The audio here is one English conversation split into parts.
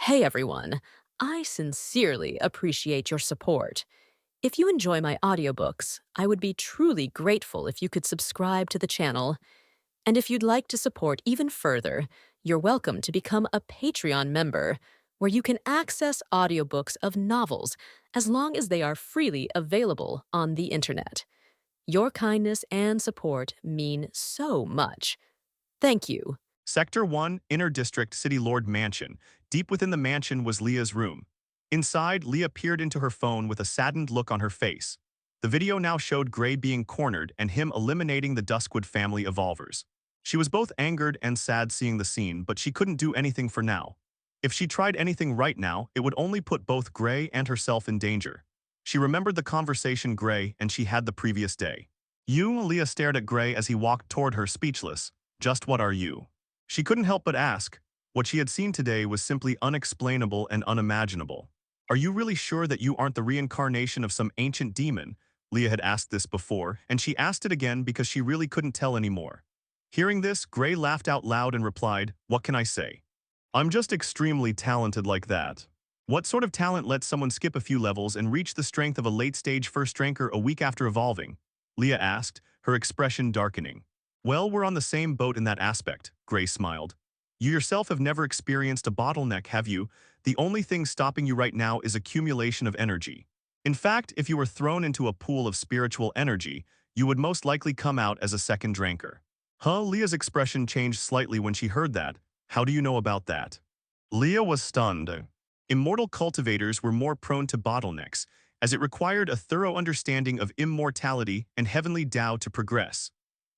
Hey everyone, I sincerely appreciate your support. If you enjoy my audiobooks, I would be truly grateful if you could subscribe to the channel. And if you'd like to support even further, you're welcome to become a Patreon member, where you can access audiobooks of novels as long as they are freely available on the internet. Your kindness and support mean so much. Thank you. Sector 1, Inner District City Lord Mansion. Deep within the mansion was Leah's room. Inside, Leah peered into her phone with a saddened look on her face. The video now showed Gray being cornered and him eliminating the Duskwood family evolvers. She was both angered and sad seeing the scene, but she couldn't do anything for now. If she tried anything right now, it would only put both Gray and herself in danger. She remembered the conversation Gray and she had the previous day. Leah stared at Gray as he walked toward her speechless. Just what are you? She couldn't help but ask. What she had seen today was simply unexplainable and unimaginable. Are you really sure that you aren't the reincarnation of some ancient demon? Leah had asked this before, and she asked it again because she really couldn't tell anymore. Hearing this, Gray laughed out loud and replied, "What can I say? I'm just extremely talented like that." What sort of talent lets someone skip a few levels and reach the strength of a late-stage first ranker a week after evolving? Leah asked, her expression darkening. Well, we're on the same boat in that aspect, Gray smiled. You yourself have never experienced a bottleneck, have you? The only thing stopping you right now is accumulation of energy. In fact, if you were thrown into a pool of spiritual energy, you would most likely come out as a second drinker. Huh? Leah's expression changed slightly when she heard that. How do you know about that? Leah was stunned. Immortal cultivators were more prone to bottlenecks, as it required a thorough understanding of immortality and heavenly Tao to progress.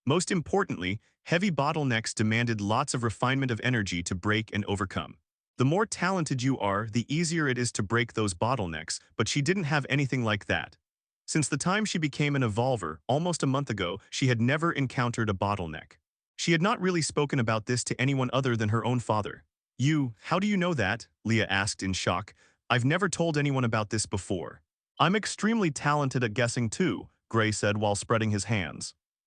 Most importantly, heavy bottlenecks demanded lots of refinement of energy to break and overcome. The more talented you are, the easier it is to break those bottlenecks, but she didn't have anything like that. Since the time she became an evolver, almost a month ago, she had never encountered a bottleneck. She had not really spoken about this to anyone other than her own father. How do you know that? Leah asked in shock. I've never told anyone about this before. I'm extremely talented at guessing too, Gray said while spreading his hands.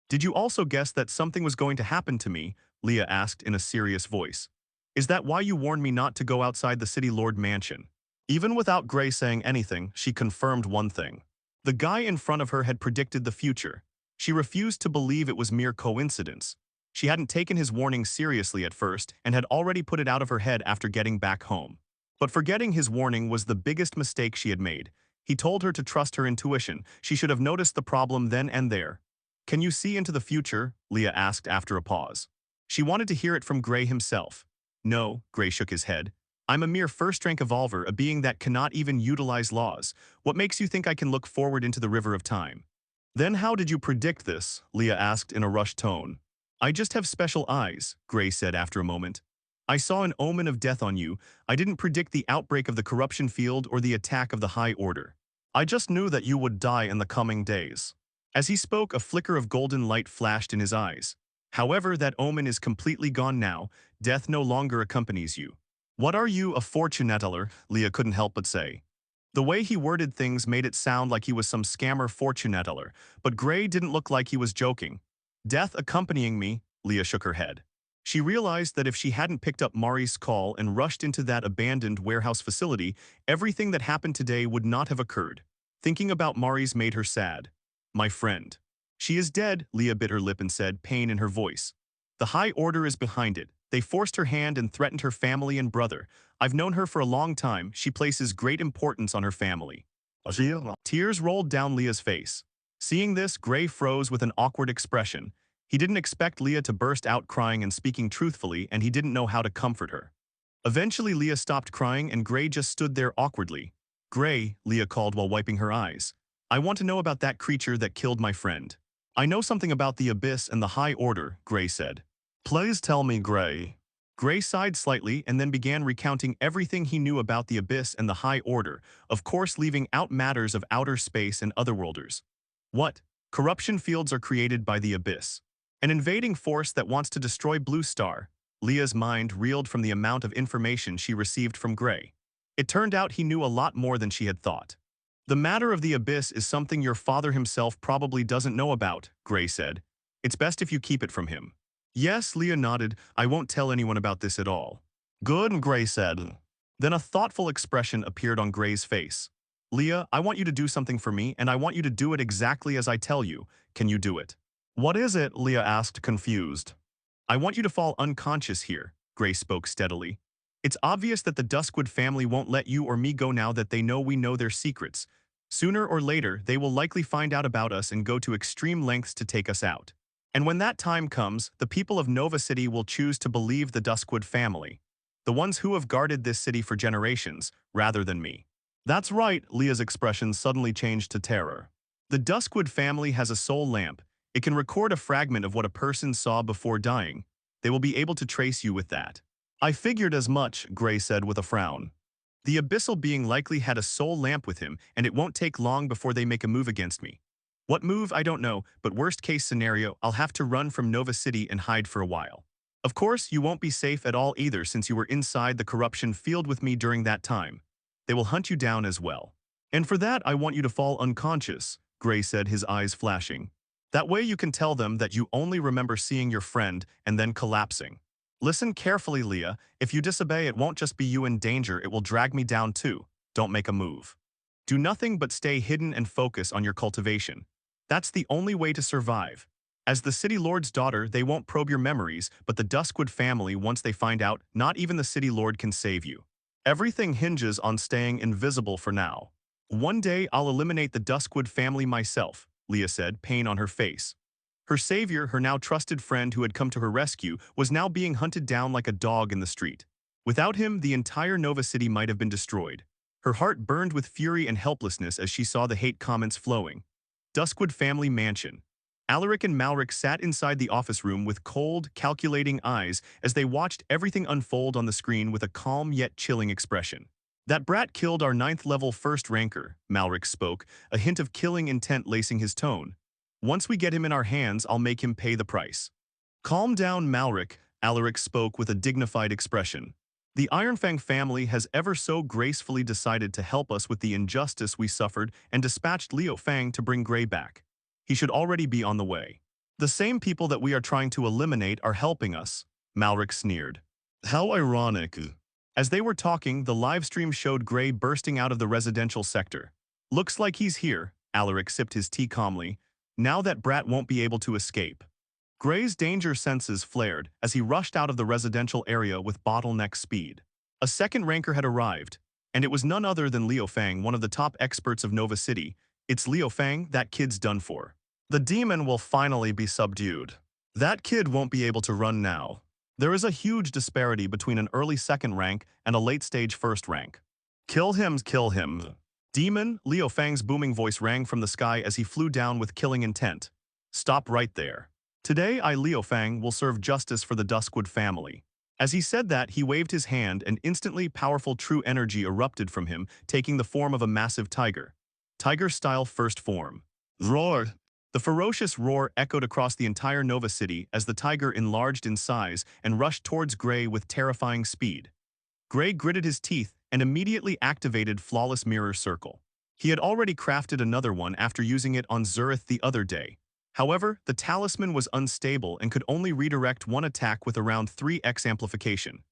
Did you also guess that something was going to happen to me? Leah asked in a serious voice. Is that why you warned me not to go outside the City Lord mansion? Even without Gray saying anything, she confirmed one thing. The guy in front of her had predicted the future. She refused to believe it was mere coincidence. She hadn't taken his warning seriously at first and had already put it out of her head after getting back home. But forgetting his warning was the biggest mistake she had made. He told her to trust her intuition. She should have noticed the problem then and there. Can you see into the future? Leah asked after a pause. She wanted to hear it from Gray himself. No, Gray shook his head. I'm a mere first-rank evolver, a being that cannot even utilize laws. What makes you think I can look forward into the river of time? Then how did you predict this? Leah asked in a rushed tone. I just have special eyes, Gray said after a moment. I saw an omen of death on you. I didn't predict the outbreak of the corruption field or the attack of the High Order. I just knew that you would die in the coming days. As he spoke, a flicker of golden light flashed in his eyes. However, that omen is completely gone now. Death no longer accompanies you. What are you, a fortune teller? Leah couldn't help but say. The way he worded things made it sound like he was some scammer fortune teller, but Gray didn't look like he was joking. Death accompanying me, Leah shook her head. She realized that if she hadn't picked up Mari's call and rushed into that abandoned warehouse facility, everything that happened today would not have occurred. Thinking about Mari's made her sad. My friend. She is dead, Leah bit her lip and said, pain in her voice. The High Order is behind it. They forced her hand and threatened her family and brother. I've known her for a long time. She places great importance on her family. Tears rolled down Leah's face. Seeing this, Gray froze with an awkward expression. He didn't expect Leah to burst out crying and speaking truthfully, and he didn't know how to comfort her. Eventually, Leah stopped crying and Gray just stood there awkwardly. Gray, Leah called while wiping her eyes. I want to know about that creature that killed my friend. I know something about the Abyss and the High Order, Gray said. Please tell me, Gray. Gray sighed slightly and then began recounting everything he knew about the Abyss and the High Order, of course leaving out matters of outer space and otherworlders. What? Corruption fields are created by the Abyss. An invading force that wants to destroy Blue Star. Leah's mind reeled from the amount of information she received from Gray. It turned out he knew a lot more than she had thought. The matter of the Abyss is something your father himself probably doesn't know about, Gray said. It's best if you keep it from him. Yes, Leah nodded. I won't tell anyone about this at all. Good, Gray said. Then a thoughtful expression appeared on Gray's face. Leah, I want you to do something for me, and I want you to do it exactly as I tell you. Can you do it? What is it? Leah asked, confused. I want you to fall unconscious here, Gray spoke steadily. It's obvious that the Duskwood family won't let you or me go now that they know we know their secrets. Sooner or later, they will likely find out about us and go to extreme lengths to take us out. And when that time comes, the people of Nova City will choose to believe the Duskwood family. The ones who have guarded this city for generations, rather than me. That's right, Leah's expression suddenly changed to terror. The Duskwood family has a soul lamp. It can record a fragment of what a person saw before dying. They will be able to trace you with that. I figured as much, Gray said with a frown. The abyssal being likely had a soul lamp with him, and it won't take long before they make a move against me. What move, I don't know, but worst case scenario, I'll have to run from Nova City and hide for a while. Of course, you won't be safe at all either since you were inside the corruption field with me during that time. They will hunt you down as well. And for that, I want you to fall unconscious, Gray said, his eyes flashing. That way you can tell them that you only remember seeing your friend and then collapsing. Listen carefully, Leah. If you disobey, it won't just be you in danger, it will drag me down too. Don't make a move. Do nothing but stay hidden and focus on your cultivation. That's the only way to survive. As the City Lord's daughter, they won't probe your memories, but the Duskwood family, once they find out, not even the City Lord can save you. Everything hinges on staying invisible for now. One day, I'll eliminate the Duskwood family myself, Leah said, pain on her face. Her savior, her now trusted friend who had come to her rescue, was now being hunted down like a dog in the street. Without him, the entire Nova City might have been destroyed. Her heart burned with fury and helplessness as she saw the hate comments flowing. Duskwood family mansion. Alaric and Malric sat inside the office room with cold, calculating eyes as they watched everything unfold on the screen with a calm yet chilling expression. That brat killed our 9th-level first ranker, Malric spoke, a hint of killing intent lacing his tone. Once we get him in our hands, I'll make him pay the price. Calm down, Malric, Alaric spoke with a dignified expression. The Ironfang family has ever so gracefully decided to help us with the injustice we suffered and dispatched Leo Fang to bring Gray back. He should already be on the way. The same people that we are trying to eliminate are helping us, Malric sneered. How ironic. As they were talking, the livestream showed Gray bursting out of the residential sector. Looks like he's here, Alaric sipped his tea calmly. Now that brat won't be able to escape. Gray's danger senses flared as he rushed out of the residential area with bottleneck speed. A second ranker had arrived, and it was none other than Leo Fang, one of the top experts of Nova City. It's Leo Fang, that kid's done for. The demon will finally be subdued. That kid won't be able to run now. There is a huge disparity between an early second rank and a late-stage first rank. Kill him, kill him. Demon, Leo Fang's booming voice rang from the sky as he flew down with killing intent. Stop right there. Today I, Leo Fang, will serve justice for the Duskwood family. As he said that, he waved his hand and instantly powerful true energy erupted from him, taking the form of a massive tiger. Tiger-style first form. Roar! The ferocious roar echoed across the entire Nova City as the tiger enlarged in size and rushed towards Gray with terrifying speed. Gray gritted his teeth and immediately activated Flawless Mirror Circle. He had already crafted another one after using it on Zurith the other day. However, the talisman was unstable and could only redirect one attack with around 3x amplification.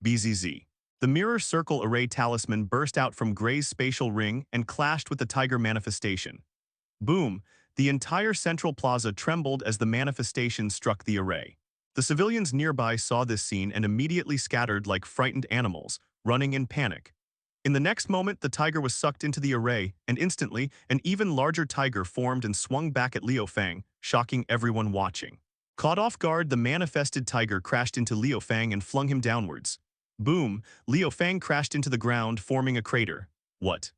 BZZ. The Mirror Circle Array talisman burst out from Gray's spatial ring and clashed with the tiger manifestation. Boom! The entire central plaza trembled as the manifestation struck the array. The civilians nearby saw this scene and immediately scattered like frightened animals, running in panic. In the next moment, the tiger was sucked into the array, and instantly, an even larger tiger formed and swung back at Leo Fang, shocking everyone watching. Caught off guard, the manifested tiger crashed into Leo Fang and flung him downwards. Boom! Leo Fang crashed into the ground, forming a crater. What?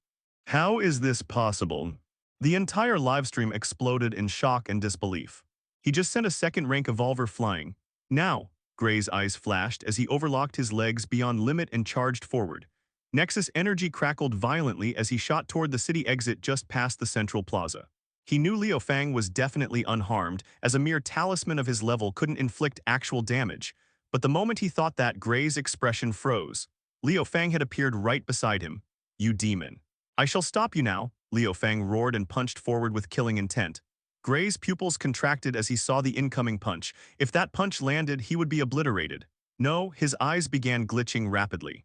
How is this possible? The entire livestream exploded in shock and disbelief. He just sent a second-rank evolver flying. Now, Gray's eyes flashed as he overlocked his legs beyond limit and charged forward. Nexus energy crackled violently as he shot toward the city exit just past the central plaza. He knew Leo Fang was definitely unharmed, as a mere talisman of his level couldn't inflict actual damage. But the moment he thought that, Gray's expression froze. Leo Fang had appeared right beside him. You demon. I shall stop you now, Leo Fang roared and punched forward with killing intent. Gray's pupils contracted as he saw the incoming punch. If that punch landed, he would be obliterated. No, his eyes began glitching rapidly.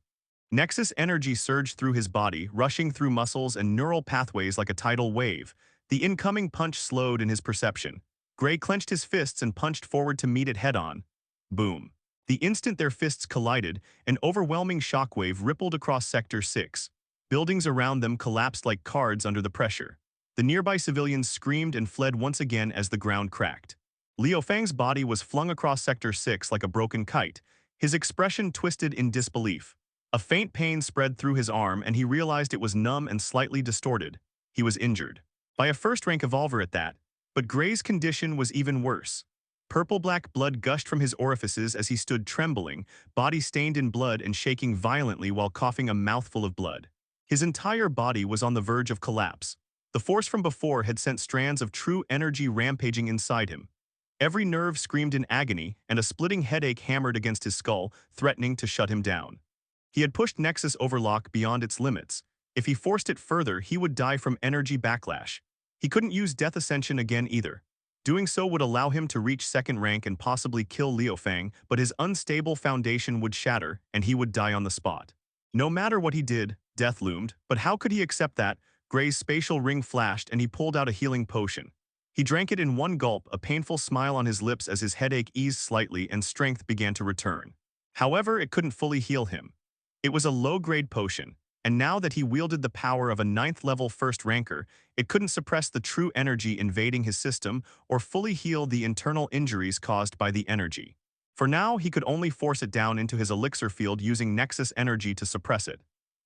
Nexus energy surged through his body, rushing through muscles and neural pathways like a tidal wave. The incoming punch slowed in his perception. Gray clenched his fists and punched forward to meet it head-on. Boom. The instant their fists collided, an overwhelming shockwave rippled across Sector 6. Buildings around them collapsed like cards under the pressure. The nearby civilians screamed and fled once again as the ground cracked. Leo Fang's body was flung across Sector 6 like a broken kite, his expression twisted in disbelief. A faint pain spread through his arm and he realized it was numb and slightly distorted. He was injured. By a first-rank evolver at that, but Gray's condition was even worse. Purple-black blood gushed from his orifices as he stood trembling, body stained in blood and shaking violently while coughing a mouthful of blood. His entire body was on the verge of collapse. The force from before had sent strands of true energy rampaging inside him. Every nerve screamed in agony, and a splitting headache hammered against his skull, threatening to shut him down. He had pushed Nexus Overlock beyond its limits. If he forced it further, he would die from energy backlash. He couldn't use Death Ascension again either. Doing so would allow him to reach second rank and possibly kill Leo Fang, but his unstable foundation would shatter, and he would die on the spot. No matter what he did, death loomed, but how could he accept that? Gray's spatial ring flashed and he pulled out a healing potion. He drank it in one gulp, a painful smile on his lips as his headache eased slightly and strength began to return. However, it couldn't fully heal him. It was a low-grade potion, and now that he wielded the power of a 9th-level first-ranker, it couldn't suppress the true energy invading his system or fully heal the internal injuries caused by the energy. For now, he could only force it down into his elixir field using Nexus energy to suppress it.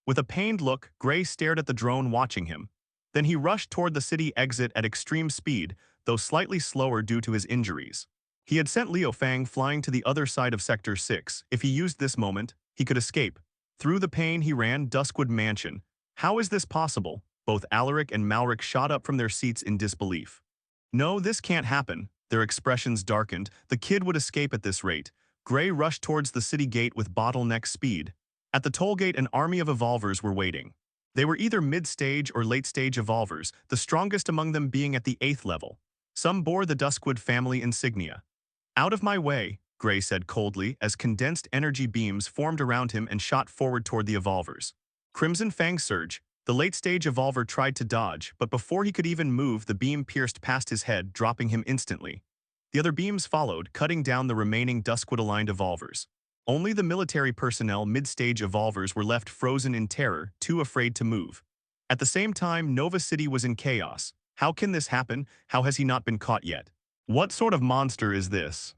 With a pained look, Gray stared at the drone watching him. Then he rushed toward the city exit at extreme speed, though slightly slower due to his injuries. He had sent Leo Fang flying to the other side of Sector 6. If he used this moment, he could escape. Through the pain he ran Duskwood Mansion. How is this possible? Both Alaric and Malric shot up from their seats in disbelief. No, this can't happen. Their expressions darkened. The kid would escape at this rate. Gray rushed towards the city gate with bottleneck speed. At the toll gate, an army of evolvers were waiting. They were either mid-stage or late-stage evolvers, the strongest among them being at the 8th level. Some bore the Duskwood family insignia. "Out of my way," Gray said coldly as condensed energy beams formed around him and shot forward toward the evolvers. Crimson Fang surge. The late-stage evolver tried to dodge, but before he could even move, the beam pierced past his head, dropping him instantly. The other beams followed, cutting down the remaining Duskwood-aligned evolvers. Only the military personnel mid-stage evolvers were left frozen in terror, too afraid to move. At the same time, Nova City was in chaos. How can this happen? How has he not been caught yet? What sort of monster is this?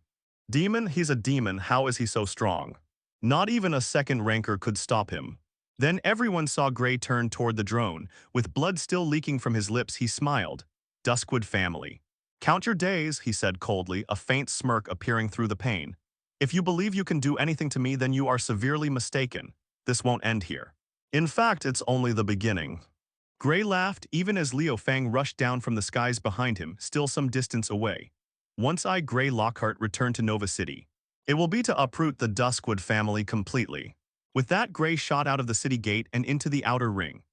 Demon? He's a demon. How is he so strong? Not even a second ranker could stop him. Then everyone saw Gray turn toward the drone. With blood still leaking from his lips, he smiled. Duskwood family. "Count your days," he said coldly, a faint smirk appearing through the pain. "If you believe you can do anything to me, then you are severely mistaken. This won't end here. In fact, it's only the beginning." Gray laughed even as Leo Fang rushed down from the skies behind him, still some distance away. Once-eyed Gray Lockhart returned to Nova City. "It will be to uproot the Duskwood family completely." With that, Gray shot out of the city gate and into the outer ring.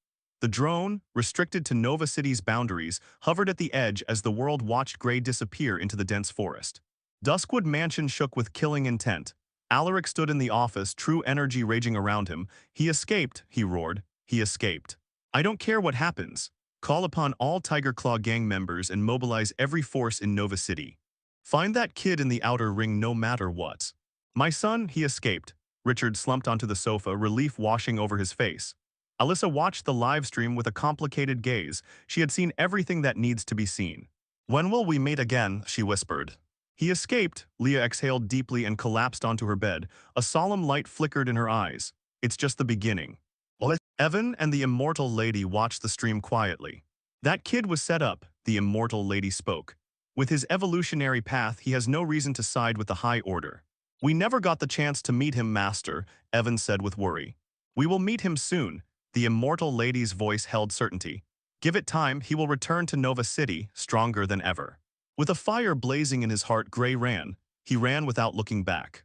The drone, restricted to Nova City's boundaries, hovered at the edge as the world watched Gray disappear into the dense forest. Duskwood Mansion shook with killing intent. Alaric stood in the office, true energy raging around him. "He escaped," he roared. "He escaped. I don't care what happens. Call upon all Tiger Claw gang members and mobilize every force in Nova City. Find that kid in the outer ring no matter what." "My son, he escaped." Richard slumped onto the sofa, relief washing over his face. Alyssa watched the live stream with a complicated gaze. She had seen everything that needs to be seen. "When will we meet again?" she whispered. "He escaped." Leah exhaled deeply and collapsed onto her bed. A solemn light flickered in her eyes. "It's just the beginning." Evan and the Immortal Lady watched the stream quietly. "That kid was set up," the Immortal Lady spoke. "With his evolutionary path, he has no reason to side with the High Order." "We never got the chance to meet him, Master," Evan said with worry. "We will meet him soon." The Immortal Lady's voice held certainty. "Give it time, he will return to Nova City, stronger than ever." With a fire blazing in his heart, Gray ran. He ran without looking back.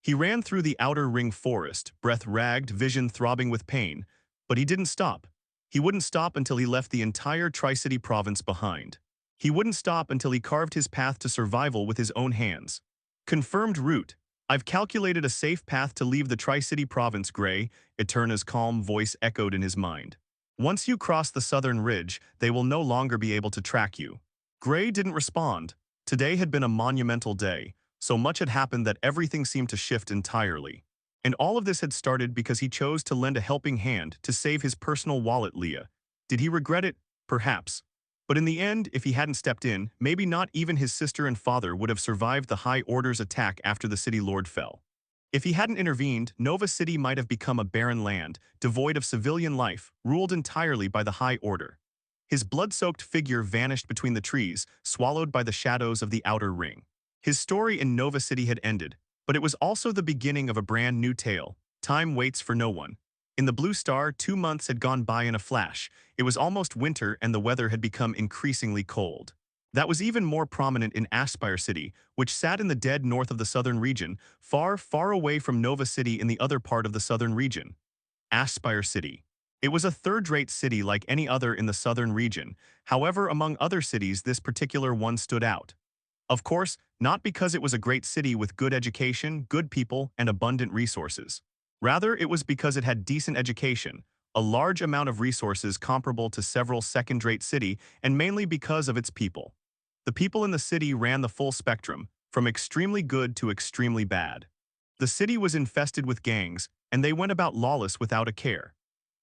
He ran through the outer ring forest, breath ragged, vision throbbing with pain. But he didn't stop. He wouldn't stop until he left the entire Tri-City province behind. He wouldn't stop until he carved his path to survival with his own hands. Confirmed route. I've calculated a safe path to leave the Tri-City province, Gray, Eterna's calm voice echoed in his mind. Once you cross the southern ridge, they will no longer be able to track you. Gray didn't respond. Today had been a monumental day. So much had happened that everything seemed to shift entirely. And all of this had started because he chose to lend a helping hand to save his personal wallet, Leah. Did he regret it? Perhaps. But in the end, if he hadn't stepped in, maybe not even his sister and father would have survived the High Order's attack after the City Lord fell. If he hadn't intervened, Nova City might have become a barren land, devoid of civilian life, ruled entirely by the High Order. His blood-soaked figure vanished between the trees, swallowed by the shadows of the outer ring. His story in Nova City had ended, but it was also the beginning of a brand new tale. Time waits for no one. In the Blue Star, 2 months had gone by in a flash. It was almost winter and the weather had become increasingly cold. That was even more prominent in Aspire City, which sat in the dead north of the southern region, far, far away from Nova City in the other part of the southern region. Aspire City. It was a third-rate city like any other in the southern region. However, among other cities, this particular one stood out. Of course, not because it was a great city with good education, good people, and abundant resources. Rather, it was because it had decent education, a large amount of resources comparable to several second-rate cities, and mainly because of its people. The people in the city ran the full spectrum, from extremely good to extremely bad. The city was infested with gangs, and they went about lawless without a care.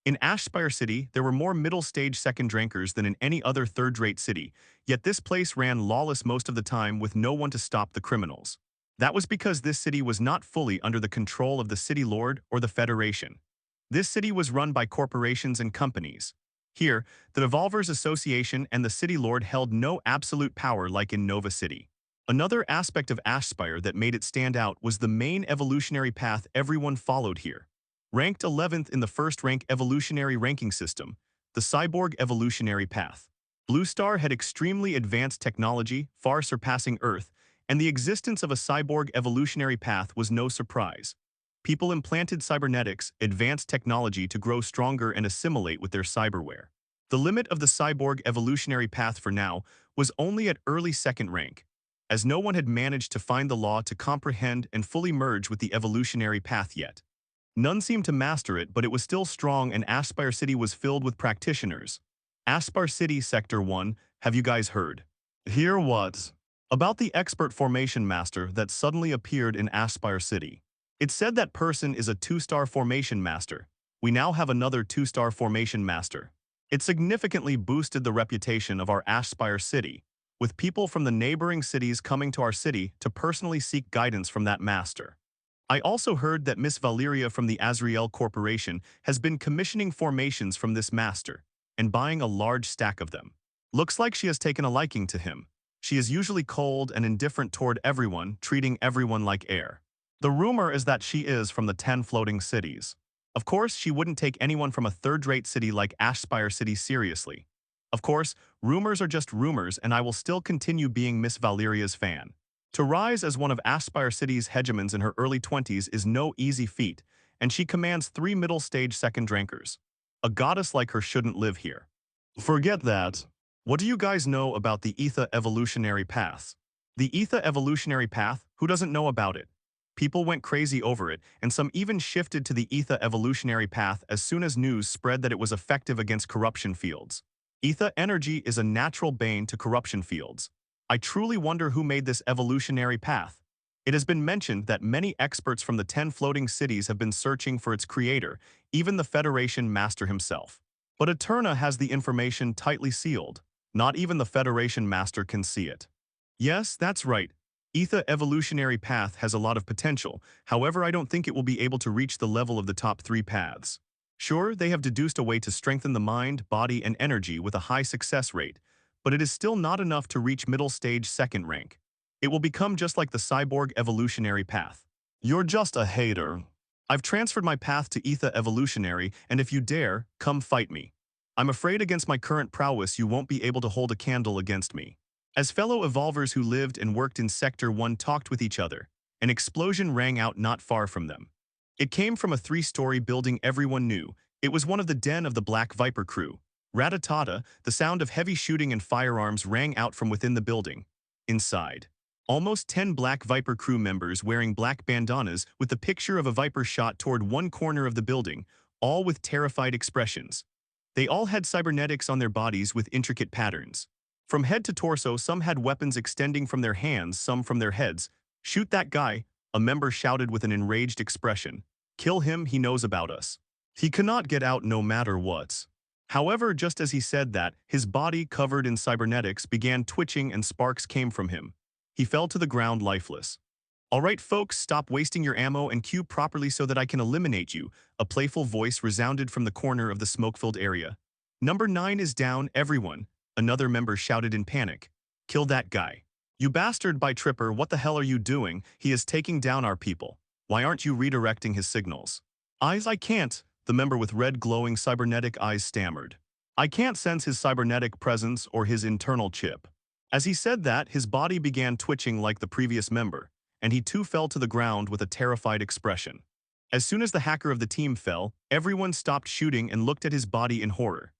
In Aspire City, there were more middle-stage second-rankers than in any other third-rate city, yet this place ran lawless most of the time with no one to stop the criminals. That was because this city was not fully under the control of the City Lord or the Federation. This city was run by corporations and companies. Here, the Devolvers Association and the City Lord held no absolute power like in Nova City. Another aspect of Aspire that made it stand out was the main evolutionary path everyone followed here. Ranked 11th in the first-rank evolutionary ranking system, the Cyborg Evolutionary Path. Blue Star had extremely advanced technology, far surpassing Earth, and the existence of a cyborg evolutionary path was no surprise. People implanted cybernetics, advanced technology to grow stronger and assimilate with their cyberware. The limit of the cyborg evolutionary path for now was only at early second rank, as no one had managed to find the law to comprehend and fully merge with the evolutionary path yet. None seemed to master it, but it was still strong and Aspire City was filled with practitioners. Aspire City Sector 1, have you guys heard? Hear what? About the expert formation master that suddenly appeared in Aspire City. It said that person is a 2-star formation master. We now have another 2-star formation master. It significantly boosted the reputation of our Aspire City, with people from the neighboring cities coming to our city to personally seek guidance from that master. I also heard that Miss Valyria from the Azrael Corporation has been commissioning formations from this master and buying a large stack of them. Looks like she has taken a liking to him. She is usually cold and indifferent toward everyone, treating everyone like air. The rumor is that she is from the 10 floating cities. Of course, she wouldn't take anyone from a third-rate city like Aspire City seriously. Of course, rumors are just rumors and I will still continue being Miss Valyria's fan. To rise as one of Aspire City's hegemons in her early 20s is no easy feat, and she commands 3 middle-stage second-rankers. A goddess like her shouldn't live here. Forget that. What do you guys know about the Ether Evolutionary Path? The Ether Evolutionary Path, who doesn't know about it? People went crazy over it, and some even shifted to the Ether Evolutionary Path as soon as news spread that it was effective against corruption fields. Ether energy is a natural bane to corruption fields. I truly wonder who made this evolutionary path. It has been mentioned that many experts from the 10 floating cities have been searching for its creator, even the Federation master himself. But Eterna has the information tightly sealed. Not even the Federation master can see it. Yes, that's right. Ether evolutionary path has a lot of potential, however I don't think it will be able to reach the level of the top 3 paths. Sure, they have deduced a way to strengthen the mind, body, and energy with a high success rate, but it is still not enough to reach middle stage second rank. It will become just like the cyborg evolutionary path. You're just a hater. I've transferred my path to Ether Evolutionary, and if you dare, come fight me. I'm afraid against my current prowess you won't be able to hold a candle against me. As fellow evolvers who lived and worked in Sector 1 talked with each other, an explosion rang out not far from them. It came from a 3-story building everyone knew. It was one of the den of the Black Viper crew. Rat-a-ta-ta, the sound of heavy shooting and firearms rang out from within the building. Inside. Almost 10 Black Viper crew members wearing black bandanas with the picture of a viper shot toward one corner of the building, all with terrified expressions. They all had cybernetics on their bodies with intricate patterns. From head to torso, some had weapons extending from their hands, some from their heads. "Shoot that guy," a member shouted with an enraged expression. "Kill him, he knows about us. He cannot get out no matter what." However, just as he said that, his body, covered in cybernetics, began twitching and sparks came from him. He fell to the ground lifeless. "All right, folks, stop wasting your ammo and queue properly so that I can eliminate you," a playful voice resounded from the corner of the smoke-filled area. "Number 9 is down, everyone," another member shouted in panic. "Kill that guy." "You bastard by Tripper, what the hell are you doing? He is taking down our people. Why aren't you redirecting his signals?" I can't," the member with red glowing cybernetic eyes stammered. "I can't sense his cybernetic presence or his internal chip." As he said that, his body began twitching like the previous member, and he too fell to the ground with a terrified expression. As soon as the hacker of the team fell, everyone stopped shooting and looked at his body in horror.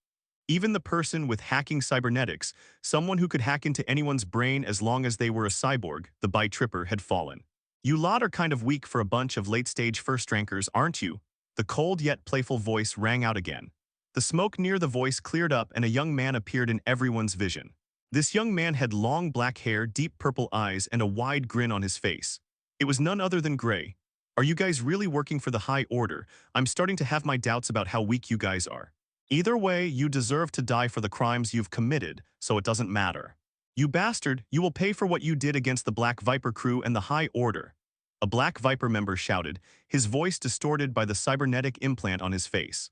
Even the person with hacking cybernetics, someone who could hack into anyone's brain as long as they were a cyborg, the bi-tripper, had fallen. "You lot are kind of weak for a bunch of late-stage first-rankers, aren't you?" The cold yet playful voice rang out again. The smoke near the voice cleared up and a young man appeared in everyone's vision. This young man had long black hair, deep purple eyes, and a wide grin on his face. It was none other than Gray. "Are you guys really working for the High Order? I'm starting to have my doubts about how weak you guys are. Either way, you deserve to die for the crimes you've committed, so it doesn't matter. You bastard, you will pay for what you did against the Black Viper crew and the High Order." A Black Viper member shouted, his voice distorted by the cybernetic implant on his face.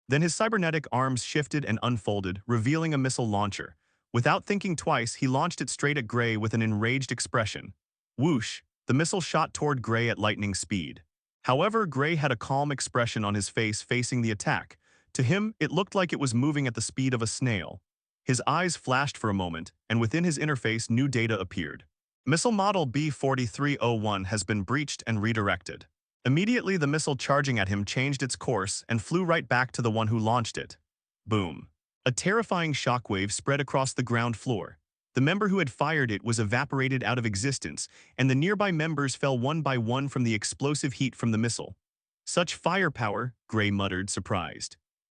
Then his cybernetic arms shifted and unfolded, revealing a missile launcher. Without thinking twice, he launched it straight at Gray with an enraged expression. Whoosh! The missile shot toward Gray at lightning speed. However, Gray had a calm expression on his face facing the attack. To him, it looked like it was moving at the speed of a snail. His eyes flashed for a moment, and within his interface new data appeared. "Missile model B-4301 has been breached and redirected." Immediately, the missile charging at him changed its course and flew right back to the one who launched it. Boom. A terrifying shockwave spread across the ground floor. The member who had fired it was evaporated out of existence, and the nearby members fell one by one from the explosive heat from the missile. "Such firepower," Gray muttered, surprised.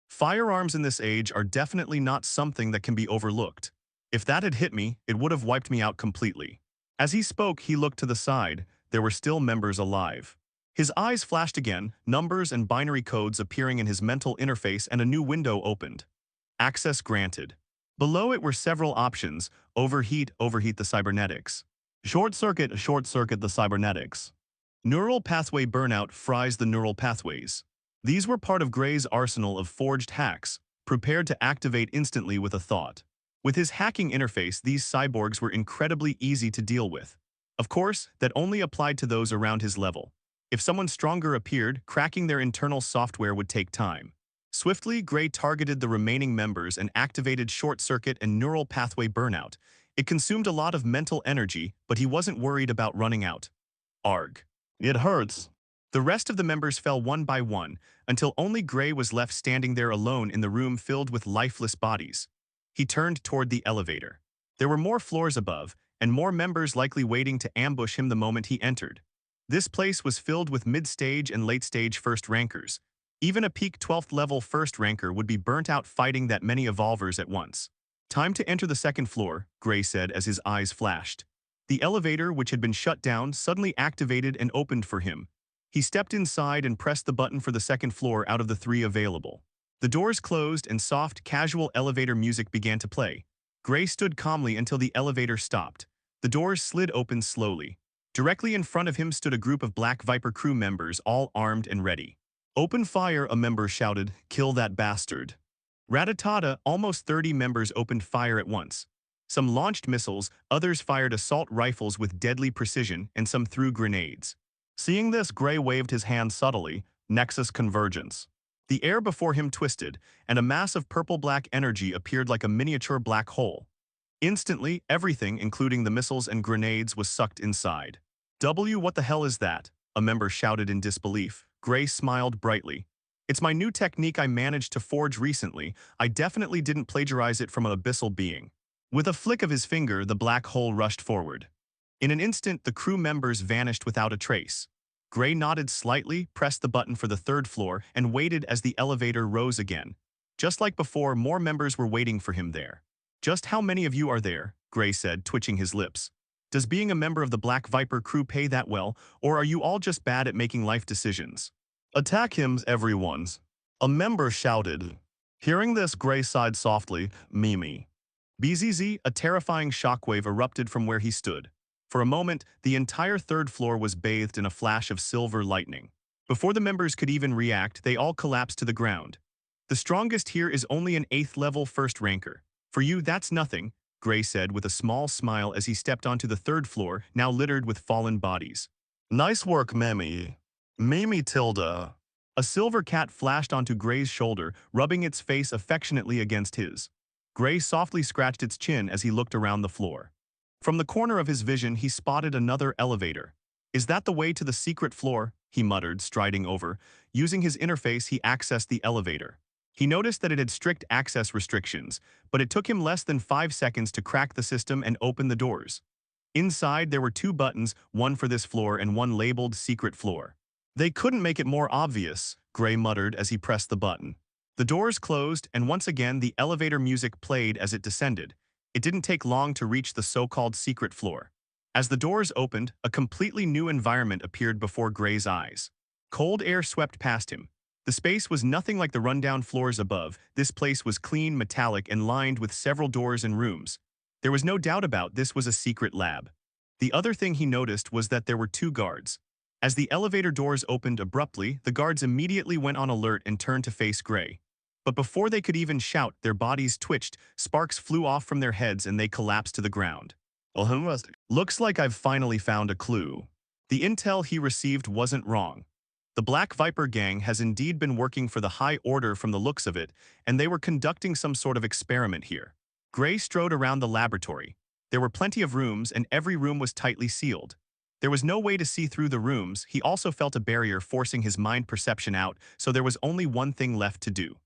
"Firearms in this age are definitely not something that can be overlooked. If that had hit me, it would have wiped me out completely." As he spoke, he looked to the side. There were still members alive. His eyes flashed again, numbers and binary codes appearing in his mental interface, and a new window opened. Access granted. Below it were several options. Overheat the cybernetics. Short circuit the cybernetics. Neural pathway burnout fries the neural pathways. These were part of Gray's arsenal of forged hacks, prepared to activate instantly with a thought. With his hacking interface, these cyborgs were incredibly easy to deal with. Of course, that only applied to those around his level. If someone stronger appeared, cracking their internal software would take time. Swiftly, Gray targeted the remaining members and activated short-circuit and neural pathway burnout. It consumed a lot of mental energy, but he wasn't worried about running out. Arg. "It hurts." The rest of the members fell one by one, until only Gray was left standing there alone in the room filled with lifeless bodies. He turned toward the elevator. There were more floors above, and more members likely waiting to ambush him the moment he entered. This place was filled with mid-stage and late-stage first-rankers. Even a peak 12th level first-ranker would be burnt out fighting that many evolvers at once. "Time to enter the second floor," Gray said as his eyes flashed. The elevator, which had been shut down, suddenly activated and opened for him. He stepped inside and pressed the button for the second floor out of the 3 available. The doors closed and soft, casual elevator music began to play. Gray stood calmly until the elevator stopped. The doors slid open slowly. Directly in front of him stood a group of Black Viper crew members, all armed and ready. "Open fire," a member shouted. "Kill that bastard." Rat-a-tat-ta, almost 30 members opened fire at once. Some launched missiles, others fired assault rifles with deadly precision, and some threw grenades. Seeing this, Gray waved his hand subtly. Nexus convergence. The air before him twisted, and a mass of purple-black energy appeared like a miniature black hole. Instantly, everything, including the missiles and grenades, was sucked inside. What the hell is that?" a member shouted in disbelief. Gray smiled brightly. "It's my new technique I managed to forge recently. I definitely didn't plagiarize it from an abyssal being." With a flick of his finger, the black hole rushed forward. In an instant, the crew members vanished without a trace. Gray nodded slightly, pressed the button for the third floor, and waited as the elevator rose again. Just like before, more members were waiting for him there. Just how many of you are there? Gray said, twitching his lips. Does being a member of the Black Viper crew pay that well, or are you all just bad at making life decisions? Attack him, everyone's. A member shouted. Hearing this, Gray sighed softly, Mimi. BZZ, a terrifying shockwave erupted from where he stood. For a moment, the entire third floor was bathed in a flash of silver lightning. Before the members could even react, they all collapsed to the ground. The strongest here is only an 8th level first ranker. For you, that's nothing, Gray said with a small smile as he stepped onto the third floor, now littered with fallen bodies. Nice work, Mimi. Mimi Tilda. A silver cat flashed onto Gray's shoulder, rubbing its face affectionately against his. Gray softly scratched its chin as he looked around the floor. From the corner of his vision, he spotted another elevator. Is that the way to the secret floor? He muttered, striding over. Using his interface, he accessed the elevator. He noticed that it had strict access restrictions, but it took him less than 5 seconds to crack the system and open the doors. Inside, there were 2 buttons, one for this floor and one labeled Secret Floor. They couldn't make it more obvious, Gray muttered as he pressed the button. The doors closed, and once again the elevator music played as it descended. It didn't take long to reach the so-called secret floor. As the doors opened, a completely new environment appeared before Gray's eyes. Cold air swept past him. The space was nothing like the rundown floors above. This place was clean, metallic, and lined with several doors and rooms. There was no doubt about this was a secret lab. The other thing he noticed was that there were 2 guards. As the elevator doors opened abruptly, the guards immediately went on alert and turned to face Gray. But before they could even shout, their bodies twitched, sparks flew off from their heads, and they collapsed to the ground. Looks like I've finally found a clue. The intel he received wasn't wrong. The Black Viper gang has indeed been working for the High Order from the looks of it, and they were conducting some sort of experiment here. Gray strode around the laboratory. There were plenty of rooms, and every room was tightly sealed. There was no way to see through the rooms. He also felt a barrier forcing his mind perception out, so there was only one thing left to do.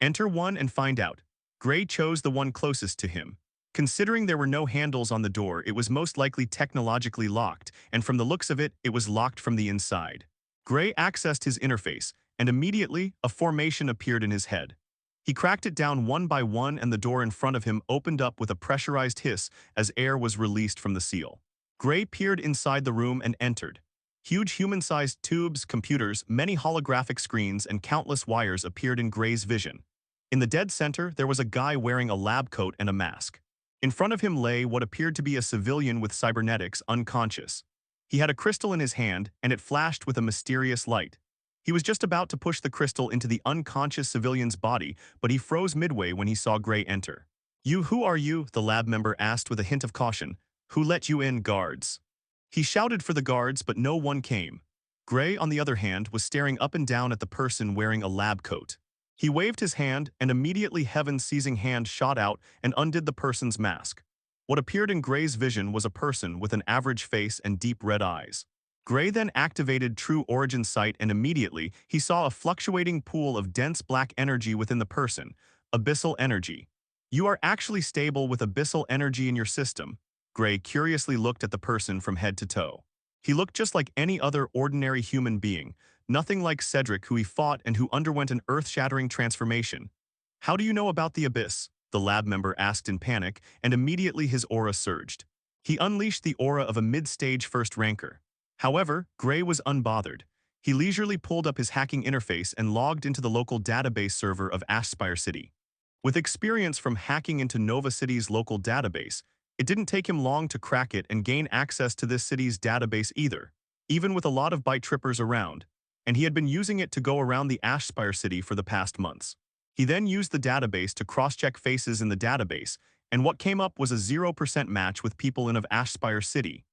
Enter one and find out. Gray chose the one closest to him. Considering there were no handles on the door, it was most likely technologically locked, and from the looks of it, it was locked from the inside. Gray accessed his interface, and immediately, a formation appeared in his head. He cracked it down one by one, and the door in front of him opened up with a pressurized hiss as air was released from the seal. Gray peered inside the room and entered. Huge human-sized tubes, computers, many holographic screens, and countless wires appeared in Gray's vision. In the dead center, there was a guy wearing a lab coat and a mask. In front of him lay what appeared to be a civilian with cybernetics, unconscious. He had a crystal in his hand, and it flashed with a mysterious light. He was just about to push the crystal into the unconscious civilian's body, but he froze midway when he saw Gray enter. Who are you?" the lab member asked with a hint of caution. "Who let you in, guards?" He shouted for the guards, but no one came. Gray, on the other hand, was staring up and down at the person wearing a lab coat. He waved his hand, and immediately Heaven's seizing hand shot out and undid the person's mask. What appeared in Gray's vision was a person with an average face and deep red eyes. Gray then activated True Origin Sight, and immediately he saw a fluctuating pool of dense black energy within the person, abyssal energy. "You are actually stable with abyssal energy in your system." Gray curiously looked at the person from head to toe. He looked just like any other ordinary human being, nothing like Cedric, who he fought and who underwent an earth-shattering transformation. "How do you know about the abyss?" the lab member asked in panic, and immediately his aura surged. He unleashed the aura of a mid-stage first ranker. However, Gray was unbothered. He leisurely pulled up his hacking interface and logged into the local database server of Ashspire City. With experience from hacking into Nova City's local database, it didn't take him long to crack it and gain access to this city's database either, even with a lot of bite trippers around, and he had been using it to go around the Ashspire City for the past months. He then used the database to cross-check faces in the database, and what came up was a 0% match with people in of Ashspire City.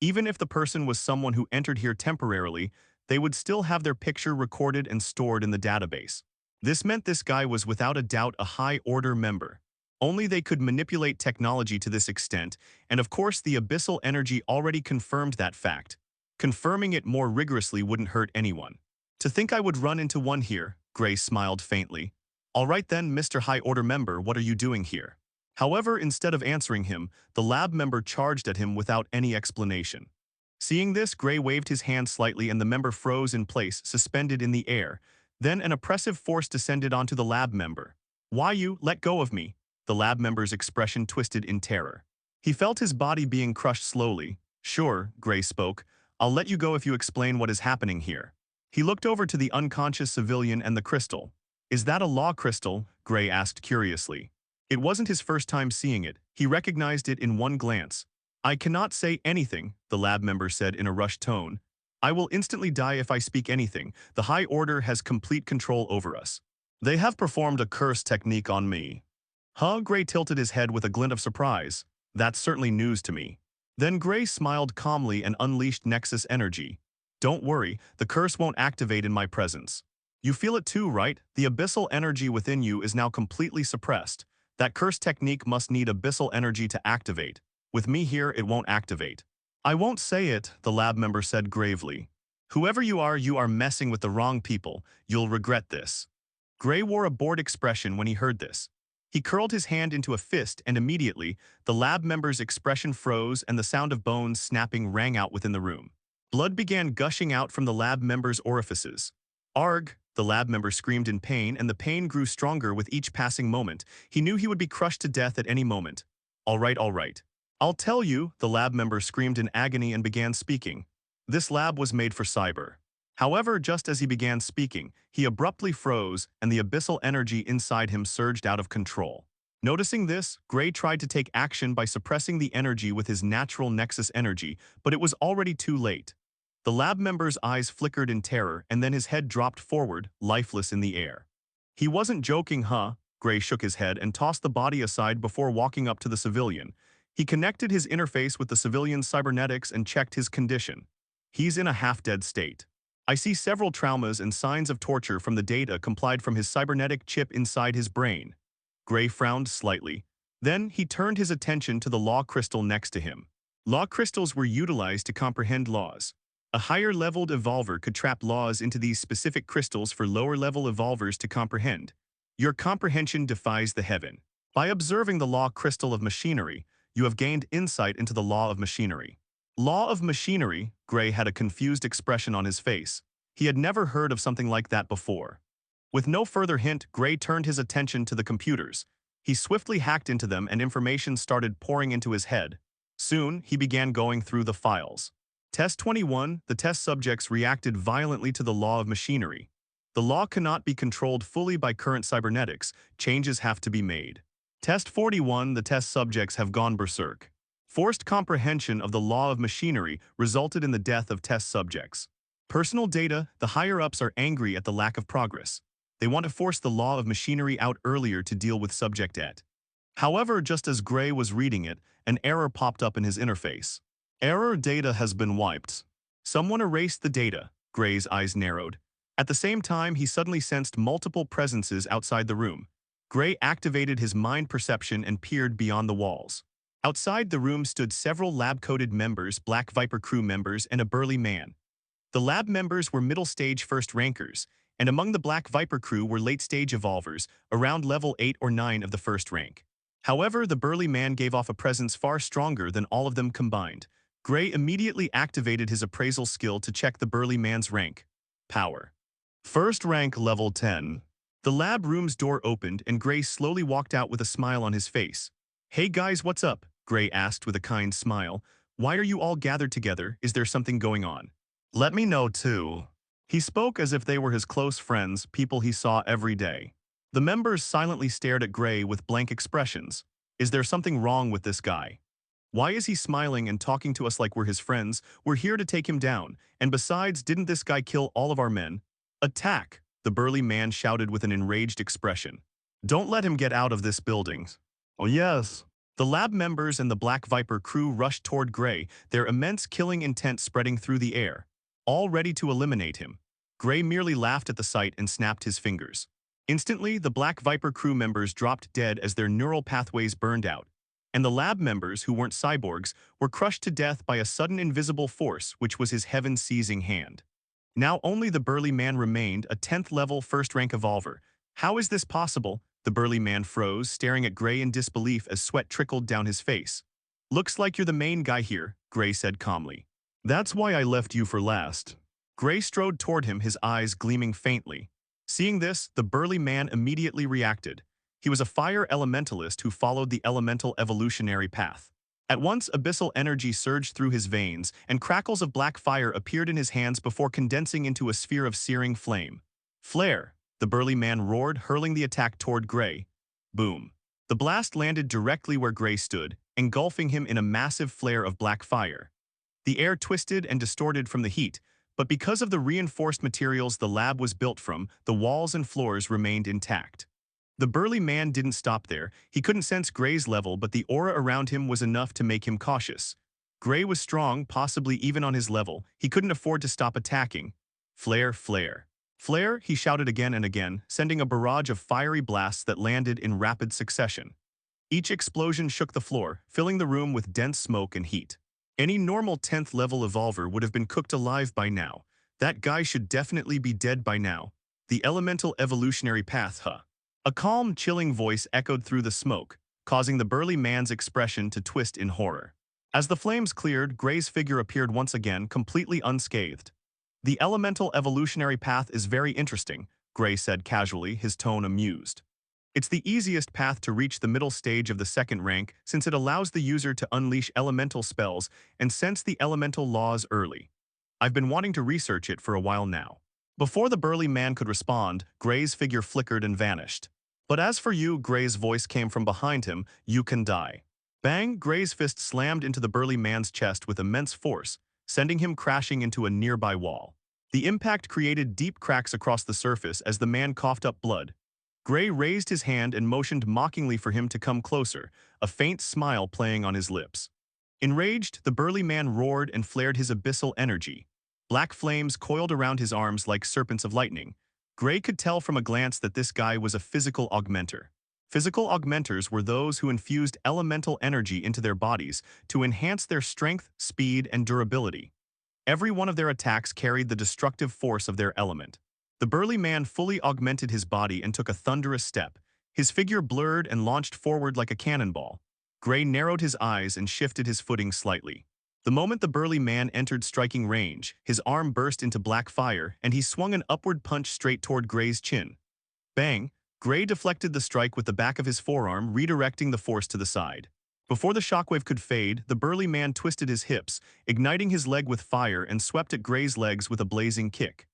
Even if the person was someone who entered here temporarily, they would still have their picture recorded and stored in the database. This meant this guy was without a doubt a high-order member. Only they could manipulate technology to this extent, and of course the abyssal energy already confirmed that fact. Confirming it more rigorously wouldn't hurt anyone. "To think I would run into one here," Gray smiled faintly. "All right then, Mr. High Order member, what are you doing here?" However, instead of answering him, the lab member charged at him without any explanation. Seeing this, Gray waved his hand slightly and the member froze in place, suspended in the air. Then an oppressive force descended onto the lab member. "Why you? Let go of me." The lab member's expression twisted in terror. He felt his body being crushed slowly. "Sure," Gray spoke. "I'll let you go if you explain what is happening here." He looked over to the unconscious civilian and the crystal. "Is that a law crystal?" Gray asked curiously. It wasn't his first time seeing it. He recognized it in one glance. "I cannot say anything," the lab member said in a rushed tone. "I will instantly die if I speak anything. The High Order has complete control over us. They have performed a curse technique on me." Huh? Gray tilted his head with a glint of surprise. "That's certainly news to me." Then Gray smiled calmly and unleashed Nexus energy. "Don't worry, the curse won't activate in my presence. You feel it too, right? The abyssal energy within you is now completely suppressed. That curse technique must need abyssal energy to activate. With me here, it won't activate." "I won't say it," the lab member said gravely. "Whoever you are messing with the wrong people. You'll regret this." Gray wore a bored expression when he heard this. He curled his hand into a fist and immediately, the lab member's expression froze and the sound of bones snapping rang out within the room. Blood began gushing out from the lab member's orifices. "Arg!" The lab member screamed in pain, and the pain grew stronger with each passing moment. He knew he would be crushed to death at any moment. All right. I'll tell you," the lab member screamed in agony and began speaking. "This lab was made for cyber." However, just as he began speaking, he abruptly froze and the abyssal energy inside him surged out of control. Noticing this, Gray tried to take action by suppressing the energy with his natural Nexus energy, but it was already too late. The lab member's eyes flickered in terror and then his head dropped forward, lifeless in the air. "He wasn't joking, huh?" Gray shook his head and tossed the body aside before walking up to the civilian. He connected his interface with the civilian's cybernetics and checked his condition. "He's in a half-dead state. I see several traumas and signs of torture from the data complied from his cybernetic chip inside his brain." Gray frowned slightly. Then he turned his attention to the law crystal next to him. Law crystals were utilized to comprehend laws. A higher-leveled evolver could trap laws into these specific crystals for lower-level evolvers to comprehend. Your comprehension defies the heaven. By observing the law crystal of machinery, you have gained insight into the law of machinery. Law of machinery, Gray had a confused expression on his face. He had never heard of something like that before. With no further hint, Gray turned his attention to the computers. He swiftly hacked into them and information started pouring into his head. Soon, he began going through the files. Test 21, the test subjects reacted violently to the law of machinery. The law cannot be controlled fully by current cybernetics. Changes have to be made. Test 41, the test subjects have gone berserk. Forced comprehension of the law of machinery resulted in the death of test subjects. Personal data, the higher-ups are angry at the lack of progress. They want to force the law of machinery out earlier to deal with subject et. However, just as Gray was reading it, an error popped up in his interface. "Error data has been wiped." Someone erased the data. Gray's eyes narrowed. At the same time, he suddenly sensed multiple presences outside the room. Gray activated his mind perception and peered beyond the walls. Outside the room stood several lab-coded members, Black Viper crew members, and a burly man. The lab members were middle-stage first-rankers, and among the Black Viper crew were late-stage evolvers, around level 8 or 9 of the first rank. However, the burly man gave off a presence far stronger than all of them combined. Gray immediately activated his appraisal skill to check the burly man's rank. Power. First rank level 10. The lab room's door opened and Gray slowly walked out with a smile on his face. "Hey guys, what's up?" Gray asked with a kind smile. "Why are you all gathered together? Is there something going on?" "Let me know too." He spoke as if they were his close friends, people he saw every day. The members silently stared at Gray with blank expressions. Is there something wrong with this guy? Why is he smiling and talking to us like we're his friends? We're here to take him down. And besides, didn't this guy kill all of our men? Attack! The burly man shouted with an enraged expression. "Don't let him get out of this building." "Oh yes." The lab members and the Black Viper crew rushed toward Gray, their immense killing intent spreading through the air, all ready to eliminate him. Gray merely laughed at the sight and snapped his fingers. Instantly, the Black Viper crew members dropped dead as their neural pathways burned out, and the lab members, who weren't cyborgs, were crushed to death by a sudden invisible force which was his heaven-seizing hand. Now only the burly man remained, a 10th-level first-rank evolver. How is this possible? The burly man froze, staring at Gray in disbelief as sweat trickled down his face. Looks like you're the main guy here, Gray said calmly. That's why I left you for last. Gray strode toward him, his eyes gleaming faintly. Seeing this, the burly man immediately reacted. He was a fire elementalist who followed the elemental evolutionary path. At once, abyssal energy surged through his veins, and crackles of black fire appeared in his hands before condensing into a sphere of searing flame. Flare! The burly man roared, hurling the attack toward Gray. Boom. The blast landed directly where Gray stood, engulfing him in a massive flare of black fire. The air twisted and distorted from the heat, but because of the reinforced materials the lab was built from, the walls and floors remained intact. The burly man didn't stop there. He couldn't sense Gray's level, but the aura around him was enough to make him cautious. Gray was strong, possibly even on his level. He couldn't afford to stop attacking. Flare, flare. Flare, he shouted again and again, sending a barrage of fiery blasts that landed in rapid succession. Each explosion shook the floor, filling the room with dense smoke and heat. Any normal 10th level evolver would have been cooked alive by now. That guy should definitely be dead by now. The elemental evolutionary path, huh? A calm, chilling voice echoed through the smoke, causing the burly man's expression to twist in horror. As the flames cleared, Gray's figure appeared once again, completely unscathed. The elemental evolutionary path is very interesting, Gray said casually, his tone amused. It's the easiest path to reach the middle stage of the second rank since it allows the user to unleash elemental spells and sense the elemental laws early. I've been wanting to research it for a while now. Before the burly man could respond, Gray's figure flickered and vanished. But as for you, Gray's voice came from behind him, you can die. Bang! Gray's fist slammed into the burly man's chest with immense force, sending him crashing into a nearby wall. The impact created deep cracks across the surface as the man coughed up blood. Gray raised his hand and motioned mockingly for him to come closer, a faint smile playing on his lips. Enraged, the burly man roared and flared his abyssal energy. Black flames coiled around his arms like serpents of lightning. Gray could tell from a glance that this guy was a physical augmenter. Physical augmenters were those who infused elemental energy into their bodies to enhance their strength, speed, and durability. Every one of their attacks carried the destructive force of their element. The burly man fully augmented his body and took a thunderous step. His figure blurred and launched forward like a cannonball. Gray narrowed his eyes and shifted his footing slightly. The moment the burly man entered striking range, his arm burst into black fire, and he swung an upward punch straight toward Gray's chin. Bang! Gray deflected the strike with the back of his forearm, redirecting the force to the side. Before the shockwave could fade, the burly man twisted his hips, igniting his leg with fire and swept at Gray's legs with a blazing kick.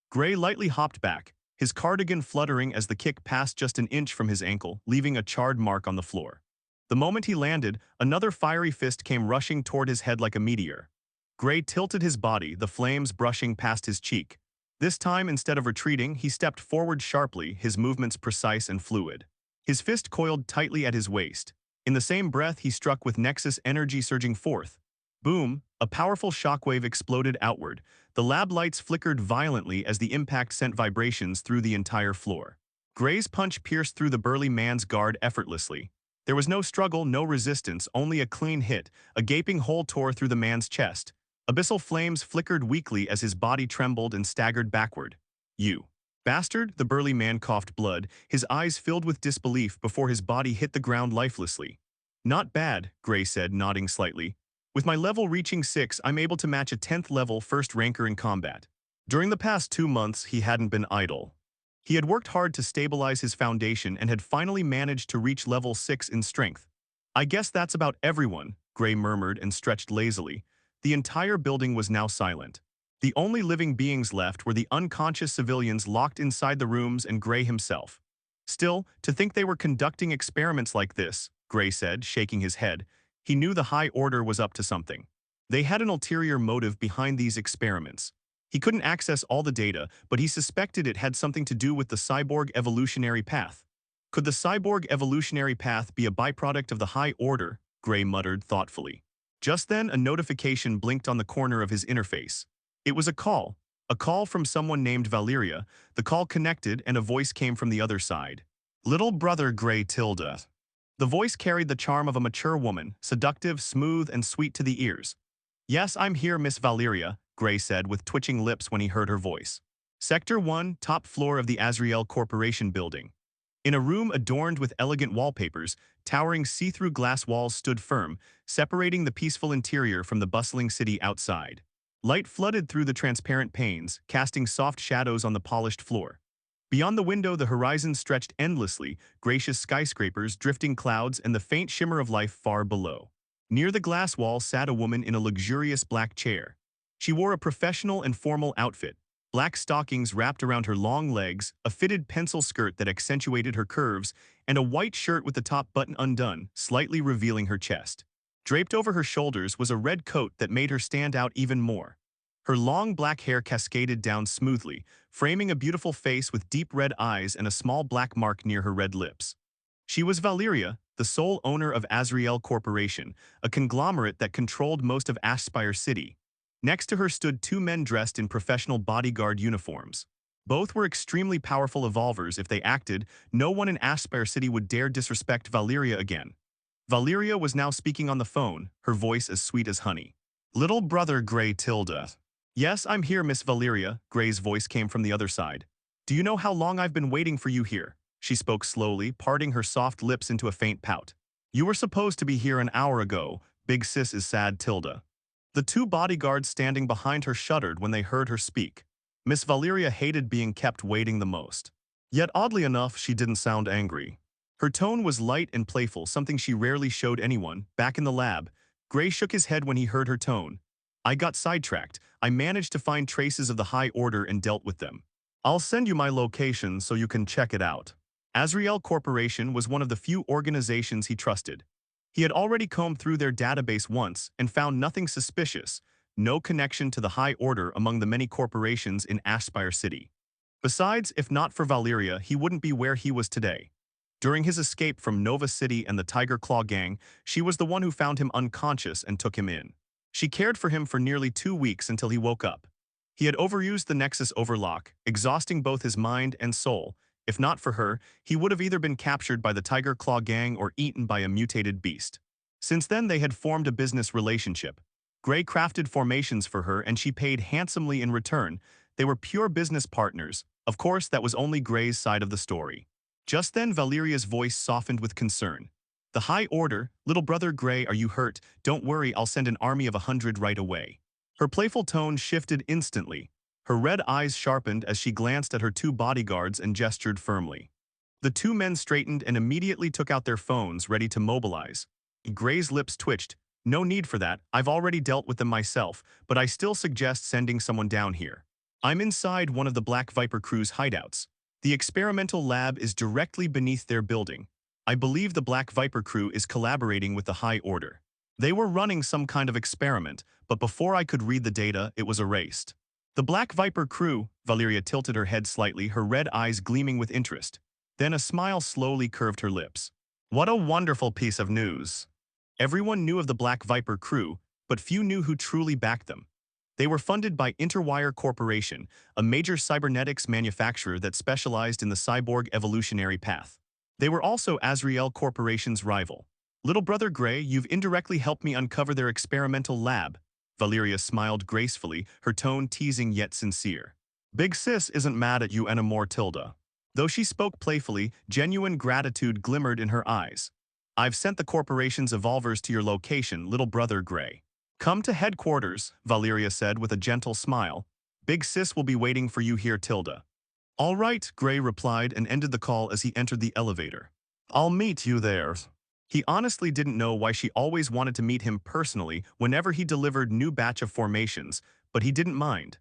Gray lightly hopped back, his cardigan fluttering as the kick passed just an inch from his ankle, leaving a charred mark on the floor. The moment he landed, another fiery fist came rushing toward his head like a meteor. Gray tilted his body, the flames brushing past his cheek. This time, instead of retreating, he stepped forward sharply, his movements precise and fluid. His fist coiled tightly at his waist. In the same breath, he struck with Nexus energy surging forth. Boom! A powerful shockwave exploded outward. The lab lights flickered violently as the impact sent vibrations through the entire floor. Gray's punch pierced through the burly man's guard effortlessly. There was no struggle, no resistance, only a clean hit. A gaping hole tore through the man's chest. Abyssal flames flickered weakly as his body trembled and staggered backward. You bastard! The burly man coughed blood, his eyes filled with disbelief before his body hit the ground lifelessly. Not bad, Gray said, nodding slightly. With my level reaching 6, I'm able to match a 10th level first ranker in combat. During the past 2 months, he hadn't been idle. He had worked hard to stabilize his foundation and had finally managed to reach level 6 in strength. I guess that's about everyone, Gray murmured and stretched lazily. The entire building was now silent. The only living beings left were the unconscious civilians locked inside the rooms and Gray himself. Still, to think they were conducting experiments like this, Gray said, shaking his head. He knew the High Order was up to something. They had an ulterior motive behind these experiments. He couldn't access all the data, but he suspected it had something to do with the cyborg evolutionary path. Could the cyborg evolutionary path be a byproduct of the High Order? Gray muttered thoughtfully. Just then, a notification blinked on the corner of his interface. It was a call from someone named Valyria. The call connected and a voice came from the other side. Little brother Gray Tilda. The voice carried the charm of a mature woman, seductive, smooth, and sweet to the ears. Yes, I'm here, Miss Valyria, Gray said with twitching lips when he heard her voice. Sector 1, top floor of the Azrael Corporation building. In a room adorned with elegant wallpapers, towering see-through glass walls stood firm, separating the peaceful interior from the bustling city outside. Light flooded through the transparent panes, casting soft shadows on the polished floor. Beyond the window, the horizon stretched endlessly, gracious skyscrapers, drifting clouds, and the faint shimmer of life far below. Near the glass wall sat a woman in a luxurious black chair. She wore a professional and formal outfit, black stockings wrapped around her long legs, a fitted pencil skirt that accentuated her curves, and a white shirt with the top button undone, slightly revealing her chest. Draped over her shoulders was a red coat that made her stand out even more. Her long black hair cascaded down smoothly, framing a beautiful face with deep red eyes and a small black mark near her red lips. She was Valyria, the sole owner of Azrael Corporation, a conglomerate that controlled most of Aspire City. Next to her stood two men dressed in professional bodyguard uniforms. Both were extremely powerful evolvers. If they acted, no one in Aspire City would dare disrespect Valyria again. Valyria was now speaking on the phone, her voice as sweet as honey. Little brother Gray Tilda. Yes, I'm here, Miss Valyria, Gray's voice came from the other side. Do you know how long I've been waiting for you here? She spoke slowly, parting her soft lips into a faint pout. You were supposed to be here an hour ago. Big sis is sad, Tilda. The two bodyguards standing behind her shuddered when they heard her speak. Miss Valyria hated being kept waiting the most. Yet oddly enough, she didn't sound angry. Her tone was light and playful, something she rarely showed anyone. Back in the lab, Gray shook his head when he heard her tone. I got sidetracked. I managed to find traces of the High Order and dealt with them. I'll send you my location so you can check it out. Azrael Corporation was one of the few organizations he trusted. He had already combed through their database once and found nothing suspicious, no connection to the High Order among the many corporations in Aspire City. Besides, if not for Valyria, he wouldn't be where he was today. During his escape from Nova City and the Tiger Claw gang, she was the one who found him unconscious and took him in. She cared for him for nearly 2 weeks until he woke up. He had overused the Nexus overlock, exhausting both his mind and soul. If not for her, he would have either been captured by the Tiger Claw gang or eaten by a mutated beast. Since then, they had formed a business relationship. Gray crafted formations for her and she paid handsomely in return. They were pure business partners. Of course, that was only Gray's side of the story. Just then, Valyria's voice softened with concern. The High Order, little brother Gray, are you hurt? Don't worry, I'll send an army of 100 right away. Her playful tone shifted instantly. Her red eyes sharpened as she glanced at her two bodyguards and gestured firmly. The two men straightened and immediately took out their phones, ready to mobilize. Gray's lips twitched. No need for that, I've already dealt with them myself, but I still suggest sending someone down here. I'm inside one of the Black Viper crew's hideouts. The experimental lab is directly beneath their building. I believe the Black Viper crew is collaborating with the High Order. They were running some kind of experiment, but before I could read the data, it was erased. The Black Viper crew, Valyria tilted her head slightly, her red eyes gleaming with interest. Then a smile slowly curved her lips. What a wonderful piece of news. Everyone knew of the Black Viper crew, but few knew who truly backed them. They were funded by Interwire Corporation, a major cybernetics manufacturer that specialized in the cyborg evolutionary path. They were also Azrael Corporation's rival. Little brother Gray, you've indirectly helped me uncover their experimental lab. Valyria smiled gracefully, her tone teasing yet sincere. Big sis isn't mad at you anymore, Tilda. Though she spoke playfully, genuine gratitude glimmered in her eyes. I've sent the corporation's evolvers to your location, little brother Gray. Come to headquarters, Valyria said with a gentle smile. Big sis will be waiting for you here, Tilda. All right, Gray replied and ended the call as he entered the elevator. I'll meet you there. He honestly didn't know why she always wanted to meet him personally whenever he delivered new batch of formations, but he didn't mind.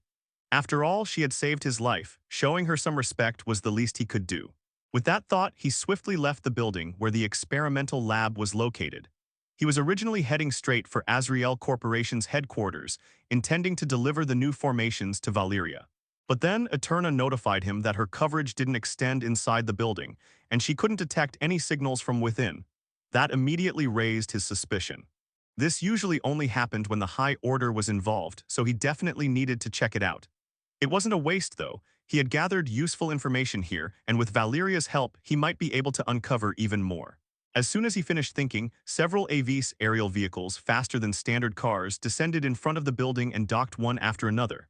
After all, she had saved his life. Showing her some respect was the least he could do. With that thought, he swiftly left the building where the experimental lab was located. He was originally heading straight for Azrael Corporation's headquarters, intending to deliver the new formations to Valyria. But then Eterna notified him that her coverage didn't extend inside the building, and she couldn't detect any signals from within. That immediately raised his suspicion. This usually only happened when the High Order was involved, so he definitely needed to check it out. It wasn't a waste, though. He had gathered useful information here, and with Valyria's help, he might be able to uncover even more. As soon as he finished thinking, several AVs aerial vehicles, faster than standard cars, descended in front of the building and docked one after another.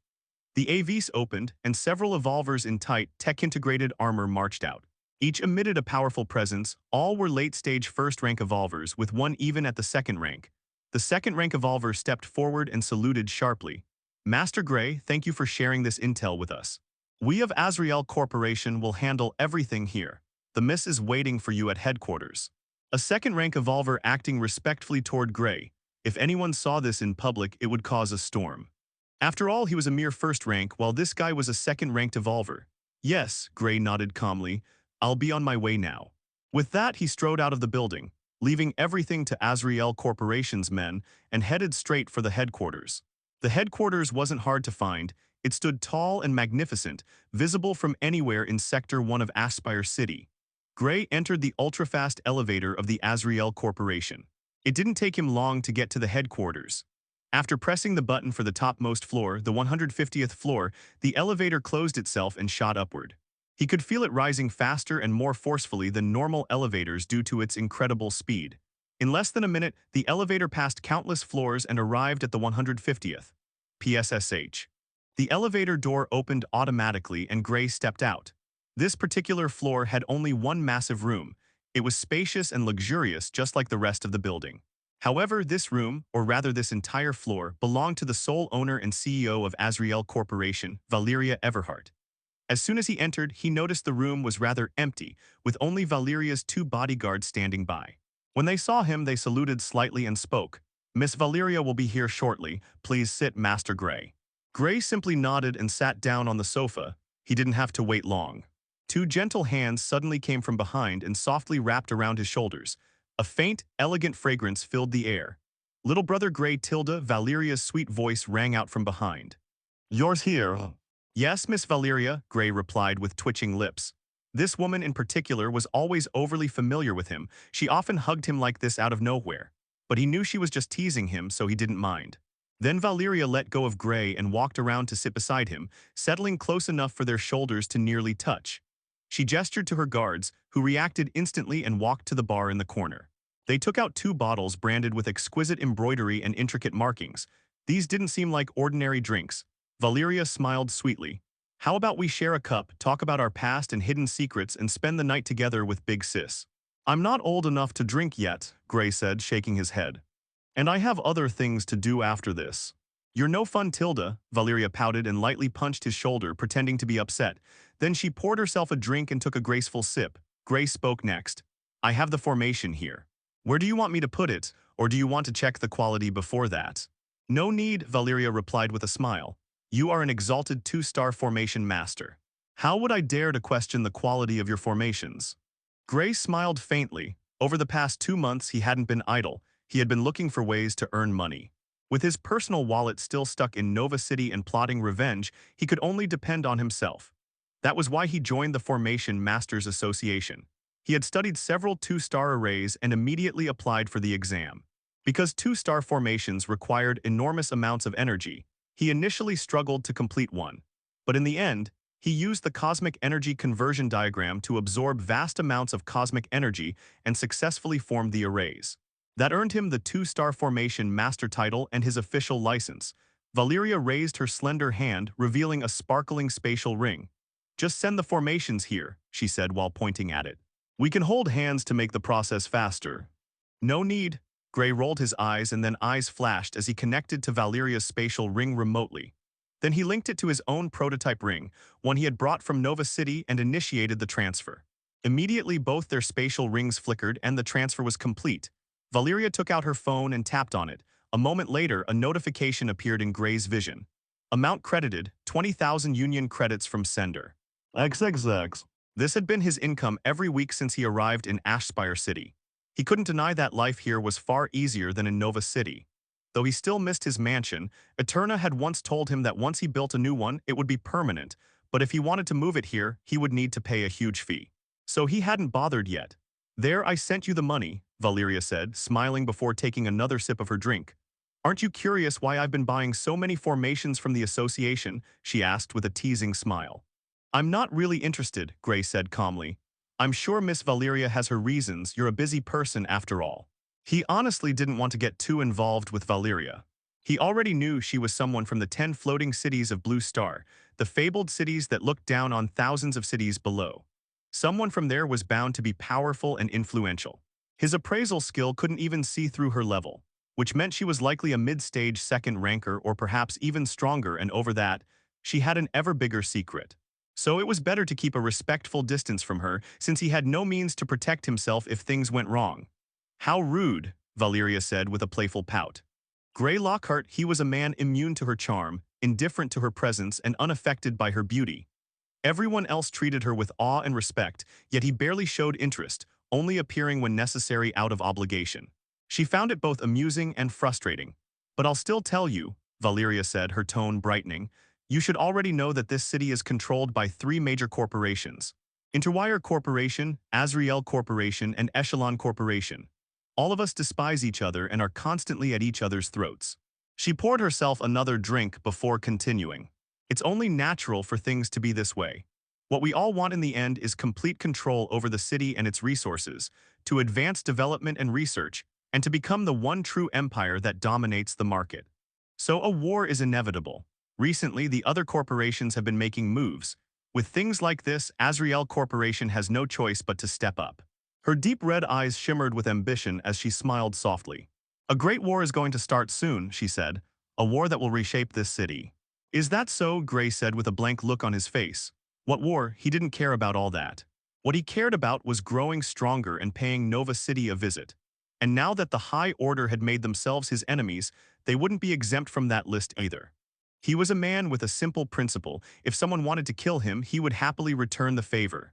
The AVs opened, and several evolvers in tight, tech-integrated armor marched out. Each emitted a powerful presence. All were late-stage first-rank evolvers, with one even at the second rank. The second-rank evolver stepped forward and saluted sharply. Master Gray, thank you for sharing this intel with us. We of Azrael Corporation will handle everything here. The miss is waiting for you at headquarters. A second-rank evolver acting respectfully toward Gray. If anyone saw this in public, it would cause a storm. After all, he was a mere first rank, while this guy was a second-ranked evolver. Yes, Gray nodded calmly. I'll be on my way now. With that, he strode out of the building, leaving everything to Azrael Corporation's men, and headed straight for the headquarters. The headquarters wasn't hard to find. It stood tall and magnificent, visible from anywhere in Sector 1 of Aspire City. Gray entered the ultra-fast elevator of the Azrael Corporation. It didn't take him long to get to the headquarters. After pressing the button for the topmost floor, the 150th floor, the elevator closed itself and shot upward. He could feel it rising faster and more forcefully than normal elevators due to its incredible speed. In less than a minute, the elevator passed countless floors and arrived at the 150th. PSSH. The elevator door opened automatically and Gray stepped out. This particular floor had only one massive room. It was spacious and luxurious, just like the rest of the building. However, this room, or rather this entire floor, belonged to the sole owner and CEO of Azrael Corporation, Valyria Everhart. As soon as he entered, he noticed the room was rather empty, with only Valyria's 2 bodyguards standing by. When they saw him, they saluted slightly and spoke. Miss Valyria will be here shortly. Please sit, Master Gray. Gray simply nodded and sat down on the sofa. He didn't have to wait long. 2 gentle hands suddenly came from behind and softly wrapped around his shoulders. A faint, elegant fragrance filled the air. Little brother Gray Tilda, Valyria's sweet voice rang out from behind. Yours here. Yes, Miss Valyria, Gray replied with twitching lips. This woman in particular was always overly familiar with him. She often hugged him like this out of nowhere. But he knew she was just teasing him, so he didn't mind. Then Valyria let go of Gray and walked around to sit beside him, settling close enough for their shoulders to nearly touch. She gestured to her guards, who reacted instantly and walked to the bar in the corner. They took out 2 bottles branded with exquisite embroidery and intricate markings. These didn't seem like ordinary drinks. Valyria smiled sweetly. How about we share a cup, talk about our past and hidden secrets, and spend the night together with Big Sis? I'm not old enough to drink yet, Gray said, shaking his head. And I have other things to do after this. You're no fun, Tilda, Valyria pouted and lightly punched his shoulder, pretending to be upset. Then she poured herself a drink and took a graceful sip. Gray spoke next. I have the formation here. Where do you want me to put it, or do you want to check the quality before that? No need, Valyria replied with a smile. You are an exalted 2-star formation master. How would I dare to question the quality of your formations? Gray smiled faintly. Over the past 2 months, he hadn't been idle. He had been looking for ways to earn money. With his personal wallet still stuck in Nova City and plotting revenge, he could only depend on himself. That was why he joined the Formation Masters Association. He had studied several 2-star arrays and immediately applied for the exam. Because 2-star formations required enormous amounts of energy, he initially struggled to complete one. But in the end, he used the cosmic energy conversion diagram to absorb vast amounts of cosmic energy and successfully formed the arrays. That earned him the 2-star formation master title and his official license. Valyria raised her slender hand, revealing a sparkling spatial ring. Just send the formations here, she said while pointing at it. We can hold hands to make the process faster. No need. Gray rolled his eyes and then eyes flashed as he connected to Valyria's spatial ring remotely. Then he linked it to his own prototype ring, one he had brought from Nova City, and initiated the transfer. Immediately both their spatial rings flickered and the transfer was complete. Valyria took out her phone and tapped on it. A moment later, a notification appeared in Gray's vision. Amount credited, 20,000 Union credits from sender. XXX. This had been his income every week since he arrived in Aspire City. He couldn't deny that life here was far easier than in Nova City. Though he still missed his mansion, Eterna had once told him that once he built a new one, it would be permanent, but if he wanted to move it here, he would need to pay a huge fee. So he hadn't bothered yet. There, I sent you the money, Valyria said, smiling before taking another sip of her drink. Aren't you curious why I've been buying so many formations from the association? She asked with a teasing smile. I'm not really interested, Gray said calmly. I'm sure Miss Valyria has her reasons. You're a busy person after all. He honestly didn't want to get too involved with Valyria. He already knew she was someone from the 10 floating cities of Blue Star, the fabled cities that looked down on thousands of cities below. Someone from there was bound to be powerful and influential. His appraisal skill couldn't even see through her level, which meant she was likely a mid-stage second ranker or perhaps even stronger, and over that, she had an ever bigger secret. So it was better to keep a respectful distance from her since he had no means to protect himself if things went wrong. How rude, Valyria said with a playful pout. Gray Lockhart, he was a man immune to her charm, indifferent to her presence, and unaffected by her beauty. Everyone else treated her with awe and respect, yet he barely showed interest, only appearing when necessary out of obligation. She found it both amusing and frustrating. But I'll still tell you, Valyria said, her tone brightening, you should already know that this city is controlled by three major corporations. Interwire Corporation, Azrael Corporation, and Echelon Corporation. All of us despise each other and are constantly at each other's throats. She poured herself another drink before continuing. It's only natural for things to be this way. What we all want in the end is complete control over the city and its resources, to advance development and research, and to become the one true empire that dominates the market. So a war is inevitable. Recently, the other corporations have been making moves. With things like this, Azrael Corporation has no choice but to step up. Her deep red eyes shimmered with ambition as she smiled softly. A great war is going to start soon, she said. A war that will reshape this city. Is that so? Gray said with a blank look on his face. What war? He didn't care about all that. What he cared about was growing stronger and paying Nova City a visit. And now that the High Order had made themselves his enemies, they wouldn't be exempt from that list either. He was a man with a simple principle. If someone wanted to kill him, he would happily return the favor.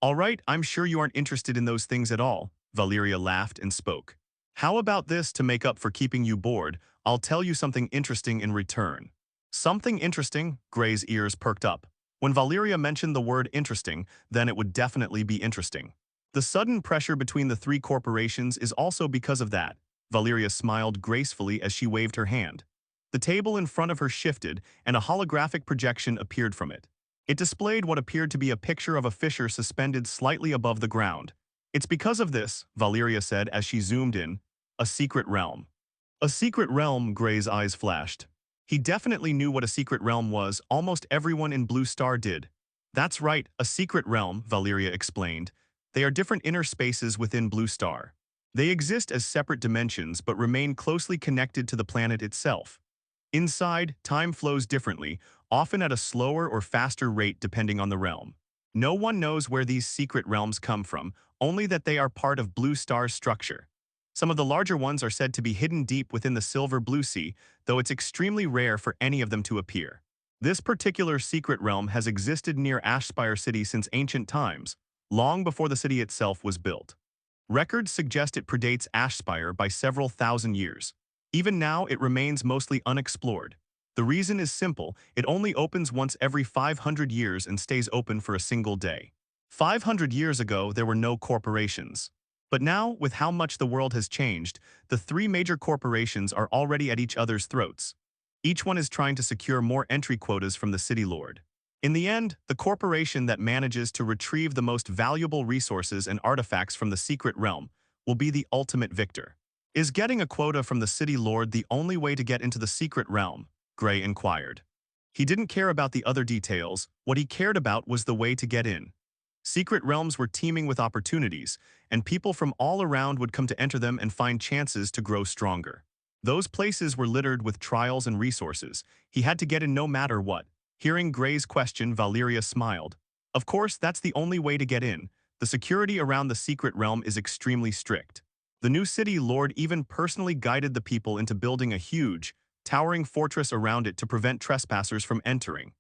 All right, I'm sure you aren't interested in those things at all, Valyria laughed and spoke. How about this to make up for keeping you bored? I'll tell you something interesting in return. Something interesting? Gray's ears perked up. When Valyria mentioned the word interesting, then it would definitely be interesting. The sudden pressure between the three corporations is also because of that. Valyria smiled gracefully as she waved her hand. The table in front of her shifted, and a holographic projection appeared from it. It displayed what appeared to be a picture of a fissure suspended slightly above the ground. It's because of this, Valyria said as she zoomed in, a secret realm. A secret realm, Gray's eyes flashed. He definitely knew what a secret realm was. Almost everyone in Blue Star did. That's right, a secret realm, Valyria explained. They are different inner spaces within Blue Star. They exist as separate dimensions but remain closely connected to the planet itself. Inside, time flows differently, often at a slower or faster rate depending on the realm. No one knows where these secret realms come from, only that they are part of Blue Star's structure. Some of the larger ones are said to be hidden deep within the silver blue sea, though it's extremely rare for any of them to appear. This particular secret realm has existed near Ashspire City since ancient times, long before the city itself was built. Records suggest it predates Ashspire by several thousand years. Even now, it remains mostly unexplored. The reason is simple, it only opens once every 500 years and stays open for a single day. 500 years ago, there were no corporations. But now, with how much the world has changed, the three major corporations are already at each other's throats. Each one is trying to secure more entry quotas from the city lord. In the end, the corporation that manages to retrieve the most valuable resources and artifacts from the secret realm will be the ultimate victor. Is getting a quota from the city lord the only way to get into the secret realm? Gray inquired. He didn't care about the other details. What he cared about was the way to get in. Secret realms were teeming with opportunities, and people from all around would come to enter them and find chances to grow stronger. Those places were littered with trials and resources. He had to get in no matter what. Hearing Gray's question, Valyria smiled. Of course, that's the only way to get in. The security around the secret realm is extremely strict. The new city lord even personally guided the people into building a huge, towering fortress around it to prevent trespassers from entering.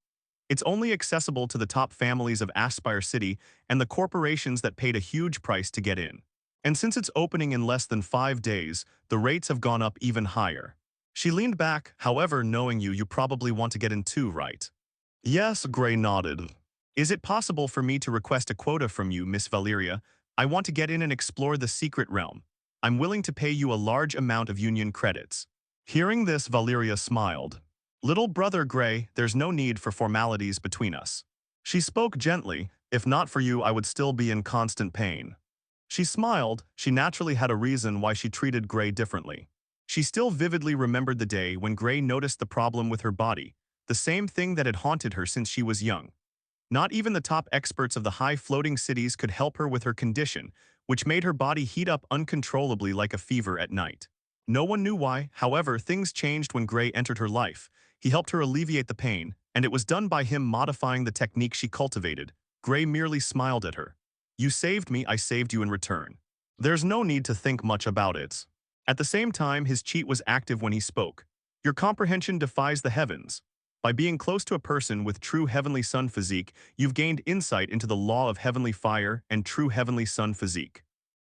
It's only accessible to the top families of Ashspire City and the corporations that paid a huge price to get in. And since it's opening in less than 5 days, the rates have gone up even higher. She leaned back, however, knowing you probably want to get in too, right? Yes, Gray nodded. Is it possible for me to request a quota from you, Miss Valyria? I want to get in and explore the secret realm. I'm willing to pay you a large amount of union credits. Hearing this, Valyria smiled. Little brother Gray, there's no need for formalities between us. She spoke gently. If not for you, I would still be in constant pain. She smiled. She naturally had a reason why she treated Gray differently. She still vividly remembered the day when Gray noticed the problem with her body, the same thing that had haunted her since she was young. Not even the top experts of the high-floating cities could help her with her condition, which made her body heat up uncontrollably like a fever at night. No one knew why, however, things changed when Gray entered her life. He helped her alleviate the pain, and it was done by him modifying the technique she cultivated. Gray merely smiled at her. "You saved me, I saved you in return. There's no need to think much about it." At the same time, his cheat was active when he spoke. "Your comprehension defies the heavens. By being close to a person with true Heavenly Sun physique, you've gained insight into the law of heavenly fire and true Heavenly Sun physique."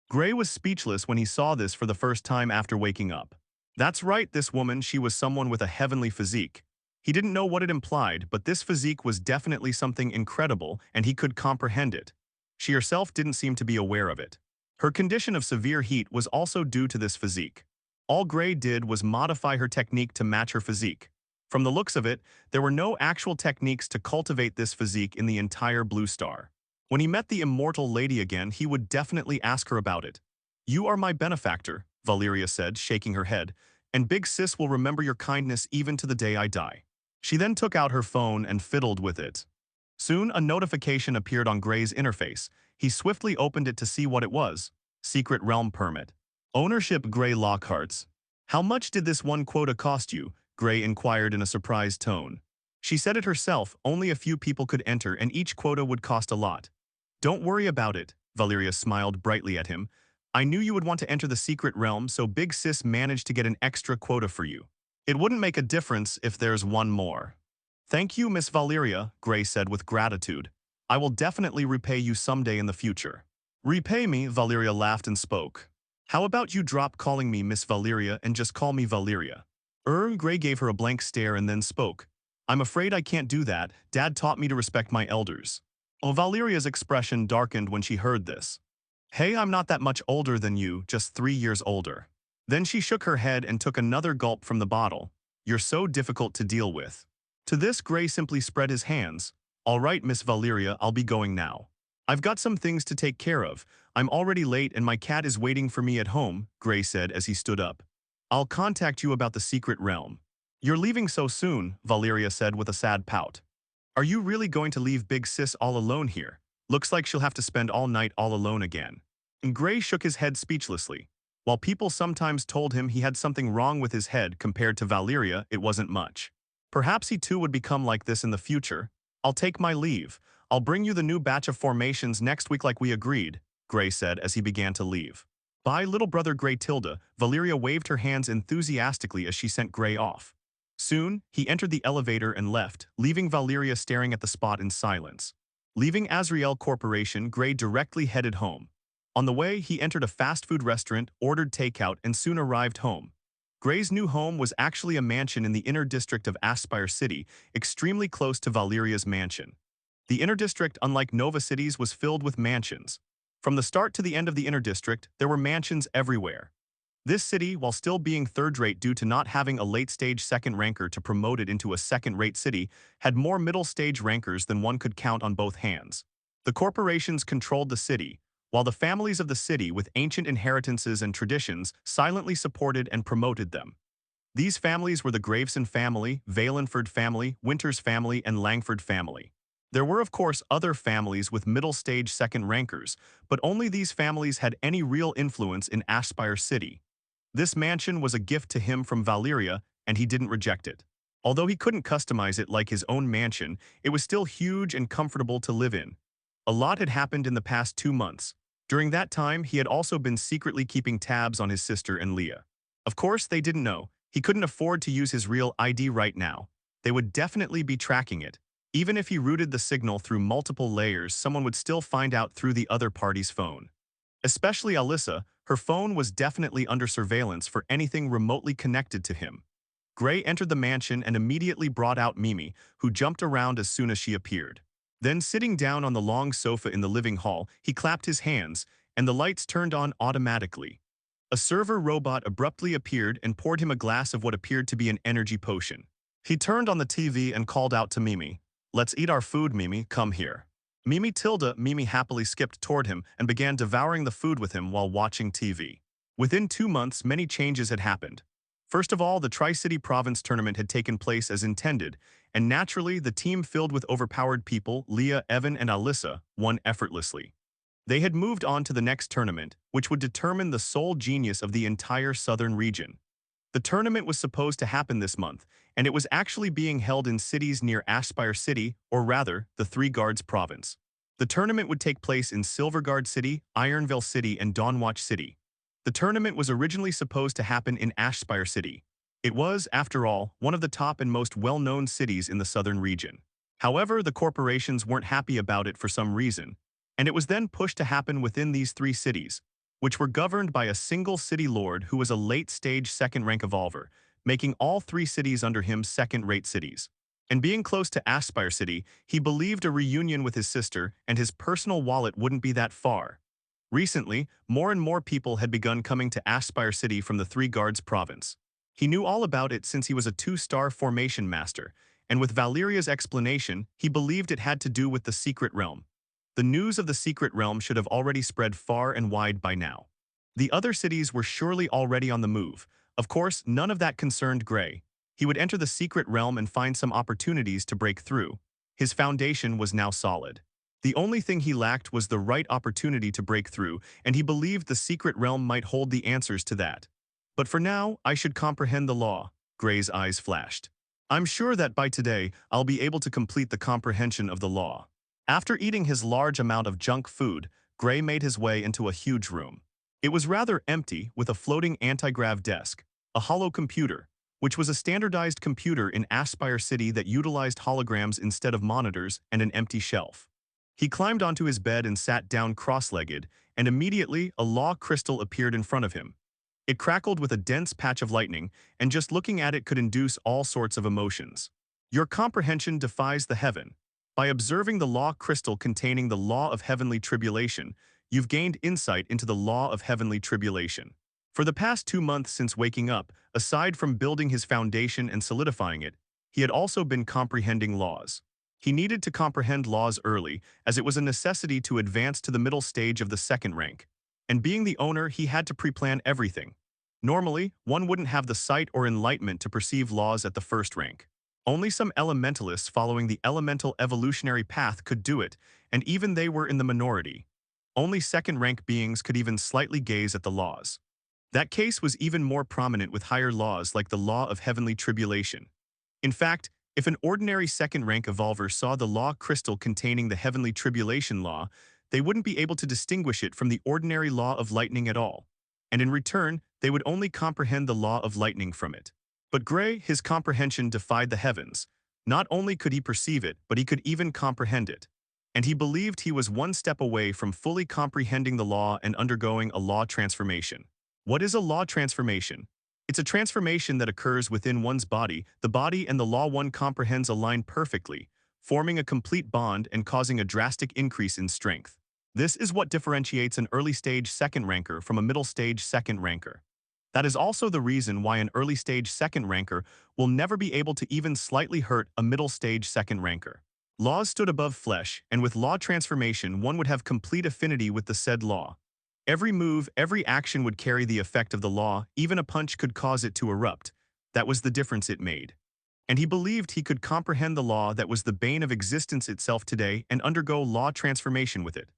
Gray was speechless when he saw this for the first time after waking up. That's right, this woman, she was someone with a heavenly physique. He didn't know what it implied, but this physique was definitely something incredible, and he could comprehend it. She herself didn't seem to be aware of it. Her condition of severe heat was also due to this physique. All Gray did was modify her technique to match her physique. From the looks of it, there were no actual techniques to cultivate this physique in the entire Blue Star. When he met the Immortal Lady again, he would definitely ask her about it. "You are my benefactor," Valyria said, shaking her head, "and Big Sis will remember your kindness even to the day I die." She then took out her phone and fiddled with it. Soon, a notification appeared on Gray's interface. He swiftly opened it to see what it was. Secret Realm Permit. Ownership Gray Lockhart's. "How much did this one quota cost you?" Gray inquired in a surprised tone. She said it herself, only a few people could enter and each quota would cost a lot. "Don't worry about it," Valyria smiled brightly at him. "I knew you would want to enter the secret realm, so Big Sis managed to get an extra quota for you. It wouldn't make a difference if there's one more." "Thank you, Miss Valyria," Gray said with gratitude. "I will definitely repay you someday in the future." "Repay me?" Valyria laughed and spoke. "How about you drop calling me Miss Valyria and just call me Valyria?" Gray gave her a blank stare and then spoke. "I'm afraid I can't do that. Dad taught me to respect my elders." Valyria's expression darkened when she heard this. "Hey, I'm not that much older than you, just 3 years older." Then she shook her head and took another gulp from the bottle. "You're so difficult to deal with." To this, Gray simply spread his hands. "All right, Miss Valyria, I'll be going now. I've got some things to take care of. I'm already late and my cat is waiting for me at home," Gray said as he stood up. "I'll contact you about the secret realm." "You're leaving so soon," Valyria said with a sad pout. "Are you really going to leave Big Sis all alone here? Looks like she'll have to spend all night all alone again." And Gray shook his head speechlessly. While people sometimes told him he had something wrong with his head compared to Valyria, it wasn't much. Perhaps he too would become like this in the future. "I'll take my leave. I'll bring you the new batch of formations next week like we agreed," Gray said as he began to leave. "Bye, little brother Gray Tilda." Valyria waved her hands enthusiastically as she sent Gray off. Soon, he entered the elevator and left, leaving Valyria staring at the spot in silence. Leaving Azrael Corporation, Gray directly headed home. On the way, he entered a fast food restaurant, ordered takeout, and soon arrived home. Gray's new home was actually a mansion in the inner district of Aspire City, extremely close to Valyria's mansion. The inner district, unlike Nova Cities, was filled with mansions. From the start to the end of the inner district, there were mansions everywhere. This city, while still being third-rate due to not having a late-stage second ranker to promote it into a second-rate city, had more middle-stage rankers than one could count on both hands. The corporations controlled the city, while the families of the city with ancient inheritances and traditions silently supported and promoted them. These families were the Graveson family, Valenford family, Winters family, and Langford family. There were of course other families with middle-stage second rankers, but only these families had any real influence in Aspire City. This mansion was a gift to him from Valyria, and he didn't reject it. Although he couldn't customize it like his own mansion, it was still huge and comfortable to live in. A lot had happened in the past 2 months. During that time, he had also been secretly keeping tabs on his sister and Leah. Of course, they didn't know. He couldn't afford to use his real ID right now. They would definitely be tracking it. Even if he routed the signal through multiple layers, someone would still find out through the other party's phone. Especially Alyssa, her phone was definitely under surveillance for anything remotely connected to him. Gray entered the mansion and immediately brought out Mimi, who jumped around as soon as she appeared. Then, sitting down on the long sofa in the living hall, he clapped his hands, and the lights turned on automatically. A server robot abruptly appeared and poured him a glass of what appeared to be an energy potion. He turned on the TV and called out to Mimi, "Let's eat our food, Mimi, come here." Mimi happily skipped toward him and began devouring the food with him while watching TV. Within 2 months, many changes had happened. First of all, the Tri-City Province tournament had taken place as intended, and naturally, the team filled with overpowered people, Leah, Evan, and Alyssa, won effortlessly. They had moved on to the next tournament, which would determine the sole genius of the entire southern region. The tournament was supposed to happen this month, and it was actually being held in cities near Aspire City, or rather, the Three Guards province. The tournament would take place in Silverguard City, Ironvale City, and Dawnwatch City. The tournament was originally supposed to happen in Ashspire City. It was, after all, one of the top and most well-known cities in the southern region. However, the corporations weren't happy about it for some reason, and it was then pushed to happen within these three cities, which were governed by a single city lord who was a late-stage second-rank evolver, making all three cities under him second-rate cities. And being close to Aspire City, he believed a reunion with his sister and his personal wallet wouldn't be that far. Recently, more and more people had begun coming to Aspire City from the Three Guards province. He knew all about it since he was a two-star formation master, and with Valyria's explanation, he believed it had to do with the secret realm. The news of the secret realm should have already spread far and wide by now. The other cities were surely already on the move. Of course, none of that concerned Gray. He would enter the secret realm and find some opportunities to break through. His foundation was now solid. The only thing he lacked was the right opportunity to break through, and he believed the secret realm might hold the answers to that. But for now, I should comprehend the law. Gray's eyes flashed. I'm sure that by today, I'll be able to complete the comprehension of the law. After eating his large amount of junk food, Gray made his way into a huge room. It was rather empty, with a floating anti-grav desk, a hollow computer, which was a standardized computer in Aspire City that utilized holograms instead of monitors, and an empty shelf. He climbed onto his bed and sat down cross-legged, and immediately a law crystal appeared in front of him. It crackled with a dense patch of lightning, and just looking at it could induce all sorts of emotions. Your comprehension defies the heaven. By observing the law crystal containing the law of heavenly tribulation, you've gained insight into the law of heavenly tribulation. For the past 2 months since waking up, aside from building his foundation and solidifying it, he had also been comprehending laws. He needed to comprehend laws early, as it was a necessity to advance to the middle stage of the second rank. And being the owner, he had to pre-plan everything. Normally, one wouldn't have the sight or enlightenment to perceive laws at the first rank. Only some elementalists following the elemental evolutionary path could do it, and even they were in the minority. Only second-rank beings could even slightly gaze at the laws. That case was even more prominent with higher laws like the law of heavenly tribulation. In fact, if an ordinary second-rank evolver saw the law crystal containing the heavenly tribulation law, they wouldn't be able to distinguish it from the ordinary law of lightning at all. And in return, they would only comprehend the law of lightning from it. But Gray, his comprehension defied the heavens. Not only could he perceive it, but he could even comprehend it. And he believed he was one step away from fully comprehending the law and undergoing a law transformation. What is a law transformation? It's a transformation that occurs within one's body. The body and the law one comprehends align perfectly, forming a complete bond and causing a drastic increase in strength. This is what differentiates an early-stage second-ranker from a middle-stage second-ranker. That is also the reason why an early-stage second-ranker will never be able to even slightly hurt a middle-stage second-ranker. Laws stood above flesh, and with law transformation one would have complete affinity with the said law. Every move, every action would carry the effect of the law, even a punch could cause it to erupt. That was the difference it made. And he believed he could comprehend the law that was the bane of existence itself today and undergo law transformation with it.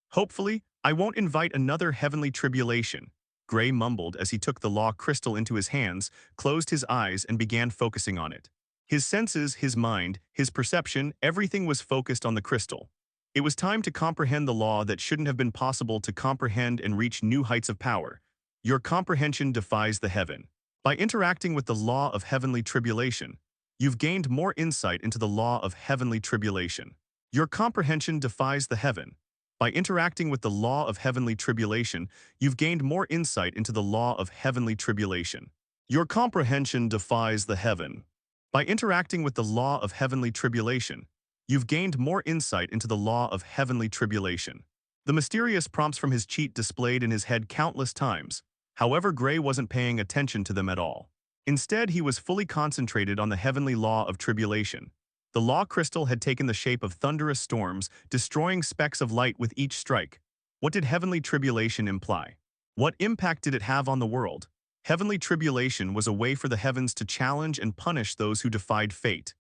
Hopefully, I won't invite another heavenly tribulation, Gray mumbled as he took the law crystal into his hands, closed his eyes and began focusing on it. His senses, his mind, his perception, everything was focused on the crystal. It was time to comprehend the law that shouldn't have been possible to comprehend and reach new heights of power. Your comprehension defies the heaven. By interacting with the law of heavenly tribulation, you've gained more insight into the law of heavenly tribulation. Your comprehension defies the heaven. By interacting with the law of heavenly tribulation, you've gained more insight into the law of heavenly tribulation. Your comprehension defies the heaven. By interacting with the law of heavenly tribulation, you've gained more insight into the law of heavenly tribulation. The mysterious prompts from his cheat displayed in his head countless times. However, Gray wasn't paying attention to them at all. Instead, he was fully concentrated on the heavenly law of tribulation. The law crystal had taken the shape of thunderous storms, destroying specks of light with each strike. What did heavenly tribulation imply? What impact did it have on the world? Heavenly tribulation was a way for the heavens to challenge and punish those who defied fate.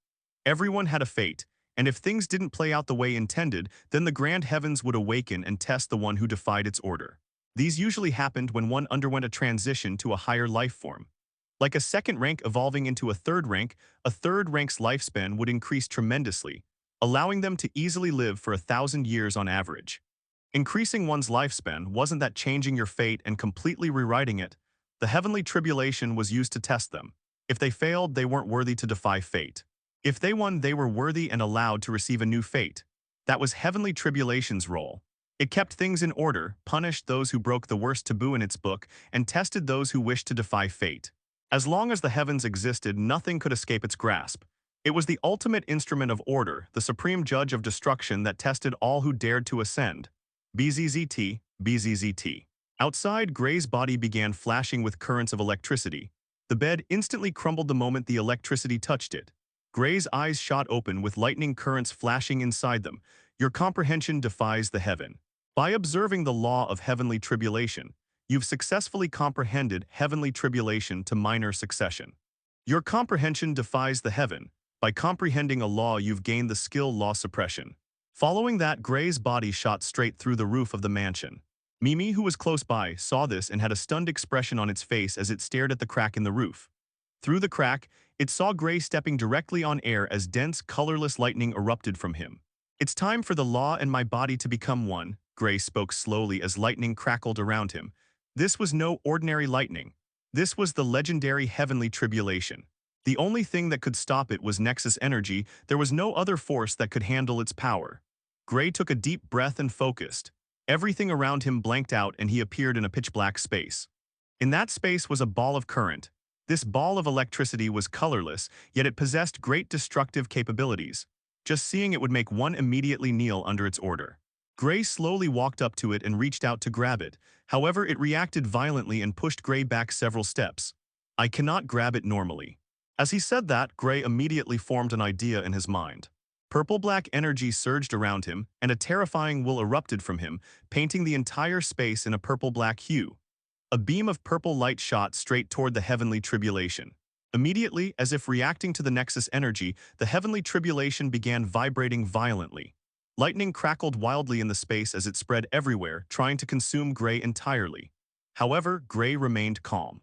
Everyone had a fate, and if things didn't play out the way intended, then the grand heavens would awaken and test the one who defied its order. These usually happened when one underwent a transition to a higher life form. Like a second rank evolving into a third rank's lifespan would increase tremendously, allowing them to easily live for 1,000 years on average. Increasing one's lifespan wasn't that changing your fate and completely rewriting it. The heavenly tribulation was used to test them. If they failed, they weren't worthy to defy fate. If they won, they were worthy and allowed to receive a new fate. That was heavenly tribulation's role. It kept things in order, punished those who broke the worst taboo in its book, and tested those who wished to defy fate. As long as the heavens existed, nothing could escape its grasp. It was the ultimate instrument of order, the supreme judge of destruction that tested all who dared to ascend. BZZT, BZZT. Outside, Gray's body began flashing with currents of electricity. The bed instantly crumbled the moment the electricity touched it. Gray's eyes shot open with lightning currents flashing inside them. Your comprehension defies the heaven. By observing the law of heavenly tribulation, you've successfully comprehended heavenly tribulation to minor succession. Your comprehension defies the heaven. By comprehending a law, you've gained the skill law suppression. Following that, Gray's body shot straight through the roof of the mansion. Mimi, who was close by, saw this and had a stunned expression on its face as it stared at the crack in the roof. Through the crack, it saw Gray stepping directly on air as dense, colorless lightning erupted from him. "It's time for the law and my body to become one," Gray spoke slowly as lightning crackled around him. This was no ordinary lightning. This was the legendary heavenly tribulation. The only thing that could stop it was Nexus energy. There was no other force that could handle its power. Gray took a deep breath and focused. Everything around him blanked out and he appeared in a pitch-black space. In that space was a ball of current. This ball of electricity was colorless, yet it possessed great destructive capabilities. Just seeing it would make one immediately kneel under its order. Gray slowly walked up to it and reached out to grab it. However, it reacted violently and pushed Gray back several steps. "I cannot grab it normally." As he said that, Gray immediately formed an idea in his mind. Purple-black energy surged around him, and a terrifying will erupted from him, painting the entire space in a purple-black hue. A beam of purple light shot straight toward the heavenly tribulation. Immediately, as if reacting to the Nexus energy, the heavenly tribulation began vibrating violently. Lightning crackled wildly in the space as it spread everywhere, trying to consume Gray entirely. However, Gray remained calm.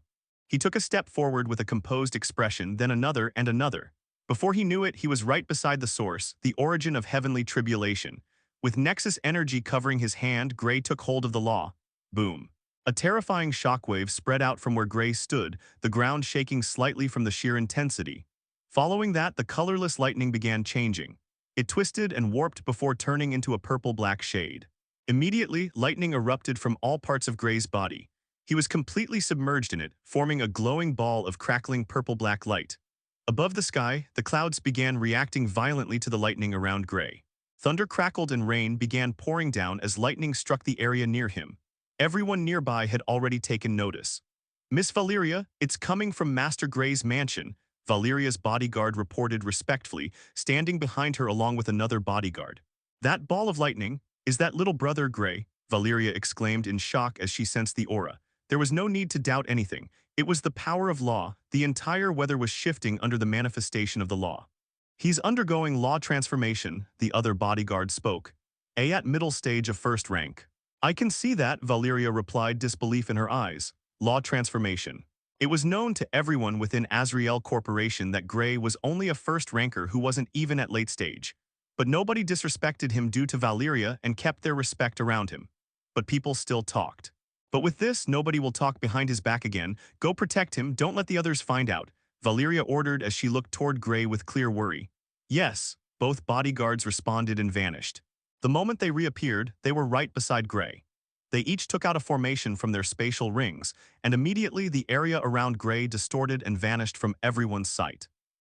He took a step forward with a composed expression, then another and another. Before he knew it, he was right beside the source, the origin of heavenly tribulation. With Nexus energy covering his hand, Gray took hold of the law. Boom. A terrifying shockwave spread out from where Gray stood, the ground shaking slightly from the sheer intensity. Following that, the colorless lightning began changing. It twisted and warped before turning into a purple-black shade. Immediately, lightning erupted from all parts of Gray's body. He was completely submerged in it, forming a glowing ball of crackling purple-black light. Above the sky, the clouds began reacting violently to the lightning around Gray. Thunder crackled and rain began pouring down as lightning struck the area near him. Everyone nearby had already taken notice. "Miss Valyria, it's coming from Master Gray's mansion," Valyria's bodyguard reported respectfully, standing behind her along with another bodyguard. "That ball of lightning, is that little brother Gray?" Valyria exclaimed in shock as she sensed the aura. There was no need to doubt anything. It was the power of law. The entire weather was shifting under the manifestation of the law. "He's undergoing law transformation," the other bodyguard spoke. At middle stage of first rank." "I can see that," Valyria replied, disbelief in her eyes. Law transformation. It was known to everyone within Azrael Corporation that Gray was only a first ranker who wasn't even at late stage. But nobody disrespected him due to Valyria and kept their respect around him. But people still talked. "But with this, nobody will talk behind his back again. Go protect him, don't let the others find out," Valyria ordered as she looked toward Gray with clear worry. "Yes," both bodyguards responded and vanished. The moment they reappeared, they were right beside Gray. They each took out a formation from their spatial rings, and immediately the area around Gray distorted and vanished from everyone's sight.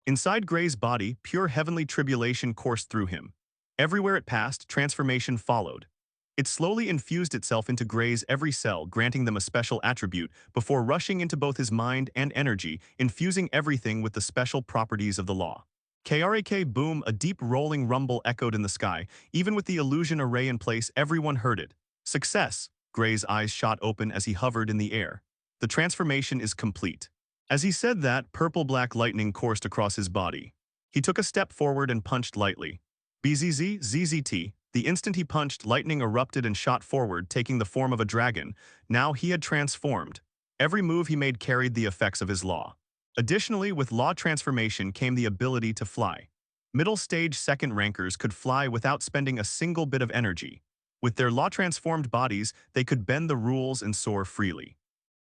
Inside Gray's body, pure heavenly tribulation coursed through him. Everywhere it passed, transformation followed. It slowly infused itself into Gray's every cell, granting them a special attribute, before rushing into both his mind and energy, infusing everything with the special properties of the law. Krak boom, a deep rolling rumble echoed in the sky. Even with the illusion array in place, everyone heard it. "Success!" Gray's eyes shot open as he hovered in the air. The transformation is complete. As he said that, purple-black lightning coursed across his body. He took a step forward and punched lightly. BZZ, ZZT. The instant he punched, lightning erupted and shot forward, taking the form of a dragon. Now he had transformed. Every move he made carried the effects of his law. Additionally, with law transformation came the ability to fly. Middle stage second rankers could fly without spending a single bit of energy. With their law-transformed bodies, they could bend the rules and soar freely.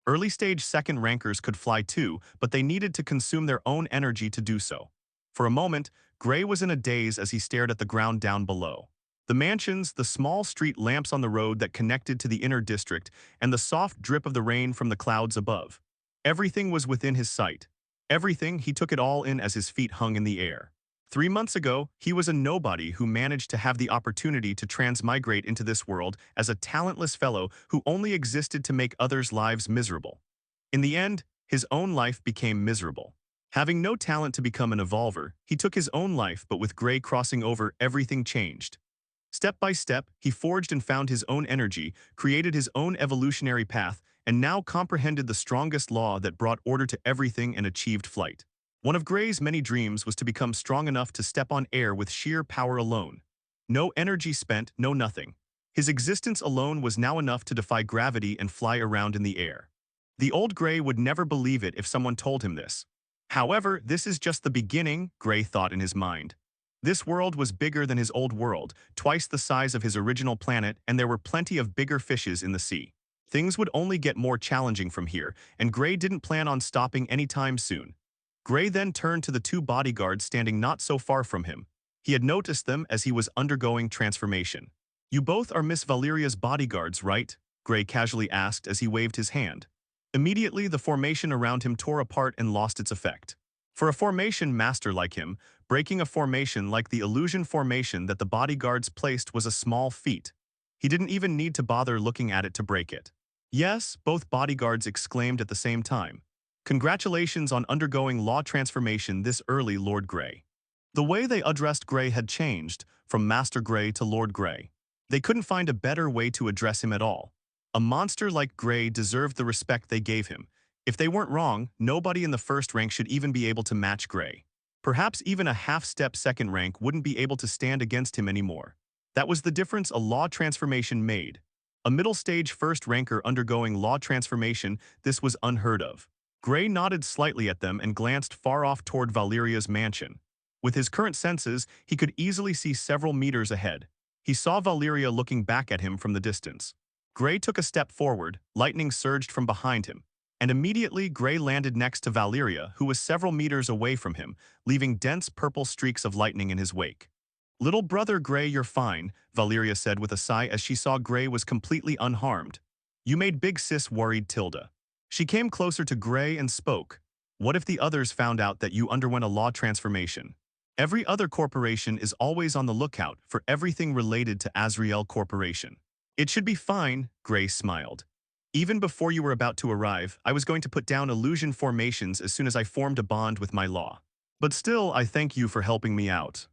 Early stage second rankers could fly too, but they needed to consume their own energy to do so. For a moment, Gray was in a daze as he stared at the ground down below. The mansions, the small street lamps on the road that connected to the inner district, and the soft drip of the rain from the clouds above. Everything was within his sight. Everything, he took it all in as his feet hung in the air. 3 months ago, he was a nobody who managed to have the opportunity to transmigrate into this world as a talentless fellow who only existed to make others' lives miserable. In the end, his own life became miserable. Having no talent to become an evolver, he took his own life, but with Gray crossing over, everything changed. Step by step, he forged and found his own energy, created his own evolutionary path, and now comprehended the strongest law that brought order to everything and achieved flight. One of Gray's many dreams was to become strong enough to step on air with sheer power alone. No energy spent, no nothing. His existence alone was now enough to defy gravity and fly around in the air. The old Gray would never believe it if someone told him this. However, this is just the beginning, Gray thought in his mind. This world was bigger than his old world, twice the size of his original planet, and there were plenty of bigger fishes in the sea. Things would only get more challenging from here, and Gray didn't plan on stopping anytime soon. Gray then turned to the 2 bodyguards standing not so far from him. He had noticed them as he was undergoing transformation. "You both are Miss Valyria's bodyguards, right?" Gray casually asked as he waved his hand. Immediately, the formation around him tore apart and lost its effect. For a formation master like him, breaking a formation like the illusion formation that the bodyguards placed was a small feat. He didn't even need to bother looking at it to break it. "Yes," both bodyguards exclaimed at the same time. "Congratulations on undergoing law transformation this early, Lord Gray." The way they addressed Gray had changed, from Master Gray to Lord Gray. They couldn't find a better way to address him at all. A monster like Gray deserved the respect they gave him. If they weren't wrong, nobody in the first rank should even be able to match Gray. Perhaps even a half-step second rank wouldn't be able to stand against him anymore. That was the difference a law transformation made. A middle-stage first ranker undergoing law transformation, this was unheard of. Gray nodded slightly at them and glanced far off toward Valyria's mansion. With his current senses, he could easily see several meters ahead. He saw Valyria looking back at him from the distance. Gray took a step forward, lightning surged from behind him, and immediately Gray landed next to Valyria, who was several meters away from him, leaving dense purple streaks of lightning in his wake. "Little brother Gray, you're fine," Valyria said with a sigh as she saw Gray was completely unharmed. "You made big sis worried, Tilda." She came closer to Gray and spoke. "What if the others found out that you underwent a law transformation? Every other corporation is always on the lookout for everything related to Azrael Corporation." "It should be fine," Gray smiled. "Even before you were about to arrive, I was going to put down illusion formations as soon as I formed a bond with my law. But still, I thank you for helping me out."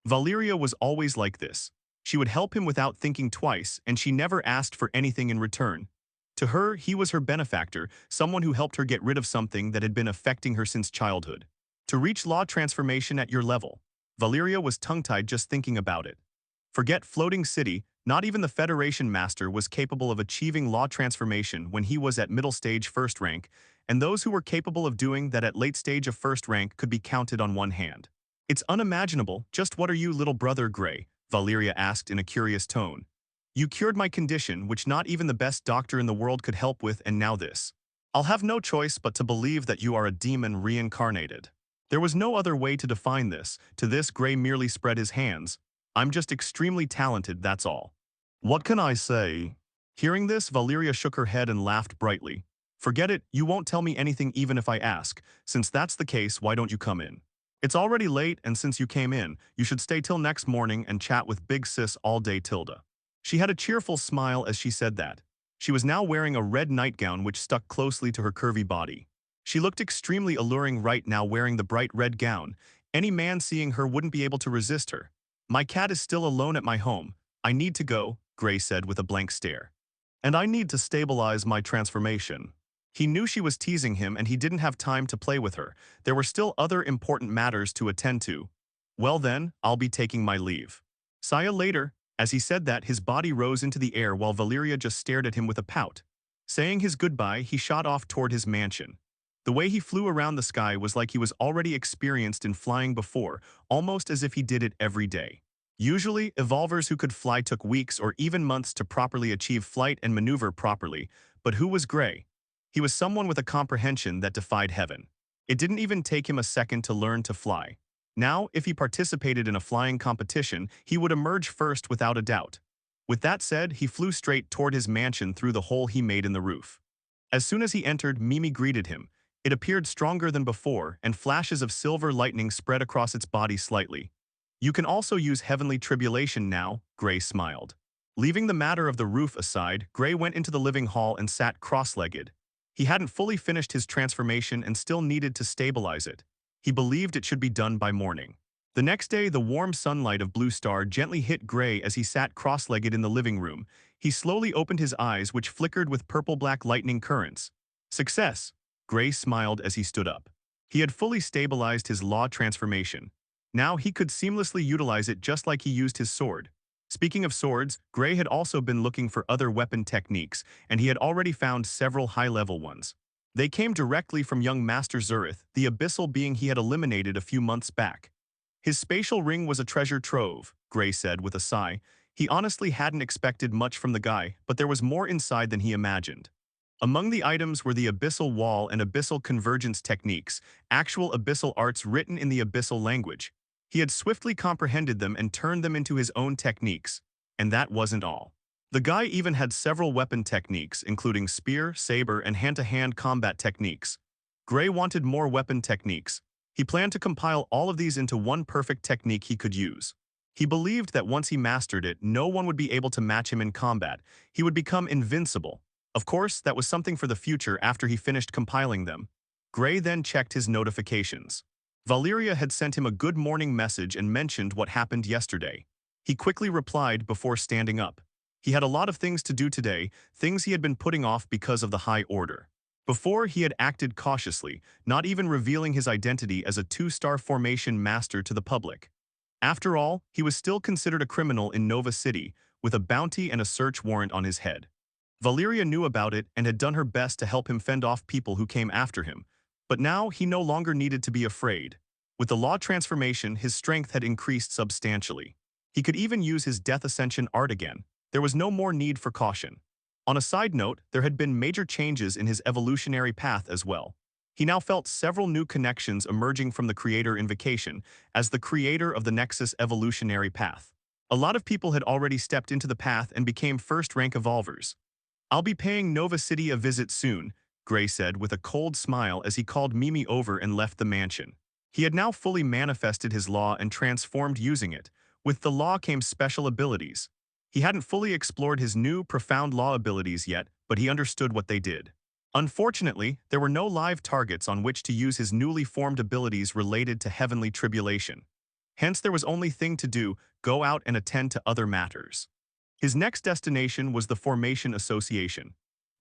Valyria was always like this. She would help him without thinking twice, and she never asked for anything in return. To her, he was her benefactor, someone who helped her get rid of something that had been affecting her since childhood. To reach law transformation at your level, Valyria was tongue-tied just thinking about it. Forget Floating City, not even the Federation Master was capable of achieving law transformation when he was at middle stage first rank, and those who were capable of doing that at late stage of first rank could be counted on one hand. "It's unimaginable, just what are you, little brother Gray?" Valyria asked in a curious tone. "You cured my condition, which not even the best doctor in the world could help with, and now this. I'll have no choice but to believe that you are a demon reincarnated." There was no other way to define this. To this, Gray merely spread his hands. "I'm just extremely talented, that's all." "What can I say?" Hearing this, Valyria shook her head and laughed brightly. "Forget it, you won't tell me anything even if I ask. Since that's the case, why don't you come in? It's already late, and since you came in, you should stay till next morning and chat with Big Sis all day, Tilda." She had a cheerful smile as she said that. She was now wearing a red nightgown which stuck closely to her curvy body. She looked extremely alluring right now wearing the bright red gown. Any man seeing her wouldn't be able to resist her. "My cat is still alone at my home. I need to go," Gray said with a blank stare. "And I need to stabilize my transformation." He knew she was teasing him and he didn't have time to play with her. There were still other important matters to attend to. Well then, I'll be taking my leave. See ya later. As he said that, his body rose into the air while Valyria just stared at him with a pout. Saying his goodbye, he shot off toward his mansion. The way he flew around the sky was like he was already experienced in flying before, almost as if he did it every day. Usually, evolvers who could fly took weeks or even months to properly achieve flight and maneuver properly, but who was Gray? He was someone with a comprehension that defied heaven. It didn't even take him a second to learn to fly. Now, if he participated in a flying competition, he would emerge first without a doubt. With that said, he flew straight toward his mansion through the hole he made in the roof. As soon as he entered, Mimi greeted him. It appeared stronger than before, and flashes of silver lightning spread across its body slightly. You can also use heavenly tribulation now, Gray smiled. Leaving the matter of the roof aside, Gray went into the living hall and sat cross-legged. He hadn't fully finished his transformation and still needed to stabilize it. He believed it should be done by morning. The next day, the warm sunlight of Blue Star gently hit Gray as he sat cross-legged in the living room. He slowly opened his eyes, which flickered with purple-black lightning currents. Success! Gray smiled as he stood up. He had fully stabilized his law transformation. Now he could seamlessly utilize it just like he used his sword. Speaking of swords, Gray had also been looking for other weapon techniques, and he had already found several high-level ones. They came directly from young Master Zurith, the abyssal being he had eliminated a few months back. His spatial ring was a treasure trove, Gray said with a sigh. He honestly hadn't expected much from the guy, but there was more inside than he imagined. Among the items were the abyssal wall and abyssal convergence techniques, actual abyssal arts written in the abyssal language. He had swiftly comprehended them and turned them into his own techniques. And that wasn't all. The guy even had several weapon techniques, including spear, saber, and hand-to-hand combat techniques. Gray wanted more weapon techniques. He planned to compile all of these into one perfect technique he could use. He believed that once he mastered it, no one would be able to match him in combat. He would become invincible. Of course, that was something for the future after he finished compiling them. Gray then checked his notifications. Valyria had sent him a good morning message and mentioned what happened yesterday. He quickly replied before standing up. He had a lot of things to do today, things he had been putting off because of the high order. Before, he had acted cautiously, not even revealing his identity as a 2-star formation master to the public. After all, he was still considered a criminal in Nova City, with a bounty and a search warrant on his head. Valyria knew about it and had done her best to help him fend off people who came after him. But now he no longer needed to be afraid. With the law transformation, his strength had increased substantially. He could even use his Death Ascension art again. There was no more need for caution. On a side note, there had been major changes in his evolutionary path as well. He now felt several new connections emerging from the Creator Invocation as the creator of the Nexus evolutionary path. A lot of people had already stepped into the path and became first-rank evolvers. "I'll be paying Nova City a visit soon," Gray said with a cold smile as he called Mimi over and left the mansion. He had now fully manifested his law and transformed using it. With the law came special abilities. He hadn't fully explored his new, profound law abilities yet, but he understood what they did. Unfortunately, there were no live targets on which to use his newly formed abilities related to heavenly tribulation. Hence, there was only thing to do, go out and attend to other matters. His next destination was the Formation Association.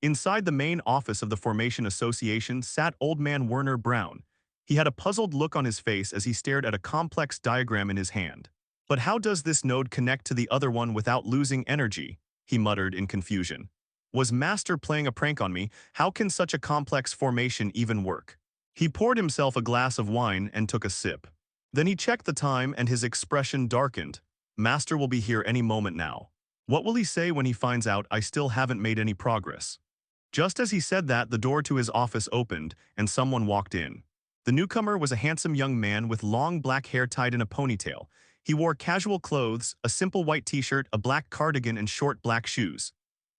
Inside the main office of the Formation Association sat Old Man Werner Brown. He had a puzzled look on his face as he stared at a complex diagram in his hand. "But how does this node connect to the other one without losing energy?" he muttered in confusion. "Was Master playing a prank on me? How can such a complex formation even work?" He poured himself a glass of wine and took a sip. Then he checked the time and his expression darkened. "Master will be here any moment now. What will he say when he finds out I still haven't made any progress?" Just as he said that, the door to his office opened and someone walked in. The newcomer was a handsome young man with long black hair tied in a ponytail. He wore casual clothes, a simple white t-shirt, a black cardigan, and short black shoes.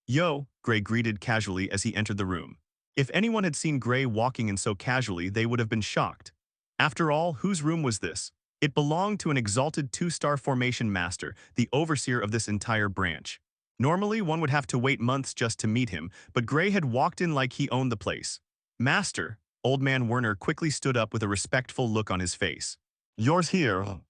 "Yo," Gray greeted casually as he entered the room. If anyone had seen Gray walking in so casually, they would have been shocked. After all, whose room was this? It belonged to an exalted 2-star formation master, the overseer of this entire branch. Normally, one would have to wait months just to meet him, but Gray had walked in like he owned the place. "Master," Old Man Werner quickly stood up with a respectful look on his face. "Yours here."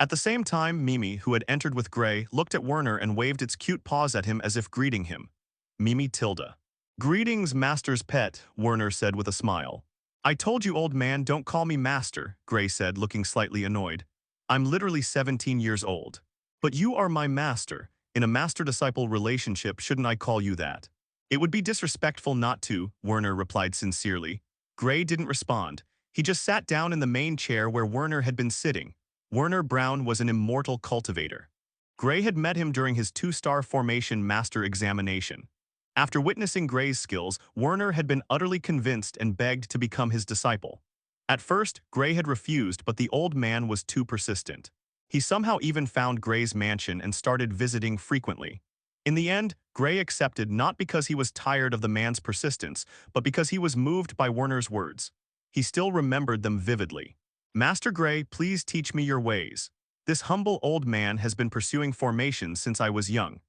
At the same time, Mimi, who had entered with Gray, looked at Werner and waved its cute paws at him as if greeting him. Mimi Tilda. Greetings, Master's pet, Werner said with a smile. I told you, old man, don't call me Master, Gray said, looking slightly annoyed. I'm literally 17 years old. But you are my master. In a master-disciple relationship, shouldn't I call you that? It would be disrespectful not to, Werner replied sincerely. Gray didn't respond. He just sat down in the main chair where Werner had been sitting. Werner Brown was an immortal cultivator. Gray had met him during his 2-star formation master examination. After witnessing Gray's skills, Werner had been utterly convinced and begged to become his disciple. At first, Gray had refused, but the old man was too persistent. He somehow even found Gray's mansion and started visiting frequently. In the end, Gray accepted not because he was tired of the man's persistence, but because he was moved by Werner's words. He still remembered them vividly. Master Gray, please teach me your ways. This humble old man has been pursuing formation since I was young.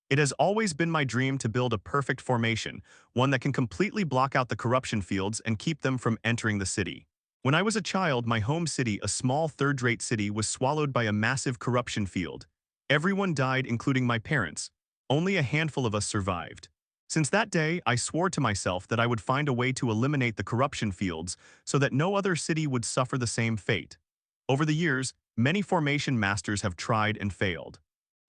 It has always been my dream to build a perfect formation, one that can completely block out the corruption fields and keep them from entering the city. When I was a child, my home city, a small third-rate city, was swallowed by a massive corruption field. Everyone died, including my parents. Only a handful of us survived. Since that day, I swore to myself that I would find a way to eliminate the corruption fields so that no other city would suffer the same fate. Over the years, many formation masters have tried and failed.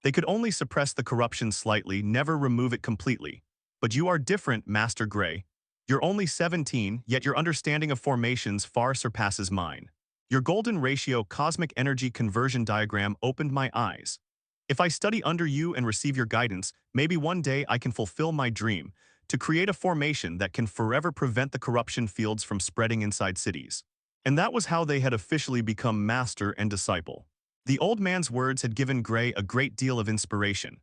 They could only suppress the corruption slightly, never remove it completely. But you are different, Master Gray. You're only 17, yet your understanding of formations far surpasses mine. Your golden ratio cosmic energy conversion diagram opened my eyes. If I study under you and receive your guidance, maybe one day I can fulfill my dream, to create a formation that can forever prevent the corruption fields from spreading inside cities. And that was how they had officially become master and disciple. The old man's words had given Gray a great deal of inspiration.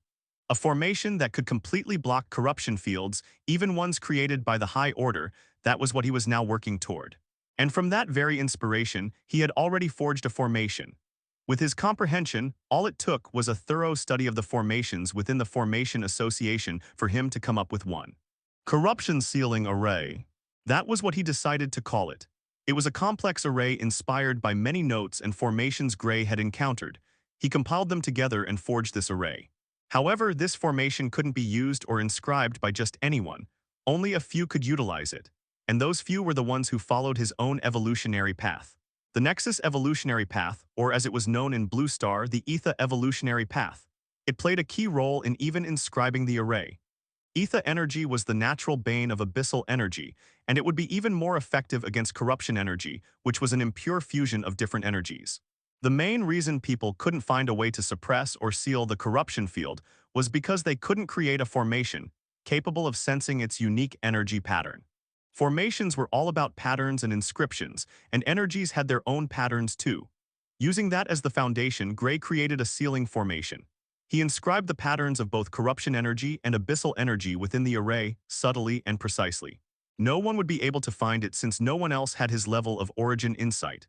A formation that could completely block corruption fields, even ones created by the High Order, that was what he was now working toward. And from that very inspiration, he had already forged a formation. With his comprehension, all it took was a thorough study of the formations within the Formation Association for him to come up with one. Corruption Sealing Array. That was what he decided to call it. It was a complex array inspired by many notes and formations Gray had encountered. He compiled them together and forged this array. However, this formation couldn't be used or inscribed by just anyone. Only a few could utilize it. And those few were the ones who followed his own evolutionary path. The Nexus evolutionary path, or as it was known in Blue Star, the Ether evolutionary path. It played a key role in even inscribing the array. Ether energy was the natural bane of abyssal energy, and it would be even more effective against corruption energy, which was an impure fusion of different energies. The main reason people couldn't find a way to suppress or seal the corruption field was because they couldn't create a formation capable of sensing its unique energy pattern. Formations were all about patterns and inscriptions, and energies had their own patterns too. Using that as the foundation, Gray created a sealing formation. He inscribed the patterns of both corruption energy and abyssal energy within the array, subtly and precisely. No one would be able to find it since no one else had his level of origin insight.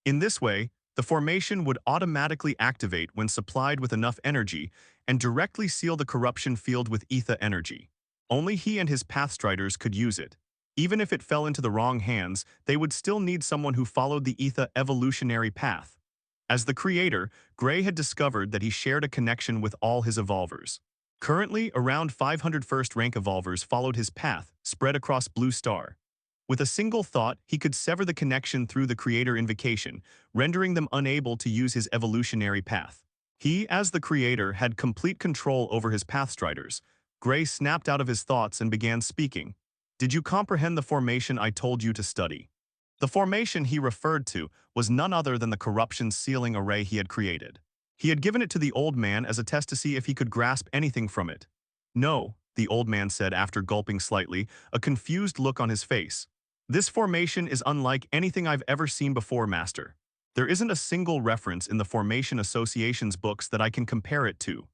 In this way, the formation would automatically activate when supplied with enough energy and directly seal the corruption field with ether energy. Only he and his Pathstriders could use it. Even if it fell into the wrong hands, they would still need someone who followed the ether evolutionary path. As the creator, Gray had discovered that he shared a connection with all his evolvers. Currently, around 500 first-rank evolvers followed his path, spread across Blue Star. With a single thought, he could sever the connection through the creator invocation, rendering them unable to use his evolutionary path. He, as the creator, had complete control over his Pathstriders. Gray snapped out of his thoughts and began speaking. Did you comprehend the formation I told you to study? The formation he referred to was none other than the corruption sealing array he had created. He had given it to the old man as a test to see if he could grasp anything from it. No, the old man said after gulping slightly, a confused look on his face. This formation is unlike anything I've ever seen before, Master. There isn't a single reference in the Formation Association's books that I can compare it to.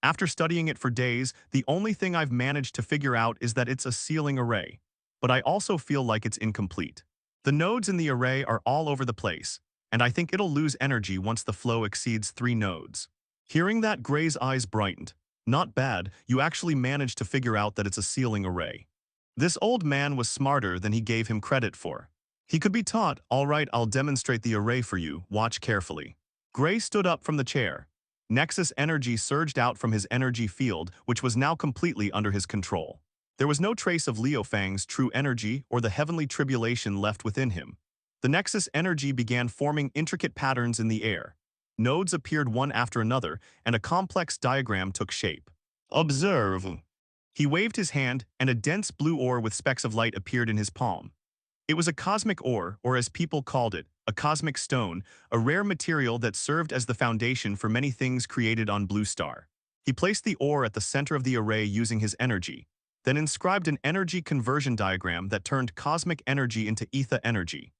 After studying it for days, the only thing I've managed to figure out is that it's a sealing array. But I also feel like it's incomplete. The nodes in the array are all over the place, and I think it'll lose energy once the flow exceeds 3 nodes. Hearing that, Gray's eyes brightened. Not bad, you actually managed to figure out that it's a sealing array. This old man was smarter than he gave him credit for. He could be taught. All right, I'll demonstrate the array for you, watch carefully. Gray stood up from the chair. Nexus energy surged out from his energy field, which was now completely under his control. There was no trace of Leo Fang's true energy or the heavenly tribulation left within him. The Nexus energy began forming intricate patterns in the air. Nodes appeared one after another, and a complex diagram took shape. Observe. He waved his hand, and a dense blue ore with specks of light appeared in his palm. It was a cosmic ore, or as people called it, a cosmic stone, a rare material that served as the foundation for many things created on Blue Star. He placed the ore at the center of the array using his energy, then inscribed an energy conversion diagram that turned cosmic energy into ether energy.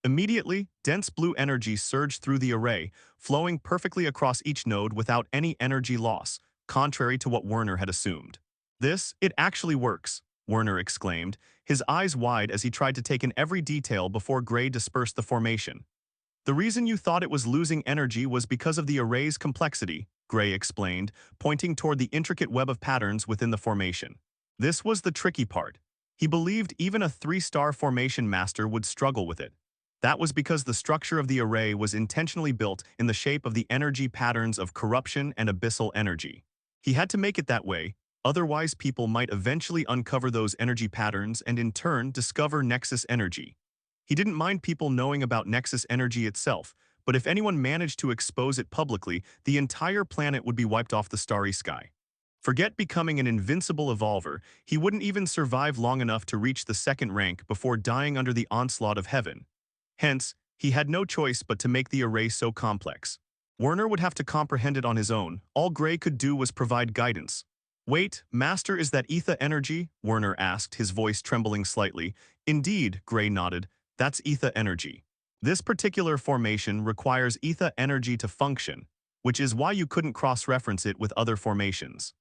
Immediately, dense blue energy surged through the array, flowing perfectly across each node without any energy loss, contrary to what Werner had assumed. It actually works, Werner exclaimed, his eyes wide as he tried to take in every detail before Gray dispersed the formation. The reason you thought it was losing energy was because of the array's complexity, Gray explained, pointing toward the intricate web of patterns within the formation. This was the tricky part. He believed even a 3-star formation master would struggle with it. That was because the structure of the array was intentionally built in the shape of the energy patterns of corruption and abyssal energy. He had to make it that way, otherwise people might eventually uncover those energy patterns and in turn discover Nexus energy. He didn't mind people knowing about Nexus energy itself, but if anyone managed to expose it publicly, the entire planet would be wiped off the starry sky. Forget becoming an invincible evolver, he wouldn't even survive long enough to reach the 2nd rank before dying under the onslaught of heaven. Hence, he had no choice but to make the array so complex. Werner would have to comprehend it on his own. All Gray could do was provide guidance. Wait, Master, is that ether energy? Werner asked, his voice trembling slightly. Indeed, Gray nodded, that's ether energy. This particular formation requires ether energy to function, which is why you couldn't cross-reference it with other formations.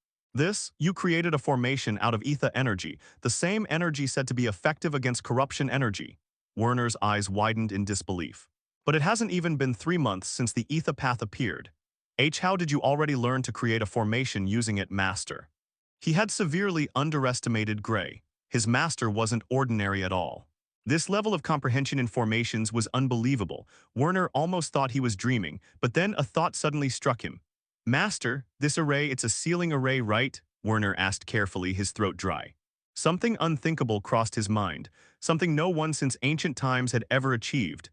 You created a formation out of ether energy, the same energy said to be effective against corruption energy. Werner's eyes widened in disbelief. But it hasn't even been 3 months since the ether path appeared. How did you already learn to create a formation using it, Master? He had severely underestimated Gray. His master wasn't ordinary at all. This level of comprehension in formations was unbelievable. Werner almost thought he was dreaming, but then a thought suddenly struck him. Master, this array, it's a sealing array, right? Werner asked carefully, his throat dry. Something unthinkable crossed his mind, something no one since ancient times had ever achieved.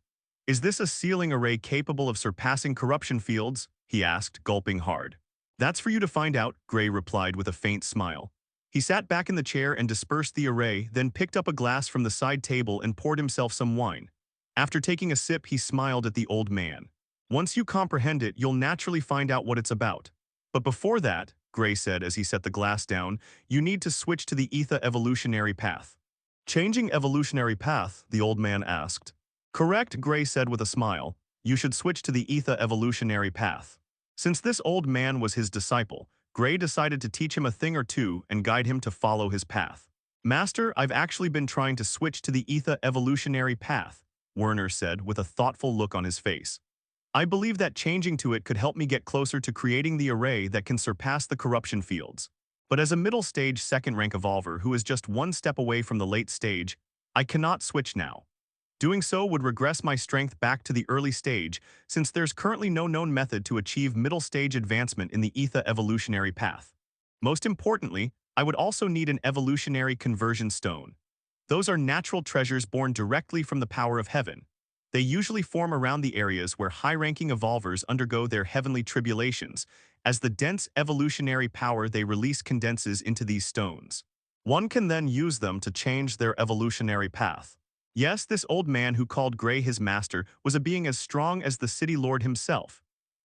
Is this a sealing array capable of surpassing corruption fields? He asked, gulping hard. That's for you to find out, Gray replied with a faint smile. He sat back in the chair and dispersed the array, then picked up a glass from the side table and poured himself some wine. After taking a sip, he smiled at the old man. Once you comprehend it, you'll naturally find out what it's about. But before that, Gray said as he set the glass down, you need to switch to the ether evolutionary path. Changing evolutionary path? The old man asked. Correct, Gray said with a smile. You should switch to the ether evolutionary path. Since this old man was his disciple, Gray decided to teach him a thing or two and guide him to follow his path. Master, I've actually been trying to switch to the ether evolutionary path, Werner said with a thoughtful look on his face. I believe that changing to it could help me get closer to creating the array that can surpass the corruption fields. But as a middle-stage 2nd-rank evolver who is just 1 step away from the late stage, I cannot switch now. Doing so would regress my strength back to the early stage, since there's currently no known method to achieve middle-stage advancement in the ether evolutionary path. Most importantly, I would also need an evolutionary conversion stone. Those are natural treasures born directly from the power of heaven. They usually form around the areas where high-ranking evolvers undergo their heavenly tribulations, as the dense evolutionary power they release condenses into these stones. One can then use them to change their evolutionary path. Yes, this old man who called Gray his master was a being as strong as the city lord himself.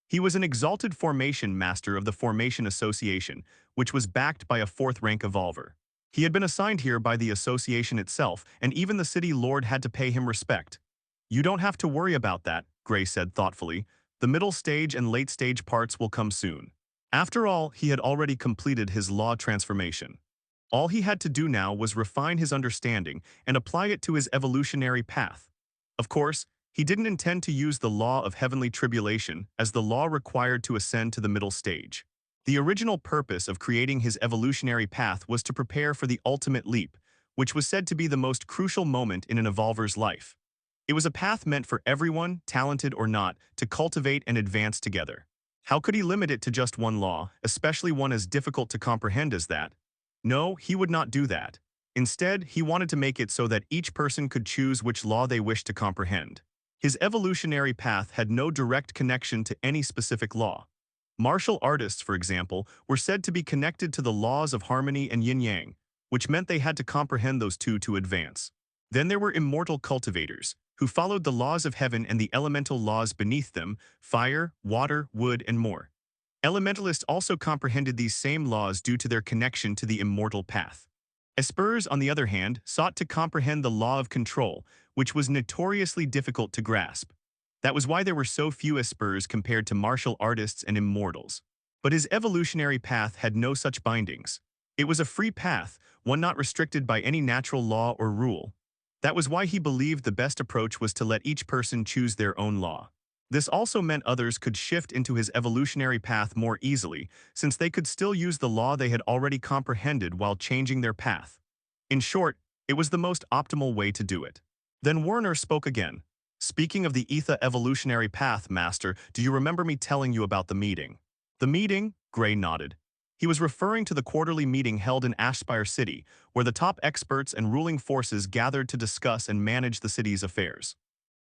He was an exalted formation master of the Formation Association, which was backed by a 4th-rank evolver. He had been assigned here by the association itself, and even the city lord had to pay him respect. You don't have to worry about that, Gray said thoughtfully. The middle stage and late stage parts will come soon. After all, he had already completed his law transformation. All he had to do now was refine his understanding and apply it to his evolutionary path. Of course, he didn't intend to use the law of heavenly tribulation as the law required to ascend to the middle stage. The original purpose of creating his evolutionary path was to prepare for the ultimate leap, which was said to be the most crucial moment in an evolver's life. It was a path meant for everyone, talented or not, to cultivate and advance together. How could he limit it to just one law, especially one as difficult to comprehend as that? No, he would not do that. Instead, he wanted to make it so that each person could choose which law they wished to comprehend. His evolutionary path had no direct connection to any specific law. Martial artists, for example, were said to be connected to the laws of harmony and yin-yang, which meant they had to comprehend those two to advance. Then there were immortal cultivators, who followed the laws of heaven and the elemental laws beneath them, fire, water, wood, and more. Elementalists also comprehended these same laws due to their connection to the immortal path. Espers, on the other hand, sought to comprehend the law of control, which was notoriously difficult to grasp. That was why there were so few Espers compared to martial artists and immortals. But his evolutionary path had no such bindings. It was a free path, one not restricted by any natural law or rule. That was why he believed the best approach was to let each person choose their own law. This also meant others could shift into his evolutionary path more easily, since they could still use the law they had already comprehended while changing their path. In short, it was the most optimal way to do it. Then Werner spoke again. Speaking of the Etha evolutionary path, Master, do you remember me telling you about the meeting? The meeting? Gray nodded. He was referring to the quarterly meeting held in Ashspire City, where the top experts and ruling forces gathered to discuss and manage the city's affairs.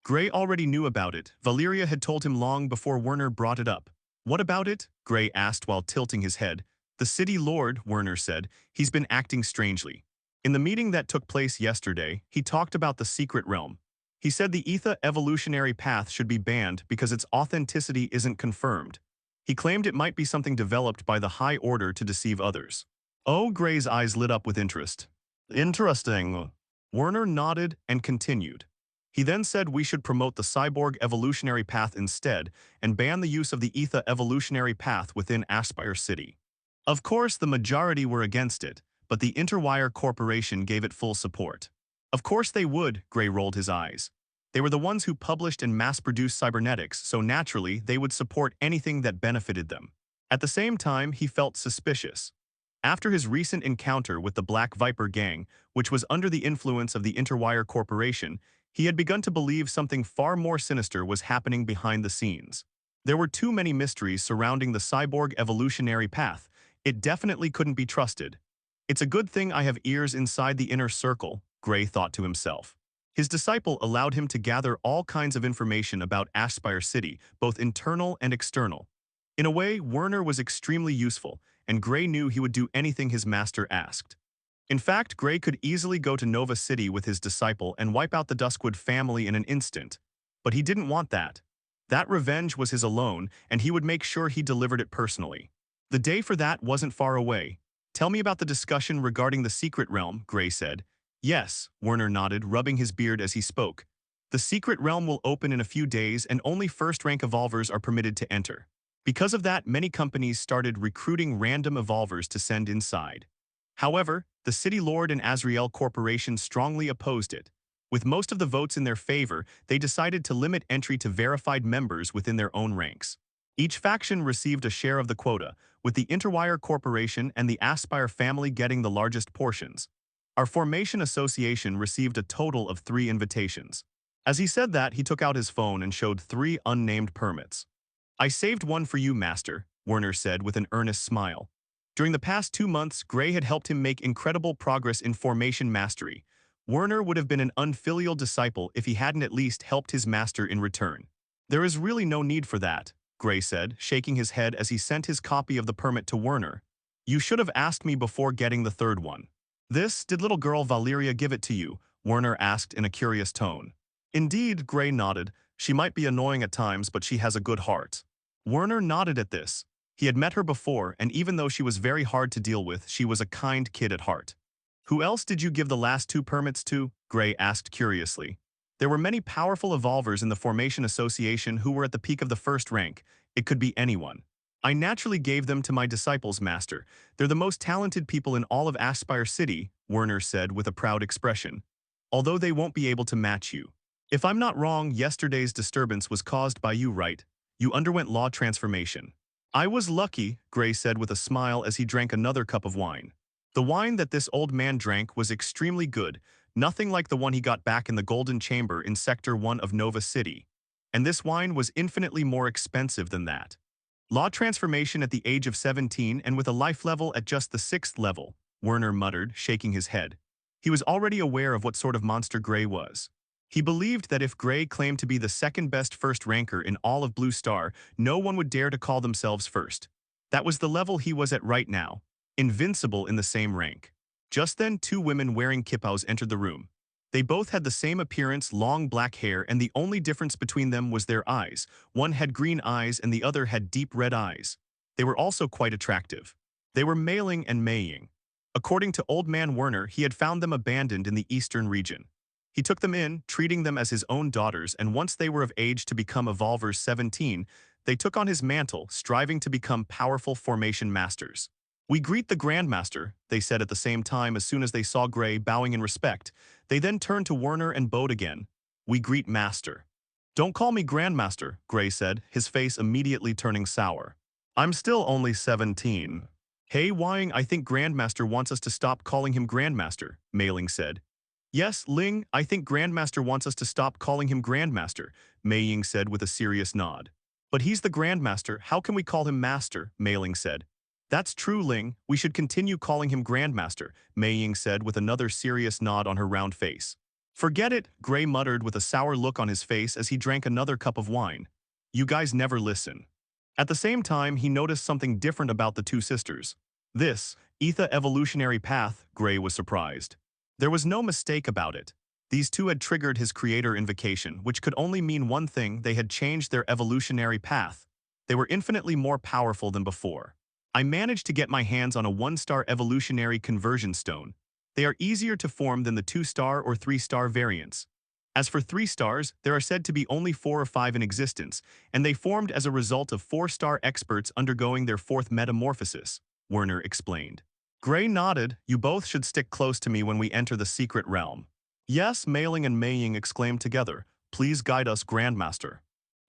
Gray already knew about it. Valyria had told him long before Werner brought it up. What about it? Gray asked while tilting his head. The city lord, Werner said, he's been acting strangely. In the meeting that took place yesterday, he talked about the secret realm. He said the Etha evolutionary path should be banned because its authenticity isn't confirmed. He claimed it might be something developed by the High Order to deceive others. Oh, Gray's eyes lit up with interest. Interesting. Werner nodded and continued. He then said we should promote the cyborg evolutionary path instead and ban the use of the Etha evolutionary path within Ashspire City. Of course, the majority were against it, but the Interwire Corporation gave it full support. Of course they would, Gray rolled his eyes. They were the ones who published and mass-produced cybernetics, so naturally they would support anything that benefited them. At the same time, he felt suspicious. After his recent encounter with the Black Viper gang, which was under the influence of the Interwire Corporation, he had begun to believe something far more sinister was happening behind the scenes. There were too many mysteries surrounding the cyborg evolutionary path. It definitely couldn't be trusted. It's a good thing I have ears inside the inner circle, Gray thought to himself. His disciple allowed him to gather all kinds of information about Ashspire City, both internal and external. In a way, Werner was extremely useful, and Gray knew he would do anything his master asked. In fact, Gray could easily go to Nova City with his disciple and wipe out the Duskwood family in an instant. But he didn't want that. That revenge was his alone, and he would make sure he delivered it personally. The day for that wasn't far away. Tell me about the discussion regarding the secret realm, Gray said. Yes, Werner nodded, rubbing his beard as he spoke. The secret realm will open in a few days and only first-rank evolvers are permitted to enter. Because of that, many companies started recruiting random evolvers to send inside. However, the City Lord and Azrael Corporation strongly opposed it. With most of the votes in their favor, they decided to limit entry to verified members within their own ranks. Each faction received a share of the quota, with the Interwire Corporation and the Aspire family getting the largest portions. Our Formation Association received a total of 3 invitations. As he said that, he took out his phone and showed 3 unnamed permits. I saved one for you, Master, Werner said with an earnest smile. During the past 2 months, Gray had helped him make incredible progress in formation mastery. Werner would have been an unfilial disciple if he hadn't at least helped his master in return. There is really no need for that, Gray said, shaking his head as he sent his copy of the permit to Werner. You should have asked me before getting the 3rd one. Did little girl Valyria give it to you? Werner asked in a curious tone. Indeed, Gray nodded. She might be annoying at times, but she has a good heart. Werner nodded at this. He had met her before, and even though she was very hard to deal with, she was a kind kid at heart. Who else did you give the last 2 permits to? Gray asked curiously. There were many powerful evolvers in the Formation Association who were at the peak of the 1st rank. It could be anyone. I naturally gave them to my disciples, Master. They're the most talented people in all of Ashspire City, Werner said with a proud expression. Although they won't be able to match you. If I'm not wrong, yesterday's disturbance was caused by you, right? You underwent law transformation. I was lucky, Gray said with a smile as he drank another cup of wine. The wine that this old man drank was extremely good, nothing like the one he got back in the Golden Chamber in Sector 1 of Nova City. And this wine was infinitely more expensive than that. Law transformation at the age of 17 and with a life level at just the 6th level. Werner muttered, shaking his head. He was already aware of what sort of monster Gray was. He believed that if Gray claimed to be the second-best first ranker in all of Blue Star, no one would dare to call themselves first. That was the level he was at right now, invincible in the same rank. Just then, two women wearing kippaus entered the room. They both had the same appearance, long black hair, and the only difference between them was their eyes. One had green eyes and the other had deep red eyes. They were also quite attractive. They were Mailing and Maying. According to Old Man Werner, he had found them abandoned in the eastern region. He took them in, treating them as his own daughters, and once they were of age to become Evolvers 17, they took on his mantle, striving to become powerful formation masters. "We greet the Grandmaster," they said at the same time as soon as they saw Gray bowing in respect. They then turned to Werner and bowed again. "We greet Master." "Don't call me Grandmaster," Gray said, his face immediately turning sour. "I'm still only 17. "Hey Wang, I think Grandmaster wants us to stop calling him Grandmaster," Mailing said. "Yes, Ling, I think Grandmaster wants us to stop calling him Grandmaster," Mei Ying said with a serious nod. "But he's the Grandmaster, how can we call him Master?" Mailing said. "That's true, Ling, we should continue calling him Grandmaster," Mei Ying said with another serious nod on her round face. "Forget it," Gray muttered with a sour look on his face as he drank another cup of wine. "You guys never listen." At the same time, he noticed something different about the two sisters. This, Etha evolutionary path, Gray was surprised. There was no mistake about it. These two had triggered his creator invocation, which could only mean one thing: they had changed their evolutionary path. They were infinitely more powerful than before. "I managed to get my hands on a 1-star evolutionary conversion stone. They are easier to form than the 2-star or 3-star variants. As for 3 stars, there are said to be only 4 or 5 in existence, and they formed as a result of 4-star experts undergoing their 4th metamorphosis," Werner explained. Gray nodded. "You both should stick close to me when we enter the secret realm." "Yes," Mailing and Maying exclaimed together. "Please guide us, Grandmaster."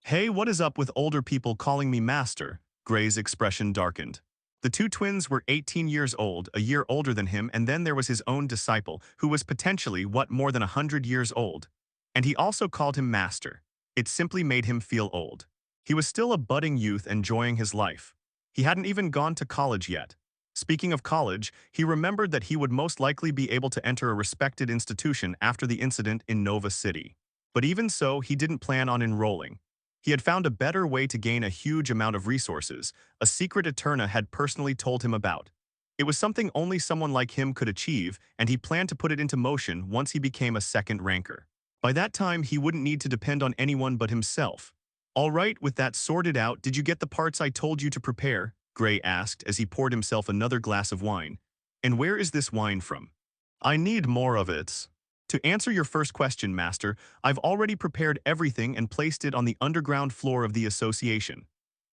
"Hey, what is up with older people calling me Master?" Gray's expression darkened. The two twins were 18 years old, a year older than him, and then there was his own disciple, who was potentially, more than 100 years old. And he also called him Master. It simply made him feel old. He was still a budding youth enjoying his life. He hadn't even gone to college yet. Speaking of college, he remembered that he would most likely be able to enter a respected institution after the incident in Nova City. But even so, he didn't plan on enrolling. He had found a better way to gain a huge amount of resources, a secret Eterna had personally told him about. It was something only someone like him could achieve, and he planned to put it into motion once he became a second ranker. By that time, he wouldn't need to depend on anyone but himself. "All right, with that sorted out, did you get the parts I told you to prepare?" Gray asked as he poured himself another glass of wine. "And where is this wine from?" "I need more of it." "To answer your first question, Master, I've already prepared everything and placed it on the underground floor of the association."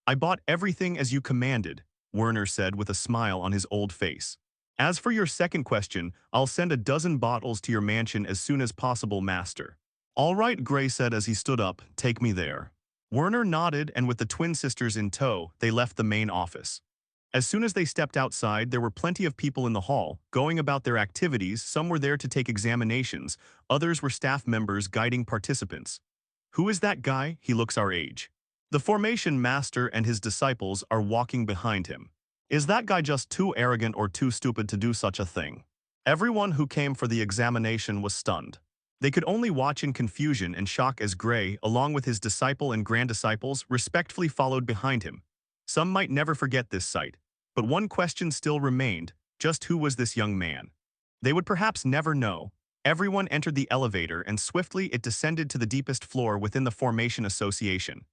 "I bought everything as you commanded," Werner said with a smile on his old face. "As for your second question, I'll send a dozen bottles to your mansion as soon as possible, Master." "All right," Gray said as he stood up, "take me there." Werner nodded, and with the twin sisters in tow, they left the main office. As soon as they stepped outside, there were plenty of people in the hall, going about their activities. Some were there to take examinations, others were staff members guiding participants. "Who is that guy? He looks our age." "The formation master and his disciples are walking behind him." "Is that guy just too arrogant or too stupid to do such a thing?" Everyone who came for the examination was stunned. They could only watch in confusion and shock as Gray, along with his disciple and grand-disciples, respectfully followed behind him. Some might never forget this sight. But one question still remained: just who was this young man? They would perhaps never know. Everyone entered the elevator, and swiftly it descended to the deepest floor within the Formation Association.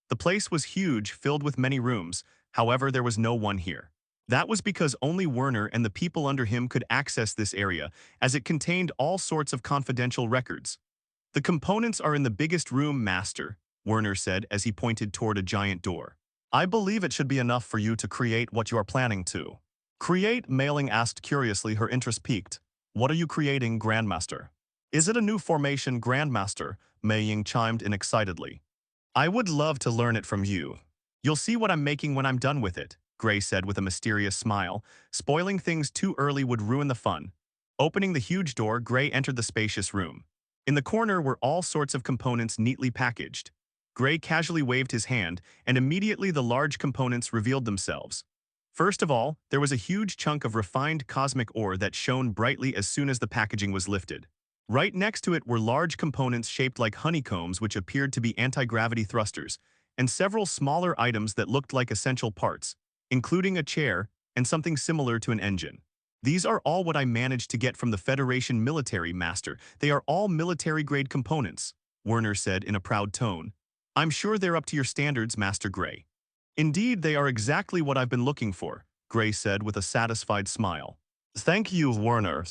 The place was huge, filled with many rooms. However, there was no one here. That was because only Werner and the people under him could access this area, as it contained all sorts of confidential records. "The components are in the biggest room, Master," Werner said as he pointed toward a giant door. "I believe it should be enough for you to create what you are planning to." "Create?" Mailing asked curiously, her interest piqued. "What are you creating, Grandmaster?" "Is it a new formation, Grandmaster?" Mei Ying chimed in excitedly. "I would love to learn it from you. You'll see what I'm making when I'm done with it," Gray said with a mysterious smile. Spoiling things too early would ruin the fun. Opening the huge door, Gray entered the spacious room. In the corner were all sorts of components neatly packaged. Gray casually waved his hand, and immediately the large components revealed themselves. First of all, there was a huge chunk of refined cosmic ore that shone brightly as soon as the packaging was lifted. Right next to it were large components shaped like honeycombs which appeared to be anti-gravity thrusters, and several smaller items that looked like essential parts, including a chair and something similar to an engine. These are all what I managed to get from the Federation military, Master. They are all military-grade components, Werner said in a proud tone. I'm sure they're up to your standards, Master Gray. Indeed, they are exactly what I've been looking for, Gray said with a satisfied smile. Thank you, Werner.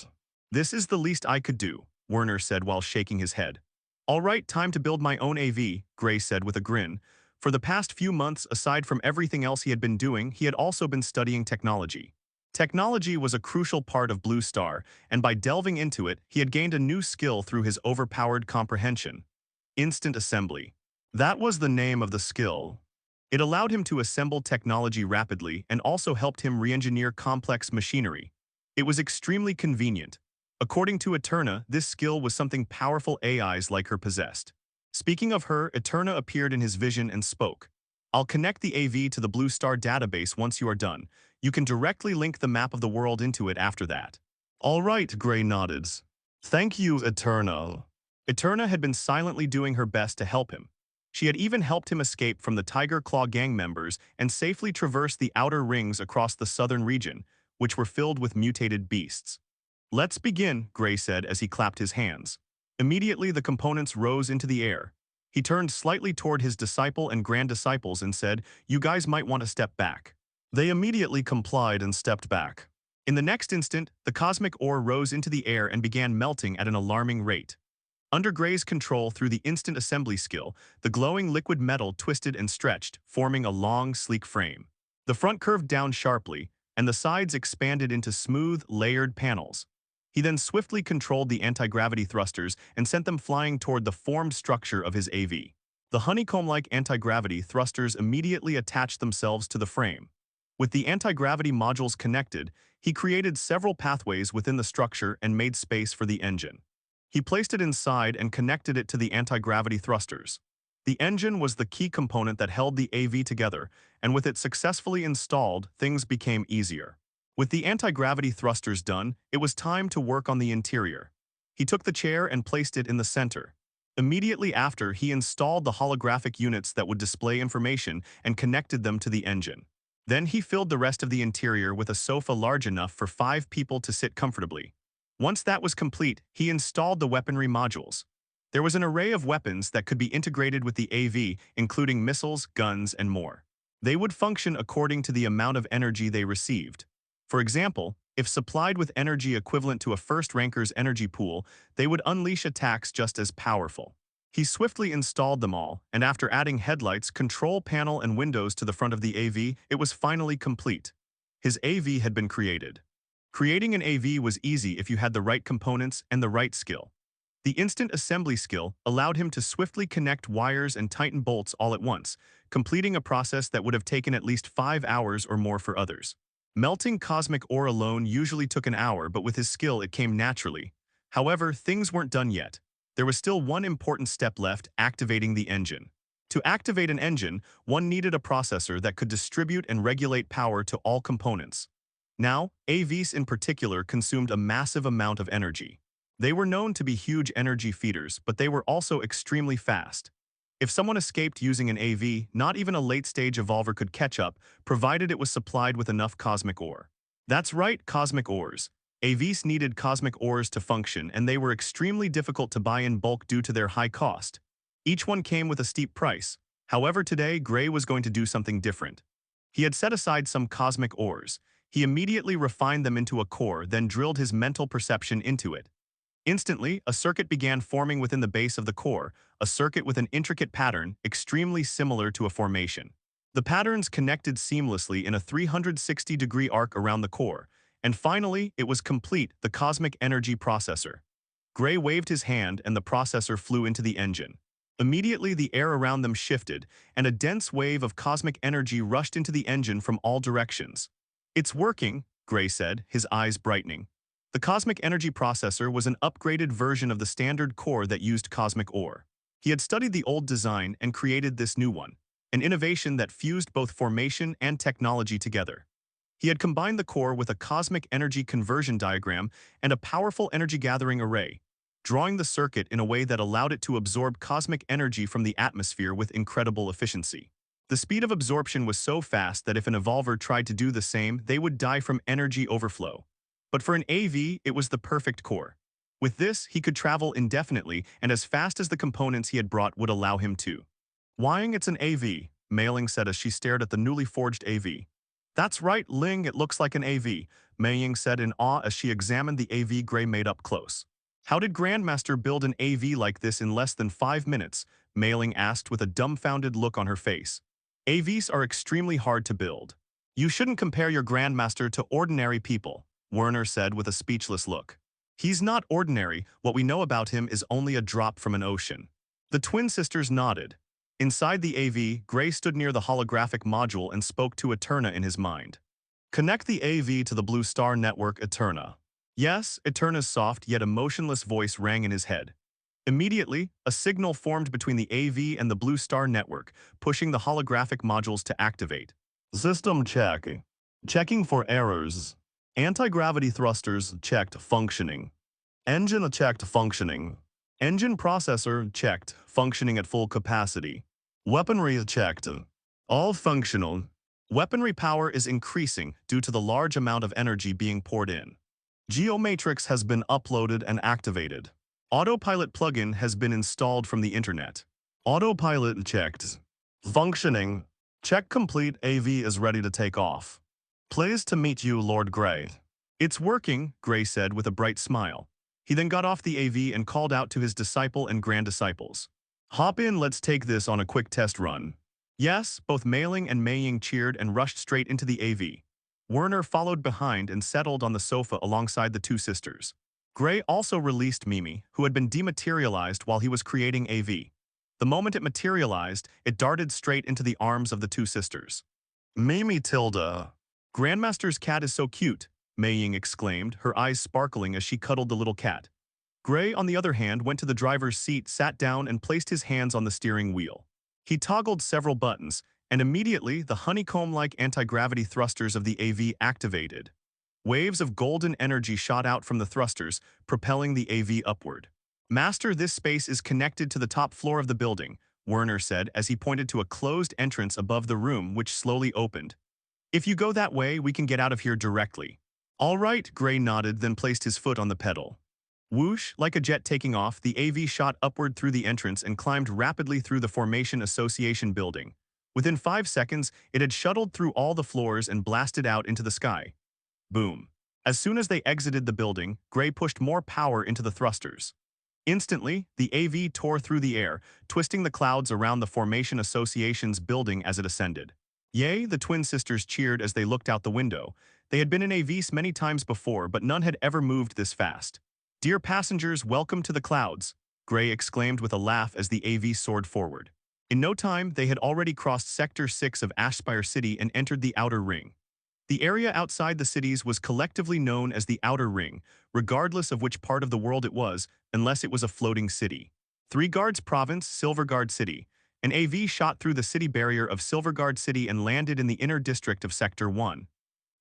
This is the least I could do, Werner said while shaking his head. All right, time to build my own AV, Gray said with a grin. For the past few months, aside from everything else he had been doing, he had also been studying technology. Technology was a crucial part of Blue Star, and by delving into it, he had gained a new skill through his overpowered comprehension. Instant assembly. That was the name of the skill. It allowed him to assemble technology rapidly and also helped him re-engineer complex machinery. It was extremely convenient. According to Eterna, this skill was something powerful AIs like her possessed. Speaking of her, Eterna appeared in his vision and spoke. I'll connect the AV to the Blue Star database once you are done. You can directly link the map of the world into it after that. All right, Gray nodded. Thank you, Eterna. Eterna had been silently doing her best to help him. She had even helped him escape from the Tiger Claw gang members and safely traverse the outer rings across the southern region, which were filled with mutated beasts. Let's begin, Gray said as he clapped his hands. Immediately the components rose into the air. He turned slightly toward his disciple and grand disciples and said, "You guys might want to step back." They immediately complied and stepped back. In the next instant, the cosmic ore rose into the air and began melting at an alarming rate. Under Gray's control through the instant assembly skill, the glowing liquid metal twisted and stretched, forming a long, sleek frame. The front curved down sharply, and the sides expanded into smooth, layered panels. He then swiftly controlled the anti-gravity thrusters and sent them flying toward the formed structure of his AV. The honeycomb-like anti-gravity thrusters immediately attached themselves to the frame. With the anti-gravity modules connected, he created several pathways within the structure and made space for the engine. He placed it inside and connected it to the anti-gravity thrusters. The engine was the key component that held the AV together, and with it successfully installed, things became easier. With the anti-gravity thrusters done, it was time to work on the interior. He took the chair and placed it in the center. Immediately after, he installed the holographic units that would display information and connected them to the engine. Then he filled the rest of the interior with a sofa large enough for 5 people to sit comfortably. Once that was complete, he installed the weaponry modules. There was an array of weapons that could be integrated with the AV, including missiles, guns, and more. They would function according to the amount of energy they received. For example, if supplied with energy equivalent to a first ranker's energy pool, they would unleash attacks just as powerful. He swiftly installed them all, and after adding headlights, control panel, and windows to the front of the AV, it was finally complete. His AV had been created. Creating an AV was easy if you had the right components and the right skill. The instant assembly skill allowed him to swiftly connect wires and tighten bolts all at once, completing a process that would have taken at least 5 hours or more for others. Melting cosmic ore alone usually took an hour, but with his skill it came naturally. However, things weren't done yet. There was still one important step left: activating the engine. To activate an engine, one needed a processor that could distribute and regulate power to all components. Now, AVs in particular consumed a massive amount of energy. They were known to be huge energy feeders, but they were also extremely fast. If someone escaped using an AV, not even a late-stage evolver could catch up, provided it was supplied with enough cosmic ore. That's right, cosmic ores. AVs needed cosmic ores to function, and they were extremely difficult to buy in bulk due to their high cost. Each one came with a steep price. However, today, Gray was going to do something different. He had set aside some cosmic ores. He immediately refined them into a core, then drilled his mental perception into it. Instantly, a circuit began forming within the base of the core, a circuit with an intricate pattern extremely similar to a formation. The patterns connected seamlessly in a 360-degree arc around the core, and finally, it was complete: the cosmic energy processor. Gray waved his hand and the processor flew into the engine. Immediately, the air around them shifted, and a dense wave of cosmic energy rushed into the engine from all directions. "It's working," Gray said, his eyes brightening. The cosmic energy processor was an upgraded version of the standard core that used cosmic ore. He had studied the old design and created this new one, an innovation that fused both formation and technology together. He had combined the core with a cosmic energy conversion diagram and a powerful energy-gathering array, drawing the circuit in a way that allowed it to absorb cosmic energy from the atmosphere with incredible efficiency. The speed of absorption was so fast that if an evolver tried to do the same, they would die from energy overflow. But for an AV, it was the perfect core. With this, he could travel indefinitely and as fast as the components he had brought would allow him to. Whying it's an AV, Mei said as she stared at the newly forged AV. That's right, Ling, it looks like an AV, Mei said in awe as she examined the AV Gray made up close. How did Grandmaster build an AV like this in less than 5 minutes? Mei asked with a dumbfounded look on her face. AVs are extremely hard to build. You shouldn't compare your Grandmaster to ordinary people, Werner said with a speechless look. He's not ordinary, what we know about him is only a drop from an ocean. The twin sisters nodded. Inside the AV, Gray stood near the holographic module and spoke to Eterna in his mind. Connect the AV to the Blue Star Network, Eterna. Yes, Eterna's soft yet emotionless voice rang in his head. Immediately, a signal formed between the AV and the Blue Star Network, pushing the holographic modules to activate. System check. Checking for errors. Anti-gravity thrusters checked functioning. Engine checked functioning. Engine processor checked, functioning at full capacity. Weaponry checked. All functional. Weaponry power is increasing due to the large amount of energy being poured in. Geomatrix has been uploaded and activated. Autopilot plugin has been installed from the internet. Autopilot checked. Functioning. Check complete. AV is ready to take off. Pleased to meet you, Lord Gray. It's working, Gray said with a bright smile. He then got off the AV and called out to his disciple and grand-disciples. Hop in, let's take this on a quick test run. Yes, both Mei and Mei cheered and rushed straight into the AV. Werner followed behind and settled on the sofa alongside the two sisters. Gray also released Mimi, who had been dematerialized while he was creating AV. The moment it materialized, it darted straight into the arms of the two sisters. Mimi Tilda. Grandmaster's cat is so cute, Mei exclaimed, her eyes sparkling as she cuddled the little cat. Gray, on the other hand, went to the driver's seat, sat down, and placed his hands on the steering wheel. He toggled several buttons, and immediately the honeycomb-like anti-gravity thrusters of the AV activated. Waves of golden energy shot out from the thrusters, propelling the AV upward. Master, this space is connected to the top floor of the building, Werner said as he pointed to a closed entrance above the room which slowly opened. If you go that way, we can get out of here directly. All right, Gray nodded, then placed his foot on the pedal. Whoosh, like a jet taking off, the AV shot upward through the entrance and climbed rapidly through the Formation Association building. Within 5 seconds, it had shuttled through all the floors and blasted out into the sky. Boom. As soon as they exited the building, Gray pushed more power into the thrusters. Instantly, the AV tore through the air, twisting the clouds around the Formation Association's building as it ascended. Yay, the twin sisters cheered as they looked out the window. They had been in AVs many times before, but none had ever moved this fast. Dear passengers, welcome to the clouds, Gray exclaimed with a laugh as the AV soared forward. In no time, they had already crossed Sector 6 of Ashspire City and entered the Outer Ring. The area outside the cities was collectively known as the Outer Ring, regardless of which part of the world it was, unless it was a floating city. Three Guards Province, Silverguard City. An AV shot through the city barrier of Silverguard City and landed in the inner district of Sector 1.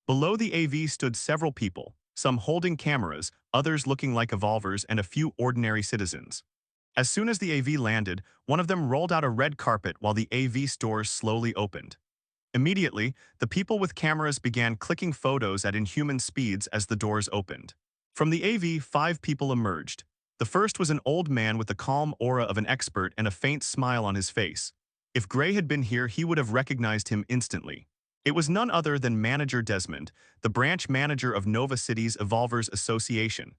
Below the AV stood several people, some holding cameras, others looking like evolvers, and a few ordinary citizens. As soon as the AV landed, one of them rolled out a red carpet while the AV doors slowly opened. Immediately, the people with cameras began clicking photos at inhuman speeds as the doors opened. From the AV, 5 people emerged. The first was an old man with the calm aura of an expert and a faint smile on his face. If Gray had been here, he would have recognized him instantly. It was none other than Manager Desmond, the branch manager of Nova City's Evolvers Association.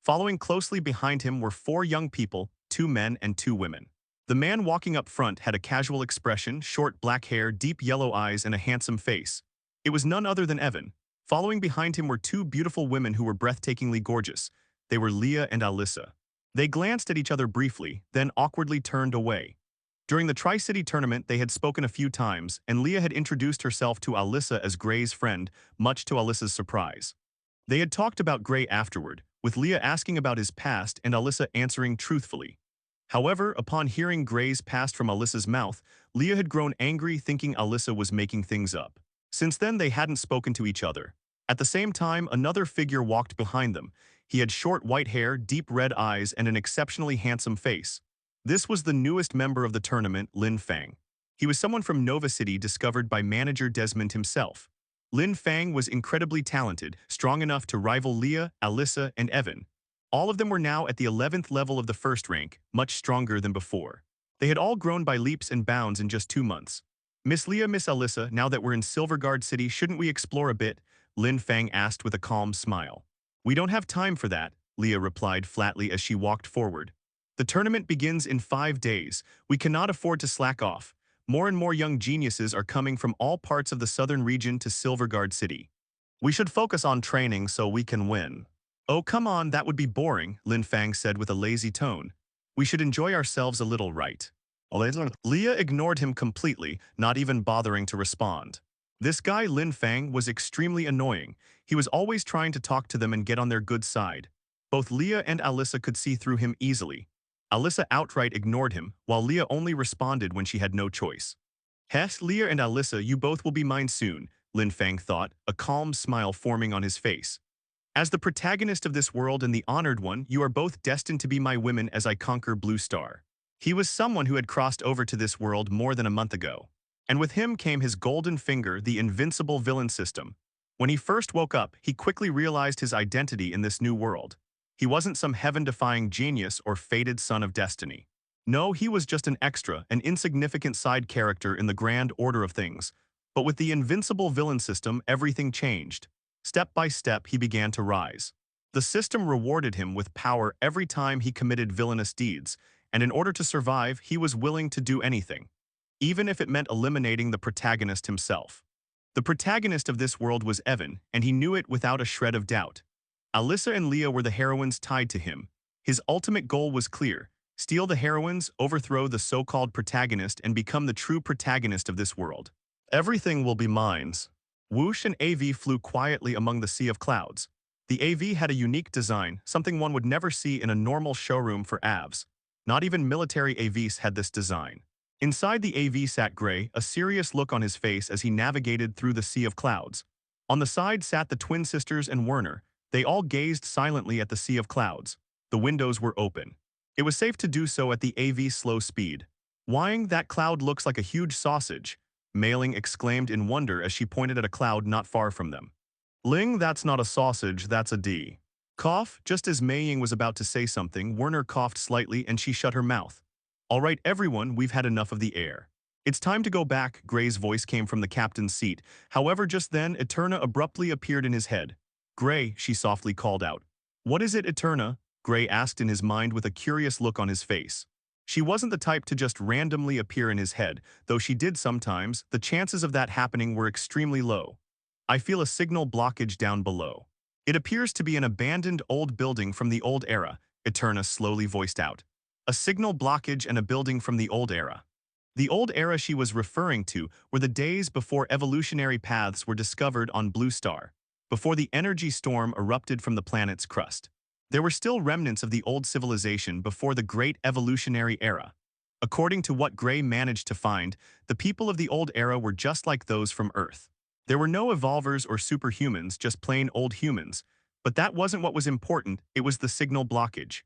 Following closely behind him were 4 young people, 2 men and 2 women. The man walking up front had a casual expression, short black hair, deep yellow eyes, and a handsome face. It was none other than Evan. Following behind him were 2 beautiful women who were breathtakingly gorgeous. They were Leah and Alyssa. They glanced at each other briefly, then awkwardly turned away. During the Tri-City tournament, they had spoken a few times, and Leah had introduced herself to Alyssa as Gray's friend, much to Alyssa's surprise. They had talked about Gray afterward, with Leah asking about his past and Alyssa answering truthfully. However, upon hearing Gray's past from Alyssa's mouth, Leah had grown angry, thinking Alyssa was making things up. Since then, they hadn't spoken to each other. At the same time, another figure walked behind them. He had short white hair, deep red eyes, and an exceptionally handsome face. This was the newest member of the tournament, Lin Fang. He was someone from Nova City discovered by manager Desmond himself. Lin Fang was incredibly talented, strong enough to rival Leah, Alyssa, and Evan. All of them were now at the 11th level of the first rank, much stronger than before. They had all grown by leaps and bounds in just 2 months. Miss Leah, Miss Alyssa, now that we're in Silverguard City, shouldn't we explore a bit? Lin Fang asked with a calm smile. We don't have time for that, Leah replied flatly as she walked forward. The tournament begins in 5 days. We cannot afford to slack off. More and more young geniuses are coming from all parts of the southern region to Silverguard City. We should focus on training so we can win. Oh, come on, that would be boring, Lin Fang said with a lazy tone. We should enjoy ourselves a little, right? Leah ignored him completely, not even bothering to respond. This guy Lin Fang was extremely annoying. He was always trying to talk to them and get on their good side. Both Leah and Alyssa could see through him easily. Alyssa outright ignored him, while Leah only responded when she had no choice. Hess, Leah and Alyssa, you both will be mine soon, Lin Fang thought, a calm smile forming on his face. As the protagonist of this world and the honored one, you are both destined to be my women as I conquer Blue Star. He was someone who had crossed over to this world more than a month ago. And with him came his golden finger, the invincible villain system. When he first woke up, he quickly realized his identity in this new world. He wasn't some heaven-defying genius or fated son of destiny. No, he was just an extra, an insignificant side character in the grand order of things. But with the invincible villain system, everything changed. Step by step, he began to rise. The system rewarded him with power every time he committed villainous deeds, and in order to survive, he was willing to do anything, even if it meant eliminating the protagonist himself. The protagonist of this world was Evan, and he knew it without a shred of doubt. Alyssa and Leah were the heroines tied to him. His ultimate goal was clear: steal the heroines, overthrow the so-called protagonist, and become the true protagonist of this world. Everything will be mine. Whoosh and AV flew quietly among the sea of clouds. The AV had a unique design, something one would never see in a normal showroom for AVs. Not even military AVs had this design. Inside the AV sat Gray, a serious look on his face as he navigated through the sea of clouds. On the side sat the twin sisters and Werner. They all gazed silently at the sea of clouds. The windows were open. It was safe to do so at the AV's slow speed. Whying, that cloud looks like a huge sausage, Mailing exclaimed in wonder as she pointed at a cloud not far from them. Ling, that's not a sausage, that's a D. Cough, just as Mei Ying was about to say something, Werner coughed slightly and she shut her mouth. All right, everyone, we've had enough of the air. It's time to go back, Gray's voice came from the captain's seat. However, just then, Eterna abruptly appeared in his head. Gray, she softly called out. What is it, Eterna? Gray asked in his mind with a curious look on his face. She wasn't the type to just randomly appear in his head, though she did sometimes. The chances of that happening were extremely low. I feel a signal blockage down below. It appears to be an abandoned old building from the old era, Eterna slowly voiced out. A signal blockage and a building from the old era. The old era she was referring to were the days before evolutionary paths were discovered on Blue Star, before the energy storm erupted from the planet's crust. There were still remnants of the old civilization before the great evolutionary era. According to what Gray managed to find, the people of the old era were just like those from Earth. There were no evolvers or superhumans, just plain old humans. But that wasn't what was important, it was the signal blockage.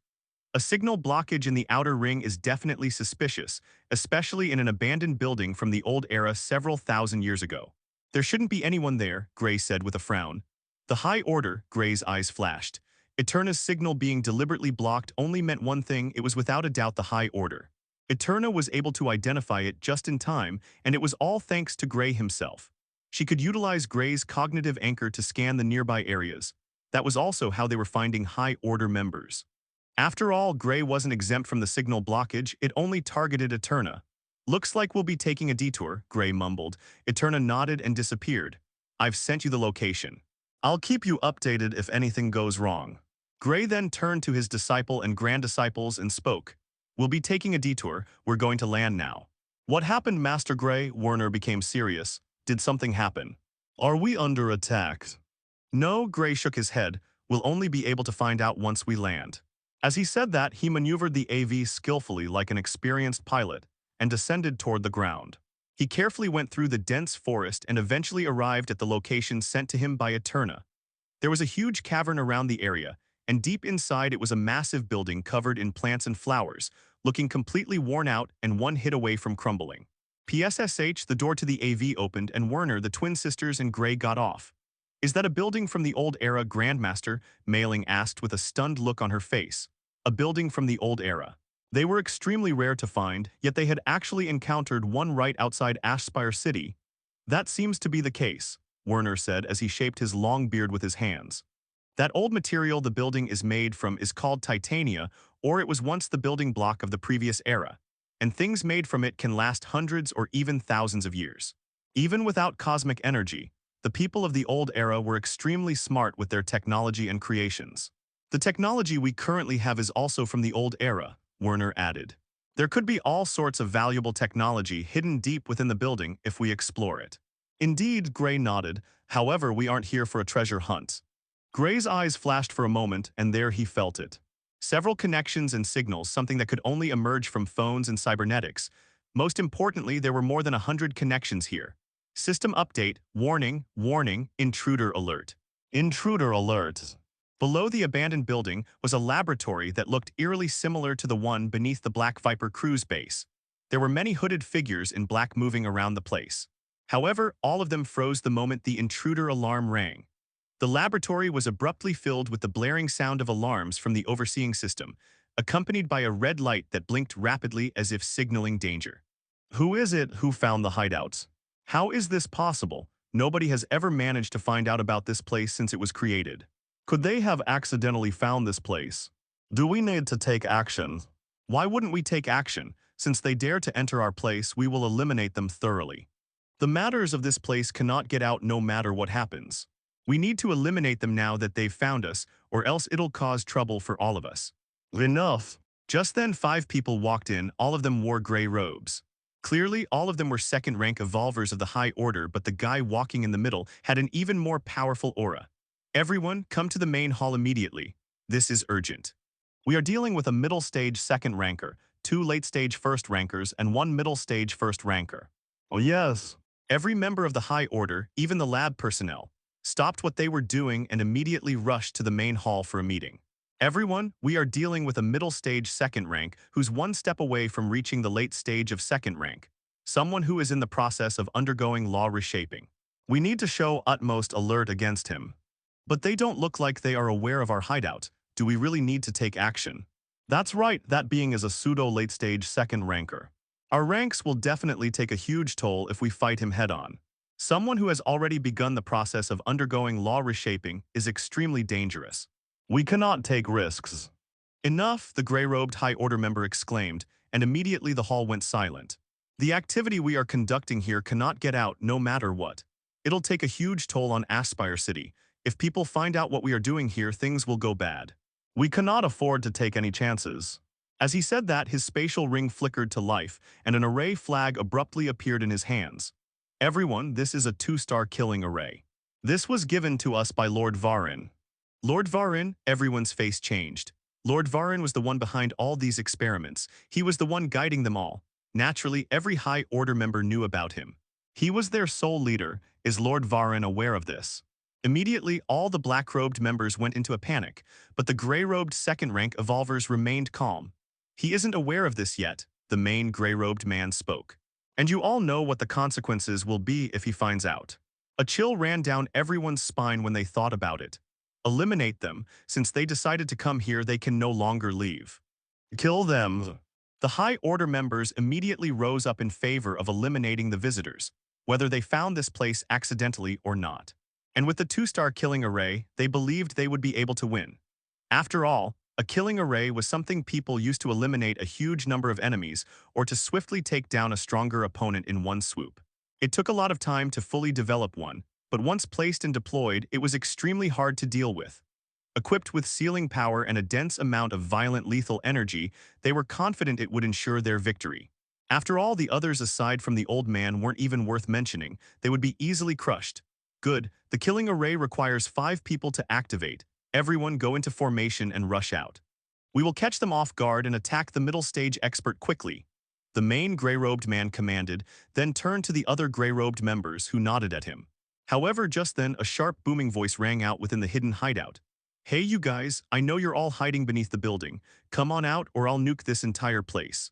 A signal blockage in the outer ring is definitely suspicious, especially in an abandoned building from the old era several thousand years ago. There shouldn't be anyone there, Gray said with a frown. The High Order, Gray's eyes flashed. Eterna's signal being deliberately blocked only meant one thing: it was without a doubt the High Order. Eterna was able to identify it just in time, and it was all thanks to Gray himself. She could utilize Gray's cognitive anchor to scan the nearby areas. That was also how they were finding High Order members. After all, Gray wasn't exempt from the signal blockage, it only targeted Eterna. Looks like we'll be taking a detour, Gray mumbled. Eterna nodded and disappeared. I've sent you the location. I'll keep you updated if anything goes wrong. Gray then turned to his disciple and grand disciples and spoke. We'll be taking a detour, we're going to land now. What happened, Master Gray? Werner became serious. Did something happen? Are we under attack? No, Gray shook his head. We'll only be able to find out once we land. As he said that, he maneuvered the AV skillfully like an experienced pilot and descended toward the ground. He carefully went through the dense forest and eventually arrived at the location sent to him by Eterna. There was a huge cavern around the area, and deep inside it was a massive building covered in plants and flowers, looking completely worn out and one hit away from crumbling. PSSH, the door to the AV opened and Werner, the twin sisters, and Gray got off. Is that a building from the old era, Grandmaster? Mailing asked with a stunned look on her face. A building from the old era. They were extremely rare to find, yet they had actually encountered one right outside Ashspire City. That seems to be the case, Werner said as he shaped his long beard with his hands. That old material the building is made from is called titania, or it was once the building block of the previous era, and things made from it can last hundreds or even thousands of years. Even without cosmic energy, the people of the old era were extremely smart with their technology and creations. The technology we currently have is also from the old era, Werner added. There could be all sorts of valuable technology hidden deep within the building if we explore it. Indeed, Gray nodded. However, we aren't here for a treasure hunt. Gray's eyes flashed for a moment, and there he felt it. Several connections and signals, something that could only emerge from phones and cybernetics. Most importantly, there were more than 100 connections here. System update, warning, warning, intruder alert. Intruder alert. Below the abandoned building was a laboratory that looked eerily similar to the one beneath the Black Viper cruise base. There were many hooded figures in black moving around the place. However, all of them froze the moment the intruder alarm rang. The laboratory was abruptly filled with the blaring sound of alarms from the overseeing system, accompanied by a red light that blinked rapidly as if signaling danger. Who is it who found the hideouts? How is this possible? Nobody has ever managed to find out about this place since it was created. Could they have accidentally found this place? Do we need to take action? Why wouldn't we take action? Since they dare to enter our place, we will eliminate them thoroughly. The matters of this place cannot get out no matter what happens. We need to eliminate them now that they've found us, or else it'll cause trouble for all of us. Enough. Just then 5 people walked in, all of them wore gray robes. Clearly, all of them were second-rank evolvers of the High Order, but the guy walking in the middle had an even more powerful aura. Everyone, come to the main hall immediately. This is urgent. We are dealing with a middle-stage second ranker, 2 late-stage first rankers, and 1 middle-stage first ranker. Oh yes. Every member of the High Order, even the lab personnel, stopped what they were doing and immediately rushed to the main hall for a meeting. Everyone, we are dealing with a middle-stage second rank who's 1 step away from reaching the late stage of second rank. Someone who is in the process of undergoing law reshaping. We need to show utmost alert against him. But they don't look like they are aware of our hideout. Do we really need to take action? That's right, that being is a pseudo-late-stage second ranker. Our ranks will definitely take a huge toll if we fight him head-on. Someone who has already begun the process of undergoing law reshaping is extremely dangerous. We cannot take risks. Enough, the gray-robed High Order member exclaimed, and immediately the hall went silent. The activity we are conducting here cannot get out no matter what. It'll take a huge toll on Ashspire City. If people find out what we are doing here, things will go bad. We cannot afford to take any chances. As he said that, his spatial ring flickered to life, and an array flag abruptly appeared in his hands. Everyone, this is a 2-star killing array. This was given to us by Lord Varin. Lord Varin, everyone's face changed. Lord Varin was the one behind all these experiments. He was the one guiding them all. Naturally, every High Order member knew about him. He was their sole leader. Is Lord Varin aware of this? Immediately, all the black-robed members went into a panic, but the gray-robed second-rank evolvers remained calm. He isn't aware of this yet, the main gray-robed man spoke. And you all know what the consequences will be if he finds out. A chill ran down everyone's spine when they thought about it. Eliminate them. Since they decided to come here, they can no longer leave. Kill them. The High Order members immediately rose up in favor of eliminating the visitors, whether they found this place accidentally or not. And with the 2-star killing array, they believed they would be able to win. After all, a killing array was something people used to eliminate a huge number of enemies or to swiftly take down a stronger opponent in one swoop. It took a lot of time to fully develop one, but once placed and deployed, it was extremely hard to deal with. Equipped with sealing power and a dense amount of violent lethal energy, they were confident it would ensure their victory. After all, the others aside from the old man weren't even worth mentioning. They would be easily crushed. Good, the killing array requires 5 people to activate. Everyone go into formation and rush out. We will catch them off guard and attack the middle stage expert quickly. The main gray-robed man commanded, then turned to the other gray-robed members who nodded at him. However, just then, a sharp booming voice rang out within the hidden hideout. Hey you guys, I know you're all hiding beneath the building. Come on out or I'll nuke this entire place.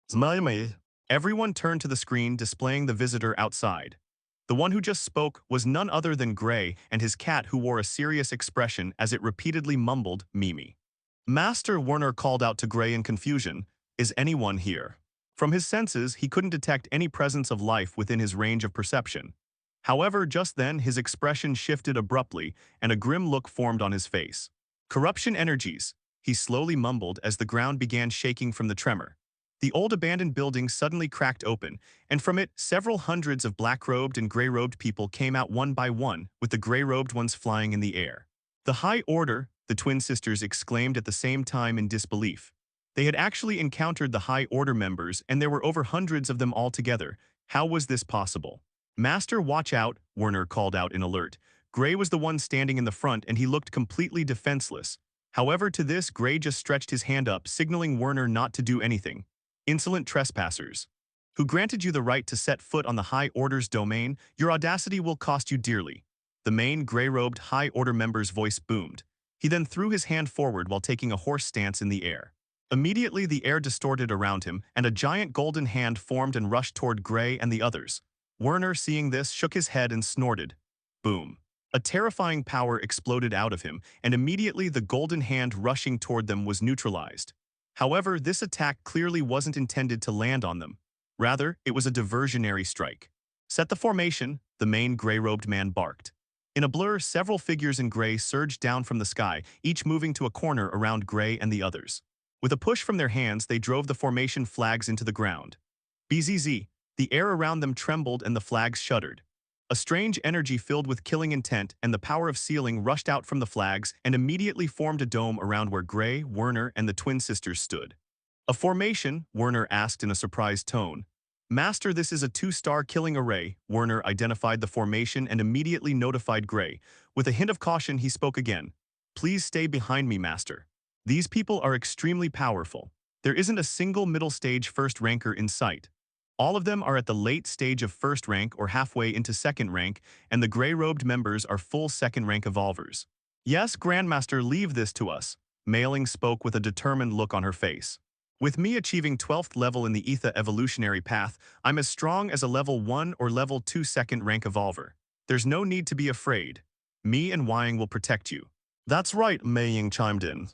Smiley. Everyone turned to the screen displaying the visitor outside. The one who just spoke was none other than Gray and his cat who wore a serious expression as it repeatedly mumbled, Mimi. Master Werner called out to Gray in confusion, is anyone here? From his senses, he couldn't detect any presence of life within his range of perception. However, just then, his expression shifted abruptly and a grim look formed on his face. Corruption energies, he slowly mumbled as the ground began shaking from the tremor. The old abandoned building suddenly cracked open, and from it, several hundreds of black-robed and gray-robed people came out one by one, with the gray-robed ones flying in the air. The High Order, the twin sisters exclaimed at the same time in disbelief. They had actually encountered the High Order members, and there were over hundreds of them altogether. How was this possible? Master, watch out, Werner called out in alert. Gray was the one standing in the front, and he looked completely defenseless. However, to this, Gray just stretched his hand up, signaling Werner not to do anything. Insolent trespassers. Who granted you the right to set foot on the High Order's domain? Your audacity will cost you dearly. The main gray-robed High Order member's voice boomed. He then threw his hand forward while taking a horse stance in the air. Immediately, the air distorted around him, and a giant golden hand formed and rushed toward Gray and the others. Werner, seeing this, shook his head and snorted. Boom. A terrifying power exploded out of him, and immediately the golden hand rushing toward them was neutralized. However, this attack clearly wasn't intended to land on them. Rather, it was a diversionary strike. Set the formation, the main gray-robed man barked. In a blur, several figures in gray surged down from the sky, each moving to a corner around Gray and the others. With a push from their hands, they drove the formation flags into the ground. BZZ, the air around them trembled and the flags shuddered. A strange energy filled with killing intent and the power of sealing rushed out from the flags and immediately formed a dome around where Gray, Werner, and the twin sisters stood. A formation, Werner asked in a surprised tone. Master, this is a 2-star killing array. Werner identified the formation and immediately notified Gray. With a hint of caution, he spoke again. Please stay behind me, Master. These people are extremely powerful. There isn't a single middle stage first ranker in sight. All of them are at the late stage of first rank or halfway into second rank, and the gray-robed members are full second rank evolvers. Yes, Grandmaster, leave this to us. Mailing spoke with a determined look on her face. With me achieving 12th level in the Ether evolutionary path, I'm as strong as a level 1 or level 2 second rank evolver. There's no need to be afraid. Me and Wang will protect you. That's right, Mei Ying chimed in.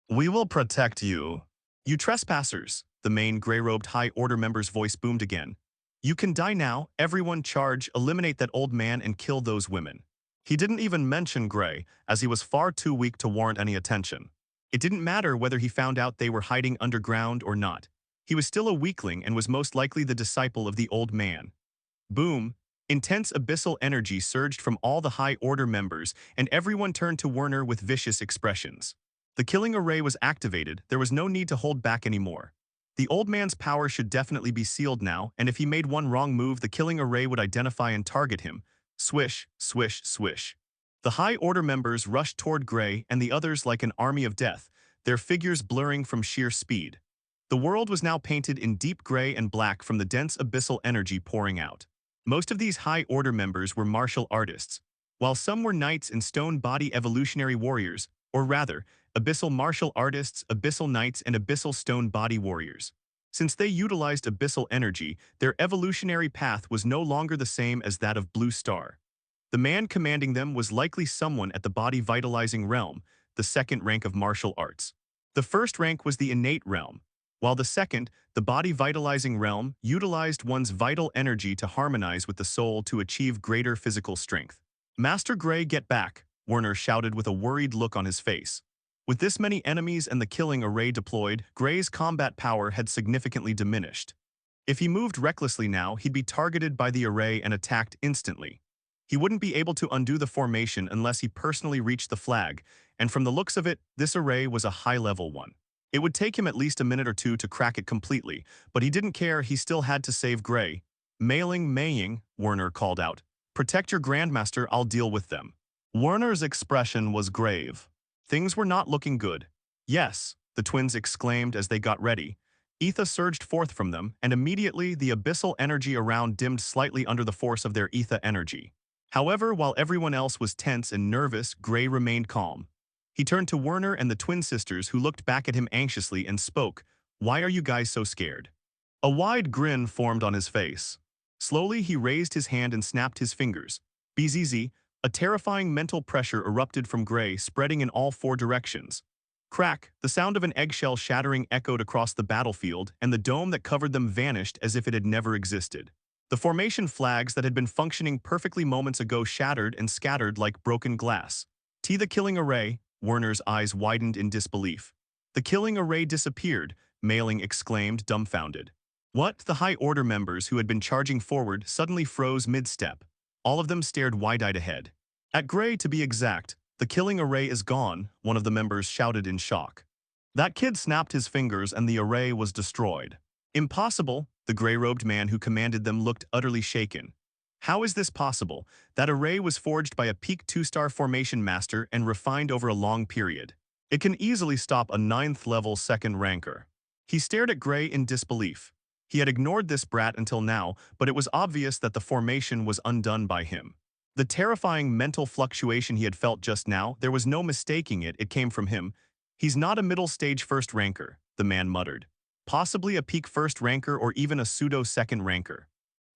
We will protect you. You trespassers, the main gray-robed High Order member's voice boomed again. You can die now, everyone charge, eliminate that old man and kill those women. He didn't even mention Gray, as he was far too weak to warrant any attention. It didn't matter whether he found out they were hiding underground or not. He was still a weakling and was most likely the disciple of the old man. Boom. Intense abyssal energy surged from all the High Order members, and everyone turned to Werner with vicious expressions. The killing array was activated, there was no need to hold back anymore. The old man's power should definitely be sealed now, and if he made one wrong move, the killing array would identify and target him. Swish, swish, swish. The High Order members rushed toward Gray and the others like an army of death, their figures blurring from sheer speed. The world was now painted in deep gray and black from the dense abyssal energy pouring out. Most of these High Order members were martial artists, while some were knights and stone body evolutionary warriors, or rather, abyssal martial artists, abyssal knights, and abyssal stone body warriors. Since they utilized abyssal energy, their evolutionary path was no longer the same as that of Blue Star. The man commanding them was likely someone at the body vitalizing realm, the second rank of martial arts. The first rank was the innate realm, while the second, the body vitalizing realm, utilized one's vital energy to harmonize with the soul to achieve greater physical strength. Master Gray, get back, Werner shouted with a worried look on his face. With this many enemies and the killing array deployed, Gray's combat power had significantly diminished. If he moved recklessly now, he'd be targeted by the array and attacked instantly. He wouldn't be able to undo the formation unless he personally reached the flag, and from the looks of it, this array was a high-level one. It would take him at least a minute or two to crack it completely, but he didn't care, he still had to save Gray. Maying, Werner called out. Protect your Grandmaster, I'll deal with them. Werner's expression was grave. Things were not looking good. Yes, the twins exclaimed as they got ready. Ether surged forth from them, and immediately the abyssal energy around dimmed slightly under the force of their ether energy. However, while everyone else was tense and nervous, Gray remained calm. He turned to Werner and the twin sisters, who looked back at him anxiously, and spoke, "Why are you guys so scared?" A wide grin formed on his face. Slowly, he raised his hand and snapped his fingers. BZZ, a terrifying mental pressure erupted from Gray, spreading in all four directions. Crack, the sound of an eggshell shattering echoed across the battlefield, and the dome that covered them vanished as if it had never existed. The formation flags that had been functioning perfectly moments ago shattered and scattered like broken glass. The killing array, Werner's eyes widened in disbelief. The killing array disappeared, Mailing exclaimed, dumbfounded. What? The High Order members who had been charging forward suddenly froze mid-step. All of them stared wide-eyed ahead. At Gray, to be exact, the killing array is gone, one of the members shouted in shock. That kid snapped his fingers and the array was destroyed. Impossible, the gray-robed man who commanded them looked utterly shaken. How is this possible? That array was forged by a peak 2-star formation master and refined over a long period. It can easily stop a 9th-level second ranker. He stared at Gray in disbelief. He had ignored this brat until now, but it was obvious that the formation was undone by him. The terrifying mental fluctuation he had felt just now, there was no mistaking it, it came from him. He's not a middle-stage first ranker, the man muttered. Possibly a peak first ranker or even a pseudo-second ranker.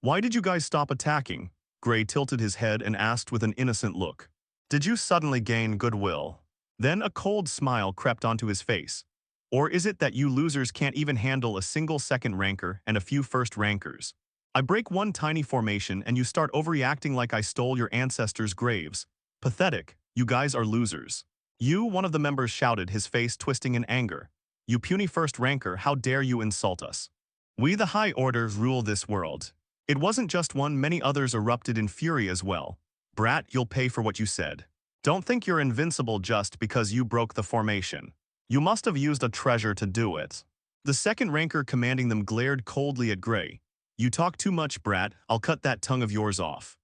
Why did you guys stop attacking? Gray tilted his head and asked with an innocent look. Did you suddenly gain goodwill? Then a cold smile crept onto his face. Or is it that you losers can't even handle a single second ranker and a few first rankers? I break one tiny formation and you start overreacting like I stole your ancestors' graves. Pathetic, you guys are losers. You, one of the members shouted, his face twisting in anger. You puny first ranker, how dare you insult us? We the High Order rule this world. It wasn't just one, many others erupted in fury as well. Brat, you'll pay for what you said. Don't think you're invincible just because you broke the formation. You must have used a treasure to do it. The second ranker commanding them glared coldly at Gray. You talk too much, brat, I'll cut that tongue of yours off.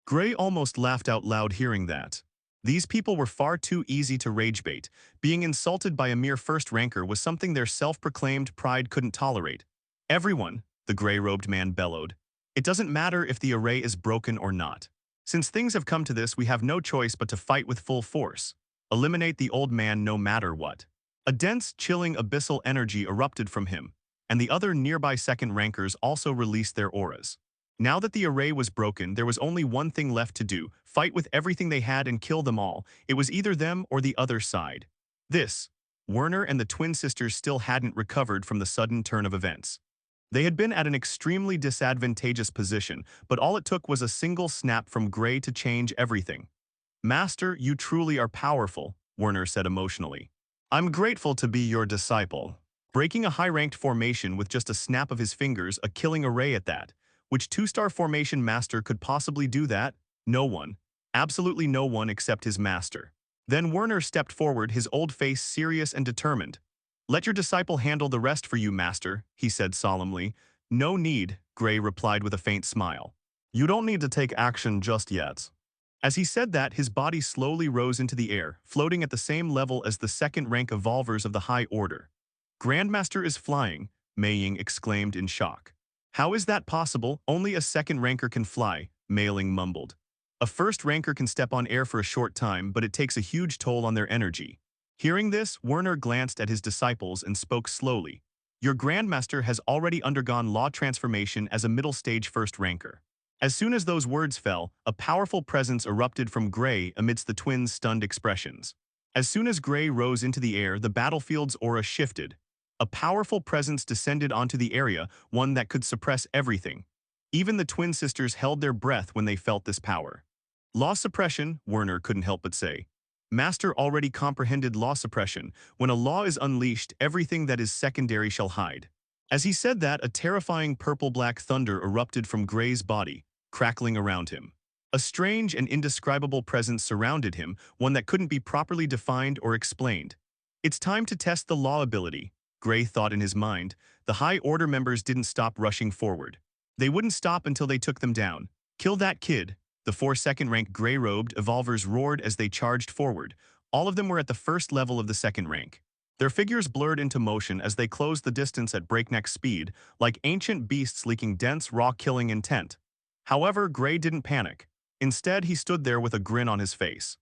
Gray almost laughed out loud hearing that. These people were far too easy to ragebait. Being insulted by a mere first ranker was something their self-proclaimed pride couldn't tolerate. Everyone, the gray-robed man bellowed. It doesn't matter if the array is broken or not. Since things have come to this, we have no choice but to fight with full force. Eliminate the old man no matter what. A dense, chilling abyssal energy erupted from him, and the other nearby second rankers also released their auras. Now that the array was broken, there was only one thing left to do, fight with everything they had and kill them all. It was either them or the other side. Werner and the twin sisters still hadn't recovered from the sudden turn of events. They had been at an extremely disadvantageous position, but all it took was a single snap from Gray to change everything. Master, you truly are powerful, Werner said emotionally. I'm grateful to be your disciple. Breaking a high-ranked formation with just a snap of his fingers, a killing array at that. Which 2-star formation master could possibly do that? No one. Absolutely no one except his master. Then Werner stepped forward, his old face serious and determined. Let your disciple handle the rest for you, master, he said solemnly. No need, Gray replied with a faint smile. You don't need to take action just yet. As he said that, his body slowly rose into the air, floating at the same level as the second-rank evolvers of the High Order. Grandmaster is flying, Mei Ying exclaimed in shock. How is that possible? Only a second ranker can fly, Mei Ling mumbled. A first ranker can step on air for a short time, but it takes a huge toll on their energy. Hearing this, Werner glanced at his disciples and spoke slowly. Your Grandmaster has already undergone law transformation as a middle-stage first ranker. As soon as those words fell, a powerful presence erupted from Gray amidst the twins' stunned expressions. As soon as Gray rose into the air, the battlefield's aura shifted. A powerful presence descended onto the area, one that could suppress everything. Even the twin sisters held their breath when they felt this power. Law suppression, Werner couldn't help but say. Master already comprehended law suppression. When a law is unleashed, everything that is secondary shall hide. As he said that, a terrifying purple-black thunder erupted from Gray's body, crackling around him. A strange and indescribable presence surrounded him, one that couldn't be properly defined or explained. It's time to test the law ability, Gray thought in his mind. The High Order members didn't stop rushing forward. They wouldn't stop until they took them down. Kill that kid. The 4 second-rank gray-robed evolvers roared as they charged forward. All of them were at the first level of the second rank. Their figures blurred into motion as they closed the distance at breakneck speed, like ancient beasts leaking dense, raw-killing intent. However, Gray didn't panic. Instead, he stood there with a grin on his face.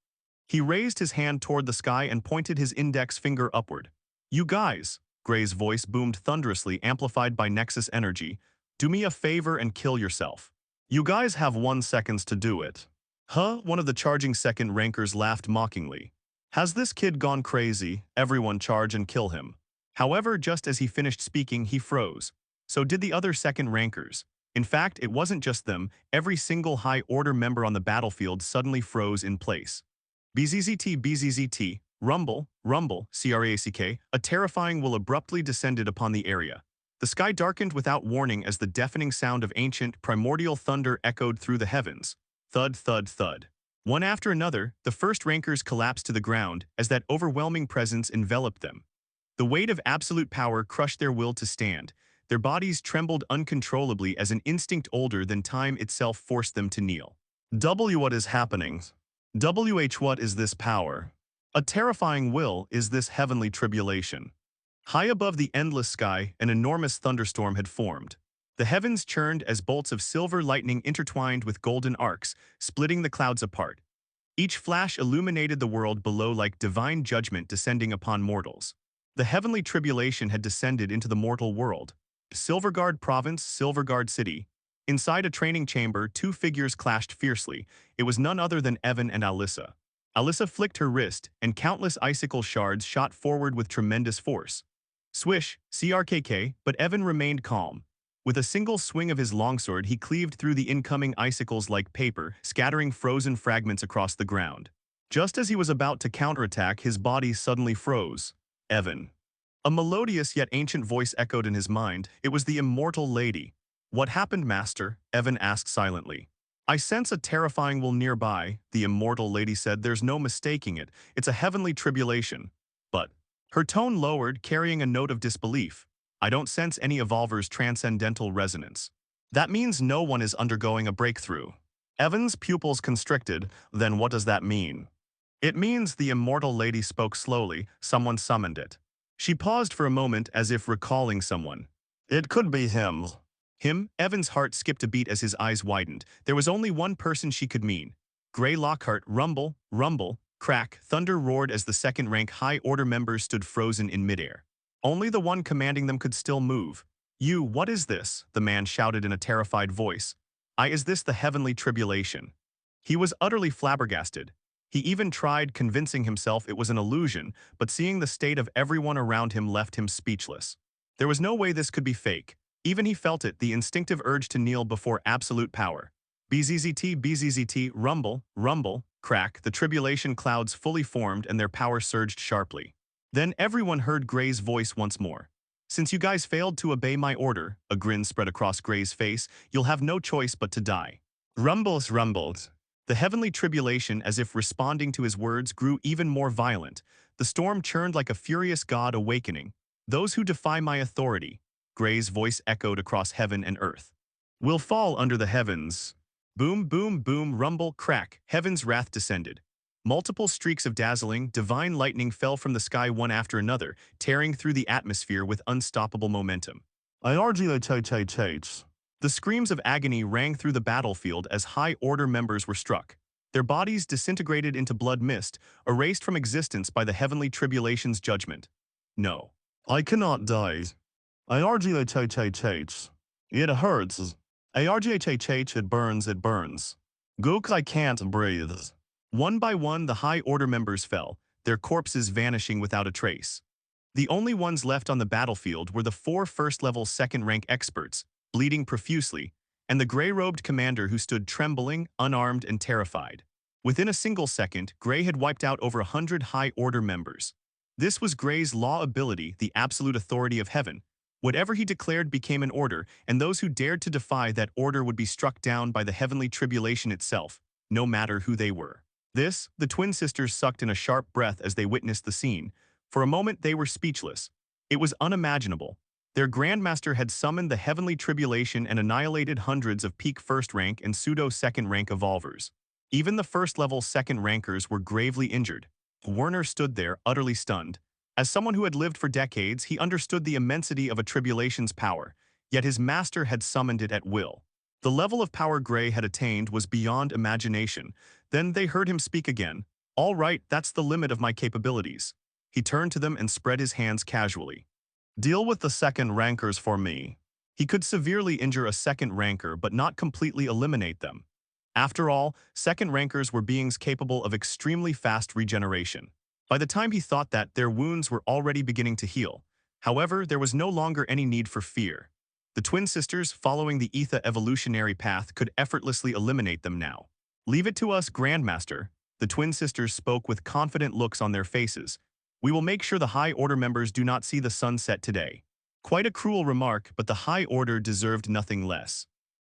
He raised his hand toward the sky and pointed his index finger upward. "You guys," Gray's voice boomed thunderously, amplified by Nexus energy, "do me a favor and kill yourself. You guys have 1 second to do it." Huh? One of the charging second rankers laughed mockingly. "Has this kid gone crazy? Everyone charge and kill him." However, just as he finished speaking, he froze. So did the other second rankers. In fact, it wasn't just them, every single high order member on the battlefield suddenly froze in place. BZZT BZZT, rumble, rumble, CRACK, a terrifying will abruptly descended upon the area. The sky darkened without warning as the deafening sound of ancient, primordial thunder echoed through the heavens. Thud, thud, thud. One after another, the first rankers collapsed to the ground as that overwhelming presence enveloped them. The weight of absolute power crushed their will to stand. Their bodies trembled uncontrollably as an instinct older than time itself forced them to kneel. What is happening? What is this power? A terrifying will is this heavenly tribulation. High above the endless sky, an enormous thunderstorm had formed. The heavens churned as bolts of silver lightning intertwined with golden arcs, splitting the clouds apart. Each flash illuminated the world below like divine judgment descending upon mortals. The heavenly tribulation had descended into the mortal world. Silverguard Province, Silverguard City. Inside a training chamber, two figures clashed fiercely. It was none other than Evan and Alyssa. Alyssa flicked her wrist, and countless icicle shards shot forward with tremendous force. Swish, CRKK, but Evan remained calm. With a single swing of his longsword, he cleaved through the incoming icicles like paper, scattering frozen fragments across the ground. Just as he was about to counterattack, his body suddenly froze. Evan. A melodious yet ancient voice echoed in his mind. It was the Immortal Lady. "What happened, Master?" Evan asked silently. "I sense a terrifying will nearby," the Immortal Lady said. "There's no mistaking it. It's a heavenly tribulation." But her tone lowered, carrying a note of disbelief. "I don't sense any evolver's transcendental resonance." "That means no one is undergoing a breakthrough." Evan's pupils constricted. "Then what does that mean?" "It means," the Immortal Lady spoke slowly, "someone summoned it." She paused for a moment as if recalling someone. "It could be him." Him? Evan's heart skipped a beat as his eyes widened. There was only one person she could mean. Gray Lockhart. Rumble, rumble, crack, thunder roared as the second-rank high-order members stood frozen in midair. Only the one commanding them could still move. What is this?" the man shouted in a terrified voice. Is this the heavenly tribulation?" He was utterly flabbergasted. He even tried convincing himself it was an illusion, but seeing the state of everyone around him left him speechless. There was no way this could be fake. Even he felt it, the instinctive urge to kneel before absolute power. BZZT, BZZT, rumble, rumble, crack, the tribulation clouds fully formed and their power surged sharply. Then everyone heard Gray's voice once more. "Since you guys failed to obey my order," a grin spread across Gray's face, "you'll have no choice but to die." Rumbles rumbled. The heavenly tribulation, as if responding to his words, grew even more violent. The storm churned like a furious god awakening. "Those who defy my authority," Gray's voice echoed across heaven and earth, "will fall under the heavens." Boom, boom, boom, rumble, crack, heaven's wrath descended. Multiple streaks of dazzling, divine lightning fell from the sky one after another, tearing through the atmosphere with unstoppable momentum. The screams of agony rang through the battlefield as high-order members were struck. Their bodies disintegrated into blood mist, erased from existence by the heavenly tribulation's judgment. "No. I cannot die. It hurts. It burns, it burns. Gook, I can't breathe." One by one, the high-order members fell, their corpses vanishing without a trace. The only ones left on the battlefield were the 4 first-level second-rank experts, bleeding profusely, and the gray-robed commander who stood trembling, unarmed, and terrified. Within a single second, Gray had wiped out over 100 high-order members. This was Gray's law ability, the absolute authority of heaven. Whatever he declared became an order, and those who dared to defy that order would be struck down by the heavenly tribulation itself, no matter who they were. The twin sisters sucked in a sharp breath as they witnessed the scene. For a moment they were speechless. It was unimaginable. Their Grandmaster had summoned the heavenly tribulation and annihilated hundreds of peak first-rank and pseudo-second-rank evolvers. Even the first-level second-rankers were gravely injured. Werner stood there, utterly stunned. As someone who had lived for decades, he understood the immensity of a tribulation's power, yet his master had summoned it at will. The level of power Gray had attained was beyond imagination. Then they heard him speak again. "All right, that's the limit of my capabilities." He turned to them and spread his hands casually. "Deal with the second rankers for me." He could severely injure a second ranker but not completely eliminate them. After all, second rankers were beings capable of extremely fast regeneration. By the time he thought that, their wounds were already beginning to heal. However, there was no longer any need for fear. The twin sisters, following the Ether evolutionary path, could effortlessly eliminate them now. "Leave it to us, Grandmaster." The twin sisters spoke with confident looks on their faces. "We will make sure the High Order members do not see the sun set today." Quite a cruel remark, but the High Order deserved nothing less.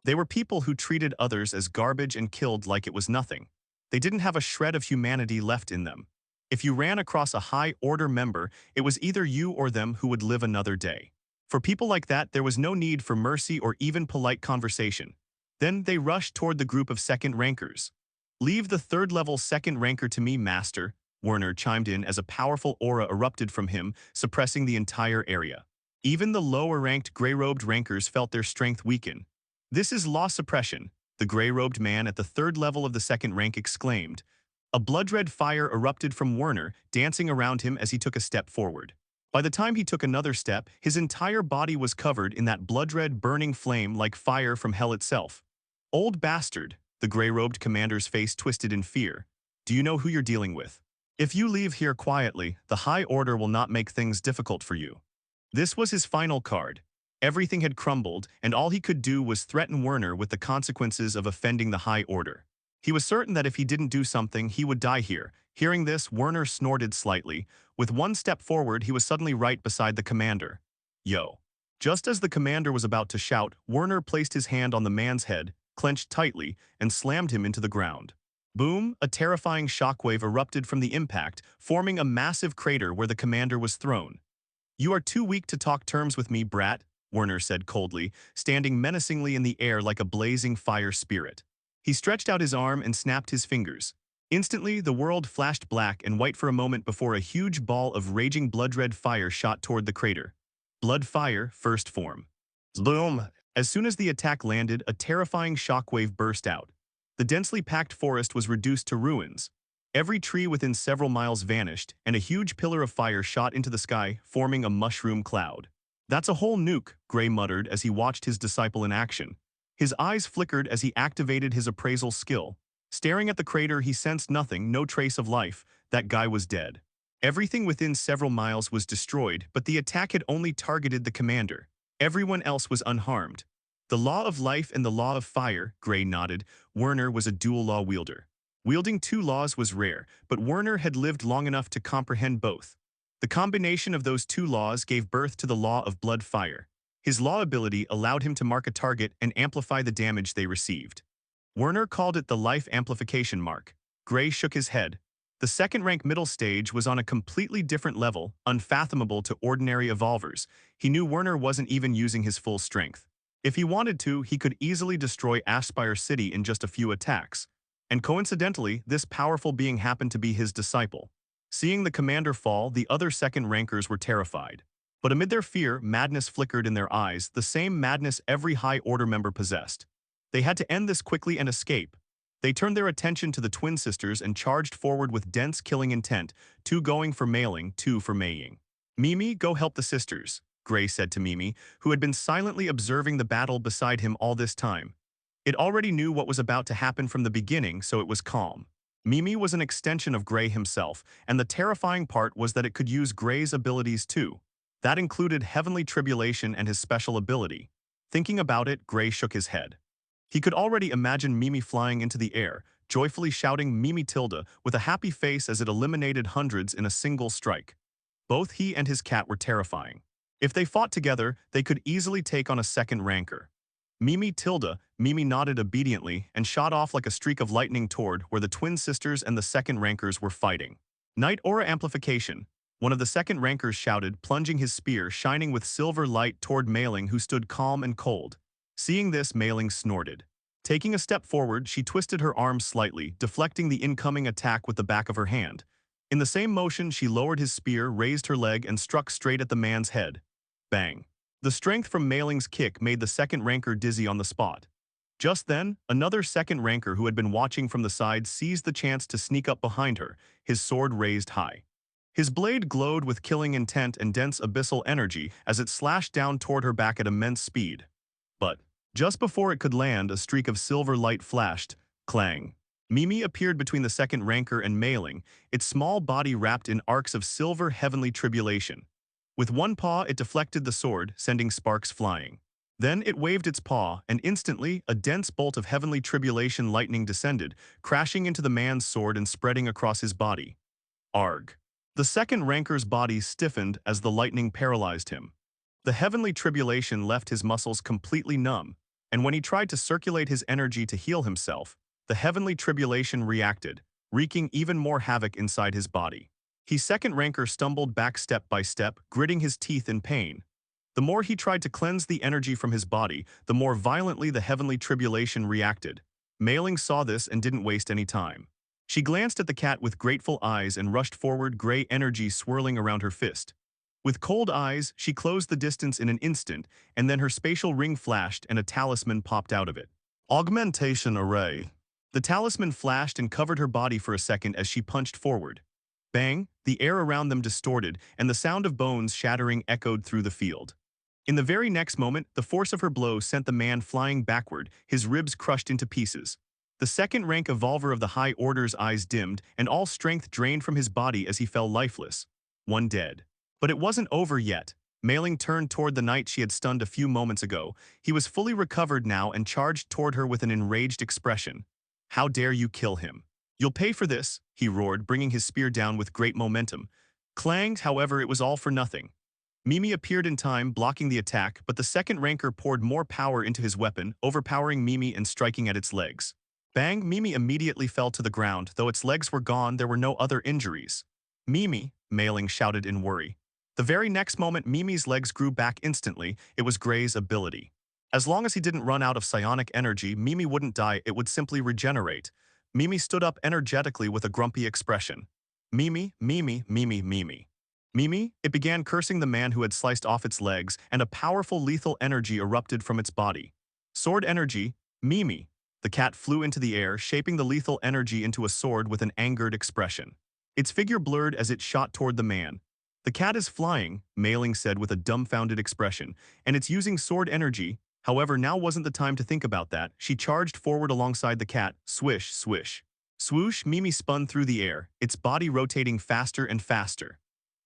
They were people who treated others as garbage and killed like it was nothing. They didn't have a shred of humanity left in them. If you ran across a High Order member, it was either you or them who would live another day. For people like that, there was no need for mercy or even polite conversation. Then they rushed toward the group of second rankers. "Leave the third-level second ranker to me, Master," Werner chimed in as a powerful aura erupted from him, suppressing the entire area. Even the lower-ranked gray-robed rankers felt their strength weaken. "This is law suppression," the gray-robed man at the third level of the second rank exclaimed. A blood-red fire erupted from Werner, dancing around him as he took a step forward. By the time he took another step, his entire body was covered in that blood-red burning flame like fire from hell itself. "Old bastard," the gray-robed commander's face twisted in fear. "Do you know who you're dealing with? If you leave here quietly, the High Order will not make things difficult for you." This was his final card. Everything had crumbled, and all he could do was threaten Werner with the consequences of offending the High Order. He was certain that if he didn't do something, he would die here. Hearing this, Werner snorted slightly. With one step forward, he was suddenly right beside the commander. "Yo." Just as the commander was about to shout, Werner placed his hand on the man's head, clenched tightly, and slammed him into the ground. Boom! A terrifying shockwave erupted from the impact, forming a massive crater where the commander was thrown. "You are too weak to talk terms with me, brat," Werner said coldly, standing menacingly in the air like a blazing fire spirit. He stretched out his arm and snapped his fingers. Instantly, the world flashed black and white for a moment before a huge ball of raging blood-red fire shot toward the crater. Blood fire, first form. Boom! As soon as the attack landed, a terrifying shockwave burst out. The densely packed forest was reduced to ruins. Every tree within several miles vanished, and a huge pillar of fire shot into the sky, forming a mushroom cloud. "That's a whole nuke," Gray muttered as he watched his disciple in action. His eyes flickered as he activated his appraisal skill. Staring at the crater, he sensed nothing, no trace of life. That guy was dead. Everything within several miles was destroyed, but the attack had only targeted the commander. Everyone else was unharmed. The law of life and the law of fire, Gray nodded. Werner was a dual law wielder. Wielding two laws was rare, but Werner had lived long enough to comprehend both. The combination of those two laws gave birth to the law of blood fire. His law ability allowed him to mark a target and amplify the damage they received. Werner called it the life amplification mark. Gray shook his head. The second-rank middle stage was on a completely different level, unfathomable to ordinary evolvers. He knew Werner wasn't even using his full strength. If he wanted to, he could easily destroy Aspire City in just a few attacks. And coincidentally, this powerful being happened to be his disciple. Seeing the commander fall, the other second rankers were terrified. But amid their fear, madness flickered in their eyes, the same madness every High Order member possessed. They had to end this quickly and escape. They turned their attention to the twin sisters and charged forward with dense killing intent, two going for mailing, two for maying. "Mimi, go help the sisters," Gray said to Mimi, who had been silently observing the battle beside him all this time. It already knew what was about to happen from the beginning, so it was calm. Mimi was an extension of Gray himself, and the terrifying part was that it could use Gray's abilities too. That included Heavenly Tribulation and his special ability. Thinking about it, Gray shook his head. He could already imagine Mimi flying into the air, joyfully shouting Mimi Tilda with a happy face as it eliminated hundreds in a single strike. Both he and his cat were terrifying. If they fought together, they could easily take on a second ranker. "Mimi Tilda," Mimi nodded obediently and shot off like a streak of lightning toward where the twin sisters and the second rankers were fighting. "Night Aura Amplification," one of the second rankers shouted, plunging his spear shining with silver light toward Mailing, who stood calm and cold. Seeing this, Mailing snorted. Taking a step forward, she twisted her arm slightly, deflecting the incoming attack with the back of her hand. In the same motion, she lowered his spear, raised her leg, and struck straight at the man's head. Bang. The strength from Mailing's kick made the second ranker dizzy on the spot. Just then, another second ranker who had been watching from the side seized the chance to sneak up behind her, his sword raised high. His blade glowed with killing intent and dense abyssal energy as it slashed down toward her back at immense speed. But, just before it could land, a streak of silver light flashed. Clang. Mimi appeared between the second ranker and Mailing, its small body wrapped in arcs of silver heavenly tribulation. With one paw, it deflected the sword, sending sparks flying. Then it waved its paw, and instantly, a dense bolt of heavenly tribulation lightning descended, crashing into the man's sword and spreading across his body. Arg. The second ranker's body stiffened as the lightning paralyzed him. The heavenly tribulation left his muscles completely numb, and when he tried to circulate his energy to heal himself, the heavenly tribulation reacted, wreaking even more havoc inside his body. His second ranker stumbled back step by step, gritting his teeth in pain. The more he tried to cleanse the energy from his body, the more violently the heavenly tribulation reacted. Mailing saw this and didn't waste any time. She glanced at the cat with grateful eyes and rushed forward, gray energy swirling around her fist. With cold eyes, she closed the distance in an instant, and then her spatial ring flashed and a talisman popped out of it. Augmentation array. The talisman flashed and covered her body for a second as she punched forward. Bang, the air around them distorted, and the sound of bones shattering echoed through the field. In the very next moment, the force of her blow sent the man flying backward, his ribs crushed into pieces. The second-rank evolver of the High Order's eyes dimmed, and all strength drained from his body as he fell lifeless. One dead. But it wasn't over yet. Mailing turned toward the knight she had stunned a few moments ago. He was fully recovered now and charged toward her with an enraged expression. How dare you kill him? You'll pay for this, he roared, bringing his spear down with great momentum. Clanged, however, it was all for nothing. Mimi appeared in time, blocking the attack, but the second ranker poured more power into his weapon, overpowering Mimi and striking at its legs. Bang! Mimi immediately fell to the ground. Though its legs were gone, there were no other injuries. Mimi, Mailing shouted in worry. The very next moment, Mimi's legs grew back instantly. It was Gray's ability. As long as he didn't run out of psionic energy, Mimi wouldn't die, it would simply regenerate. Mimi stood up energetically with a grumpy expression. Mimi, Mimi, Mimi, Mimi. Mimi, it began cursing the man who had sliced off its legs, and a powerful lethal energy erupted from its body. Sword energy, Mimi. The cat flew into the air, shaping the lethal energy into a sword with an angered expression. Its figure blurred as it shot toward the man. The cat is flying, Mailing said with a dumbfounded expression, and it's using sword energy. However, now wasn't the time to think about that. She charged forward alongside the cat, swish, swish. Swoosh, Mimi spun through the air, its body rotating faster and faster.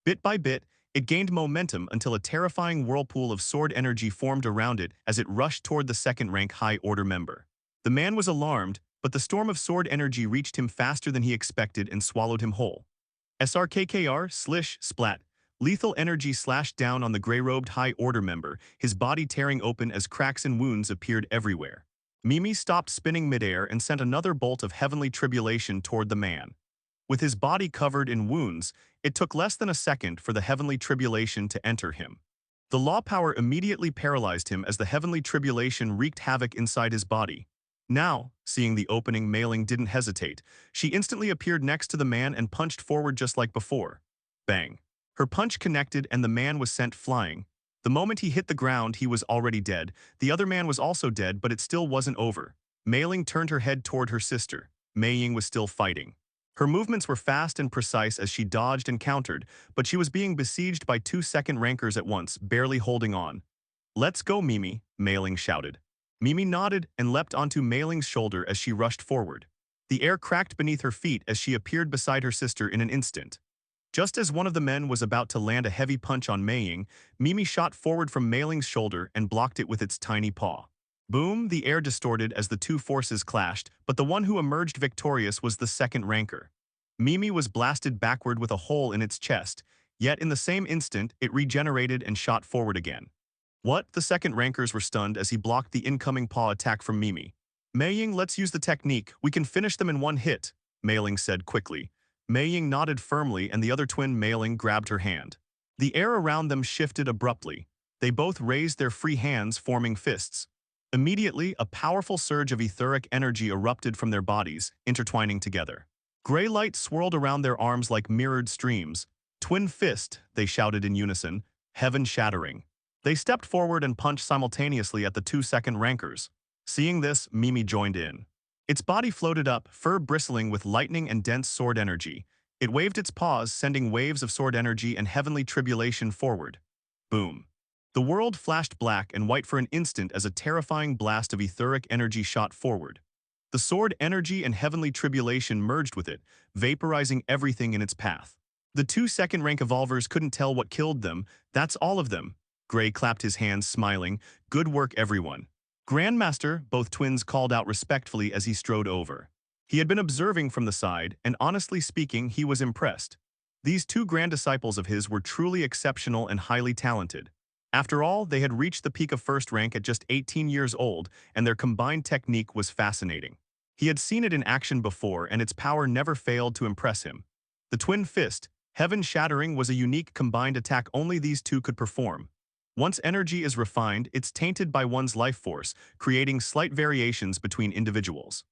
Bit by bit, it gained momentum until a terrifying whirlpool of sword energy formed around it as it rushed toward the second-rank High Order member. The man was alarmed, but the storm of sword energy reached him faster than he expected and swallowed him whole. SRKKR, slish, splat. Lethal energy slashed down on the gray-robed High Order member, his body tearing open as cracks and wounds appeared everywhere. Mimi stopped spinning midair and sent another bolt of heavenly tribulation toward the man. With his body covered in wounds, it took less than a second for the heavenly tribulation to enter him. The law power immediately paralyzed him as the heavenly tribulation wreaked havoc inside his body. Now, seeing the opening, Mailing didn't hesitate. She instantly appeared next to the man and punched forward just like before. Bang. Her punch connected and the man was sent flying. The moment he hit the ground, he was already dead. The other man was also dead, but it still wasn't over. Mailing turned her head toward her sister. Mei Ying was still fighting. Her movements were fast and precise as she dodged and countered, but she was being besieged by two second rankers at once, barely holding on. Let's go, Mimi, Mailing shouted. Mimi nodded and leapt onto Mailing's shoulder as she rushed forward. The air cracked beneath her feet as she appeared beside her sister in an instant. Just as one of the men was about to land a heavy punch on Mei Ying, Mimi shot forward from Mailing's shoulder and blocked it with its tiny paw. Boom, the air distorted as the two forces clashed, but the one who emerged victorious was the second ranker. Mimi was blasted backward with a hole in its chest, yet in the same instant, it regenerated and shot forward again. What? The second rankers were stunned as he blocked the incoming paw attack from Mimi. Mei Ying, let's use the technique. We can finish them in one hit, Mailing said quickly. Mei Ying nodded firmly and the other twin Mailing grabbed her hand. The air around them shifted abruptly. They both raised their free hands, forming fists. Immediately, a powerful surge of etheric energy erupted from their bodies, intertwining together. Gray light swirled around their arms like mirrored streams. Twin fist, they shouted in unison, heaven shattering. They stepped forward and punched simultaneously at the 2-second rankers. Seeing this, Mimi joined in. Its body floated up, fur bristling with lightning and dense sword energy. It waved its paws, sending waves of sword energy and heavenly tribulation forward. Boom. The world flashed black and white for an instant as a terrifying blast of etheric energy shot forward. The sword energy and heavenly tribulation merged with it, vaporizing everything in its path. The 2-second rank evolvers couldn't tell what killed them. That's all of them. Gray clapped his hands, smiling. Good work, everyone. Grandmaster, both twins called out respectfully as he strode over. He had been observing from the side, and honestly speaking, he was impressed. These two grand disciples of his were truly exceptional and highly talented. After all, they had reached the peak of first rank at just 18 years old, and their combined technique was fascinating. He had seen it in action before, and its power never failed to impress him. The twin fist, heaven shattering, was a unique combined attack only these two could perform. Once energy is refined, it's tainted by one's life force, creating slight variations between individuals.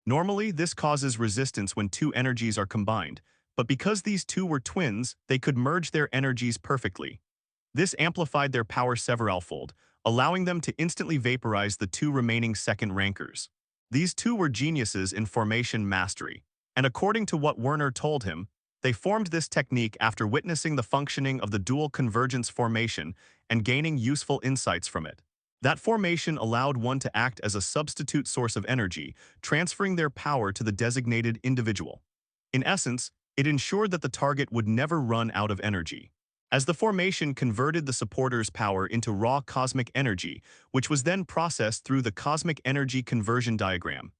Normally, this causes resistance when two energies are combined, but because these two were twins, they could merge their energies perfectly. This amplified their power severalfold, allowing them to instantly vaporize the two remaining second rankers. These two were geniuses in formation mastery, and according to what Werner told him, they formed this technique after witnessing the functioning of the dual convergence formation and gaining useful insights from it. That formation allowed one to act as a substitute source of energy, transferring their power to the designated individual. In essence, it ensured that the target would never run out of energy. As the formation converted the supporter's power into raw cosmic energy, which was then processed through the cosmic energy conversion diagram.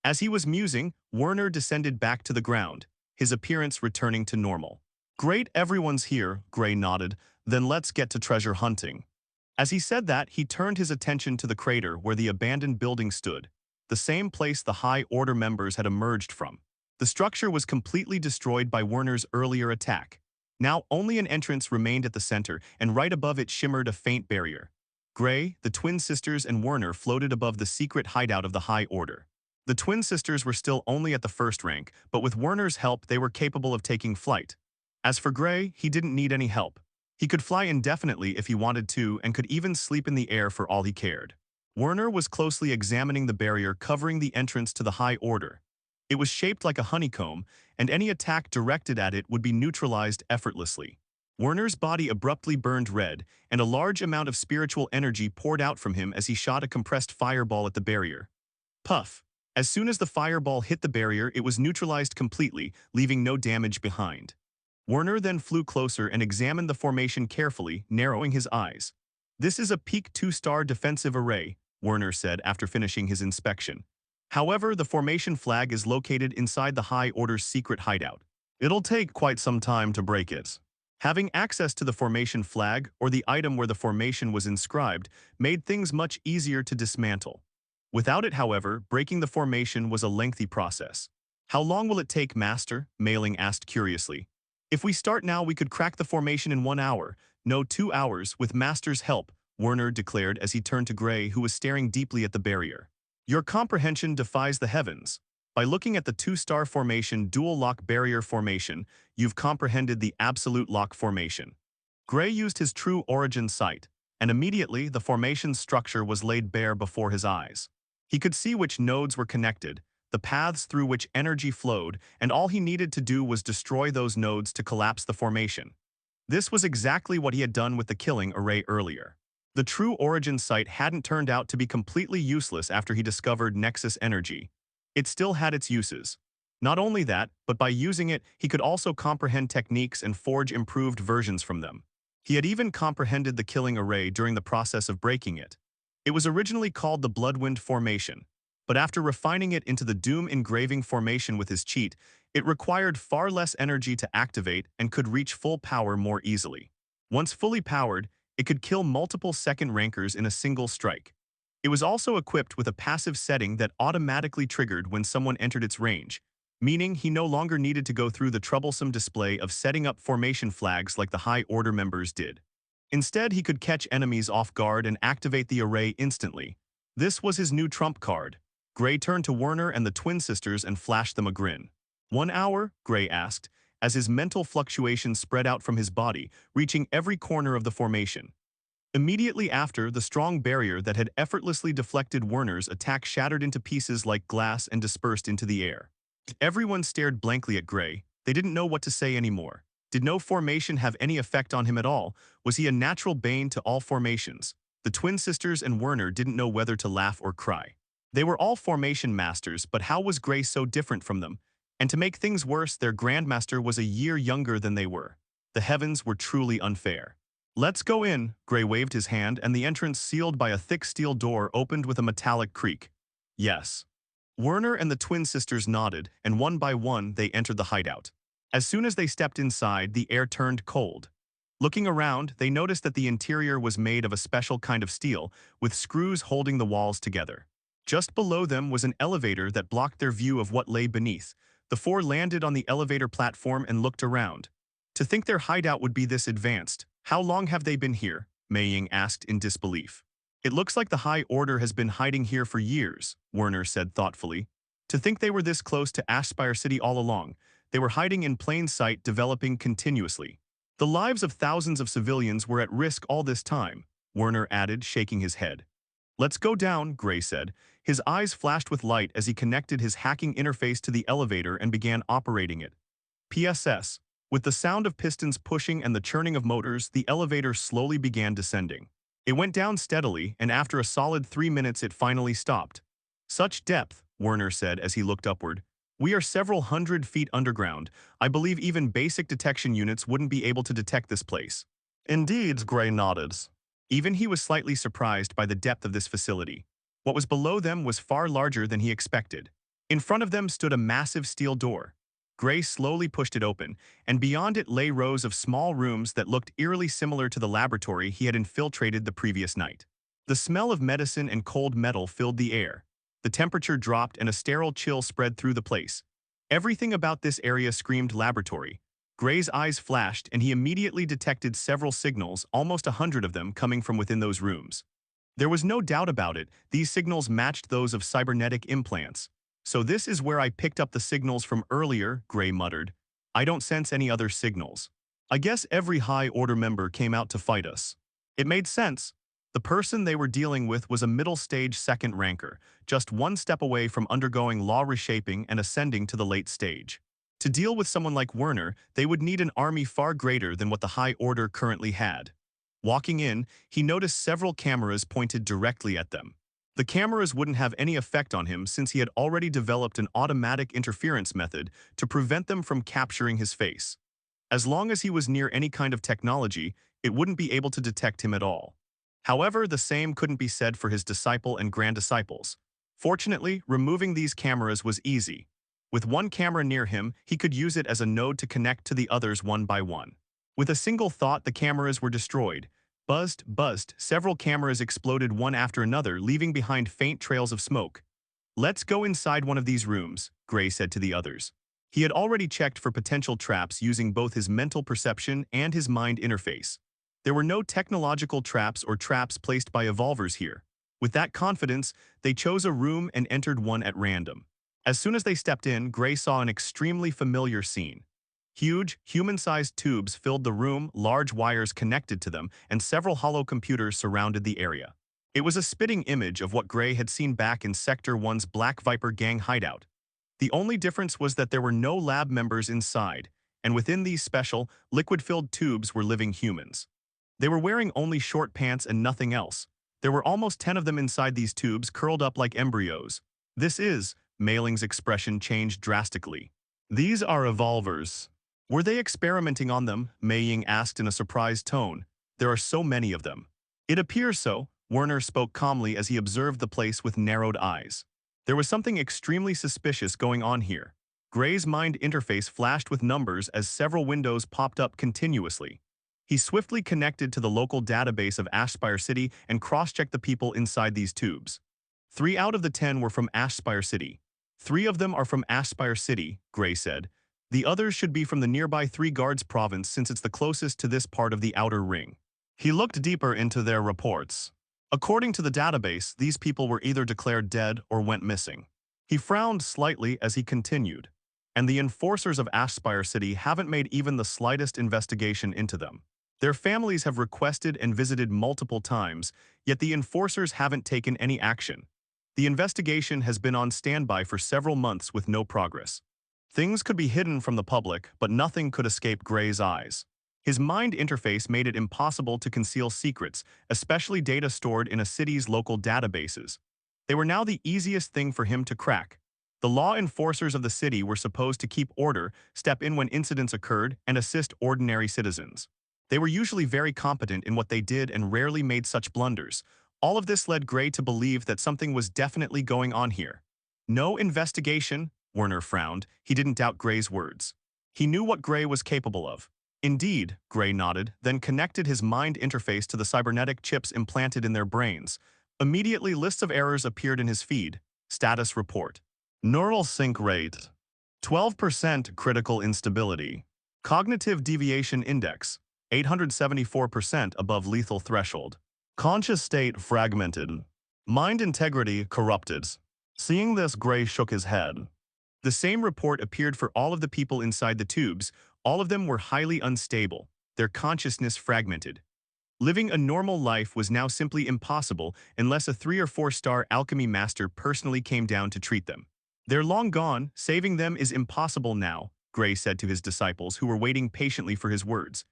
As he was musing, Werner descended back to the ground, his appearance returning to normal. Great, everyone's here, Gray nodded, then let's get to treasure hunting. As he said that, he turned his attention to the crater where the abandoned building stood, the same place the High Order members had emerged from. The structure was completely destroyed by Werner's earlier attack. Now only an entrance remained at the center, and right above it shimmered a faint barrier. Gray, the twin sisters, and Werner floated above the secret hideout of the High Order. The twin sisters were still only at the first rank, but with Werner's help they were capable of taking flight. As for Gray, he didn't need any help. He could fly indefinitely if he wanted to and could even sleep in the air for all he cared. Werner was closely examining the barrier covering the entrance to the High Order. It was shaped like a honeycomb, and any attack directed at it would be neutralized effortlessly. Werner's body abruptly burned red, and a large amount of spiritual energy poured out from him as he shot a compressed fireball at the barrier. Puff! As soon as the fireball hit the barrier, it was neutralized completely, leaving no damage behind. Werner then flew closer and examined the formation carefully, narrowing his eyes. "This is a peak 2-star defensive array," Werner said after finishing his inspection. However, the formation flag is located inside the High Order's secret hideout. It'll take quite some time to break it. Having access to the formation flag, or the item where the formation was inscribed, made things much easier to dismantle. Without it, however, breaking the formation was a lengthy process. "How long will it take, Master?" Mailing asked curiously. "If we start now, we could crack the formation in 1 hour. No, 2 hours, with Master's help," Werner declared as he turned to Gray, who was staring deeply at the barrier. "Your comprehension defies the heavens. By looking at the 2-star formation dual lock barrier formation, you've comprehended the absolute lock formation." Gray used his true origin sight, and immediately the formation's structure was laid bare before his eyes. He could see which nodes were connected, the paths through which energy flowed, and all he needed to do was destroy those nodes to collapse the formation. This was exactly what he had done with the killing array earlier. The true origin sight hadn't turned out to be completely useless after he discovered Nexus energy. It still had its uses. Not only that, but by using it, he could also comprehend techniques and forge improved versions from them. He had even comprehended the killing array during the process of breaking it. It was originally called the Bloodwind formation, but after refining it into the Doom engraving formation with his cheat, it required far less energy to activate and could reach full power more easily. Once fully powered, it could kill multiple second rankers in a single strike. It was also equipped with a passive setting that automatically triggered when someone entered its range, meaning he no longer needed to go through the troublesome display of setting up formation flags like the High Order members did. Instead, he could catch enemies off guard and activate the array instantly. This was his new trump card. Gray turned to Werner and the twin sisters and flashed them a grin. 1 hour? Gray asked, as his mental fluctuations spread out from his body, reaching every corner of the formation. Immediately after, the strong barrier that had effortlessly deflected Werner's attack shattered into pieces like glass and dispersed into the air. Everyone stared blankly at Gray. They didn't know what to say anymore. Did no formation have any effect on him at all? Was he a natural bane to all formations? The twin sisters and Werner didn't know whether to laugh or cry. They were all formation masters, but how was Gray so different from them? And to make things worse, their grandmaster was a year younger than they were. The heavens were truly unfair. "Let's go in," Gray waved his hand, and the entrance, sealed by a thick steel door, opened with a metallic creak. "Yes." Werner and the twin sisters nodded, and one by one they entered the hideout. As soon as they stepped inside, the air turned cold. Looking around, they noticed that the interior was made of a special kind of steel, with screws holding the walls together. Just below them was an elevator that blocked their view of what lay beneath. The four landed on the elevator platform and looked around. To think their hideout would be this advanced. "How long have they been here?" Mei Ying asked in disbelief. "It looks like the High Order has been hiding here for years," Werner said thoughtfully. "To think they were this close to Ashspire City all along. They were hiding in plain sight, developing continuously. The lives of thousands of civilians were at risk all this time," Werner added, shaking his head. "Let's go down," Gray said. His eyes flashed with light as he connected his hacking interface to the elevator and began operating it. PSS. With the sound of pistons pushing and the churning of motors, the elevator slowly began descending. It went down steadily, and after a solid 3 minutes it finally stopped. "Such depth," Werner said as he looked upward. "We are several hundred feet underground. I believe even basic detection units wouldn't be able to detect this place." "Indeed," Gray nodded. Even he was slightly surprised by the depth of this facility. What was below them was far larger than he expected. In front of them stood a massive steel door. Gray slowly pushed it open, and beyond it lay rows of small rooms that looked eerily similar to the laboratory he had infiltrated the previous night. The smell of medicine and cold metal filled the air. The temperature dropped and a sterile chill spread through the place. Everything about this area screamed laboratory. Gray's eyes flashed, and he immediately detected several signals, almost 100 of them, coming from within those rooms. There was no doubt about it, these signals matched those of cybernetic implants. "So this is where I picked up the signals from earlier," Gray muttered. "I don't sense any other signals. I guess every High Order member came out to fight us." It made sense. The person they were dealing with was a middle-stage second ranker, just one step away from undergoing law reshaping and ascending to the late stage. To deal with someone like Werner, they would need an army far greater than what the High Order currently had. Walking in, he noticed several cameras pointed directly at them. The cameras wouldn't have any effect on him since he had already developed an automatic interference method to prevent them from capturing his face. As long as he was near any kind of technology, it wouldn't be able to detect him at all. However, the same couldn't be said for his disciple and grand-disciples. Fortunately, removing these cameras was easy. With one camera near him, he could use it as a node to connect to the others one by one. With a single thought, the cameras were destroyed. Buzzed, several cameras exploded one after another, leaving behind faint trails of smoke. "Let's go inside one of these rooms," Gray said to the others. He had already checked for potential traps using both his mental perception and his mind interface. There were no technological traps or traps placed by evolvers here. With that confidence, they chose a room and entered one at random. As soon as they stepped in, Gray saw an extremely familiar scene. Huge, human-sized tubes filled the room, large wires connected to them, and several hollow computers surrounded the area. It was a spitting image of what Gray had seen back in Sector 1's Black Viper gang hideout. The only difference was that there were no lab members inside, and within these special, liquid-filled tubes were living humans. They were wearing only short pants and nothing else. There were almost 10 of them inside these tubes, curled up like embryos. Mailing's expression changed drastically. "These are evolvers." "Were they experimenting on them?" Mei Ying asked in a surprised tone. "There are so many of them." "It appears so," Werner spoke calmly as he observed the place with narrowed eyes. There was something extremely suspicious going on here. Gray's mind interface flashed with numbers as several windows popped up continuously. He swiftly connected to the local database of Ashspire City and cross-checked the people inside these tubes. 3 out of the 10 were from Ashspire City. 3 of them are from Ashspire City, Gray said. The others should be from the nearby Three Guards province since it's the closest to this part of the Outer Ring. He looked deeper into their reports. According to the database, these people were either declared dead or went missing. He frowned slightly as he continued. and the enforcers of Aspire City haven't made even the slightest investigation into them. Their families have requested and visited multiple times, yet the enforcers haven't taken any action. The investigation has been on standby for several months with no progress. Things could be hidden from the public, but nothing could escape Gray's eyes. His mind interface made it impossible to conceal secrets, especially data stored in a city's local databases. They were now the easiest thing for him to crack. The law enforcers of the city were supposed to keep order, step in when incidents occurred, and assist ordinary citizens. They were usually very competent in what they did and rarely made such blunders. All of this led Gray to believe that something was definitely going on here. No investigation? Werner frowned. He didn't doubt Gray's words. He knew what Gray was capable of. Indeed, Gray nodded, then connected his mind interface to the cybernetic chips implanted in their brains. Immediately, lists of errors appeared in his feed. Status report. Neural sync rate. 12% critical instability. Cognitive deviation index. 874% above lethal threshold. Conscious state fragmented. Mind integrity corrupted. Seeing this, Gray shook his head. The same report appeared for all of the people inside the tubes. All of them were highly unstable, their consciousness fragmented. Living a normal life was now simply impossible unless a 3- or 4-star alchemy master personally came down to treat them. They're long gone, saving them is impossible now, Gray said to his disciples who were waiting patiently for his words.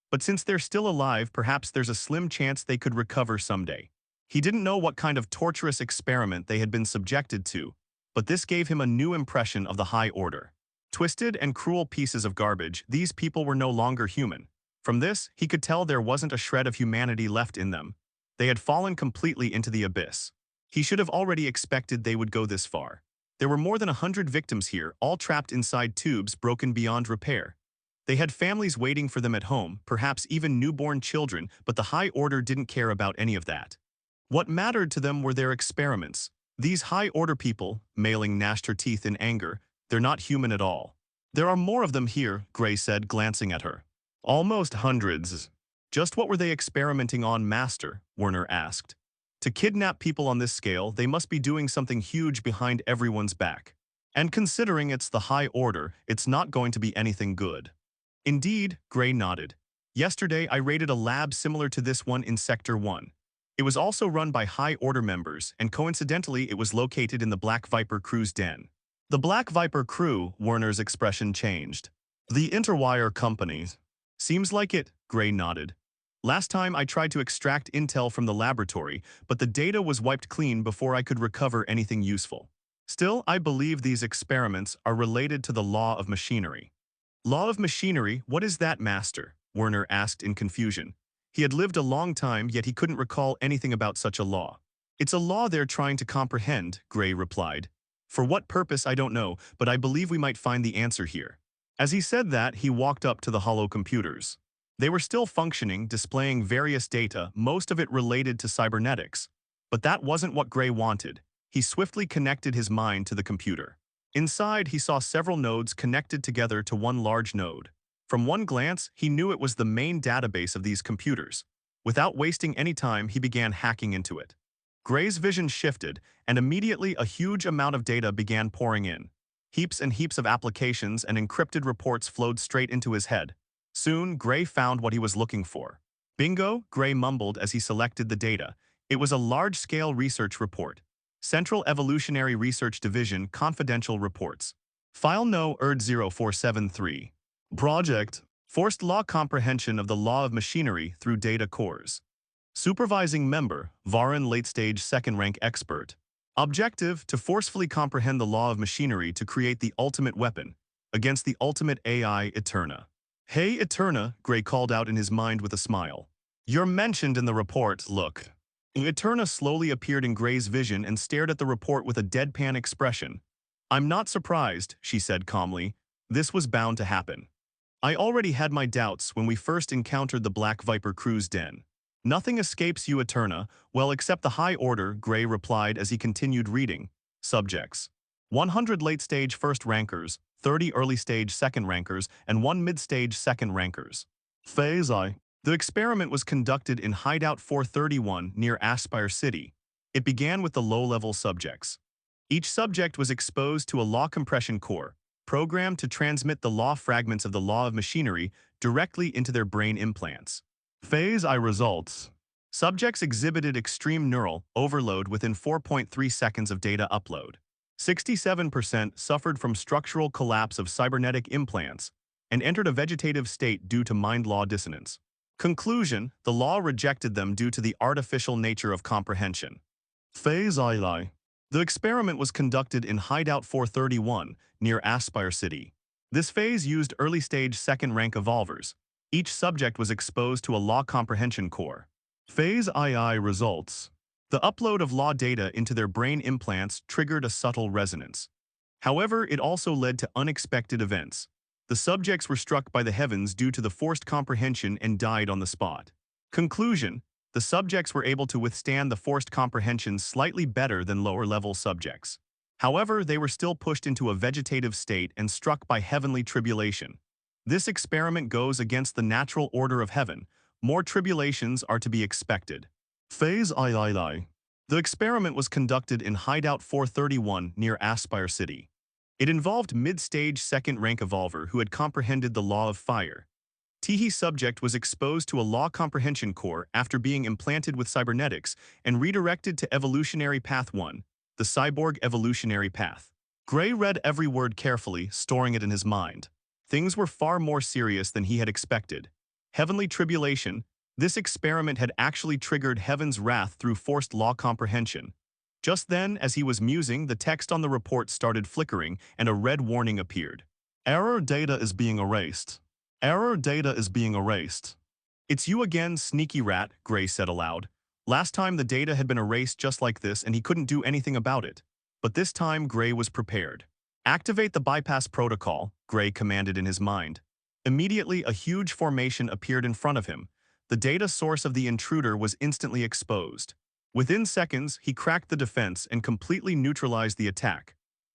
But since they're still alive, perhaps there's a slim chance they could recover someday. He didn't know what kind of torturous experiment they had been subjected to, but this gave him a new impression of the high order. Twisted and cruel pieces of garbage, these people were no longer human. From this, he could tell there wasn't a shred of humanity left in them. They had fallen completely into the abyss. He should have already expected they would go this far. There were more than 100 victims here, all trapped inside tubes broken beyond repair. They had families waiting for them at home, perhaps even newborn children, but the high order didn't care about any of that. What mattered to them were their experiments. These high-order people, Mailing gnashed her teeth in anger, they're not human at all. There are more of them here, Gray said, glancing at her. Almost hundreds. Just what were they experimenting on, Master? Werner asked. To kidnap people on this scale, they must be doing something huge behind everyone's back. And considering it's the high order, it's not going to be anything good. Indeed, Gray nodded. Yesterday, I raided a lab similar to this one in Sector 1. It was also run by high-order members, and coincidentally, it was located in the Black Viper crew's den. The Black Viper crew, Werner's expression changed. The Interwire Company. Seems like it, Gray nodded. Last time I tried to extract intel from the laboratory, but the data was wiped clean before I could recover anything useful. Still, I believe these experiments are related to the law of machinery. Law of machinery, what is that, Master? Werner asked in confusion. He had lived a long time, yet he couldn't recall anything about such a law. It's a law they're trying to comprehend, Gray replied. For what purpose, I don't know, but I believe we might find the answer here. As he said that, he walked up to the hollow computers. They were still functioning, displaying various data, most of it related to cybernetics. But that wasn't what Gray wanted. He swiftly connected his mind to the computer. Inside, he saw several nodes connected together to one large node. From one glance, he knew it was the main database of these computers. Without wasting any time, he began hacking into it. Gray's vision shifted, and immediately a huge amount of data began pouring in. Heaps and heaps of applications and encrypted reports flowed straight into his head. Soon, Gray found what he was looking for. Bingo, Gray mumbled as he selected the data. It was a large-scale research report. Central Evolutionary Research Division Confidential Reports. File No. ERD-0473. Project. Forced Law Comprehension of the Law of Machinery through Data Cores. Supervising Member, Varin Late-Stage Second-Rank Expert. Objective, to forcefully comprehend the law of machinery to create the ultimate weapon against the ultimate AI Eterna. Hey Eterna, Gray called out in his mind with a smile. You're mentioned in the report, look. Eterna slowly appeared in Gray's vision and stared at the report with a deadpan expression. I'm not surprised, she said calmly. This was bound to happen. I already had my doubts when we first encountered the Black Viper crew's den. Nothing escapes you, Eterna, well except the high order, Gray replied as he continued reading. Subjects. 100 late-stage first-rankers, 30 early-stage second-rankers, and 1 mid-stage second-rankers. Phase I. The experiment was conducted in Hideout 431 near Aspire City. It began with the low-level subjects. Each subject was exposed to a law compression core, programmed to transmit the law fragments of the law of machinery directly into their brain implants. Phase I results. Subjects exhibited extreme neural overload within 4.3 seconds of data upload. 67% suffered from structural collapse of cybernetic implants and entered a vegetative state due to mind law dissonance. Conclusion: the law rejected them due to the artificial nature of comprehension. Phase II. The experiment was conducted in Hideout 431 near Aspire City. This phase used early-stage second-rank evolvers. Each subject was exposed to a law comprehension core. Phase II results. The upload of law data into their brain implants triggered a subtle resonance. However, it also led to unexpected events. The subjects were struck by the heavens due to the forced comprehension and died on the spot. Conclusion: the subjects were able to withstand the forced comprehension slightly better than lower-level subjects. However, they were still pushed into a vegetative state and struck by heavenly tribulation. This experiment goes against the natural order of heaven. More tribulations are to be expected. Phase III. The experiment was conducted in Hideout 431 near Aspire City. It involved mid-stage second-rank evolver who had comprehended the law of fire. Teehee subject was exposed to a law comprehension core after being implanted with cybernetics and redirected to Evolutionary Path 1, the Cyborg Evolutionary Path. Gray read every word carefully, storing it in his mind. Things were far more serious than he had expected. Heavenly tribulation. This experiment had actually triggered heaven's wrath through forced law comprehension. Just then, as he was musing, the text on the report started flickering and a red warning appeared. Error data is being erased. Error data is being erased. It's you again, sneaky rat, Gray said aloud. Last time the data had been erased just like this and he couldn't do anything about it. But this time Gray was prepared. Activate the bypass protocol, Gray commanded in his mind. Immediately, a huge formation appeared in front of him. The data source of the intruder was instantly exposed. Within seconds, he cracked the defense and completely neutralized the attack.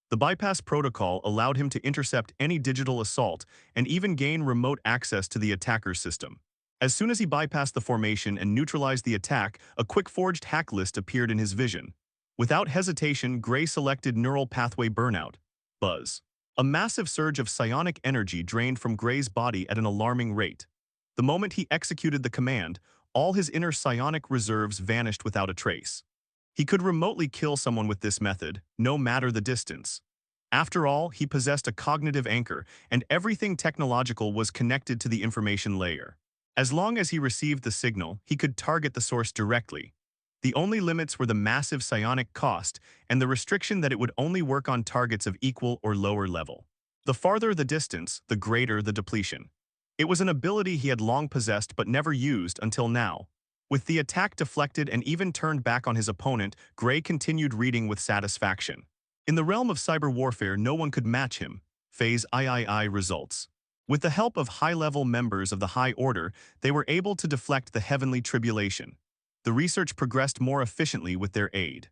The bypass protocol allowed him to intercept any digital assault and even gain remote access to the attacker's system. As soon as he bypassed the formation and neutralized the attack, a quick-forged hack list appeared in his vision. Without hesitation, Gray selected Neural Pathway Burnout. Buzz. A massive surge of psionic energy drained from Gray's body at an alarming rate. The moment he executed the command, all his inner psionic reserves vanished without a trace. He could remotely kill someone with this method, no matter the distance. After all, he possessed a cognitive anchor, and everything technological was connected to the information layer. As long as he received the signal, he could target the source directly. The only limits were the massive psionic cost and the restriction that it would only work on targets of equal or lower level. The farther the distance, the greater the depletion. It was an ability he had long possessed but never used until now. With the attack deflected and even turned back on his opponent, Gray continued reading with satisfaction. In the realm of cyber warfare, no one could match him. Phase III results. With the help of high-level members of the High Order, they were able to deflect the heavenly tribulation. The research progressed more efficiently with their aid.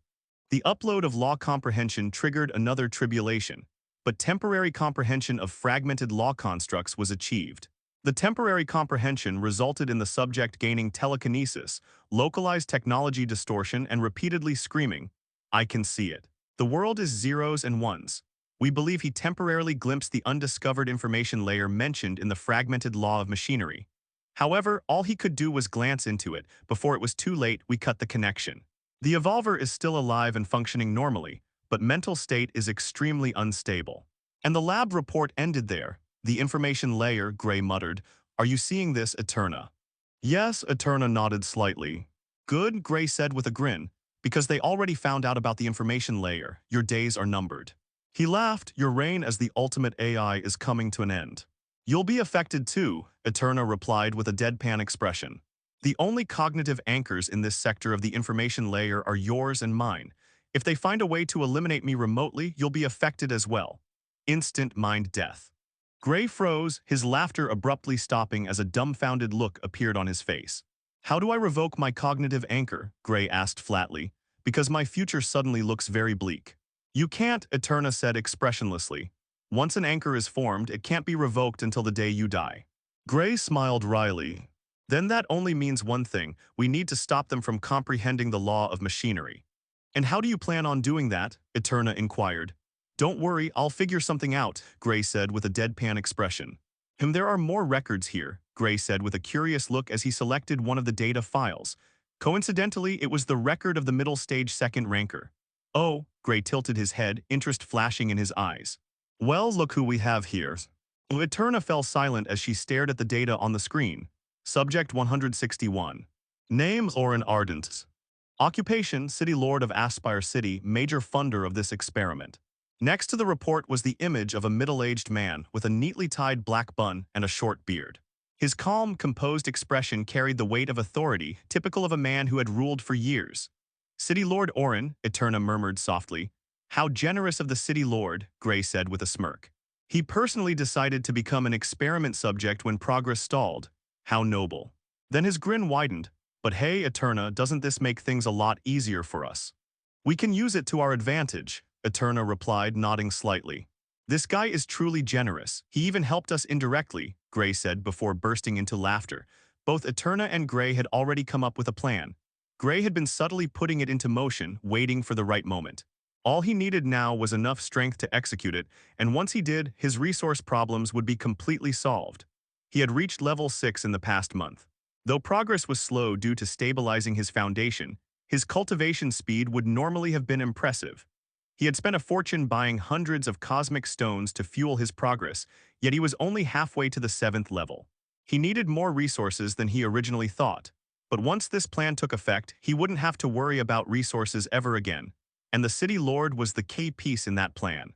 The upload of law comprehension triggered another tribulation, but temporary comprehension of fragmented law constructs was achieved. The temporary comprehension resulted in the subject gaining telekinesis, localized technology distortion, and repeatedly screaming, "I can see it. The world is zeros and ones." We believe he temporarily glimpsed the undiscovered information layer mentioned in the fragmented law of machinery. However, all he could do was glance into it. Before it was too late, we cut the connection. The evolver is still alive and functioning normally, but mental state is extremely unstable. And the lab report ended there. The information layer, Gray muttered. Are you seeing this, Eterna? Yes, Eterna nodded slightly. Good, Gray said with a grin. Because they already found out about the information layer, your days are numbered. He laughed. Your reign as the ultimate AI is coming to an end. You'll be affected too, Eterna replied with a deadpan expression. The only cognitive anchors in this sector of the information layer are yours and mine. If they find a way to eliminate me remotely, you'll be affected as well. Instant mind death. Gray froze, his laughter abruptly stopping as a dumbfounded look appeared on his face. How do I revoke my cognitive anchor? Gray asked flatly. Because my future suddenly looks very bleak. You can't, Eterna said expressionlessly. Once an anchor is formed, it can't be revoked until the day you die. Gray smiled wryly. Then that only means one thing, we need to stop them from comprehending the law of machinery. And how do you plan on doing that? Eterna inquired. Don't worry, I'll figure something out, Gray said with a deadpan expression. There are more records here, Gray said with a curious look as he selected one of the data files. Coincidentally, it was the record of the middle stage second ranker. Oh, Gray tilted his head, interest flashing in his eyes. Well, look who we have here. Eterna fell silent as she stared at the data on the screen. Subject 161. Name Orin Ardent. Occupation City Lord of Aspire City, major funder of this experiment. Next to the report was the image of a middle-aged man with a neatly tied black bun and a short beard. His calm, composed expression carried the weight of authority typical of a man who had ruled for years. City Lord Orin, Eterna murmured softly. How generous of the City Lord, Gray said with a smirk. He personally decided to become an experiment subject when progress stalled. How noble. Then his grin widened. But hey, Eterna, doesn't this make things a lot easier for us? We can use it to our advantage, Eterna replied, nodding slightly. This guy is truly generous. He even helped us indirectly, Gray said before bursting into laughter. Both Eterna and Gray had already come up with a plan. Gray had been subtly putting it into motion, waiting for the right moment. All he needed now was enough strength to execute it, and once he did, his resource problems would be completely solved. He had reached level 6 in the past month. Though progress was slow due to stabilizing his foundation, his cultivation speed would normally have been impressive. He had spent a fortune buying hundreds of cosmic stones to fuel his progress, yet he was only halfway to the 7th level. He needed more resources than he originally thought. But once this plan took effect, he wouldn't have to worry about resources ever again. And the City Lord was the key piece in that plan.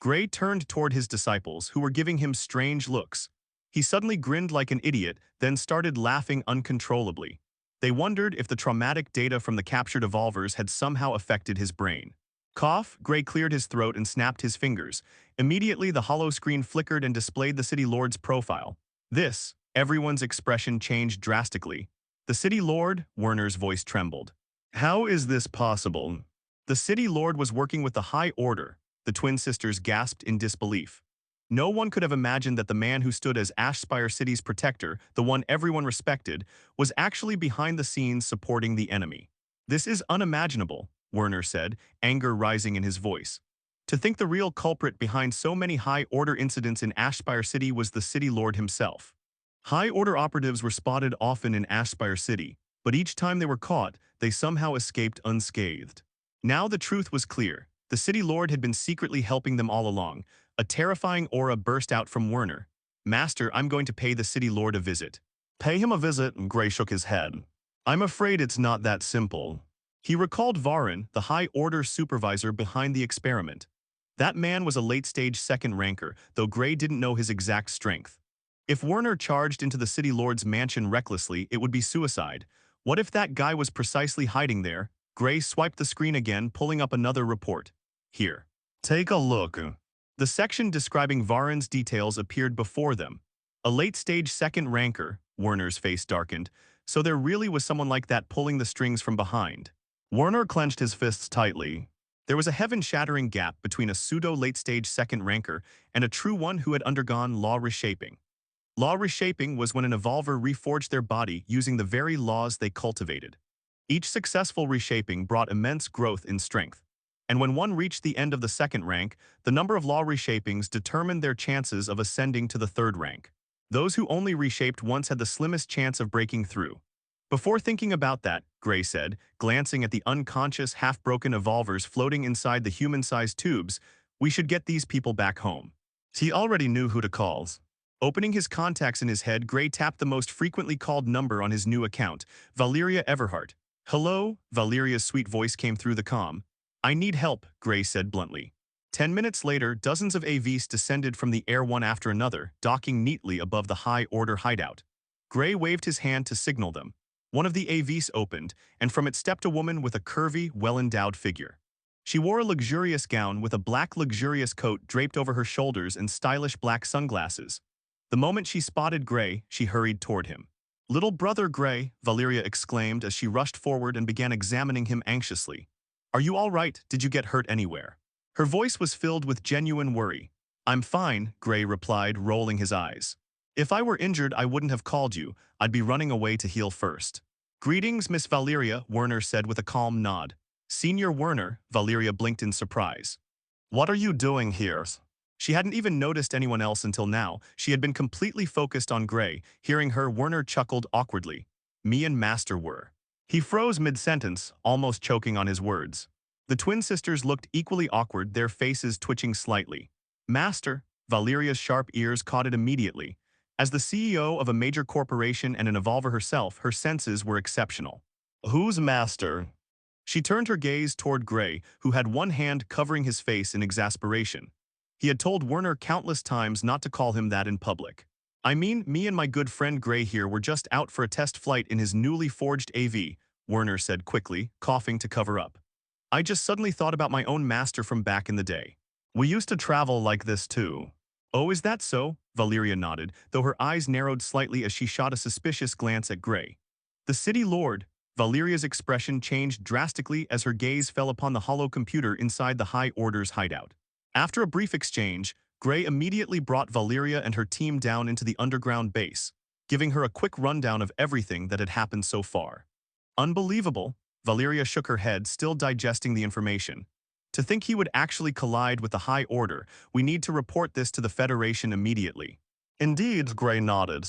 Gray turned toward his disciples, who were giving him strange looks. He suddenly grinned like an idiot, then started laughing uncontrollably. They wondered if the traumatic data from the captured evolvers had somehow affected his brain. Cough, Gray cleared his throat and snapped his fingers. Immediately, the hollow screen flickered and displayed the City Lord's profile. Everyone's expression changed drastically. The City Lord, Werner's voice trembled. How is this possible? The City Lord was working with the High Order, the twin sisters gasped in disbelief. No one could have imagined that the man who stood as Ashspire City's protector, the one everyone respected, was actually behind the scenes supporting the enemy. This is unimaginable, Werner said, anger rising in his voice. To think the real culprit behind so many High Order incidents in Ashspire City was the City Lord himself. High Order operatives were spotted often in Ashspire City, but each time they were caught, they somehow escaped unscathed. Now the truth was clear. The City Lord had been secretly helping them all along. A terrifying aura burst out from Werner. Master, I'm going to pay the City Lord a visit. Pay him a visit? Gray shook his head. I'm afraid it's not that simple. He recalled Varin, the High Order supervisor behind the experiment. That man was a late-stage second ranker, though Gray didn't know his exact strength. If Werner charged into the City Lord's mansion recklessly, it would be suicide. What if that guy was precisely hiding there? Gray swiped the screen again, pulling up another report. Here. Take a look. The section describing Varin's details appeared before them. A late-stage second ranker, Werner's face darkened, so there really was someone like that pulling the strings from behind. Werner clenched his fists tightly. There was a heaven-shattering gap between a pseudo-late-stage second ranker and a true one who had undergone law reshaping. Law reshaping was when an evolver reforged their body using the very laws they cultivated. Each successful reshaping brought immense growth in strength. And when one reached the end of the second rank, the number of law reshapings determined their chances of ascending to the third rank. Those who only reshaped once had the slimmest chance of breaking through. Before thinking about that, Gray said, glancing at the unconscious, half-broken evolvers floating inside the human-sized tubes, we should get these people back home. He already knew who to call. Opening his contacts in his head, Gray tapped the most frequently called number on his new account, Valyria Everhart. Hello? Valyria's sweet voice came through the comm. I need help, Gray said bluntly. 10 minutes later, dozens of AVs descended from the air one after another, docking neatly above the High Order hideout. Gray waved his hand to signal them. One of the AVs opened, and from it stepped a woman with a curvy, well-endowed figure. She wore a luxurious gown with a black luxurious coat draped over her shoulders and stylish black sunglasses. The moment she spotted Gray, she hurried toward him. Little brother Gray, Valyria exclaimed as she rushed forward and began examining him anxiously. Are you all right? Did you get hurt anywhere? Her voice was filled with genuine worry. I'm fine, Gray replied, rolling his eyes. If I were injured, I wouldn't have called you. I'd be running away to heal first. Greetings, Miss Valyria, Werner said with a calm nod. Senior Werner, Valyria blinked in surprise. What are you doing here? She hadn't even noticed anyone else until now. She had been completely focused on Gray. Hearing her, Werner chuckled awkwardly. Me and Master were. He froze mid-sentence, almost choking on his words. The twin sisters looked equally awkward, their faces twitching slightly. Master, Valyria's sharp ears caught it immediately. As the CEO of a major corporation and an evolver herself, her senses were exceptional. Who's Master? She turned her gaze toward Gray, who had one hand covering his face in exasperation. He had told Werner countless times not to call him that in public. I mean, me and my good friend Gray here were just out for a test flight in his newly forged AV, Werner said quickly, coughing to cover up. I just suddenly thought about my own master from back in the day. We used to travel like this too. Oh, is that so? Valyria nodded, though her eyes narrowed slightly as she shot a suspicious glance at Gray. The city lord, Valyria's expression changed drastically as her gaze fell upon the hollow computer inside the High Order's hideout. After a brief exchange, Gray immediately brought Valyria and her team down into the underground base, giving her a quick rundown of everything that had happened so far. Unbelievable, Valyria shook her head, still digesting the information. To think he would actually collide with the High Order, we need to report this to the Federation immediately. Indeed, Gray nodded.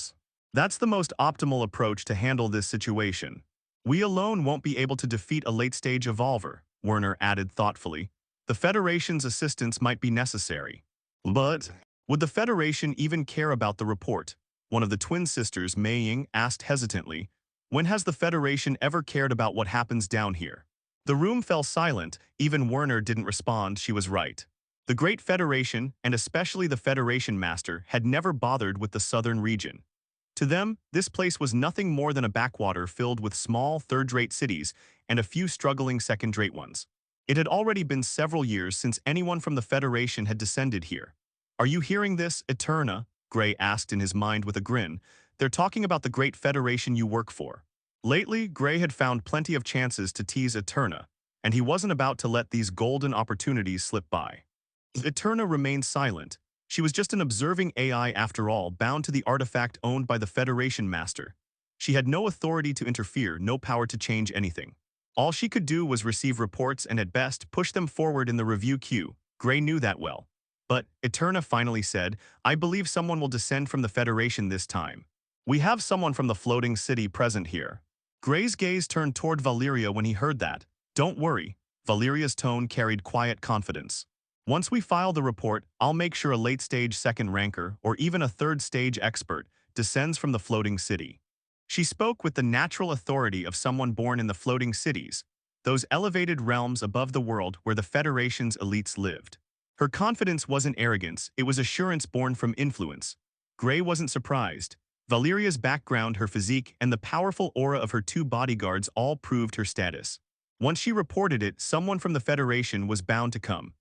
That's the most optimal approach to handle this situation. We alone won't be able to defeat a late-stage evolver, Werner added thoughtfully. The Federation's assistance might be necessary. But would the Federation even care about the report? One of the twin sisters, Mei Ying, asked hesitantly. When has the Federation ever cared about what happens down here? The room fell silent. Even Werner didn't respond. She was right. The Great Federation, and especially the Federation Master, had never bothered with the southern region. To them, this place was nothing more than a backwater filled with small, third-rate cities and a few struggling second-rate ones. It had already been several years since anyone from the Federation had descended here. Are you hearing this, Eterna? Gray asked in his mind with a grin. They're talking about the Great Federation you work for. Lately, Gray had found plenty of chances to tease Eterna, and he wasn't about to let these golden opportunities slip by. Eterna remained silent. She was just an observing AI after all, bound to the artifact owned by the Federation Master. She had no authority to interfere, no power to change anything. All she could do was receive reports and at best push them forward in the review queue. Gray knew that well. But, Eterna finally said, I believe someone will descend from the Federation this time. We have someone from the floating city present here. Gray's gaze turned toward Valyria when he heard that. Don't worry. Valyria's tone carried quiet confidence. Once we file the report, I'll make sure a late-stage second ranker, or even a third-stage expert, descends from the floating city. She spoke with the natural authority of someone born in the floating cities, those elevated realms above the world where the Federation's elites lived. Her confidence wasn't arrogance, it was assurance born from influence. Gray wasn't surprised. Valyria's background, her physique, and the powerful aura of her two bodyguards all proved her status. Once she reported it, someone from the Federation was bound to come.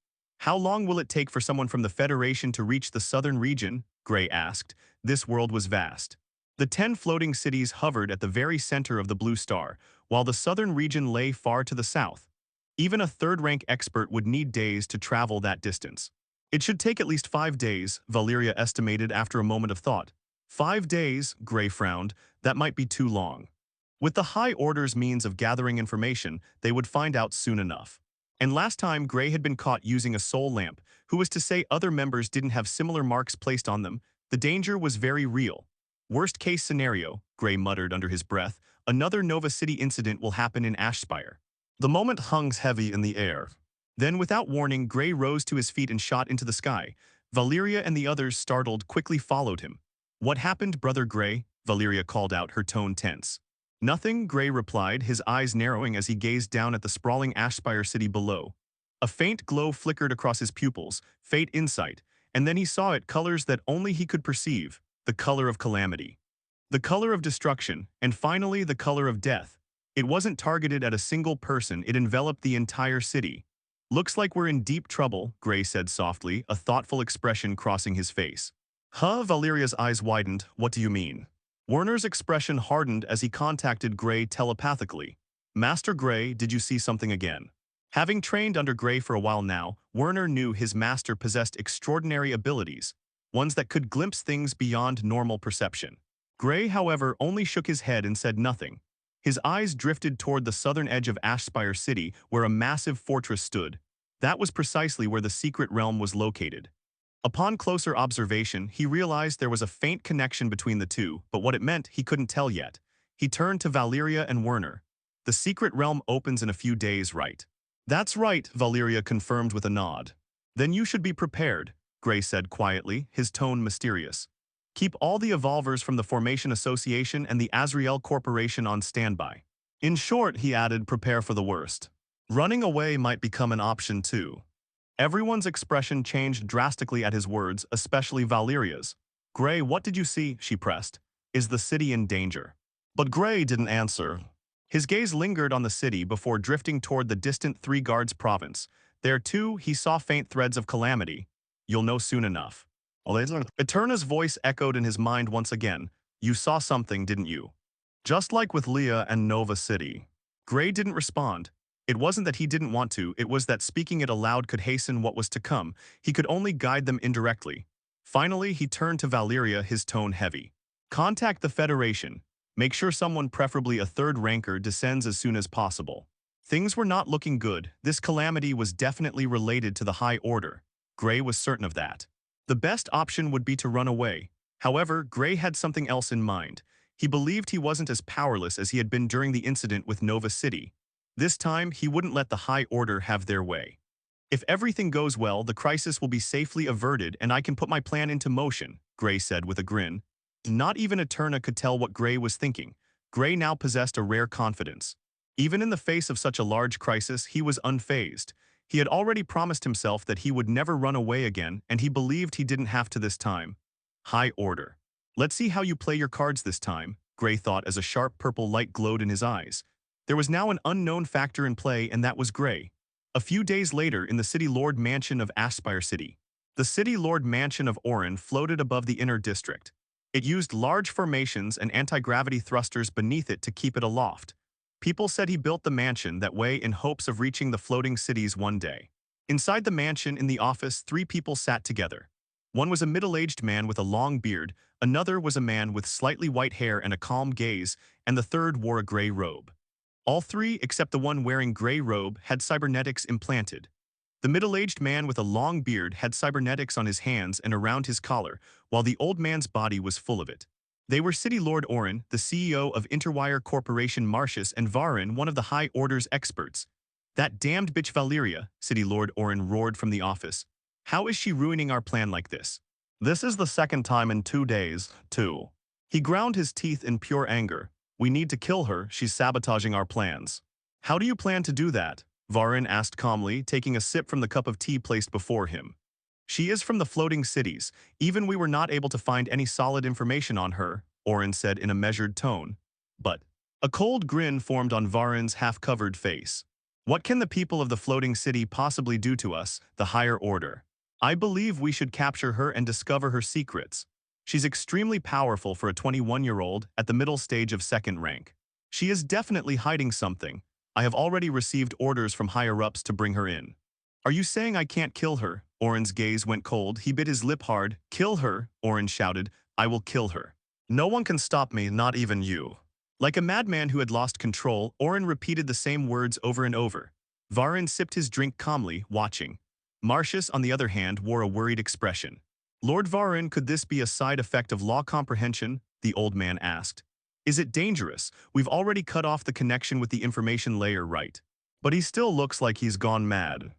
How long will it take for someone from the Federation to reach the southern region? Gray asked. This world was vast. The 10 floating cities hovered at the very center of the blue star, while the southern region lay far to the south. Even a third-rank expert would need days to travel that distance. It should take at least 5 days, Valyria estimated after a moment of thought. 5 days, Gray frowned, that might be too long. With the High Order's means of gathering information, they would find out soon enough. And last time Gray had been caught using a soul lamp, who was to say other members didn't have similar marks placed on them, the danger was very real. Worst case scenario, Gray muttered under his breath, another Nova City incident will happen in Ashspire. The moment hung heavy in the air. Then without warning, Gray rose to his feet and shot into the sky. Valyria and the others, startled, quickly followed him. What happened, Brother Gray? Valyria called out, her tone tense. Nothing, Gray replied, his eyes narrowing as he gazed down at the sprawling Ashspire city below. A faint glow flickered across his pupils, faint insight, and then he saw it, colors that only he could perceive, the color of calamity. The color of destruction, and finally the color of death. It wasn't targeted at a single person, it enveloped the entire city. Looks like we're in deep trouble, Gray said softly, a thoughtful expression crossing his face. Huh? Valyria's eyes widened. What do you mean? Werner's expression hardened as he contacted Gray telepathically. Master Gray, did you see something again? Having trained under Gray for a while now, Werner knew his master possessed extraordinary abilities, ones that could glimpse things beyond normal perception. Gray, however, only shook his head and said nothing. His eyes drifted toward the southern edge of Ashspire City, where a massive fortress stood. That was precisely where the secret realm was located. Upon closer observation, he realized there was a faint connection between the two, but what it meant he couldn't tell yet. He turned to Valyria and Werner. The secret realm opens in a few days, right? That's right, Valyria confirmed with a nod. Then you should be prepared, Gray said quietly, his tone mysterious. Keep all the evolvers from the Formation Association and the Azrael Corporation on standby. In short, he added, prepare for the worst. Running away might become an option too. Everyone's expression changed drastically at his words, especially Valyria's. Gray, what did you see? She pressed. Is the city in danger? But Gray didn't answer. His gaze lingered on the city before drifting toward the distant Three Guards province. There, too, he saw faint threads of calamity. You'll know soon enough. Eterna's voice echoed in his mind once again. You saw something, didn't you? Just like with Leah and Nova City. Gray didn't respond. It wasn't that he didn't want to, it was that speaking it aloud could hasten what was to come. He could only guide them indirectly. Finally, he turned to Valyria, his tone heavy. Contact the Federation. Make sure someone, preferably a third ranker, descends as soon as possible. Things were not looking good. This calamity was definitely related to the High Order. Gray was certain of that. The best option would be to run away. However, Gray had something else in mind. He believed he wasn't as powerless as he had been during the incident with Nova City. This time, he wouldn't let the High Order have their way. If everything goes well, the crisis will be safely averted and I can put my plan into motion, Gray said with a grin. Not even Eterna could tell what Gray was thinking. Gray now possessed a rare confidence. Even in the face of such a large crisis, he was unfazed. He had already promised himself that he would never run away again, and he believed he didn't have to this time. High Order. Let's see how you play your cards this time, Gray thought as a sharp purple light glowed in his eyes. There was now an unknown factor in play, and that was Gray. A few days later, in the City Lord Mansion of Aspire City, the City Lord Mansion of Orin floated above the inner district. It used large formations and anti-gravity thrusters beneath it to keep it aloft. People said he built the mansion that way in hopes of reaching the floating cities one day. Inside the mansion, in the office, 3 people sat together. One was a middle-aged man with a long beard, another was a man with slightly white hair and a calm gaze, and the third wore a gray robe. All 3, except the one wearing gray robe, had cybernetics implanted. The middle-aged man with a long beard had cybernetics on his hands and around his collar, while the old man's body was full of it. They were City Lord Orin, the CEO of Interwire Corporation Marcius, and Varin, one of the High Order's experts. That damned bitch Valyria, City Lord Orin roared from the office. How is she ruining our plan like this? This is the second time in 2 days, too. He ground his teeth in pure anger. We need to kill her, she's sabotaging our plans. How do you plan to do that? Varin asked calmly, taking a sip from the cup of tea placed before him. She is from the floating cities. Even we were not able to find any solid information on her, Orin said in a measured tone. But a cold grin formed on Varin's half-covered face. What can the people of the floating city possibly do to us, the higher order? I believe we should capture her and discover her secrets. She's extremely powerful for a 21-year-old at the middle stage of second rank. She is definitely hiding something. I have already received orders from higher-ups to bring her in. Are you saying I can't kill her? Orin's gaze went cold. He bit his lip hard. Kill her, Orin shouted. I will kill her. No one can stop me, not even you. Like a madman who had lost control, Orin repeated the same words over and over. Varin sipped his drink calmly, watching. Marcius, on the other hand, wore a worried expression. Lord Varin, could this be a side effect of law comprehension? The old man asked. Is it dangerous? We've already cut off the connection with the information layer, right? But he still looks like he's gone mad.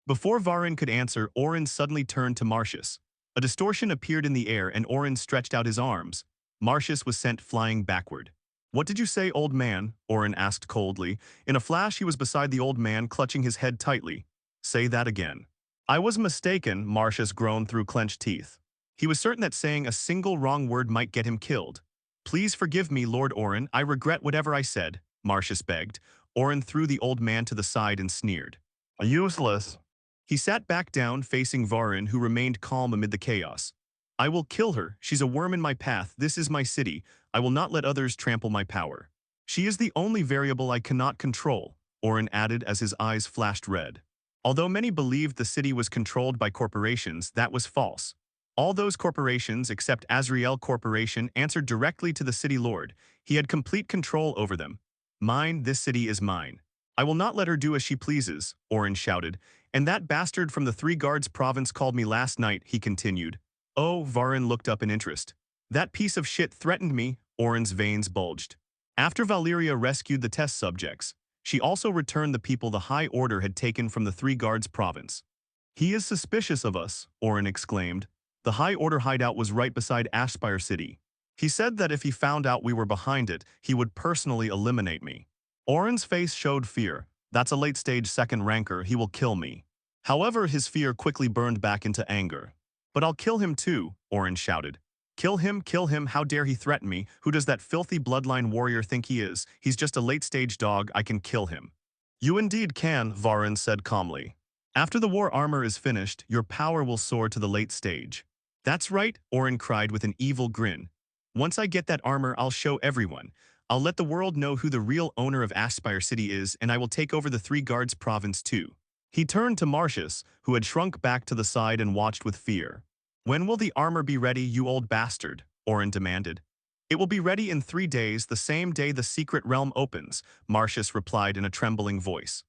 Before Varin could answer, Orin suddenly turned to Marcius. A distortion appeared in the air and Orin stretched out his arms. Marcius was sent flying backward. What did you say, old man? Orin asked coldly. In a flash, he was beside the old man, clutching his head tightly. Say that again. I was mistaken, Marcius groaned through clenched teeth. He was certain that saying a single wrong word might get him killed. Please forgive me, Lord Orin, I regret whatever I said, Marcius begged. Orin threw the old man to the side and sneered. Useless. He sat back down, facing Varin, who remained calm amid the chaos. I will kill her. She's a worm in my path. This is my city. I will not let others trample my power. She is the only variable I cannot control, Orin added as his eyes flashed red. Although many believed the city was controlled by corporations, that was false. All those corporations, except Azrael Corporation, answered directly to the city lord. He had complete control over them. Mine, this city is mine. I will not let her do as she pleases, Orin shouted, And that bastard from the Three Guards province called me last night, he continued. Oh, Varin looked up in interest. That piece of shit threatened me, Orin's veins bulged. After Valyria rescued the test subjects, she also returned the people the High Order had taken from the Three Guards province. He is suspicious of us, Orin exclaimed. The High Order hideout was right beside Ashspire City. He said that if he found out we were behind it, he would personally eliminate me. Orin's face showed fear. That's a late-stage second ranker, he will kill me. However, his fear quickly burned back into anger. But I'll kill him too, Orin shouted. Kill him, how dare he threaten me? Who does that filthy bloodline warrior think he is? He's just a late-stage dog, I can kill him. You indeed can, Varin said calmly. After the war armor is finished, your power will soar to the late stage. That's right, Orin cried with an evil grin. Once I get that armor, I'll show everyone. I'll let the world know who the real owner of Ashspire City is, and I will take over the Three Guards province too. He turned to Marcius, who had shrunk back to the side and watched with fear. When will the armor be ready, you old bastard? Orin demanded. It will be ready in 3 days, the same day the secret realm opens, Marcius replied in a trembling voice.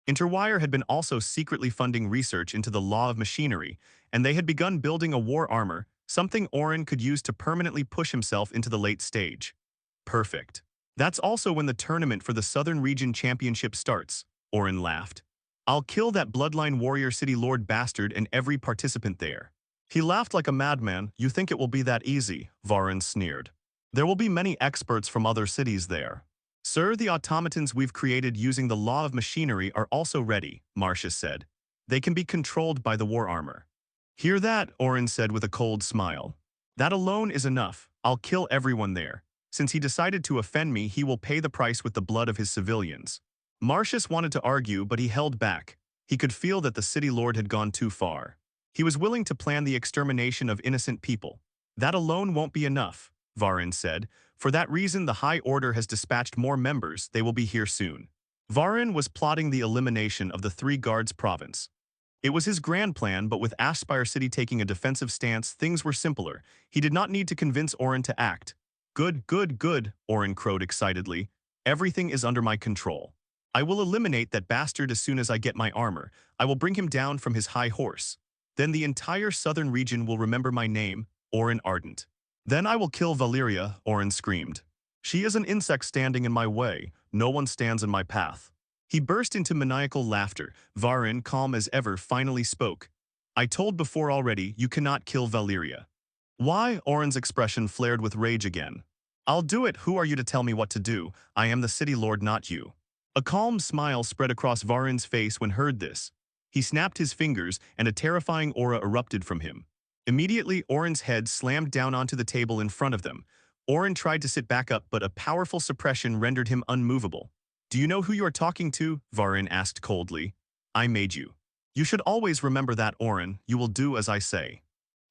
Interwire had been also secretly funding research into the law of machinery, and they had begun building a war armor, something Orin could use to permanently push himself into the late stage. Perfect. That's also when the tournament for the Southern Region Championship starts, Orin laughed. I'll kill that bloodline warrior city lord bastard and every participant there. He laughed like a madman. You think it will be that easy, Varin sneered. There will be many experts from other cities there. Sir, the automatons we've created using the law of machinery are also ready, Marcius said. They can be controlled by the war armor. Hear that, Orin said with a cold smile. That alone is enough. I'll kill everyone there. Since he decided to offend me, he will pay the price with the blood of his civilians. Marcius wanted to argue, but he held back. He could feel that the city lord had gone too far. He was willing to plan the extermination of innocent people. That alone won't be enough, Varin said. For that reason, the High Order has dispatched more members. They will be here soon. Varin was plotting the elimination of the Three Guards province. It was his grand plan, but with Ashspire City taking a defensive stance, things were simpler. He did not need to convince Orin to act. Good, Orin crowed excitedly. Everything is under my control. I will eliminate that bastard as soon as I get my armor. I will bring him down from his high horse. Then the entire southern region will remember my name, Orin Ardent. Then I will kill Valyria, Orin screamed. She is an insect standing in my way. No one stands in my path. He burst into maniacal laughter. Varin, calm as ever, finally spoke. I told before already, you cannot kill Valyria. Why? Orin's expression flared with rage again. I'll do it. Who are you to tell me what to do? I am the city lord, not you. A calm smile spread across Varin's face when heard this. He snapped his fingers, and a terrifying aura erupted from him. Immediately, Orin's head slammed down onto the table in front of them. Orin tried to sit back up, but a powerful suppression rendered him unmovable. Do you know who you are talking to? Varin asked coldly. I made you. You should always remember that, Orin. You will do as I say.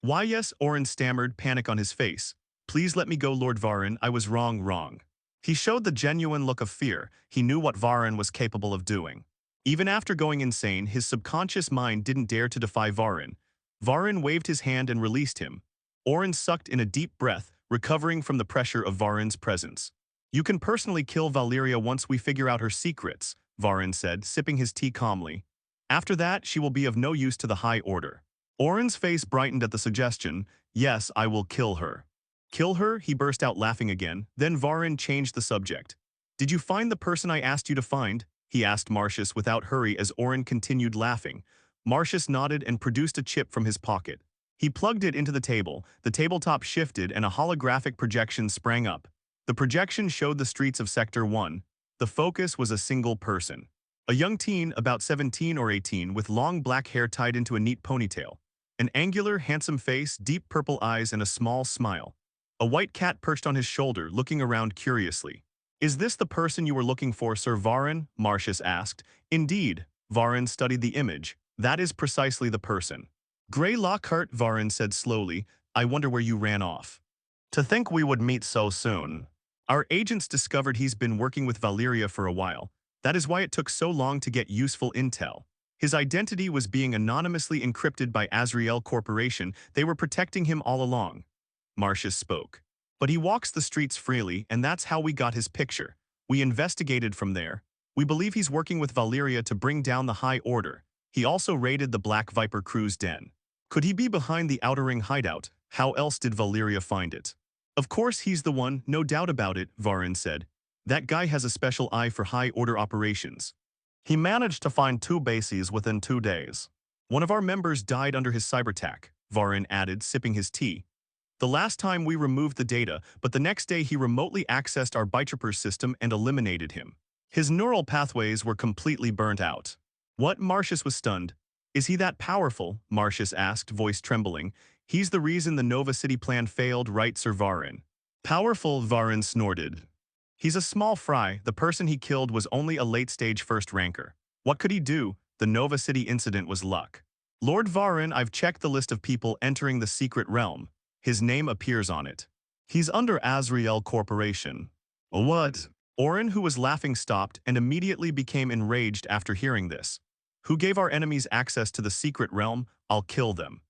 Why yes, Orin stammered, panic on his face. Please let me go, Lord Varin. I was wrong. He showed the genuine look of fear. He knew what Varin was capable of doing. Even after going insane, his subconscious mind didn't dare to defy Varin. Varin waved his hand and released him. Orin sucked in a deep breath, recovering from the pressure of Varin's presence. You can personally kill Valyria once we figure out her secrets, Varin said, sipping his tea calmly. After that, she will be of no use to the High Order. Orin's face brightened at the suggestion. Yes, I will kill her. Kill her? He burst out laughing again. Then Varin changed the subject. Did you find the person I asked you to find? He asked Marcius without hurry as Orin continued laughing. Marcius nodded and produced a chip from his pocket. He plugged it into the table. The tabletop shifted and a holographic projection sprang up. The projection showed the streets of Sector 1. The focus was a single person. A young teen, about 17 or 18, with long black hair tied into a neat ponytail. An angular, handsome face, deep purple eyes, and a small smile. A white cat perched on his shoulder, looking around curiously. Is this the person you were looking for, Sir Varin? Marcius asked. Indeed. Varin studied the image. That is precisely the person. Gray Lockhart, Varin said slowly. I wonder where you ran off. To think we would meet so soon. Our agents discovered he's been working with Valyria for a while. That is why it took so long to get useful intel. His identity was being anonymously encrypted by Azrael Corporation. They were protecting him all along. Marcius spoke. But he walks the streets freely, and that's how we got his picture. We investigated from there. We believe he's working with Valyria to bring down the High Order. He also raided the Black Viper crew's den. Could he be behind the Outer Ring hideout? How else did Valyria find it? Of course he's the one, no doubt about it, Varin said. That guy has a special eye for high-order operations. He managed to find 2 bases within 2 days. One of our members died under his cyberattack, Varin added, sipping his tea. The last time we removed the data, but the next day he remotely accessed our Bytrapper system and eliminated him. His neural pathways were completely burnt out. What? Marcius was stunned. Is he that powerful? Marcius asked, voice trembling. He's the reason the Nova City plan failed, right, Sir Varin? Powerful, Varin snorted. He's a small fry. The person he killed was only a late-stage first ranker. What could he do? The Nova City incident was luck. Lord Varin, I've checked the list of people entering the secret realm. His name appears on it. He's under Azrael Corporation. What? Orin, who was laughing, stopped and immediately became enraged after hearing this. Who gave our enemies access to the secret realm? I'll kill them.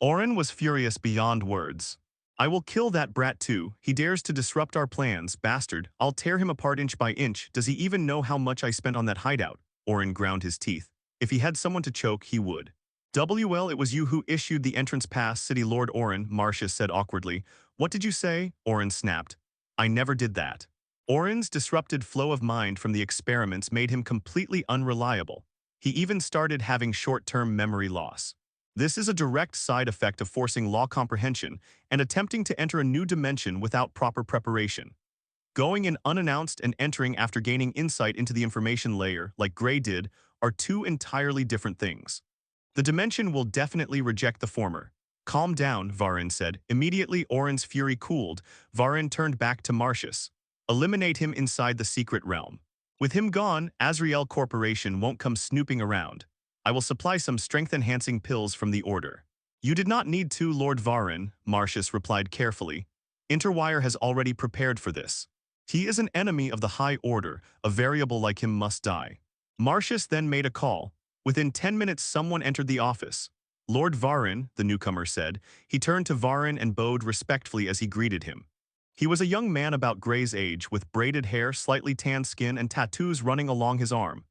Orin was furious beyond words. I will kill that brat too. He dares to disrupt our plans, bastard. I'll tear him apart inch by inch. Does he even know how much I spent on that hideout? Orin ground his teeth. If he had someone to choke, he would. Well, it was you who issued the entrance pass, City Lord Orin, Marcius said awkwardly. What did you say? Orin snapped. I never did that. Orin's disrupted flow of mind from the experiments made him completely unreliable. He even started having short-term memory loss. This is a direct side effect of forcing law comprehension and attempting to enter a new dimension without proper preparation. Going in unannounced and entering after gaining insight into the information layer, like Gray did, are 2 entirely different things. The dimension will definitely reject the former. Calm down, Varin said. Immediately Orin's fury cooled. Varin turned back to Marcius. Eliminate him inside the secret realm. With him gone, Azrael Corporation won't come snooping around. I will supply some strength-enhancing pills from the Order. You did not need to, Lord Varin, Marcius replied carefully. Interwire has already prepared for this. He is an enemy of the High Order. A variable like him must die. Marcius then made a call. Within 10 minutes someone entered the office. Lord Varin, the newcomer said. He turned to Varin and bowed respectfully as he greeted him. He was a young man about Gray's age, with braided hair, slightly tanned skin, and tattoos running along his arm.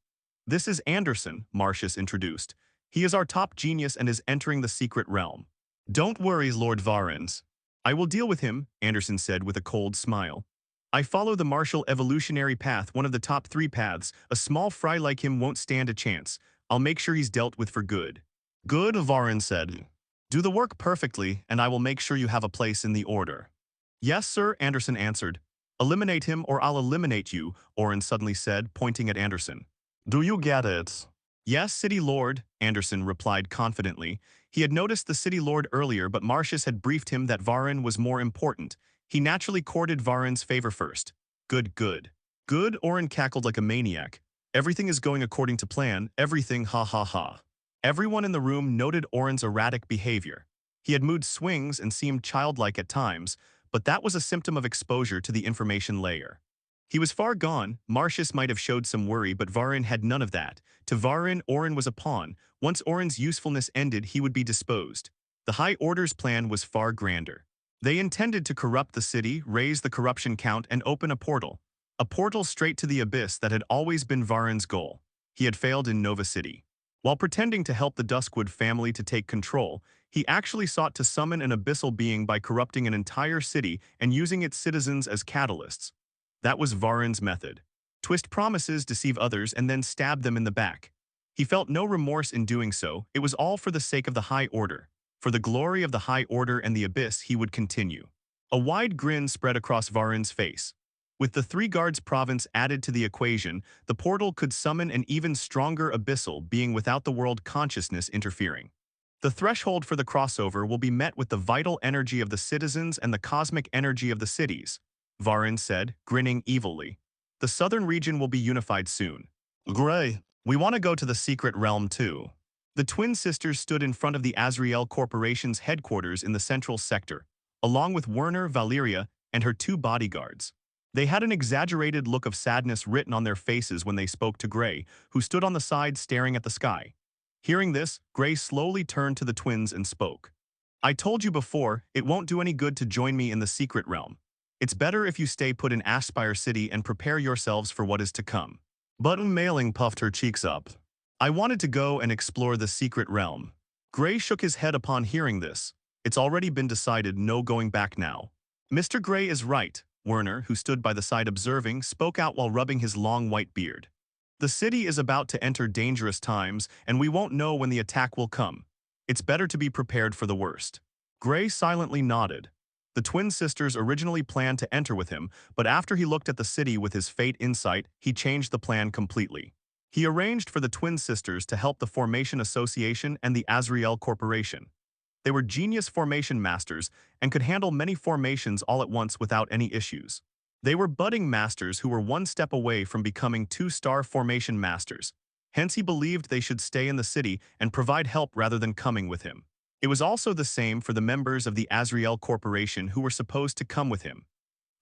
This is Anderson, Marcius introduced. He is our top genius and is entering the secret realm. Don't worry, Lord Varins. I will deal with him, Anderson said with a cold smile. I follow the martial evolutionary path, one of the top 3 paths. A small fry like him won't stand a chance. I'll make sure he's dealt with for good. Good, Varin said. Do the work perfectly, and I will make sure you have a place in the Order. Yes, sir, Anderson answered. Eliminate him or I'll eliminate you, Orin suddenly said, pointing at Anderson. Do you get it? Yes, City Lord, Anderson replied confidently. He had noticed the City Lord earlier, but Marcius had briefed him that Varin was more important. He naturally courted Varin's favor first. Good, good. Good, Orin cackled like a maniac. Everything is going according to plan, everything, ha ha ha. Everyone in the room noted Orin's erratic behavior. He had mood swings and seemed childlike at times, but that was a symptom of exposure to the information layer. He was far gone. Marcius might have showed some worry, but Varin had none of that. To Varin, Orin was a pawn. Once Orin's usefulness ended, he would be disposed. The High Order's plan was far grander. They intended to corrupt the city, raise the corruption count, and open a portal. A portal straight to the abyss that had always been Varin's goal. He had failed in Nova City. While pretending to help the Duskwood family to take control, he actually sought to summon an abyssal being by corrupting an entire city and using its citizens as catalysts. That was Varin's method. Twist promises, deceive others, and then stab them in the back. He felt no remorse in doing so. It was all for the sake of the High Order. For the glory of the High Order and the Abyss, he would continue. A wide grin spread across Varin's face. With the 3 guards province added to the equation, the portal could summon an even stronger abyssal being without the world consciousness interfering. The threshold for the crossover will be met with the vital energy of the citizens and the cosmic energy of the cities, Varin said, grinning evilly. The southern region will be unified soon. Gray, we want to go to the secret realm too. The twin sisters stood in front of the Azrael Corporation's headquarters in the central sector, along with Werner, Valyria, and her 2 bodyguards. They had an exaggerated look of sadness written on their faces when they spoke to Gray, who stood on the side staring at the sky. Hearing this, Gray slowly turned to the twins and spoke. I told you before, it won't do any good to join me in the secret realm. It's better if you stay put in Aspire City and prepare yourselves for what is to come. Button Mailing puffed her cheeks up. I wanted to go and explore the secret realm. Gray shook his head upon hearing this. It's already been decided, no going back now. Mr. Gray is right, Werner, who stood by the side observing, spoke out while rubbing his long white beard. The city is about to enter dangerous times, and we won't know when the attack will come. It's better to be prepared for the worst. Gray silently nodded. The twin sisters originally planned to enter with him, but after he looked at the city with his fate insight, he changed the plan completely. He arranged for the twin sisters to help the Formation Association and the Azrael Corporation. They were genius formation masters and could handle many formations all at once without any issues. They were budding masters who were one step away from becoming two-star formation masters. Hence he believed they should stay in the city and provide help rather than coming with him. It was also the same for the members of the Azrael Corporation who were supposed to come with him.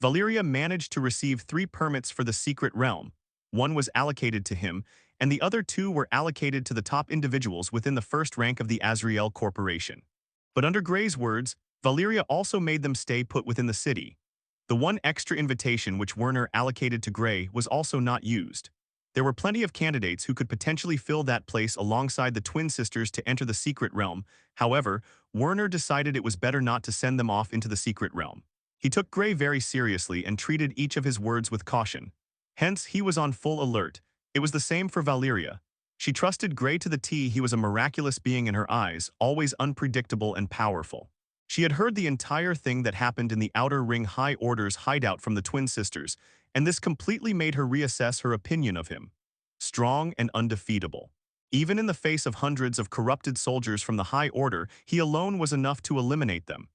Valyria managed to receive 3 permits for the secret realm. One was allocated to him, and the other 2 were allocated to the top individuals within the first rank of the Azrael Corporation. But under Gray's words, Valyria also made them stay put within the city. The one extra invitation which Werner allocated to Gray was also not used. There were plenty of candidates who could potentially fill that place alongside the twin sisters to enter the secret realm. However, Werner decided it was better not to send them off into the secret realm. He took Gray very seriously and treated each of his words with caution. Hence, he was on full alert. It was the same for Valyria. She trusted Gray to the T. He was a miraculous being in her eyes, always unpredictable and powerful. She had heard the entire thing that happened in the Outer Ring High Order's hideout from the twin sisters, and this completely made her reassess her opinion of him. Strong and undefeatable. Even in the face of hundreds of corrupted soldiers from the High Order, he alone was enough to eliminate them.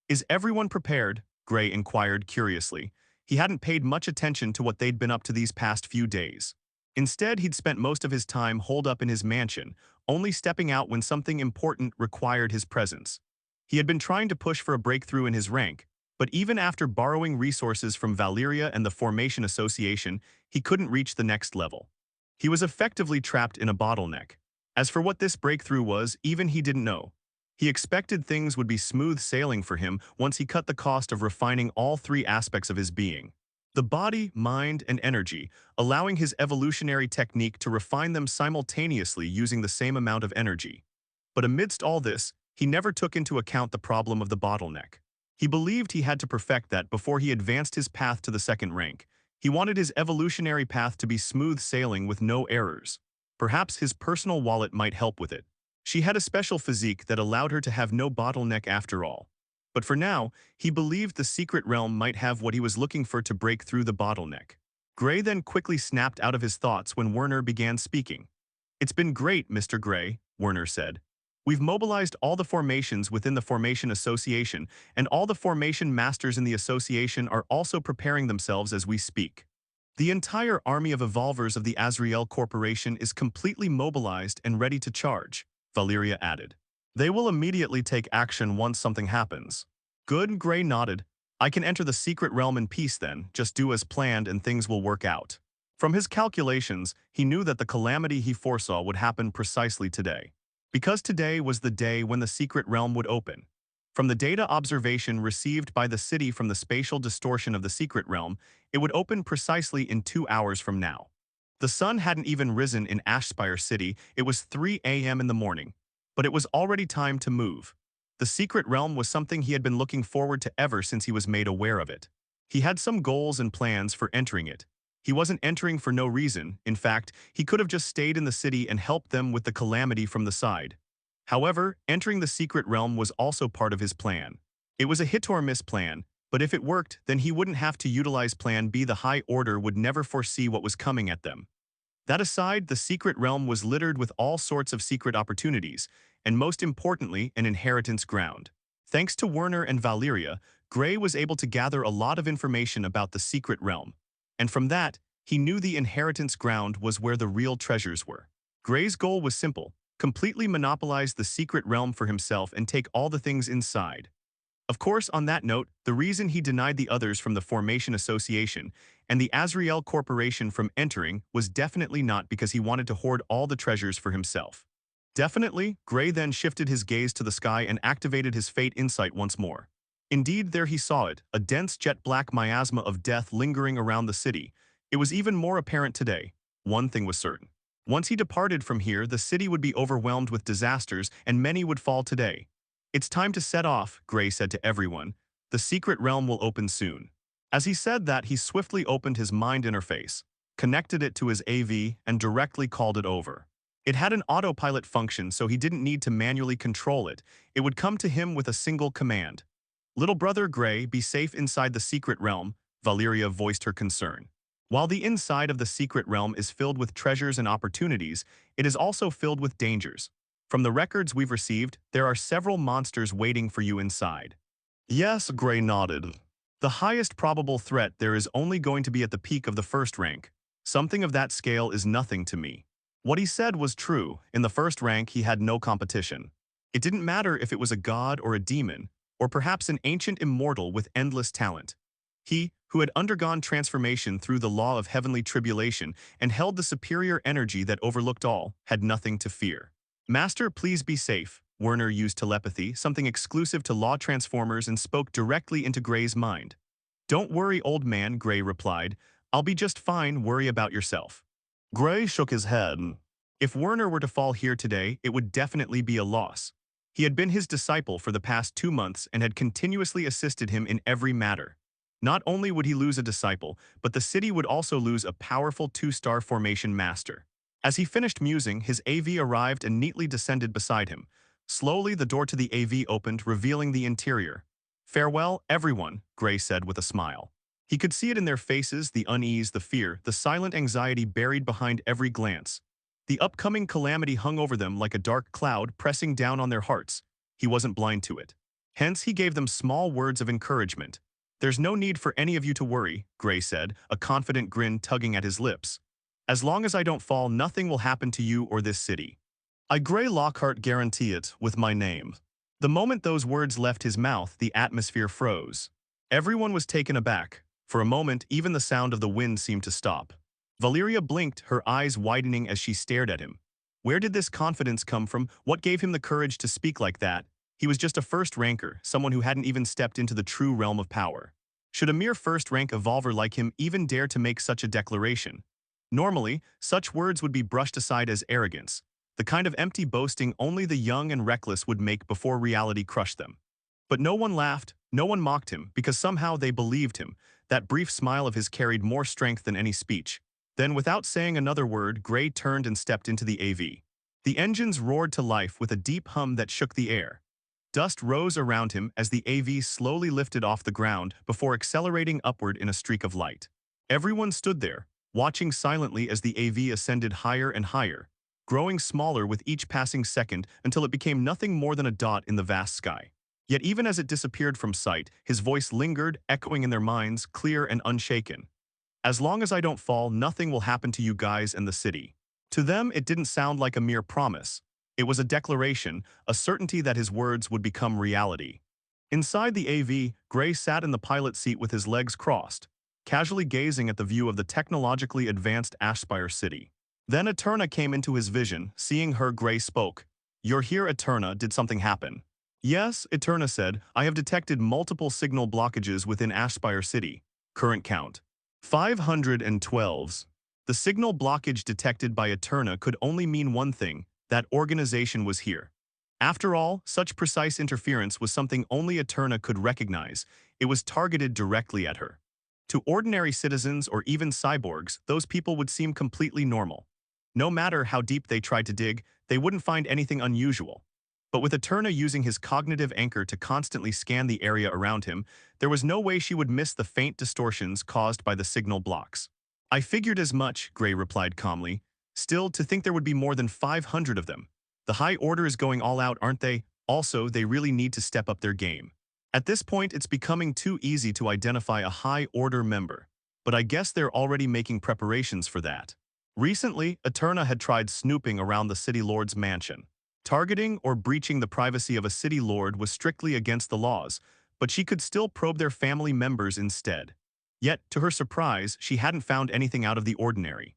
Is everyone prepared? Gray inquired curiously. He hadn't paid much attention to what they'd been up to these past few days. Instead, he'd spent most of his time holed up in his mansion, only stepping out when something important required his presence. He had been trying to push for a breakthrough in his rank, but even after borrowing resources from Valyria and the Formation Association, he couldn't reach the next level. He was effectively trapped in a bottleneck. As for what this breakthrough was, even he didn't know. He expected things would be smooth sailing for him once he cut the cost of refining all 3 aspects of his being. The body, mind, and energy, allowing his evolutionary technique to refine them simultaneously using the same amount of energy. But amidst all this, he never took into account the problem of the bottleneck. He believed he had to perfect that before he advanced his path to the second rank. He wanted his evolutionary path to be smooth sailing with no errors. Perhaps his personal wallet might help with it. She had a special physique that allowed her to have no bottleneck after all. But for now, he believed the secret realm might have what he was looking for to break through the bottleneck. Gray then quickly snapped out of his thoughts when Werner began speaking. "It's been great, Mr. Gray," Werner said. "We've mobilized all the formations within the Formation Association, and all the formation masters in the association are also preparing themselves as we speak. The entire army of evolvers of the Azrael Corporation is completely mobilized and ready to charge," Valyria added. "They will immediately take action once something happens." "Good," Gray nodded. "I can enter the secret realm in peace then, just do as planned and things will work out." From his calculations, he knew that the calamity he foresaw would happen precisely today. Because today was the day when the secret realm would open. From the data observation received by the city from the spatial distortion of the secret realm, it would open precisely in 2 hours from now. The sun hadn't even risen in Ashspire City. It was 3 a.m. in the morning. But it was already time to move. The secret realm was something he had been looking forward to ever since he was made aware of it. He had some goals and plans for entering it. He wasn't entering for no reason. In fact, he could have just stayed in the city and helped them with the calamity from the side. However, entering the secret realm was also part of his plan. It was a hit-or-miss plan, but if it worked, then he wouldn't have to utilize Plan B. The High Order would never foresee what was coming at them. That aside, the secret realm was littered with all sorts of secret opportunities, and most importantly, an inheritance ground. Thanks to Werner and Valyria, Gray was able to gather a lot of information about the secret realm. And from that, he knew the inheritance ground was where the real treasures were. Gray's goal was simple: completely monopolize the secret realm for himself and take all the things inside. Of course, on that note, the reason he denied the others from the Formation Association and the Azrael Corporation from entering was definitely not because he wanted to hoard all the treasures for himself. Definitely, Gray then shifted his gaze to the sky and activated his fate insight once more. Indeed, there he saw it, a dense jet-black miasma of death lingering around the city. It was even more apparent today. One thing was certain. Once he departed from here, the city would be overwhelmed with disasters and many would fall today. It's time to set off, Gray said to everyone. The secret realm will open soon. As he said that, he swiftly opened his mind interface, connected it to his AV, and directly called it over. It had an autopilot function, so he didn't need to manually control it. It would come to him with a single command. Little brother Gray, be safe inside the secret realm, Valyria voiced her concern. While the inside of the secret realm is filled with treasures and opportunities, it is also filled with dangers. From the records we've received, there are several monsters waiting for you inside. Yes, Gray nodded. The highest probable threat there is only going to be at the peak of the first rank. Something of that scale is nothing to me. What he said was true. In the first rank, he had no competition. It didn't matter if it was a god or a demon, or perhaps an ancient immortal with endless talent. He, who had undergone transformation through the law of heavenly tribulation and held the superior energy that overlooked all, had nothing to fear. Master, please be safe. Werner used telepathy, something exclusive to law transformers, and spoke directly into Gray's mind. Don't worry, old man, Gray replied. I'll be just fine, worry about yourself. Gray shook his head. If Werner were to fall here today, it would definitely be a loss. He had been his disciple for the past 2 months and had continuously assisted him in every matter. Not only would he lose a disciple, but the city would also lose a powerful 2-star formation master. As he finished musing, his AV arrived and neatly descended beside him. Slowly, the door to the AV opened, revealing the interior. Farewell, everyone, Gray said with a smile. He could see it in their faces, the unease, the fear, the silent anxiety buried behind every glance. The upcoming calamity hung over them like a dark cloud pressing down on their hearts. He wasn't blind to it. Hence, he gave them small words of encouragement. There's no need for any of you to worry, Gray said, a confident grin tugging at his lips. As long as I don't fall, nothing will happen to you or this city. I, Gray Lockhart, guarantee it with my name. The moment those words left his mouth, the atmosphere froze. Everyone was taken aback. For a moment, even the sound of the wind seemed to stop. Valyria blinked, her eyes widening as she stared at him. Where did this confidence come from? What gave him the courage to speak like that? He was just a first ranker, someone who hadn't even stepped into the true realm of power. Should a mere first-rank evolver like him even dare to make such a declaration? Normally, such words would be brushed aside as arrogance, the kind of empty boasting only the young and reckless would make before reality crushed them. But no one laughed, no one mocked him, because somehow they believed him. That brief smile of his carried more strength than any speech. Then, without saying another word, Gray turned and stepped into the AV. The engines roared to life with a deep hum that shook the air. Dust rose around him as the AV slowly lifted off the ground before accelerating upward in a streak of light. Everyone stood there, watching silently as the AV ascended higher and higher, growing smaller with each passing second until it became nothing more than a dot in the vast sky. Yet even as it disappeared from sight, his voice lingered, echoing in their minds, clear and unshaken. As long as I don't fall, nothing will happen to you guys and the city. To them, it didn't sound like a mere promise. It was a declaration, a certainty that his words would become reality. Inside the AV, Gray sat in the pilot seat with his legs crossed, casually gazing at the view of the technologically advanced Ashspire city. Then Eterna came into his vision. Seeing her, Gray spoke. You're here, Eterna. Did something happen? Yes, Eterna said. I have detected multiple signal blockages within Ashspire city. Current count. 512. The signal blockage detected by Eterna could only mean one thing. That organization was here. After all, such precise interference was something only Eterna could recognize. It was targeted directly at her. To ordinary citizens or even cyborgs, those people would seem completely normal. No matter how deep they tried to dig, they wouldn't find anything unusual. But with Eterna using his cognitive anchor to constantly scan the area around him, there was no way she would miss the faint distortions caused by the signal blocks. I figured as much, Gray replied calmly. Still, to think there would be more than 500 of them. The High Order is going all out, aren't they? Also, they really need to step up their game. At this point, it's becoming too easy to identify a High Order member. But I guess they're already making preparations for that. Recently, Eterna had tried snooping around the City Lord's mansion. Targeting or breaching the privacy of a City Lord was strictly against the laws, but she could still probe their family members instead. Yet, to her surprise, she hadn't found anything out of the ordinary.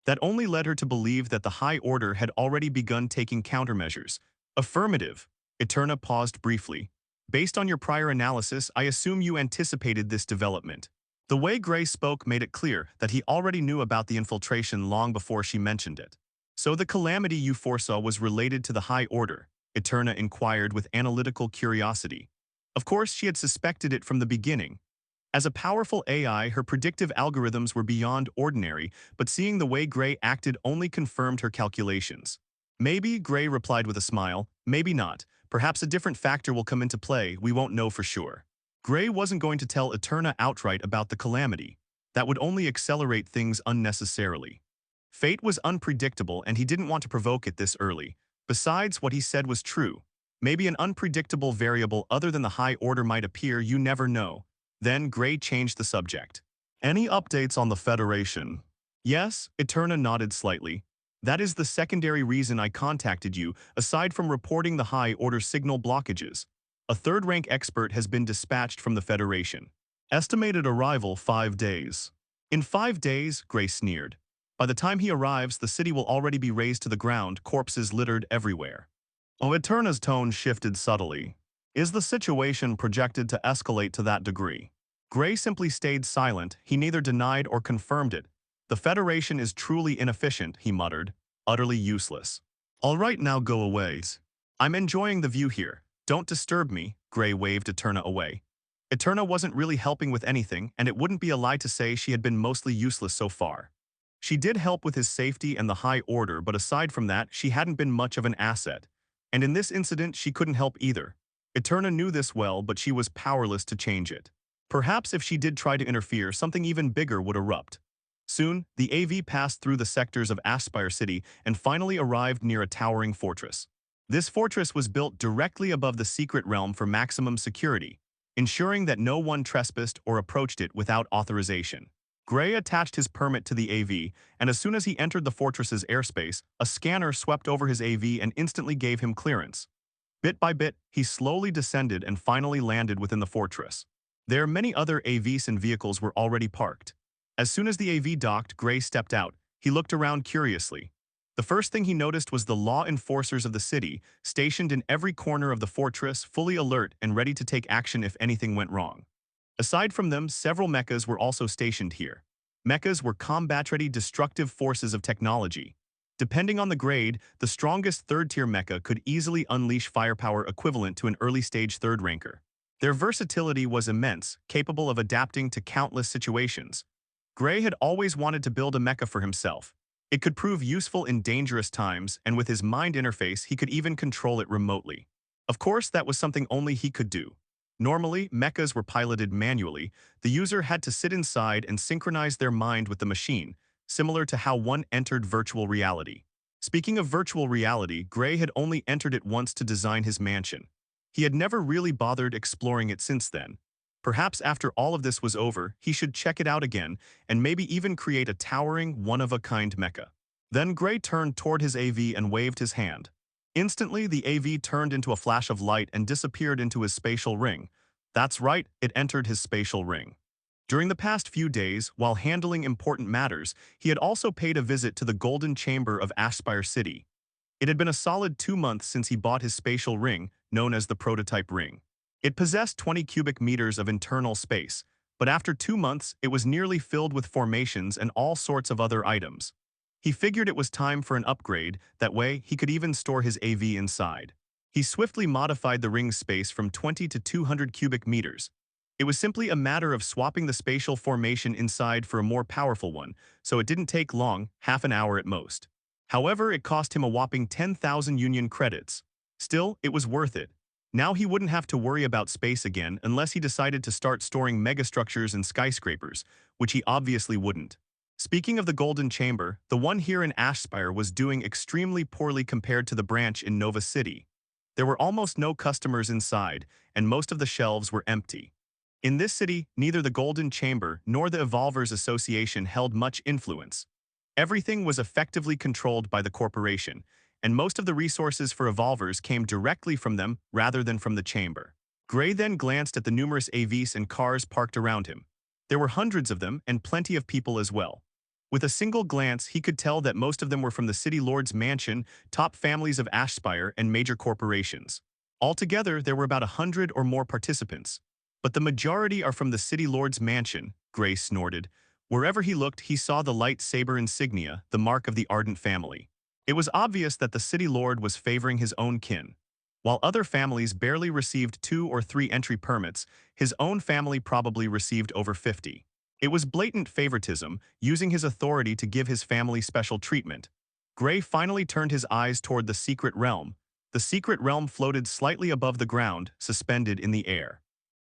That only led her to believe that the High Order had already begun taking countermeasures. Affirmative. Eterna paused briefly. Based on your prior analysis, I assume you anticipated this development. The way Gray spoke made it clear that he already knew about the infiltration long before she mentioned it. So the calamity you foresaw was related to the High Order, Eterna inquired with analytical curiosity. Of course, she had suspected it from the beginning. As a powerful AI, her predictive algorithms were beyond ordinary, but seeing the way Gray acted only confirmed her calculations. Maybe, Gray replied with a smile, maybe not. Perhaps a different factor will come into play, we won't know for sure. Gray wasn't going to tell Eterna outright about the calamity. That would only accelerate things unnecessarily. Fate was unpredictable and he didn't want to provoke it this early. Besides, what he said was true. Maybe an unpredictable variable other than the High Order might appear, you never know. Then Gray changed the subject. Any updates on the Federation? Yes, Eterna nodded slightly. That is the secondary reason I contacted you, aside from reporting the High Order signal blockages. A third-rank expert has been dispatched from the Federation. Estimated arrival 5 days. In 5 days, Gray sneered. By the time he arrives, the city will already be razed to the ground, corpses littered everywhere. Oh, Eterna's tone shifted subtly. Is the situation projected to escalate to that degree? Gray simply stayed silent. He neither denied or confirmed it. The Federation is truly inefficient, he muttered. Utterly useless. All right, now go away. I'm enjoying the view here. Don't disturb me, Gray waved Eterna away. Eterna wasn't really helping with anything, and it wouldn't be a lie to say she had been mostly useless so far. She did help with his safety and the High Order, but aside from that, she hadn't been much of an asset. And in this incident, she couldn't help either. Eterna knew this well, but she was powerless to change it. Perhaps if she did try to interfere, something even bigger would erupt. Soon, the AV passed through the sectors of Aspire City and finally arrived near a towering fortress. This fortress was built directly above the secret realm for maximum security, ensuring that no one trespassed or approached it without authorization. Gray attached his permit to the AV, and as soon as he entered the fortress's airspace, a scanner swept over his AV and instantly gave him clearance. Bit by bit, he slowly descended and finally landed within the fortress. There, many other AVs and vehicles were already parked. As soon as the AV docked, Gray stepped out. He looked around curiously. The first thing he noticed was the law enforcers of the city, stationed in every corner of the fortress, fully alert and ready to take action if anything went wrong. Aside from them, several mechas were also stationed here. Mechas were combat-ready destructive forces of technology. Depending on the grade, the strongest third-tier mecha could easily unleash firepower equivalent to an early-stage third-ranker. Their versatility was immense, capable of adapting to countless situations. Gray had always wanted to build a mecha for himself. It could prove useful in dangerous times, and with his mind interface, he could even control it remotely. Of course, that was something only he could do. Normally, mechas were piloted manually. The user had to sit inside and synchronize their mind with the machine, similar to how one entered virtual reality. Speaking of virtual reality, Gray had only entered it once to design his mansion. He had never really bothered exploring it since then. Perhaps after all of this was over, he should check it out again and maybe even create a towering, one-of-a-kind mecha. Then Gray turned toward his AV and waved his hand. Instantly, the AV turned into a flash of light and disappeared into his spatial ring. That's right, it entered his spatial ring. During the past few days, while handling important matters, he had also paid a visit to the Golden Chamber of Aspire City. It had been a solid 2 months since he bought his spatial ring, known as the prototype ring. It possessed 20 cubic meters of internal space, but after 2 months, it was nearly filled with formations and all sorts of other items. He figured it was time for an upgrade, that way he could even store his AV inside. He swiftly modified the ring's space from 20 to 200 cubic meters. It was simply a matter of swapping the spatial formation inside for a more powerful one, so it didn't take long, half an hour at most. However, it cost him a whopping 10,000 Union credits. Still, it was worth it. Now he wouldn't have to worry about space again unless he decided to start storing megastructures and skyscrapers, which he obviously wouldn't. Speaking of the Golden Chamber, the one here in Ashspire was doing extremely poorly compared to the branch in Nova City. There were almost no customers inside, and most of the shelves were empty. In this city, neither the Golden Chamber nor the Evolvers Association held much influence. Everything was effectively controlled by the corporation, and most of the resources for Evolvers came directly from them rather than from the chamber. Gray then glanced at the numerous AVs and cars parked around him. There were hundreds of them and plenty of people as well. With a single glance, he could tell that most of them were from the City Lord's mansion, top families of Ashspire, and major corporations. Altogether, there were about 100 or more participants. But the majority are from the City Lord's mansion, Gray snorted. Wherever he looked, he saw the lightsaber insignia, the mark of the Ardent family. It was obvious that the city lord was favoring his own kin. While other families barely received 2 or 3 entry permits, his own family probably received over 50. It was blatant favoritism, using his authority to give his family special treatment. Gray finally turned his eyes toward the secret realm. The secret realm floated slightly above the ground, suspended in the air.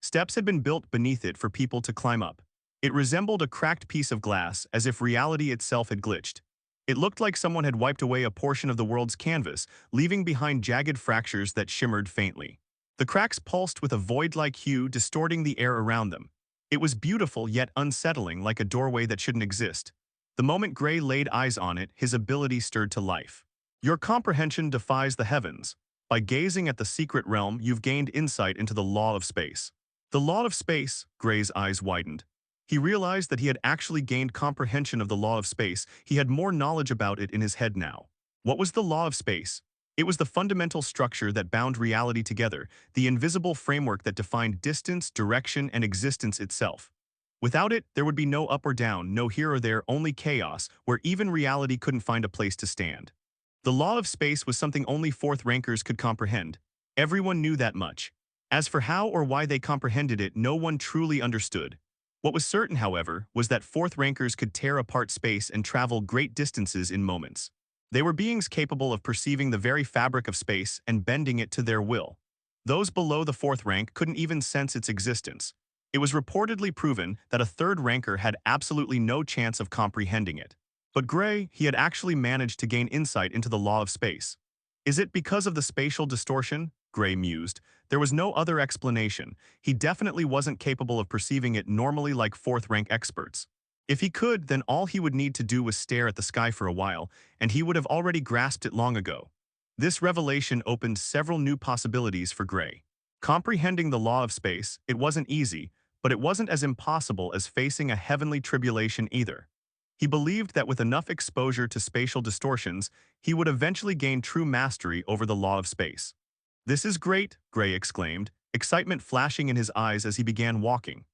Steps had been built beneath it for people to climb up. It resembled a cracked piece of glass, as if reality itself had glitched. It looked like someone had wiped away a portion of the world's canvas, leaving behind jagged fractures that shimmered faintly. The cracks pulsed with a void-like hue, distorting the air around them. It was beautiful yet unsettling, like a doorway that shouldn't exist. The moment Gray laid eyes on it, his ability stirred to life. Your comprehension defies the heavens. By gazing at the secret realm, you've gained insight into the law of space. The law of space, Gray's eyes widened. He realized that he had actually gained comprehension of the law of space. He had more knowledge about it in his head now. What was the law of space? It was the fundamental structure that bound reality together, the invisible framework that defined distance, direction, and existence itself. Without it, there would be no up or down, no here or there, only chaos, where even reality couldn't find a place to stand. The law of space was something only fourth rankers could comprehend. Everyone knew that much. As for how or why they comprehended it, no one truly understood. What was certain, however, was that fourth rankers could tear apart space and travel great distances in moments. They were beings capable of perceiving the very fabric of space and bending it to their will. Those below the fourth rank couldn't even sense its existence. It was reportedly proven that a third ranker had absolutely no chance of comprehending it. But Gray, he had actually managed to gain insight into the law of space. Is it because of the spatial distortion? Gray mused. There was no other explanation. He definitely wasn't capable of perceiving it normally like fourth-rank experts. If he could, then all he would need to do was stare at the sky for a while, and he would have already grasped it long ago. This revelation opened several new possibilities for Gray. Comprehending the law of space, it wasn't easy, but it wasn't as impossible as facing a heavenly tribulation either. He believed that with enough exposure to spatial distortions, he would eventually gain true mastery over the law of space. "This is great," Gray exclaimed, excitement flashing in his eyes as he began walking.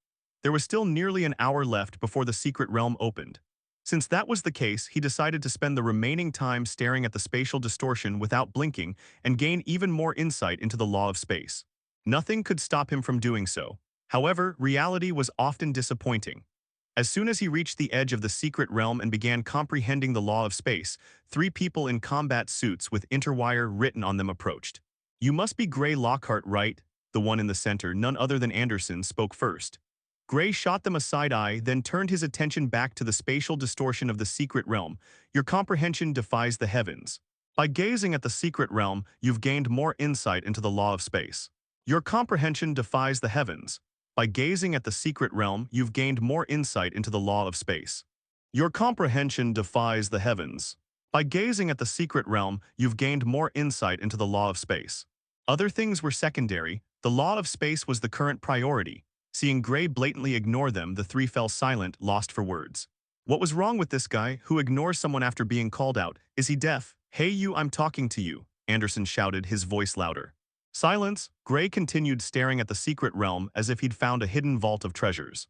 There was still nearly an hour left before the secret realm opened. Since that was the case, he decided to spend the remaining time staring at the spatial distortion without blinking and gain even more insight into the law of space. Nothing could stop him from doing so. However, reality was often disappointing. As soon as he reached the edge of the secret realm and began comprehending the law of space, 3 people in combat suits with interwire written on them approached. "You must be Gray Lockhart, right?" The one in the center, none other than Anderson, spoke first. Gray shot them a side eye, then turned his attention back to the spatial distortion of the secret realm. "Your comprehension defies the heavens. By gazing at the secret realm, you've gained more insight into the law of space. Your comprehension defies the heavens. By gazing at the secret realm, you've gained more insight into the law of space. Your comprehension defies the heavens. By gazing at the secret realm, you've gained more insight into the law of space." Other things were secondary. The law of space was the current priority. Seeing Gray blatantly ignore them, the 3 fell silent, lost for words. What was wrong with this guy who ignores someone after being called out? Is he deaf? "Hey you, I'm talking to you," Anderson shouted, his voice louder. Silence. Gray continued staring at the secret realm as if he'd found a hidden vault of treasures.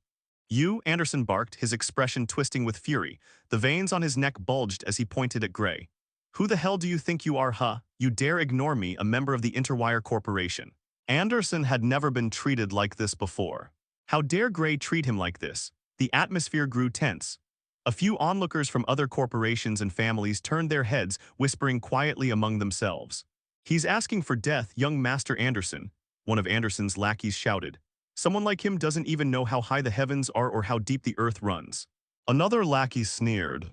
"You," Anderson barked, his expression twisting with fury. The veins on his neck bulged as he pointed at Gray. "Who the hell do you think you are, huh? You dare ignore me, a member of the Interwire Corporation." Anderson had never been treated like this before. How dare Gray treat him like this? The atmosphere grew tense. A few onlookers from other corporations and families turned their heads, whispering quietly among themselves. "He's asking for death, young Master Anderson," one of Anderson's lackeys shouted. "Someone like him doesn't even know how high the heavens are or how deep the earth runs." Another lackey sneered.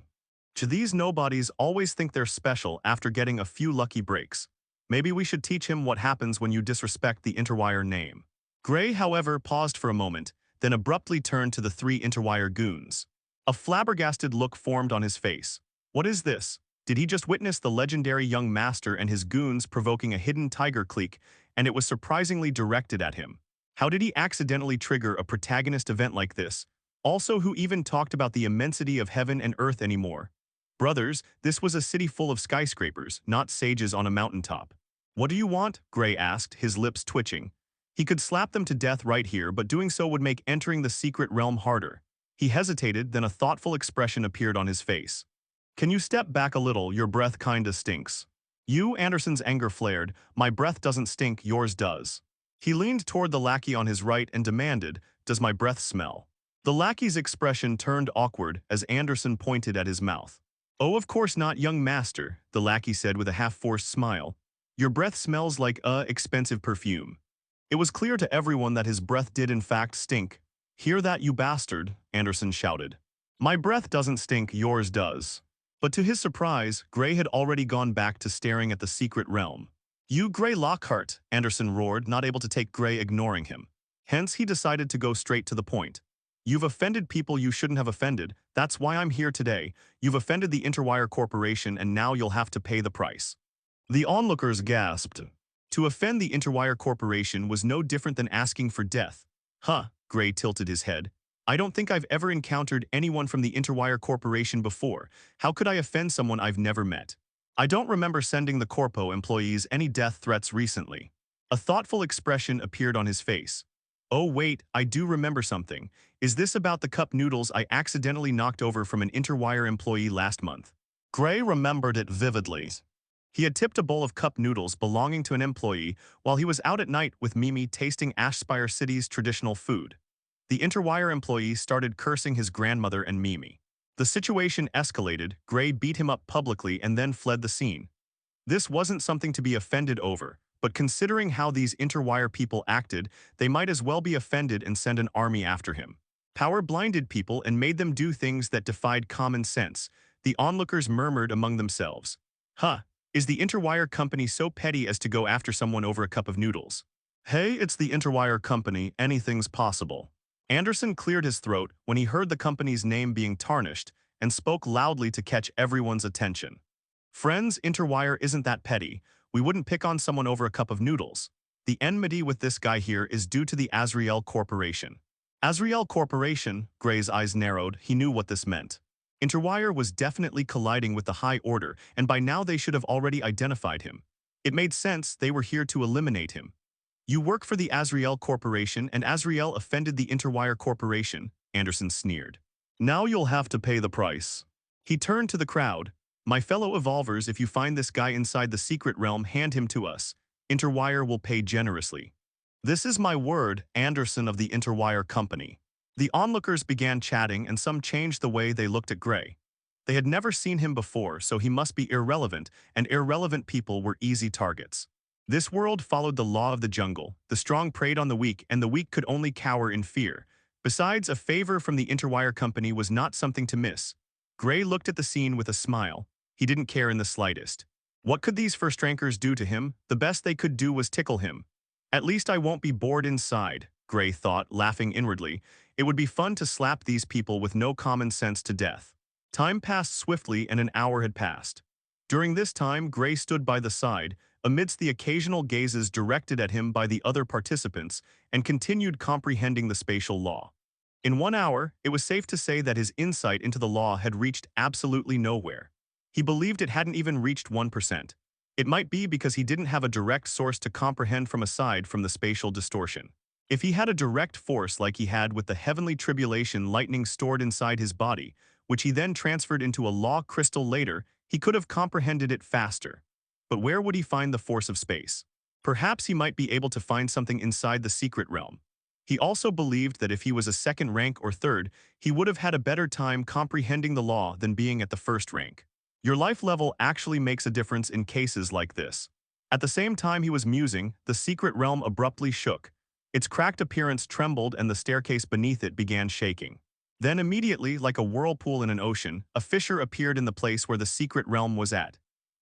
"To these nobodies always think they're special after getting a few lucky breaks. Maybe we should teach him what happens when you disrespect the Interwire name." Gray, however, paused for a moment, then abruptly turned to the 3 Interwire goons. A flabbergasted look formed on his face. What is this? Did he just witness the legendary young master and his goons provoking a hidden tiger clique, and it was surprisingly directed at him? How did he accidentally trigger a protagonist event like this? Also, who even talked about the immensity of heaven and earth anymore? Brothers, this was a city full of skyscrapers, not sages on a mountaintop. "What do you want?" Gray asked, his lips twitching. He could slap them to death right here, but doing so would make entering the secret realm harder. He hesitated, then a thoughtful expression appeared on his face. Can you step back a little? Your breath kinda stinks. You, Anderson's anger flared. My breath doesn't stink, yours does. He leaned toward the lackey on his right and demanded, does my breath smell? The lackey's expression turned awkward as Anderson pointed at his mouth. Oh, of course not, young master, the lackey said with a half-forced smile. Your breath smells like expensive perfume. It was clear to everyone that his breath did in fact stink. Hear that, you bastard, Anderson shouted. My breath doesn't stink, yours does. But to his surprise, Gray had already gone back to staring at the secret realm. You Gray Lockhart, Anderson roared, not able to take Gray ignoring him. Hence, he decided to go straight to the point. You've offended people you shouldn't have offended, that's why I'm here today. You've offended the Interwire Corporation and now you'll have to pay the price. The onlookers gasped. To offend the Interwire Corporation was no different than asking for death. Huh, Gray tilted his head. I don't think I've ever encountered anyone from the Interwire Corporation before. How could I offend someone I've never met? I don't remember sending the Corpo employees any death threats recently. A thoughtful expression appeared on his face. Oh wait, I do remember something. Is this about the cup noodles I accidentally knocked over from an Interwire employee last month? Gray remembered it vividly. He had tipped a bowl of cup noodles belonging to an employee while he was out at night with Mimi tasting Ashspire City's traditional food. The Interwire employee started cursing his grandmother and Mimi. The situation escalated, Gray beat him up publicly and then fled the scene. This wasn't something to be offended over, but considering how these Interwire people acted, they might as well be offended and send an army after him. Power blinded people and made them do things that defied common sense. The onlookers murmured among themselves. Huh, is the Interwire company so petty as to go after someone over a cup of noodles? Hey, it's the Interwire company, anything's possible. Anderson cleared his throat when he heard the company's name being tarnished and spoke loudly to catch everyone's attention. Friends, Interwire isn't that petty. We wouldn't pick on someone over a cup of noodles. The enmity with this guy here is due to the Azrael Corporation. Azrael Corporation, Gray's eyes narrowed, he knew what this meant. Interwire was definitely colliding with the High Order, and by now they should have already identified him. It made sense they were here to eliminate him. You work for the Azrael Corporation, and Azrael offended the Interwire Corporation, Anderson sneered. Now you'll have to pay the price. He turned to the crowd. My fellow Evolvers, if you find this guy inside the secret realm, hand him to us. Interwire will pay generously. This is my word, Anderson of the Interwire Company. The onlookers began chatting and some changed the way they looked at Gray. They had never seen him before, so he must be irrelevant, and irrelevant people were easy targets. This world followed the law of the jungle. The strong preyed on the weak, and the weak could only cower in fear. Besides, a favor from the Interwire Company was not something to miss. Gray looked at the scene with a smile. He didn't care in the slightest. What could these first-rankers do to him? The best they could do was tickle him. At least I won't be bored inside, Gray thought, laughing inwardly. It would be fun to slap these people with no common sense to death. Time passed swiftly and an hour had passed. During this time, Gray stood by the side, amidst the occasional gazes directed at him by the other participants, and continued comprehending the spatial law. In 1 hour, it was safe to say that his insight into the law had reached absolutely nowhere. He believed it hadn't even reached 1%. It might be because he didn't have a direct source to comprehend from aside from the spatial distortion. If he had a direct force like he had with the heavenly tribulation lightning stored inside his body, which he then transferred into a law crystal later, he could have comprehended it faster. But where would he find the force of space? Perhaps he might be able to find something inside the secret realm. He also believed that if he was a second rank or third, he would have had a better time comprehending the law than being at the first rank. Your life level actually makes a difference in cases like this. At the same time he was musing, the secret realm abruptly shook. Its cracked appearance trembled and the staircase beneath it began shaking. Then immediately, like a whirlpool in an ocean, a fissure appeared in the place where the secret realm was at.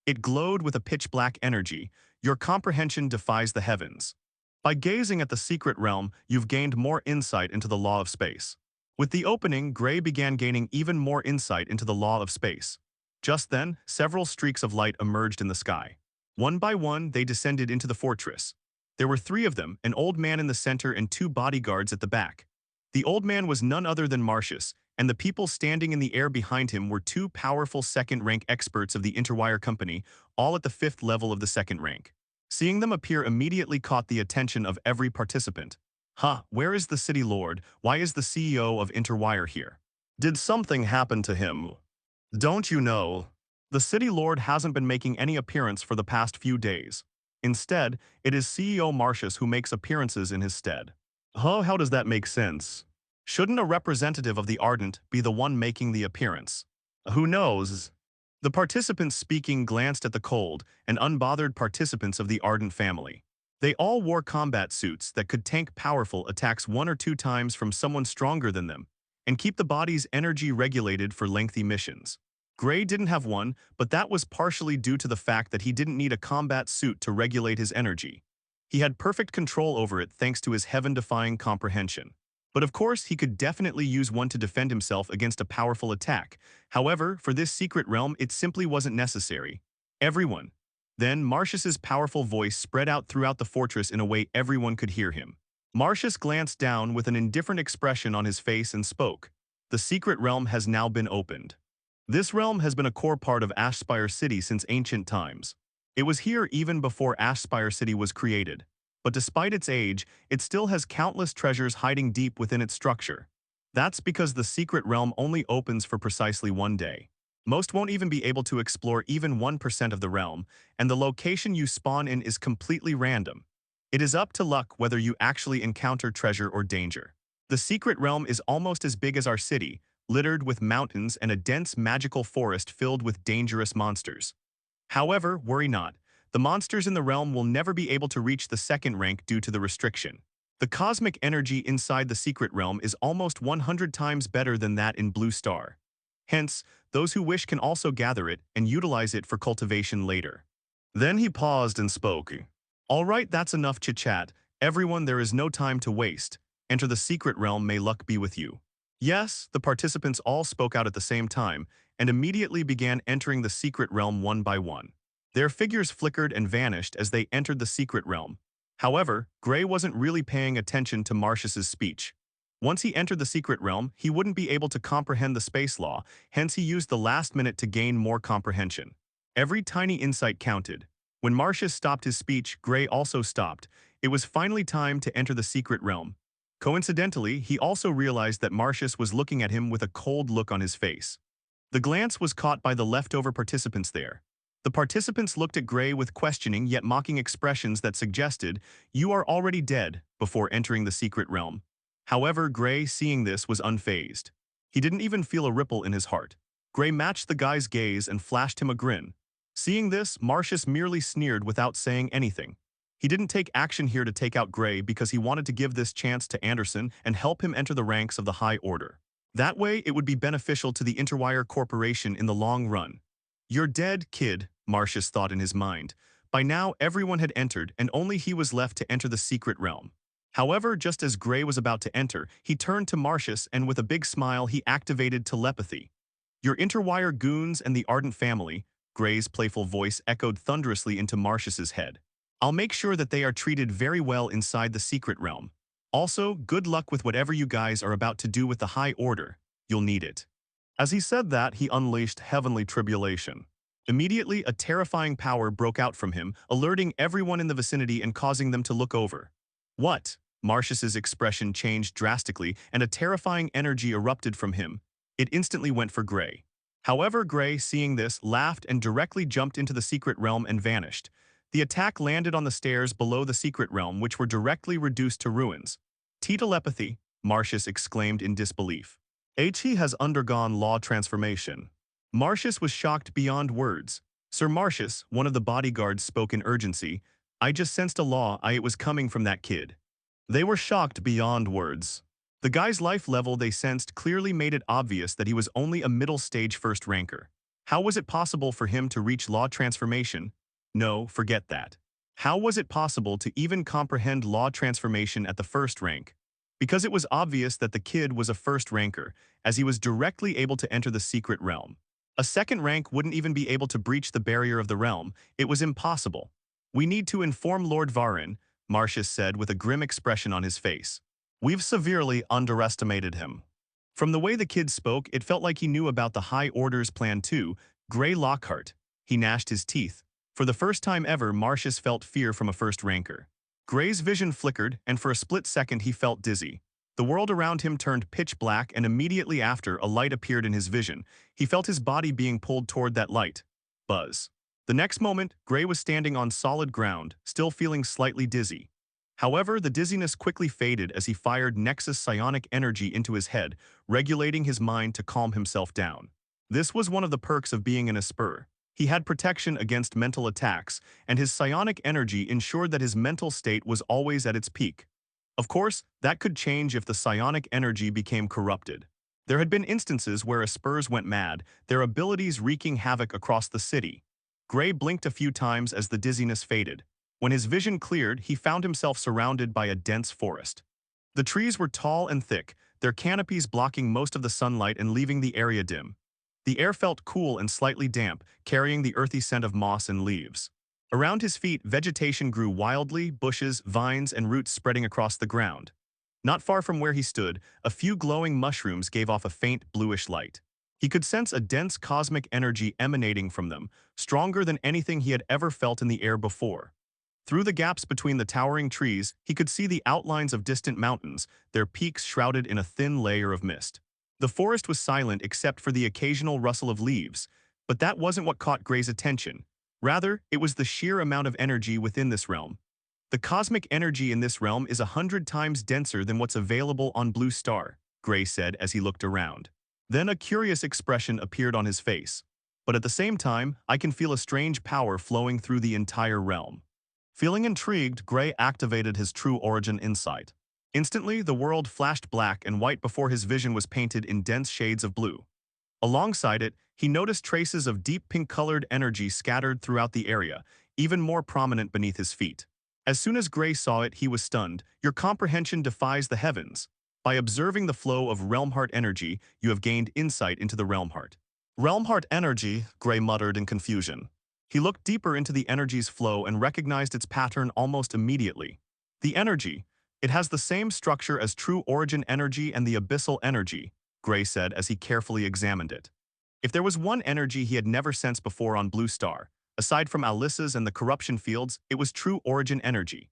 It glowed with a pitch-black energy. Your comprehension defies the heavens. By gazing at the secret realm, you've gained more insight into the law of space. With the opening, Gray began gaining even more insight into the law of space. Just then, several streaks of light emerged in the sky. One by one, they descended into the fortress. There were 3 of them, an old man in the center and 2 bodyguards at the back. The old man was none other than Marcius, and the people standing in the air behind him were 2 powerful second-rank experts of the Interwire Company, all at the 5th level of the second rank. Seeing them appear immediately caught the attention of every participant. Huh, where is the city lord? Why is the CEO of Interwire here? Did something happen to him? Don't you know? The City Lord hasn't been making any appearance for the past few days. Instead, it is CEO Marcius who makes appearances in his stead. Huh, how does that make sense? Shouldn't a representative of the Ardent be the one making the appearance? Who knows? The participants speaking glanced at the cold and unbothered participants of the Ardent family. They all wore combat suits that could tank powerful attacks 1 or 2 times from someone stronger than them, and keep the body's energy regulated for lengthy missions. Gray didn't have one, but that was partially due to the fact that he didn't need a combat suit to regulate his energy. He had perfect control over it thanks to his heaven-defying comprehension. But of course, he could definitely use one to defend himself against a powerful attack. However, for this secret realm, it simply wasn't necessary. Everyone. Then, Marcius's powerful voice spread out throughout the fortress in a way everyone could hear him. Marcius glanced down with an indifferent expression on his face and spoke. The secret realm has now been opened. This realm has been a core part of Ashspire City since ancient times. It was here even before Ashspire City was created. But despite its age, it still has countless treasures hiding deep within its structure. That's because the secret realm only opens for precisely one day. Most won't even be able to explore even 1% of the realm, and the location you spawn in is completely random. It is up to luck whether you actually encounter treasure or danger. The secret realm is almost as big as our city, littered with mountains and a dense magical forest filled with dangerous monsters. However, worry not. The monsters in the realm will never be able to reach the second rank due to the restriction. The cosmic energy inside the secret realm is almost 100 times better than that in Blue Star. Hence, those who wish can also gather it and utilize it for cultivation later. Then he paused and spoke. All right, that's enough chit-chat. Everyone, there is no time to waste. Enter the secret realm, may luck be with you. Yes, the participants all spoke out at the same time and immediately began entering the secret realm one by one. Their figures flickered and vanished as they entered the secret realm. However, Gray wasn't really paying attention to Marcius's speech. Once he entered the secret realm, he wouldn't be able to comprehend the space law, hence he used the last minute to gain more comprehension. Every tiny insight counted. When Marcius stopped his speech, Gray also stopped. It was finally time to enter the secret realm. Coincidentally, he also realized that Marcius was looking at him with a cold look on his face. The glance was caught by the leftover participants there. The participants looked at Gray with questioning yet mocking expressions that suggested, "You are already dead," before entering the secret realm. However, Gray, seeing this, was unfazed. He didn't even feel a ripple in his heart. Gray matched the guy's gaze and flashed him a grin. Seeing this, Marcius merely sneered without saying anything. He didn't take action here to take out Gray because he wanted to give this chance to Anderson and help him enter the ranks of the High Order. That way, it would be beneficial to the Interwire Corporation in the long run. "You're dead, kid," Marcius thought in his mind. By now, everyone had entered, and only he was left to enter the secret realm. However, just as Gray was about to enter, he turned to Marcius and with a big smile, he activated telepathy. "Your Interwire goons and the Ardent family," Gray's playful voice echoed thunderously into Marcius's head. "I'll make sure that they are treated very well inside the secret realm. Also, good luck with whatever you guys are about to do with the High Order. You'll need it." As he said that, he unleashed heavenly tribulation. Immediately, a terrifying power broke out from him, alerting everyone in the vicinity and causing them to look over. "What?" Marcius's expression changed drastically, and a terrifying energy erupted from him. It instantly went for Gray. However, Gray, seeing this, laughed and directly jumped into the secret realm and vanished. The attack landed on the stairs below the secret realm, which were directly reduced to ruins. "Telepathy," Marcius exclaimed in disbelief. "He has undergone law transformation." Marcius was shocked beyond words. "Sir Marcius," one of the bodyguards spoke in urgency, "I just sensed a law. It was coming from that kid." They were shocked beyond words. The guy's life level they sensed clearly made it obvious that he was only a middle-stage first ranker. How was it possible for him to reach law transformation? No, forget that. How was it possible to even comprehend law transformation at the first rank? Because it was obvious that the kid was a first ranker, as he was directly able to enter the secret realm. A second rank wouldn't even be able to breach the barrier of the realm. It was impossible. "We need to inform Lord Varin," Marcius said with a grim expression on his face. "We've severely underestimated him." From the way the kid spoke, it felt like he knew about the High Order's plan too. Gray Lockhart. He gnashed his teeth. For the first time ever, Marcius felt fear from a first ranker. Gray's vision flickered, and for a split second he felt dizzy. The world around him turned pitch black, and immediately after, a light appeared in his vision. He felt his body being pulled toward that light. Buzz. The next moment, Gray was standing on solid ground, still feeling slightly dizzy. However, the dizziness quickly faded as he fired Nexus psionic energy into his head, regulating his mind to calm himself down. This was one of the perks of being an Esper. He had protection against mental attacks, and his psionic energy ensured that his mental state was always at its peak. Of course, that could change if the psionic energy became corrupted. There had been instances where Espers went mad, their abilities wreaking havoc across the city. Gray blinked a few times as the dizziness faded. When his vision cleared, he found himself surrounded by a dense forest. The trees were tall and thick, their canopies blocking most of the sunlight and leaving the area dim. The air felt cool and slightly damp, carrying the earthy scent of moss and leaves. Around his feet, vegetation grew wildly, bushes, vines, and roots spreading across the ground. Not far from where he stood, a few glowing mushrooms gave off a faint bluish light. He could sense a dense cosmic energy emanating from them, stronger than anything he had ever felt in the air before. Through the gaps between the towering trees, he could see the outlines of distant mountains, their peaks shrouded in a thin layer of mist. The forest was silent except for the occasional rustle of leaves, but that wasn't what caught Gray's attention. Rather, it was the sheer amount of energy within this realm. The cosmic energy in this realm is 100 times denser than what's available on Blue Star, Gray said as he looked around. Then a curious expression appeared on his face. But at the same time, I can feel a strange power flowing through the entire realm. Feeling intrigued, Gray activated his true origin insight. Instantly, the world flashed black and white before his vision was painted in dense shades of blue. Alongside it, he noticed traces of deep pink-colored energy scattered throughout the area, even more prominent beneath his feet. As soon as Gray saw it, he was stunned. Your comprehension defies the heavens. By observing the flow of realm heart energy, you have gained insight into the realm heart. Realm heart energy, Gray muttered in confusion. He looked deeper into the energy's flow and recognized its pattern almost immediately. The energy. It has the same structure as true origin energy and the abyssal energy, Gray said as he carefully examined it. If there was one energy he had never sensed before on Blue Star, aside from Alyssa's and the corruption fields, it was true origin energy.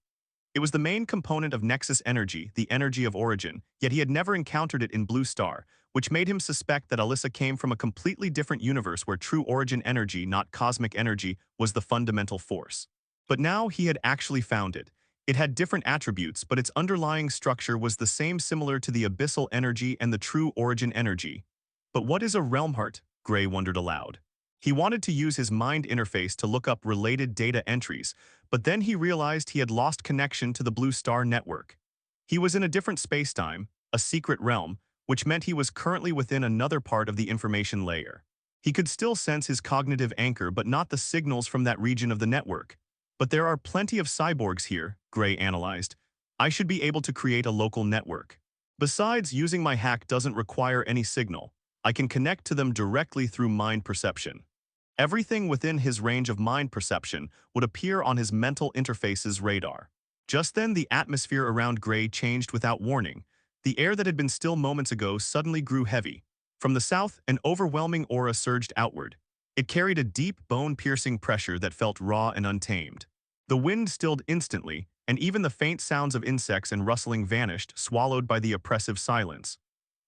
It was the main component of Nexus energy, the energy of origin, yet he had never encountered it in Blue Star, which made him suspect that Alyssa came from a completely different universe where true origin energy, not cosmic energy, was the fundamental force. But now he had actually found it. It had different attributes, but its underlying structure was the same, similar to the abyssal energy and the true origin energy. But what is a realm heart? Gray wondered aloud. He wanted to use his mind interface to look up related data entries, but then he realized he had lost connection to the Blue Star network. He was in a different spacetime, a secret realm, which meant he was currently within another part of the information layer. He could still sense his cognitive anchor, but not the signals from that region of the network. But there are plenty of cyborgs here, Gray analyzed. I should be able to create a local network. Besides, using my hack doesn't require any signal. I can connect to them directly through mind perception. Everything within his range of mind perception would appear on his mental interface's radar. Just then, the atmosphere around Gray changed without warning. The air that had been still moments ago suddenly grew heavy. From the south, an overwhelming aura surged outward. It carried a deep, bone-piercing pressure that felt raw and untamed. The wind stilled instantly, and even the faint sounds of insects and rustling vanished, swallowed by the oppressive silence.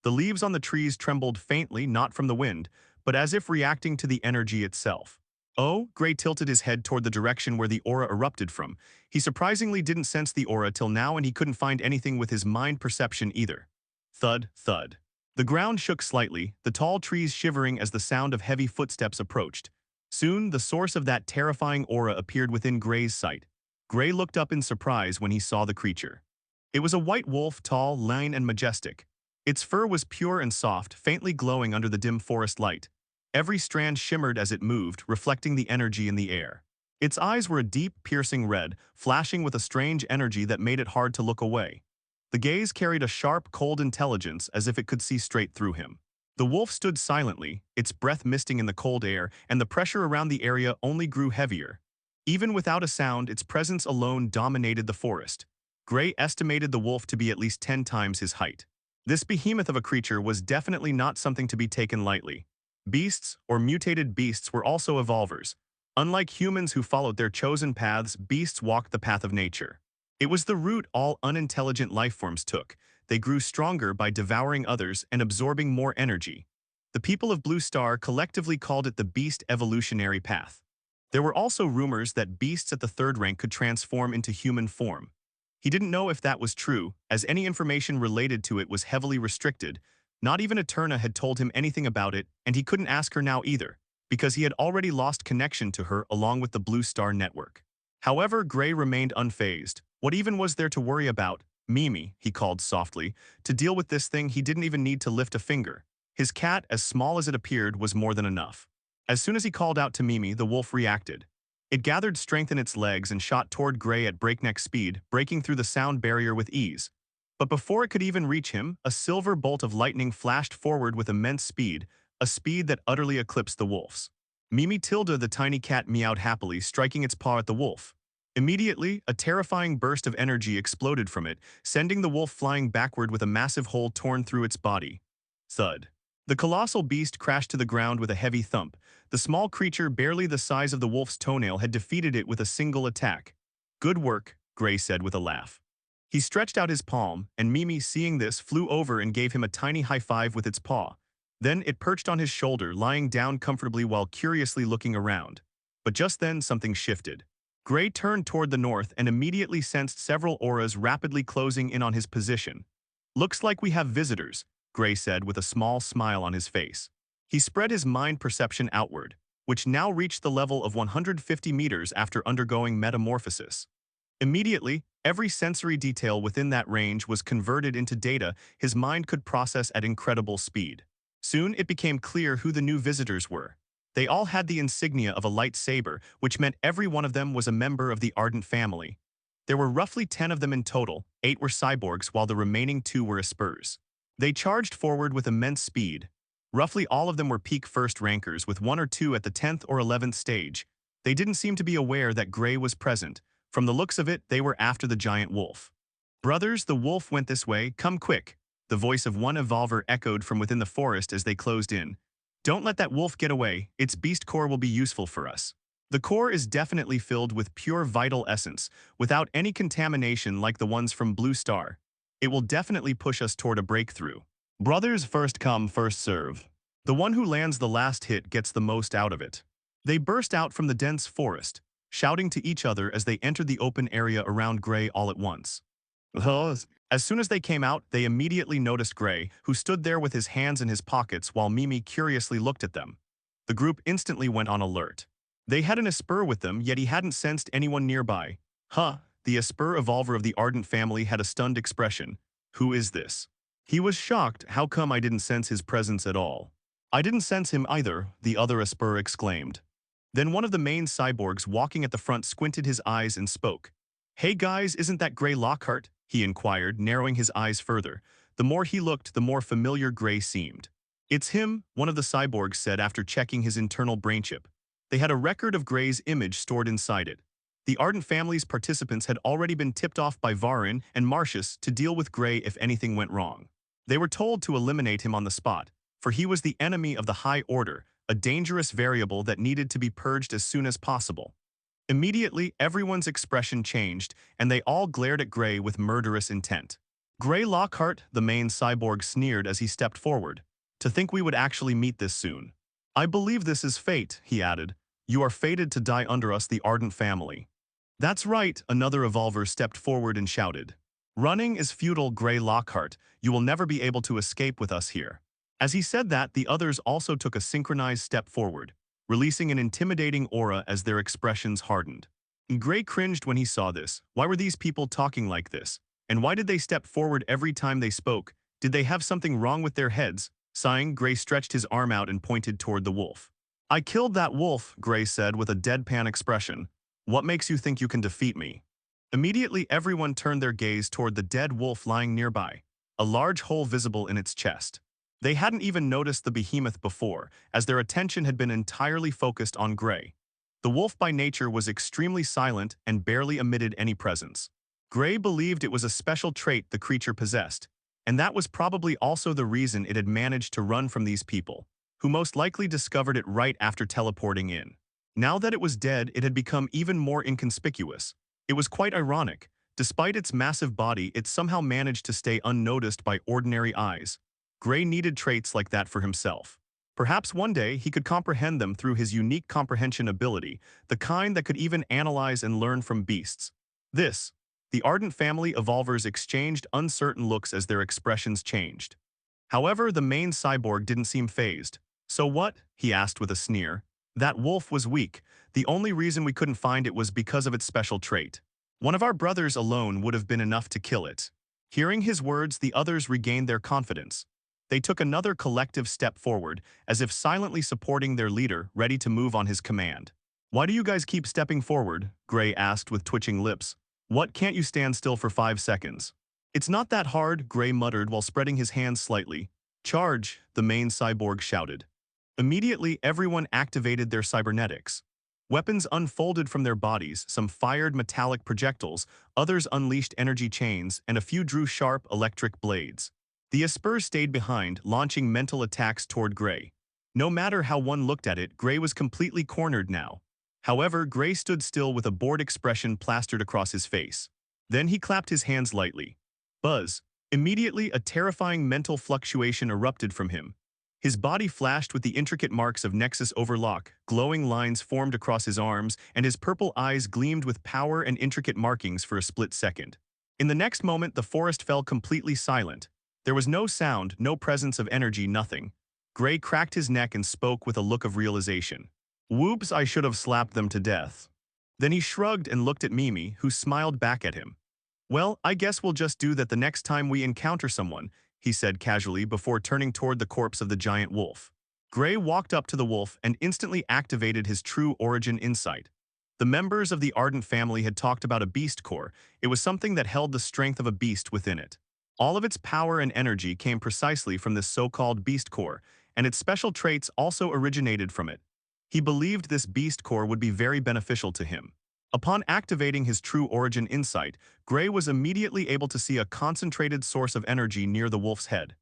The leaves on the trees trembled faintly, not from the wind, but as if reacting to the energy itself. Oh, Gray tilted his head toward the direction where the aura erupted from. He surprisingly didn't sense the aura till now, and he couldn't find anything with his mind perception either. Thud, thud. The ground shook slightly, the tall trees shivering as the sound of heavy footsteps approached. Soon, the source of that terrifying aura appeared within Gray's sight. Gray looked up in surprise when he saw the creature. It was a white wolf, tall, lean, and majestic. Its fur was pure and soft, faintly glowing under the dim forest light. Every strand shimmered as it moved, reflecting the energy in the air. Its eyes were a deep, piercing red, flashing with a strange energy that made it hard to look away. The gaze carried a sharp, cold intelligence as if it could see straight through him. The wolf stood silently, its breath misting in the cold air, and the pressure around the area only grew heavier. Even without a sound, its presence alone dominated the forest. Gray estimated the wolf to be at least 10 times his height. This behemoth of a creature was definitely not something to be taken lightly. Beasts, or mutated beasts, were also evolvers. Unlike humans who followed their chosen paths, beasts walked the path of nature. It was the route all unintelligent lifeforms took. they grew stronger by devouring others and absorbing more energy. The people of Blue Star collectively called it the beast evolutionary path. There were also rumors that beasts at the third rank could transform into human form. He didn't know if that was true, as any information related to it was heavily restricted. Not even Eterna had told him anything about it, and he couldn't ask her now either, because he had already lost connection to her along with the Blue Star network. However, Gray remained unfazed. What even was there to worry about? Mimi, he called softly. To deal with this thing, he didn't even need to lift a finger. His cat, as small as it appeared, was more than enough. As soon as he called out to Mimi, the wolf reacted. It gathered strength in its legs and shot toward Gray at breakneck speed, breaking through the sound barrier with ease. But before it could even reach him, a silver bolt of lightning flashed forward with immense speed, a speed that utterly eclipsed the wolf's. Mimi Tilda, the tiny cat, meowed happily, striking its paw at the wolf. Immediately, a terrifying burst of energy exploded from it, sending the wolf flying backward with a massive hole torn through its body. Thud. The colossal beast crashed to the ground with a heavy thump. The small creature, barely the size of the wolf's toenail, had defeated it with a single attack. Good work, Gray said with a laugh. He stretched out his palm, and Mimi, seeing this, flew over and gave him a tiny high five with its paw. Then it perched on his shoulder, lying down comfortably while curiously looking around. But just then something shifted. Gray turned toward the north and immediately sensed several auras rapidly closing in on his position. Looks like we have visitors, Gray said with a small smile on his face. He spread his mind perception outward, which now reached the level of 150 meters after undergoing metamorphosis. Immediately, every sensory detail within that range was converted into data his mind could process at incredible speed. Soon it became clear who the new visitors were. They all had the insignia of a lightsaber, which meant every one of them was a member of the Ardent family. There were roughly 10 of them in total, 8 were cyborgs while the remaining 2 were Espers. They charged forward with immense speed. Roughly all of them were peak first rankers, with 1 or 2 at the 10th or 11th stage. They didn't seem to be aware that Gray was present. From the looks of it, they were after the giant wolf. "Brothers, the wolf went this way, come quick," the voice of one evolver echoed from within the forest as they closed in. "Don't let that wolf get away, its beast core will be useful for us. The core is definitely filled with pure vital essence, without any contamination like the ones from Blue Star. It will definitely push us toward a breakthrough. Brothers, first come, first serve. The one who lands the last hit gets the most out of it." They burst out from the dense forest, shouting to each other as they entered the open area around Gray all at once. As soon as they came out, they immediately noticed Gray, who stood there with his hands in his pockets while Mimi curiously looked at them. The group instantly went on alert. They had an Esper with them, yet he hadn't sensed anyone nearby. The Esper evolver of the Ardent family had a stunned expression. "Who is this?" He was shocked. "How come I didn't sense his presence at all?" "I didn't sense him either," the other Esper exclaimed. Then one of the main cyborgs walking at the front squinted his eyes and spoke. "Hey guys, isn't that Gray Lockhart?" he inquired, narrowing his eyes further. The more he looked, the more familiar Gray seemed. "It's him," one of the cyborgs said after checking his internal brain chip. They had a record of Gray's image stored inside it. The Ardent family's participants had already been tipped off by Varin and Marcius to deal with Gray if anything went wrong. They were told to eliminate him on the spot, for he was the enemy of the High Order, a dangerous variable that needed to be purged as soon as possible. Immediately, everyone's expression changed, and they all glared at Gray with murderous intent. "Gray Lockhart," the main cyborg sneered as he stepped forward. "To think we would actually meet this soon. I believe this is fate," he added. "You are fated to die under us, the Ardent family." "That's right," another evolver stepped forward and shouted. "Running is futile, Gray Lockhart. You will never be able to escape with us here." As he said that, the others also took a synchronized step forward, releasing an intimidating aura as their expressions hardened. Gray cringed when he saw this. Why were these people talking like this? And why did they step forward every time they spoke? Did they have something wrong with their heads? Sighing, Gray stretched his arm out and pointed toward the wolf. "I killed that wolf," Gray said with a deadpan expression. "What makes you think you can defeat me?" Immediately, everyone turned their gaze toward the dead wolf lying nearby, a large hole visible in its chest. They hadn't even noticed the behemoth before, as their attention had been entirely focused on Gray. The wolf by nature was extremely silent and barely emitted any presence. Gray believed it was a special trait the creature possessed, and that was probably also the reason it had managed to run from these people, who most likely discovered it right after teleporting in. Now that it was dead, it had become even more inconspicuous. It was quite ironic. Despite its massive body, it somehow managed to stay unnoticed by ordinary eyes. Gray needed traits like that for himself. Perhaps one day he could comprehend them through his unique comprehension ability, the kind that could even analyze and learn from beasts. The Ardent family evolvers exchanged uncertain looks as their expressions changed. However, the main cyborg didn't seem fazed. "So what?" he asked with a sneer. "That wolf was weak. The only reason we couldn't find it was because of its special trait. One of our brothers alone would have been enough to kill it." Hearing his words, the others regained their confidence. They took another collective step forward, as if silently supporting their leader, ready to move on his command. "Why do you guys keep stepping forward?" Gray asked with twitching lips. "What, can't you stand still for 5 seconds?" "It's not that hard," Gray muttered while spreading his hands slightly. "Charge," the main cyborg shouted. Immediately, everyone activated their cybernetics. Weapons unfolded from their bodies, some fired metallic projectiles, others unleashed energy chains, and a few drew sharp electric blades. The Espers stayed behind, launching mental attacks toward Gray. No matter how one looked at it, Gray was completely cornered now. However, Gray stood still with a bored expression plastered across his face. Then he clapped his hands lightly. Buzz. Immediately, a terrifying mental fluctuation erupted from him. His body flashed with the intricate marks of Nexus overlock, glowing lines formed across his arms, and his purple eyes gleamed with power and intricate markings for a split second. In the next moment, the forest fell completely silent. There was no sound, no presence of energy, nothing. Gray cracked his neck and spoke with a look of realization. "Whoops, I should have slapped them to death." Then he shrugged and looked at Mimi, who smiled back at him. "Well, I guess we'll just do that the next time we encounter someone," he said casually before turning toward the corpse of the giant wolf. Gray walked up to the wolf and instantly activated his true origin insight. The members of the Ardent family had talked about a beast core. It was something that held the strength of a beast within it. All of its power and energy came precisely from this so-called beast core, and its special traits also originated from it. He believed this beast core would be very beneficial to him. Upon activating his true origin insight, Gray was immediately able to see a concentrated source of energy near the wolf's head.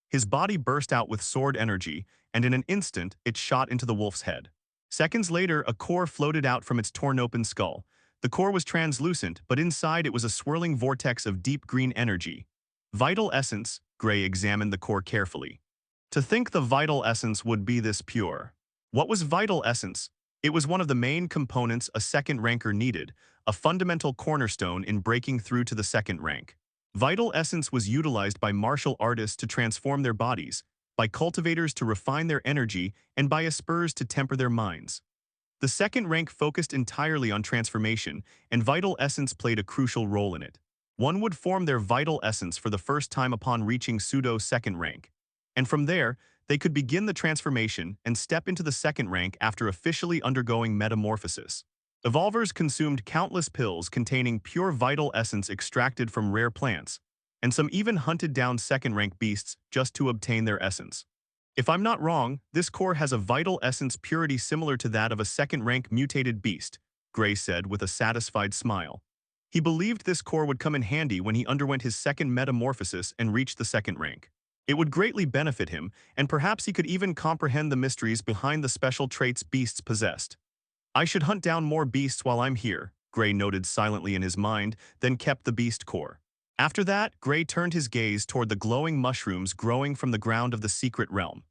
His body burst out with sword energy, and in an instant, it shot into the wolf's head. Seconds later, a core floated out from its torn-open skull. The core was translucent, but inside it was a swirling vortex of deep green energy. Vital essence, Gray examined the core carefully. To think the vital essence would be this pure. What was vital essence? It was one of the main components a second ranker needed, a fundamental cornerstone in breaking through to the second rank. Vital essence was utilized by martial artists to transform their bodies, by cultivators to refine their energy, and by Espers to temper their minds. The second rank focused entirely on transformation, and vital essence played a crucial role in it. One would form their vital essence for the first time upon reaching pseudo-second rank. And from there, they could begin the transformation and step into the second rank after officially undergoing metamorphosis. Evolvers consumed countless pills containing pure vital essence extracted from rare plants, and some even hunted down second-rank beasts just to obtain their essence. If I'm not wrong, this core has a vital essence purity similar to that of a second-rank mutated beast, Gray said with a satisfied smile. He believed this core would come in handy when he underwent his second metamorphosis and reached the second rank. It would greatly benefit him, and perhaps he could even comprehend the mysteries behind the special traits beasts possessed. "I should hunt down more beasts while I'm here," Gray noted silently in his mind, then kept the beast core. After that, Gray turned his gaze toward the glowing mushrooms growing from the ground of the secret realm.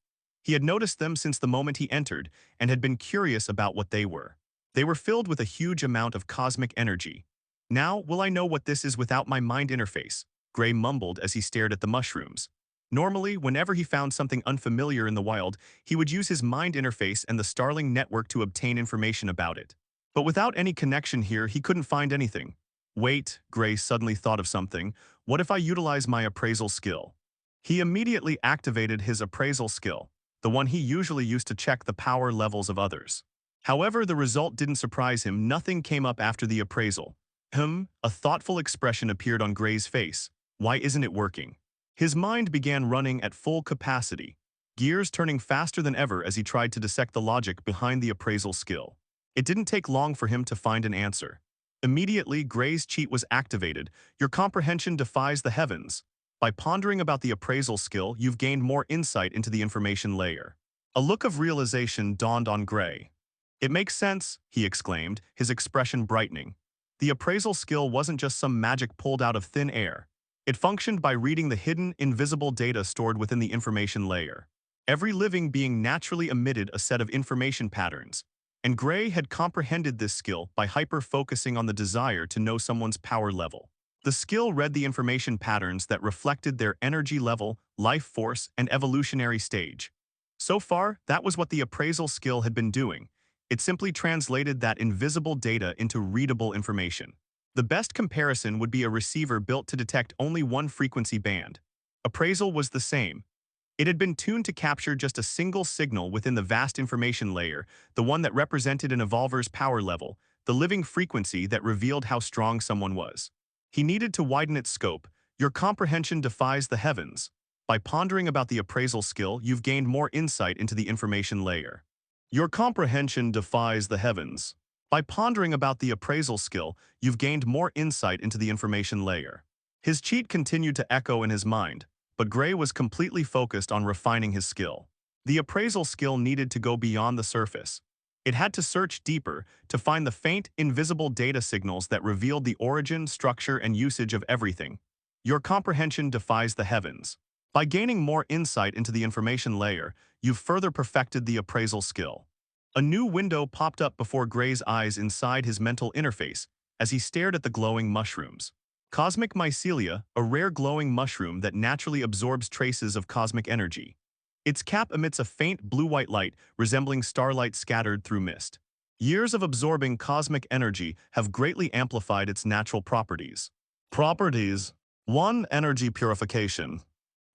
He had noticed them since the moment he entered, and had been curious about what they were. They were filled with a huge amount of cosmic energy. "Now, will I know what this is without my mind interface?" Gray mumbled as he stared at the mushrooms. Normally, whenever he found something unfamiliar in the wild, he would use his mind interface and the Starling network to obtain information about it. But without any connection here, he couldn't find anything. Wait, Gray suddenly thought of something. What if I utilize my appraisal skill? He immediately activated his appraisal skill, the one he usually used to check the power levels of others. However, the result didn't surprise him. Nothing came up after the appraisal. A thoughtful expression appeared on Gray's face. Why isn't it working? His mind began running at full capacity, gears turning faster than ever as he tried to dissect the logic behind the appraisal skill. It didn't take long for him to find an answer. Immediately, Gray's cheat was activated. Your comprehension defies the heavens. By pondering about the appraisal skill, you've gained more insight into the information layer. A look of realization dawned on Gray. "It makes sense," he exclaimed, his expression brightening. The appraisal skill wasn't just some magic pulled out of thin air. It functioned by reading the hidden, invisible data stored within the information layer. Every living being naturally emitted a set of information patterns, and Gray had comprehended this skill by hyper-focusing on the desire to know someone's power level. The skill read the information patterns that reflected their energy level, life force, and evolutionary stage. So far, that was what the appraisal skill had been doing. It simply translated that invisible data into readable information. The best comparison would be a receiver built to detect only one frequency band. Appraisal was the same. It had been tuned to capture just a single signal within the vast information layer, the one that represented an evolver's power level, the living frequency that revealed how strong someone was. He needed to widen its scope. Your comprehension defies the heavens. By pondering about the appraisal skill, you've gained more insight into the information layer. Your comprehension defies the heavens. By pondering about the appraisal skill, you've gained more insight into the information layer. His cheat continued to echo in his mind, but Gray was completely focused on refining his skill. The appraisal skill needed to go beyond the surface. It had to search deeper to find the faint, invisible data signals that revealed the origin, structure, and usage of everything. Your comprehension defies the heavens. By gaining more insight into the information layer, you've further perfected the appraisal skill. A new window popped up before Gray's eyes inside his mental interface as he stared at the glowing mushrooms. Cosmic mycelia, a rare glowing mushroom that naturally absorbs traces of cosmic energy. Its cap emits a faint blue-white light resembling starlight scattered through mist. Years of absorbing cosmic energy have greatly amplified its natural properties. Properties: 1. Energy purification.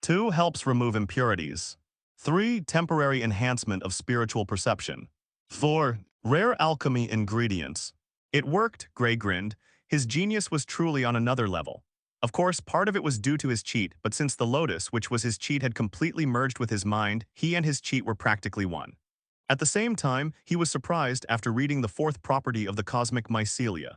2. Helps remove impurities. 3. Temporary enhancement of spiritual perception. 4. Rare alchemy ingredients. It worked, Gray grinned. His genius was truly on another level. Of course, part of it was due to his cheat, but since the lotus, which was his cheat, had completely merged with his mind, he and his cheat were practically one. At the same time, he was surprised after reading the fourth property of the cosmic mycelia.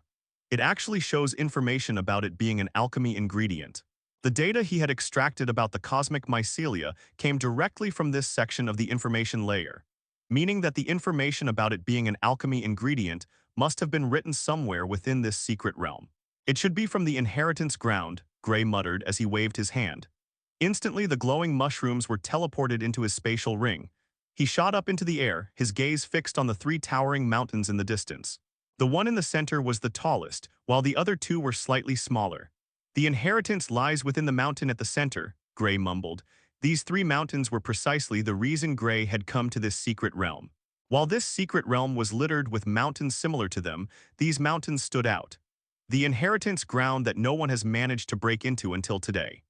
It actually shows information about it being an alchemy ingredient. The data he had extracted about the cosmic mycelia came directly from this section of the information layer, meaning that the information about it being an alchemy ingredient must have been written somewhere within this secret realm. It should be from the inheritance ground, Gray muttered as he waved his hand. Instantly, the glowing mushrooms were teleported into his spatial ring. He shot up into the air, his gaze fixed on the 3 towering mountains in the distance. The one in the center was the tallest, while the other 2 were slightly smaller. The inheritance lies within the mountain at the center, Gray mumbled. These 3 mountains were precisely the reason Gray had come to this secret realm. While this secret realm was littered with mountains similar to them, these mountains stood out. The inheritance ground that no one has managed to break into until today.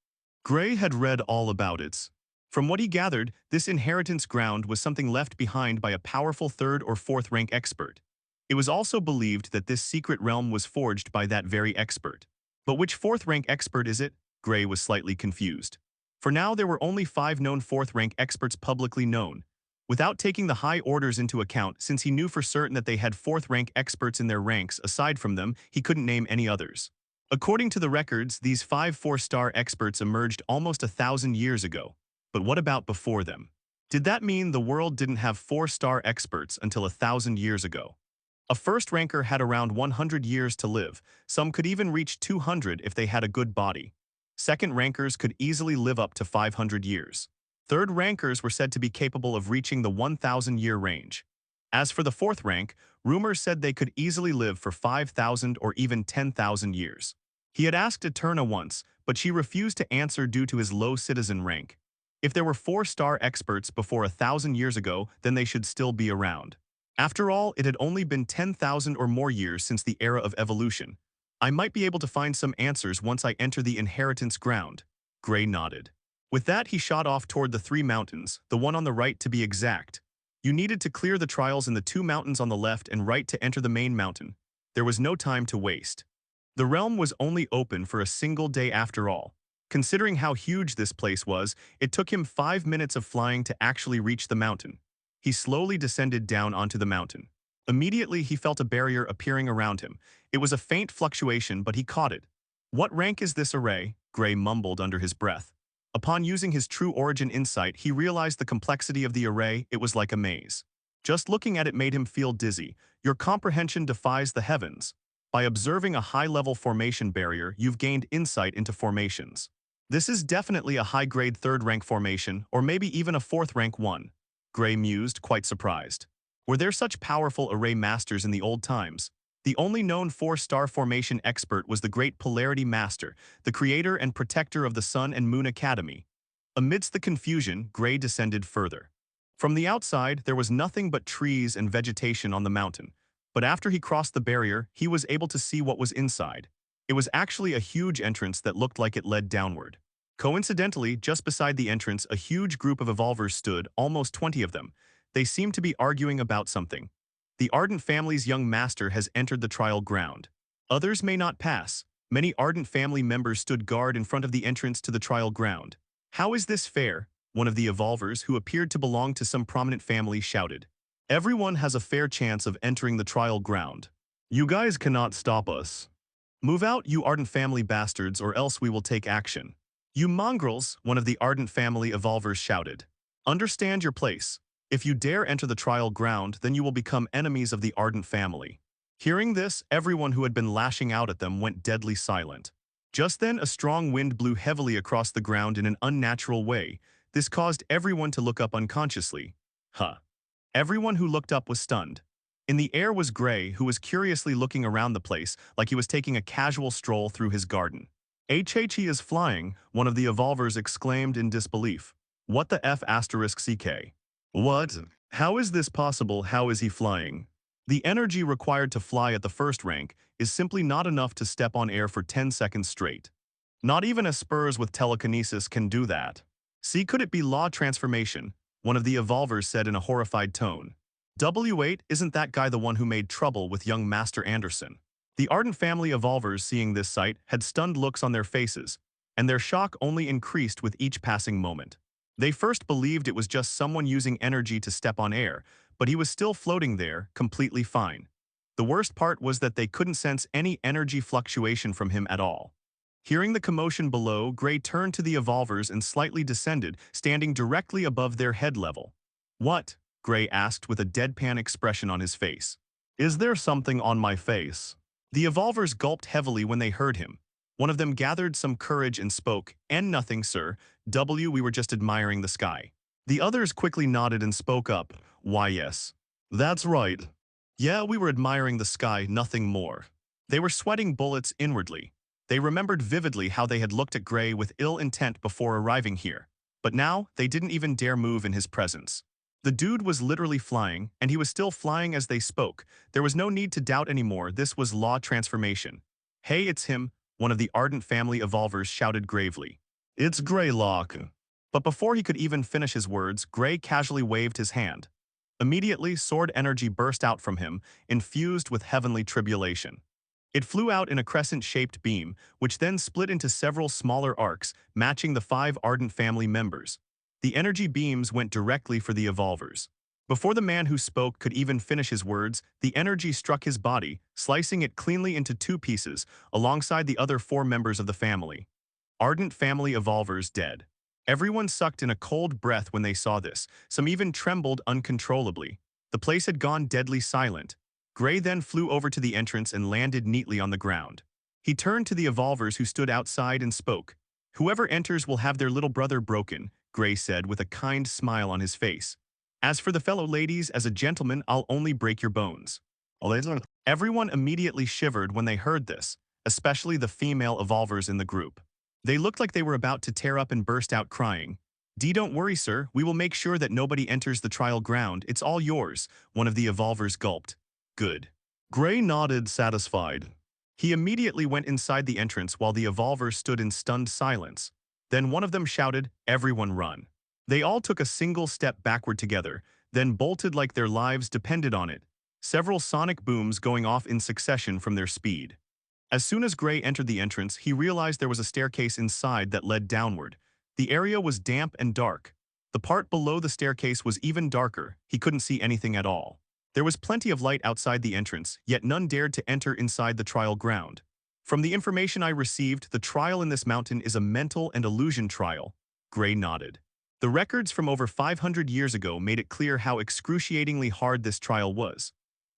Gray had read all about it. From what he gathered, this inheritance ground was something left behind by a powerful 3rd or 4th rank expert. It was also believed that this secret realm was forged by that very expert. But which 4th rank expert is it? Gray was slightly confused. For now, there were only 5 known 4th rank experts publicly known. Without taking the high orders into account, since he knew for certain that they had 4th rank experts in their ranks, aside from them, he couldn't name any others. According to the records, these 5 4-star experts emerged almost 1,000 years ago. But what about before them? Did that mean the world didn't have 4-star experts until 1,000 years ago? A first ranker had around 100 years to live. Some could even reach 200 if they had a good body. Second rankers could easily live up to 500 years. Third rankers were said to be capable of reaching the 1,000-year range. As for the 4th rank, rumors said they could easily live for 5,000 or even 10,000 years. He had asked Eterna once, but she refused to answer due to his low citizen rank. If there were 4-star experts before 1,000 years ago, then they should still be around. After all, it had only been 10,000 or more years since the era of evolution. I might be able to find some answers once I enter the inheritance ground. Gray nodded. With that, he shot off toward the 3 mountains, the one on the right to be exact. You needed to clear the trials in the 2 mountains on the left and right to enter the main mountain. There was no time to waste. The realm was only open for a single day after all. Considering how huge this place was, it took him 5 minutes of flying to actually reach the mountain. He slowly descended down onto the mountain. Immediately, he felt a barrier appearing around him. It was a faint fluctuation, but he caught it. What rank is this array? Gray mumbled under his breath. Upon using his true origin insight, he realized the complexity of the array. It was like a maze. Just looking at it made him feel dizzy. Your comprehension defies the heavens. By observing a high-level formation barrier, you've gained insight into formations. This is definitely a high-grade 3rd-rank formation, or maybe even a 4th-rank one. Gray mused, quite surprised. Were there such powerful array masters in the old times? The only known 4-star formation expert was the great Polarity Master, the creator and protector of the Sun and Moon Academy. Amidst the confusion, Gray descended further. From the outside, there was nothing but trees and vegetation on the mountain. But after he crossed the barrier, he was able to see what was inside. It was actually a huge entrance that looked like it led downward. Coincidentally, just beside the entrance, a huge group of evolvers stood, almost 20 of them. They seemed to be arguing about something. The Ardent family's young master has entered the trial ground. Others may not pass. Many Ardent family members stood guard in front of the entrance to the trial ground. How is this fair? One of the evolvers, who appeared to belong to some prominent family, shouted. Everyone has a fair chance of entering the trial ground. You guys cannot stop us. Move out, you Ardent family bastards, or else we will take action. You mongrels, one of the Ardent family evolvers shouted. Understand your place. If you dare enter the trial ground, then you will become enemies of the Ardent family. Hearing this, everyone who had been lashing out at them went deadly silent. Just then, a strong wind blew heavily across the ground in an unnatural way. This caused everyone to look up unconsciously. Huh. Everyone who looked up was stunned. In the air was Gray, who was curiously looking around the place like he was taking a casual stroll through his garden. He is flying, one of the evolvers exclaimed in disbelief. What the F asterisk CK? What? How is this possible? How is he flying? The energy required to fly at the 1st rank is simply not enough to step on air for 10 seconds straight. Not even a Spurs with telekinesis can do that. See, could it be law transformation? One of the evolvers said in a horrified tone. W8, isn't that guy the one who made trouble with young Master Anderson? The Ardent family evolvers, seeing this sight, had stunned looks on their faces, and their shock only increased with each passing moment. They first believed it was just someone using energy to step on air, but he was still floating there, completely fine. The worst part was that they couldn't sense any energy fluctuation from him at all. Hearing the commotion below, Gray turned to the evolvers and slightly descended, standing directly above their head level. What? Gray asked with a deadpan expression on his face. Is there something on my face? The evolvers gulped heavily when they heard him. One of them gathered some courage and spoke, and nothing, sir. We were just admiring the sky. The others quickly nodded and spoke up. Why, yes. That's right. Yeah, we were admiring the sky, nothing more. They were sweating bullets inwardly. They remembered vividly how they had looked at Gray with ill intent before arriving here. But now, they didn't even dare move in his presence. The dude was literally flying, and he was still flying as they spoke. There was no need to doubt anymore, this was law transformation. Hey, it's him, one of the Ardent family evolvers shouted gravely. It's Greylock. But before he could even finish his words, Gray casually waved his hand. Immediately, sword energy burst out from him, infused with heavenly tribulation. It flew out in a crescent-shaped beam, which then split into several smaller arcs, matching the 5 Ardent family members. The energy beams went directly for the evolvers. Before the man who spoke could even finish his words, the energy struck his body, slicing it cleanly into 2 pieces, alongside the other 4 members of the family. Ardent family evolvers dead. Everyone sucked in a cold breath when they saw this, some even trembled uncontrollably. The place had gone deadly silent. Gray then flew over to the entrance and landed neatly on the ground. He turned to the evolvers who stood outside and spoke. Whoever enters will have their little brother broken, Gray said with a kind smile on his face. As for the fellow ladies, as a gentleman, I'll only break your bones. Everyone immediately shivered when they heard this, especially the female evolvers in the group. They looked like they were about to tear up and burst out crying. Don't worry, sir, we will make sure that nobody enters the trial ground, it's all yours, one of the evolvers gulped. Good. Gray nodded, satisfied. He immediately went inside the entrance while the evolvers stood in stunned silence. Then one of them shouted, everyone run. They all took a single step backward together, then bolted like their lives depended on it, several sonic booms going off in succession from their speed. As soon as Gray entered the entrance, he realized there was a staircase inside that led downward. The area was damp and dark. The part below the staircase was even darker, he couldn't see anything at all. There was plenty of light outside the entrance, yet none dared to enter inside the trial ground. From the information I received, the trial in this mountain is a mental and illusion trial. Gray nodded. The records from over 500 years ago made it clear how excruciatingly hard this trial was.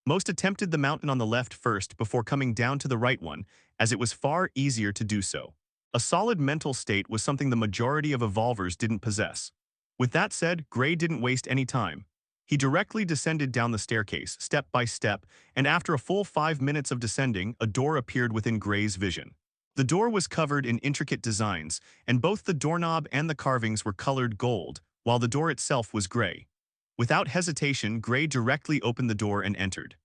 Most attempted the mountain on the left first before coming down to the right one, as it was far easier to do so. A solid mental state was something the majority of evolvers didn't possess. With that said, Gray didn't waste any time. He directly descended down the staircase, step by step, and after a full 5 minutes of descending, a door appeared within Gray's vision. The door was covered in intricate designs, and both the doorknob and the carvings were colored gold, while the door itself was gray. Without hesitation, Gray directly opened the door and entered.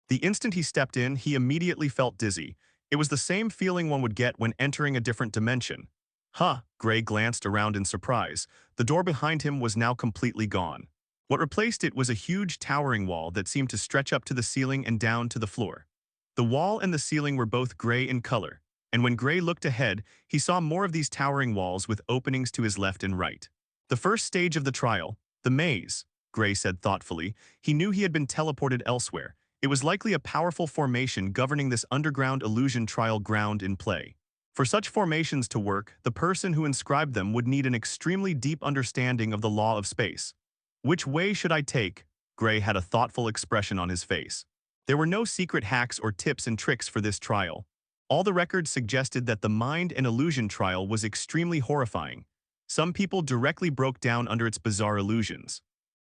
The instant he stepped in, he immediately felt dizzy. It was the same feeling one would get when entering a different dimension. Huh, Gray glanced around in surprise. The door behind him was now completely gone. What replaced it was a huge towering wall that seemed to stretch up to the ceiling and down to the floor. The wall and the ceiling were both gray in color, and when Gray looked ahead, he saw more of these towering walls with openings to his left and right. The first stage of the trial, the maze, Gray said thoughtfully. He knew he had been teleported elsewhere. It was likely a powerful formation governing this underground illusion trial ground in play. For such formations to work, the person who inscribed them would need an extremely deep understanding of the law of space. Which way should I take? Gray had a thoughtful expression on his face. There were no secret hacks or tips and tricks for this trial. All the records suggested that the mind and illusion trial was extremely horrifying. Some people directly broke down under its bizarre illusions.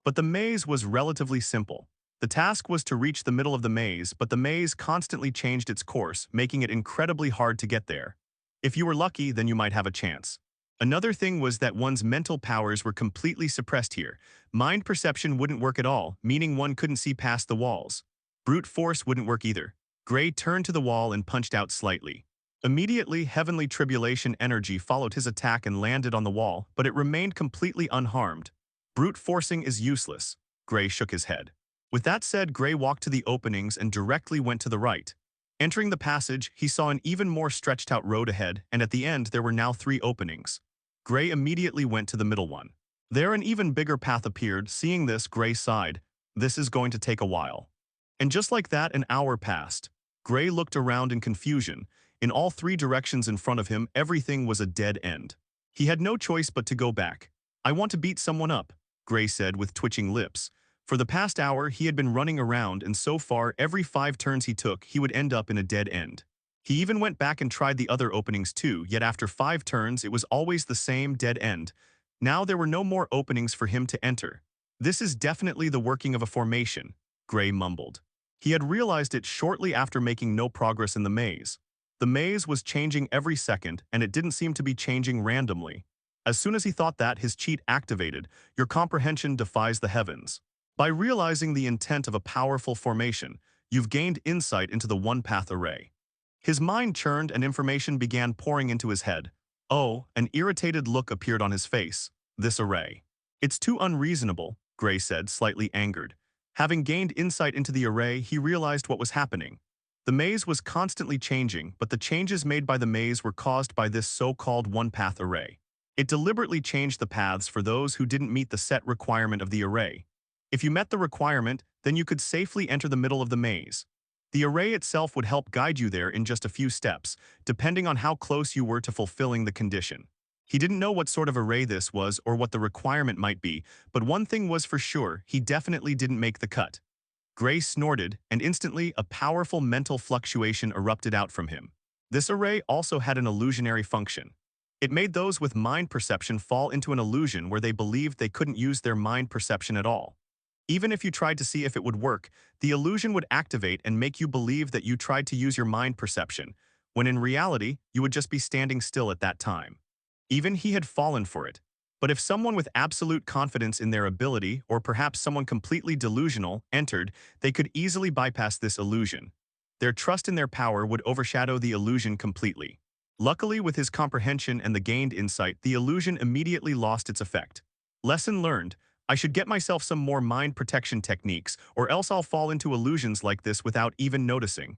But the maze was relatively simple. The task was to reach the middle of the maze, but the maze constantly changed its course, making it incredibly hard to get there. If you were lucky, then you might have a chance. Another thing was that one's mental powers were completely suppressed here. Mind perception wouldn't work at all, meaning one couldn't see past the walls. Brute force wouldn't work either. Gray turned to the wall and punched out slightly. Immediately, heavenly tribulation energy followed his attack and landed on the wall, but it remained completely unharmed. Brute forcing is useless. Gray shook his head. With that said, Gray walked to the openings and directly went to the right. Entering the passage, he saw an even more stretched-out road ahead, and at the end there were now 3 openings. Gray immediately went to the middle one. There an even bigger path appeared. Seeing this, Gray sighed. This is going to take a while. And just like that, an hour passed. Gray looked around in confusion. In all 3 directions in front of him, everything was a dead end. He had no choice but to go back. I want to beat someone up, Gray said with twitching lips. For the past hour, he had been running around, and so far, every 5 turns he took, he would end up in a dead end. He even went back and tried the other openings too, yet after 5 turns, it was always the same dead end. Now there were no more openings for him to enter. This is definitely the working of a formation, Gray mumbled. He had realized it shortly after making no progress in the maze. The maze was changing every second, and it didn't seem to be changing randomly. As soon as he thought that, his cheat activated. Your comprehension defies the heavens. By realizing the intent of a powerful formation, you've gained insight into the one-path array. His mind churned and information began pouring into his head. Oh, an irritated look appeared on his face. This array. It's too unreasonable, Gray said, slightly angered. Having gained insight into the array, he realized what was happening. The maze was constantly changing, but the changes made by the maze were caused by this so-called one-path array. It deliberately changed the paths for those who didn't meet the set requirement of the array. If you met the requirement, then you could safely enter the middle of the maze. The array itself would help guide you there in just a few steps, depending on how close you were to fulfilling the condition. He didn't know what sort of array this was or what the requirement might be, but one thing was for sure, he definitely didn't make the cut. Gray snorted, and instantly a powerful mental fluctuation erupted out from him. This array also had an illusionary function. It made those with mind perception fall into an illusion where they believed they couldn't use their mind perception at all. Even if you tried to see if it would work, the illusion would activate and make you believe that you tried to use your mind perception, when in reality, you would just be standing still at that time. Even he had fallen for it. But if someone with absolute confidence in their ability, or perhaps someone completely delusional, entered, they could easily bypass this illusion. Their trust in their power would overshadow the illusion completely. Luckily, with his comprehension and the gained insight, the illusion immediately lost its effect. Lesson learned. I should get myself some more mind protection techniques, or else I'll fall into illusions like this without even noticing.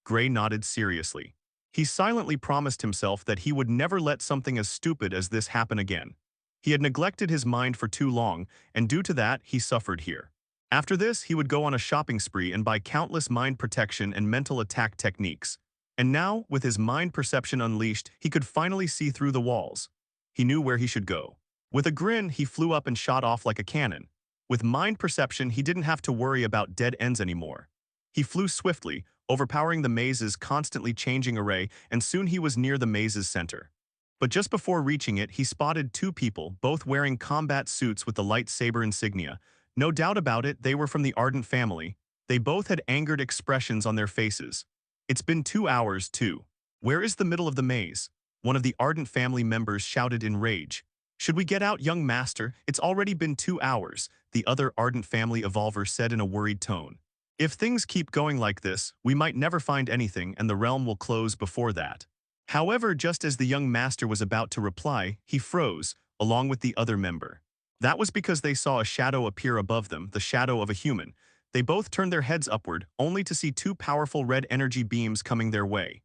Gray nodded seriously. He silently promised himself that he would never let something as stupid as this happen again. He had neglected his mind for too long, and due to that, he suffered here. After this, he would go on a shopping spree and buy countless mind protection and mental attack techniques. And now, with his mind perception unleashed, he could finally see through the walls. He knew where he should go. With a grin, he flew up and shot off like a cannon. With mind perception, he didn't have to worry about dead ends anymore. He flew swiftly, overpowering the maze's constantly changing array, and soon he was near the maze's center. But just before reaching it, he spotted two people, both wearing combat suits with the lightsaber insignia. No doubt about it, they were from the Ardent family. They both had angered expressions on their faces. It's been 2 hours, too. Where is the middle of the maze? One of the Ardent family members shouted in rage. Should we get out, young master? It's already been 2 hours, the other Ardent family evolver said in a worried tone. If things keep going like this, we might never find anything and the realm will close before that. However, just as the young master was about to reply, he froze, along with the other member. That was because they saw a shadow appear above them, the shadow of a human. They both turned their heads upward, only to see two powerful red energy beams coming their way.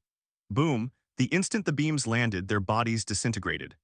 Boom, the instant the beams landed, their bodies disintegrated.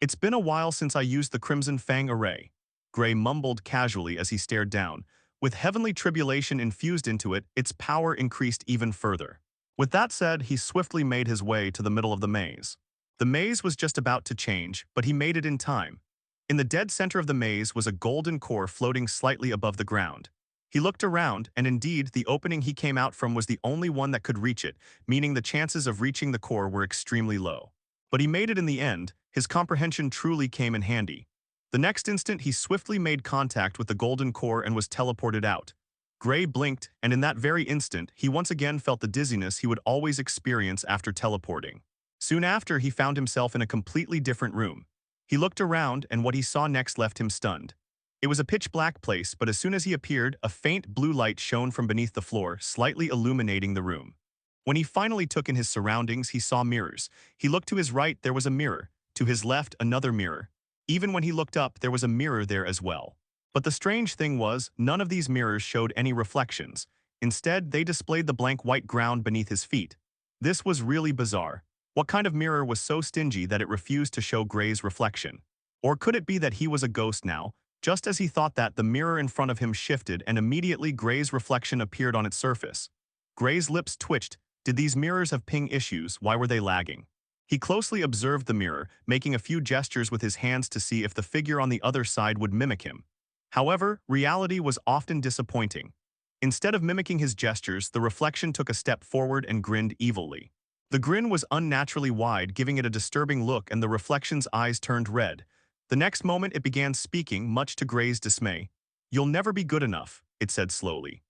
It's been a while since I used the Crimson Fang array, Gray mumbled casually as he stared down. With heavenly tribulation infused into it, its power increased even further. With that said, he swiftly made his way to the middle of the maze. The maze was just about to change, but he made it in time. In the dead center of the maze was a golden core floating slightly above the ground. He looked around, and indeed, the opening he came out from was the only one that could reach it, meaning the chances of reaching the core were extremely low. But he made it in the end. His comprehension truly came in handy. The next instant, he swiftly made contact with the golden core and was teleported out. Gray blinked, and in that very instant, he once again felt the dizziness he would always experience after teleporting. Soon after, he found himself in a completely different room. He looked around, and what he saw next left him stunned. It was a pitch-black place, but as soon as he appeared, a faint blue light shone from beneath the floor, slightly illuminating the room. When he finally took in his surroundings, he saw mirrors. He looked to his right, there was a mirror. To his left, another mirror. Even when he looked up, there was a mirror there as well. But the strange thing was, none of these mirrors showed any reflections. Instead, they displayed the blank white ground beneath his feet. This was really bizarre. What kind of mirror was so stingy that it refused to show Gray's reflection? Or could it be that he was a ghost now? Just as he thought that, the mirror in front of him shifted and immediately Gray's reflection appeared on its surface. Gray's lips twitched. Did these mirrors have ping issues? Why were they lagging? He closely observed the mirror, making a few gestures with his hands to see if the figure on the other side would mimic him. However, reality was often disappointing. Instead of mimicking his gestures, the reflection took a step forward and grinned evilly. The grin was unnaturally wide, giving it a disturbing look, and the reflection's eyes turned red. The next moment, it began speaking, much to Gray's dismay. "You'll never be good enough," it said slowly.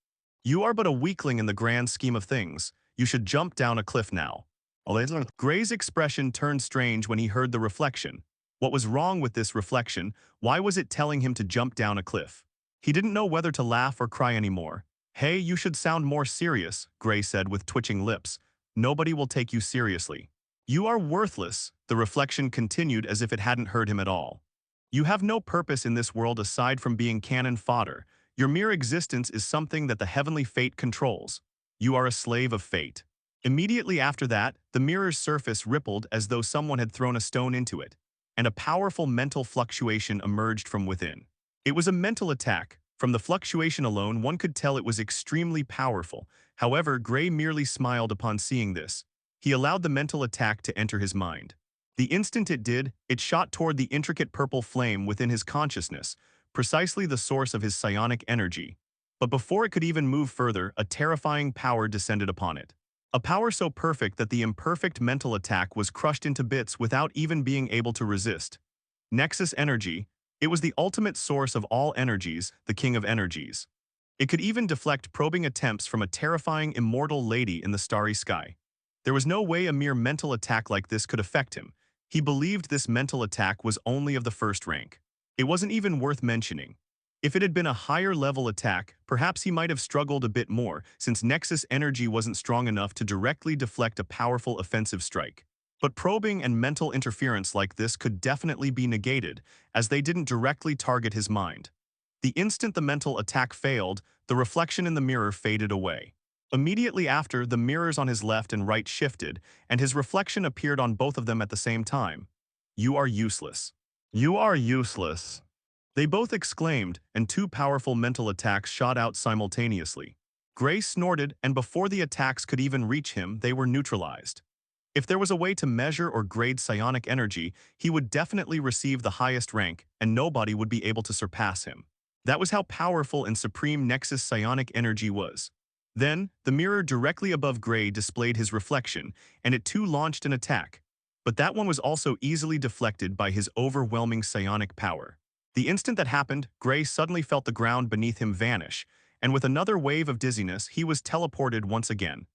"You are but a weakling in the grand scheme of things. You should jump down a cliff now." Gray's expression turned strange when he heard the reflection. What was wrong with this reflection? Why was it telling him to jump down a cliff? He didn't know whether to laugh or cry anymore. "Hey, you should sound more serious," Gray said with twitching lips. "Nobody will take you seriously." "You are worthless," the reflection continued as if it hadn't heard him at all. "You have no purpose in this world aside from being cannon fodder. Your mere existence is something that the heavenly fate controls. You are a slave of fate." Immediately after that, the mirror's surface rippled as though someone had thrown a stone into it, and a powerful mental fluctuation emerged from within. It was a mental attack. From the fluctuation alone, one could tell it was extremely powerful. However, Gray merely smiled upon seeing this. He allowed the mental attack to enter his mind. The instant it did, it shot toward the intricate purple flame within his consciousness, precisely the source of his psionic energy. But before it could even move further, a terrifying power descended upon it. A power so perfect that the imperfect mental attack was crushed into bits without even being able to resist. Nexus energy. It was the ultimate source of all energies, the king of energies. It could even deflect probing attempts from a terrifying immortal lady in the starry sky. There was no way a mere mental attack like this could affect him. He believed this mental attack was only of the first rank. It wasn't even worth mentioning. If it had been a higher-level attack, perhaps he might have struggled a bit more, since Nexus energy wasn't strong enough to directly deflect a powerful offensive strike. But probing and mental interference like this could definitely be negated, as they didn't directly target his mind. The instant the mental attack failed, the reflection in the mirror faded away. Immediately after, the mirrors on his left and right shifted, and his reflection appeared on both of them at the same time. "You are useless. You are useless." They both exclaimed, and two powerful mental attacks shot out simultaneously. Gray snorted, and before the attacks could even reach him, they were neutralized. If there was a way to measure or grade psionic energy, he would definitely receive the highest rank, and nobody would be able to surpass him. That was how powerful and supreme Nexus psionic energy was. Then, the mirror directly above Gray displayed his reflection, and it too launched an attack. But that one was also easily deflected by his overwhelming psionic power. The instant that happened, Gray suddenly felt the ground beneath him vanish, and with another wave of dizziness, he was teleported once again.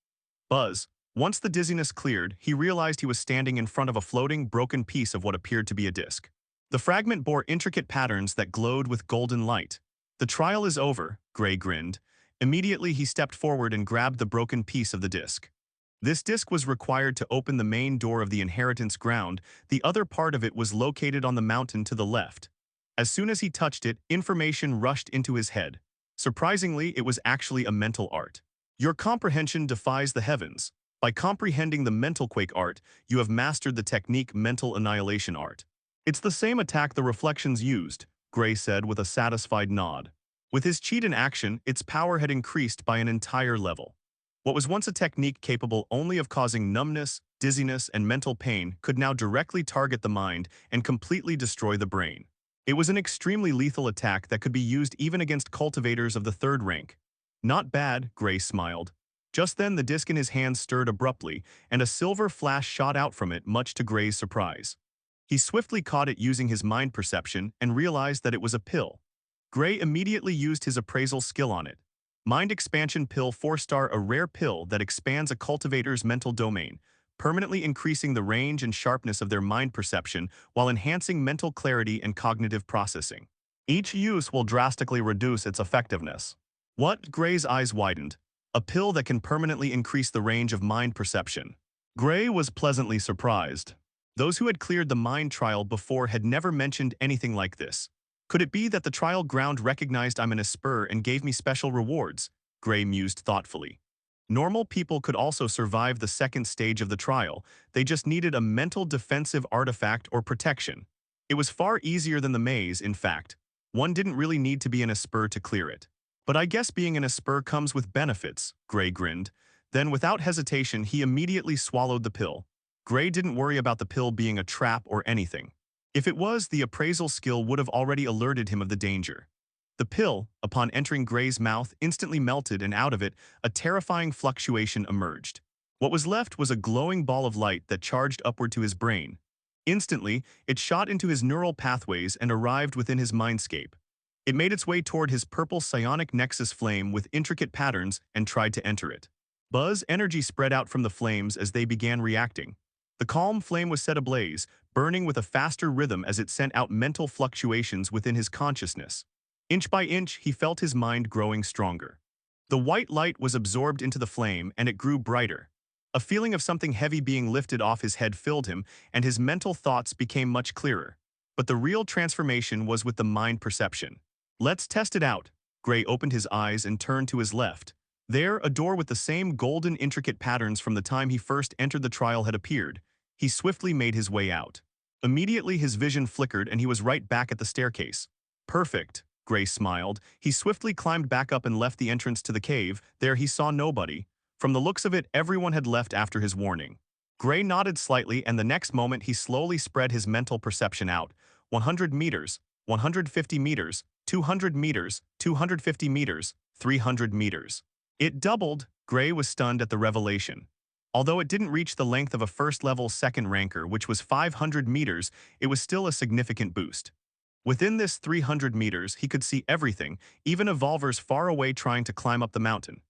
Buzz. Once the dizziness cleared, he realized he was standing in front of a floating, broken piece of what appeared to be a disc. The fragment bore intricate patterns that glowed with golden light. The trial is over, Gray grinned. Immediately he stepped forward and grabbed the broken piece of the disc. This disc was required to open the main door of the inheritance ground. The other part of it was located on the mountain to the left. As soon as he touched it, information rushed into his head. Surprisingly, it was actually a mental art. Your comprehension defies the heavens. By comprehending the mental quake art, you have mastered the technique mental annihilation art. It's the same attack the reflections used, Gray said with a satisfied nod. With his cheat in action, its power had increased by an entire level. What was once a technique capable only of causing numbness, dizziness, and mental pain could now directly target the mind and completely destroy the brain. It was an extremely lethal attack that could be used even against cultivators of the third rank. Not bad, Gray smiled. Just then the disc in his hand stirred abruptly, and a silver flash shot out from it, much to Gray's surprise. He swiftly caught it using his mind perception and realized that it was a pill. Gray immediately used his appraisal skill on it. Mind Expansion Pill 4-star, a rare pill that expands a cultivator's mental domain, permanently increasing the range and sharpness of their mind perception while enhancing mental clarity and cognitive processing. Each use will drastically reduce its effectiveness. What? Gray's eyes widened. A pill that can permanently increase the range of mind perception. Gray was pleasantly surprised. Those who had cleared the mind trial before had never mentioned anything like this. Could it be that the trial ground recognized I'm an Esper and gave me special rewards? Gray mused thoughtfully. Normal people could also survive the second stage of the trial. They just needed a mental defensive artifact or protection. It was far easier than the maze, in fact. One didn't really need to be an Esper to clear it. But I guess being an Esper comes with benefits, Gray grinned. Then without hesitation, he immediately swallowed the pill. Gray didn't worry about the pill being a trap or anything. If it was, the appraisal skill would have already alerted him of the danger. The pill, upon entering Gray's mouth, instantly melted, and out of it, a terrifying fluctuation emerged. What was left was a glowing ball of light that charged upward to his brain. Instantly, it shot into his neural pathways and arrived within his mindscape. It made its way toward his purple psionic nexus flame with intricate patterns and tried to enter it. Buzz energy spread out from the flames as they began reacting. The calm flame was set ablaze, burning with a faster rhythm as it sent out mental fluctuations within his consciousness. Inch by inch, he felt his mind growing stronger. The white light was absorbed into the flame, and it grew brighter. A feeling of something heavy being lifted off his head filled him, and his mental thoughts became much clearer. But the real transformation was with the mind perception. Let's test it out. Gray opened his eyes and turned to his left. There, a door with the same golden intricate patterns from the time he first entered the trial had appeared. He swiftly made his way out. Immediately his vision flickered and he was right back at the staircase. Perfect, Gray smiled. He swiftly climbed back up and left the entrance to the cave. There he saw nobody. From the looks of it, everyone had left after his warning. Gray nodded slightly, and the next moment he slowly spread his mental perception out. 100 meters, 150 meters, 200 meters, 250 meters, 300 meters. It doubled. Gray was stunned at the revelation. Although it didn't reach the length of a first-level second ranker, which was 500 meters, it was still a significant boost. Within this 300 meters, he could see everything, even evolvers far away trying to climb up the mountain.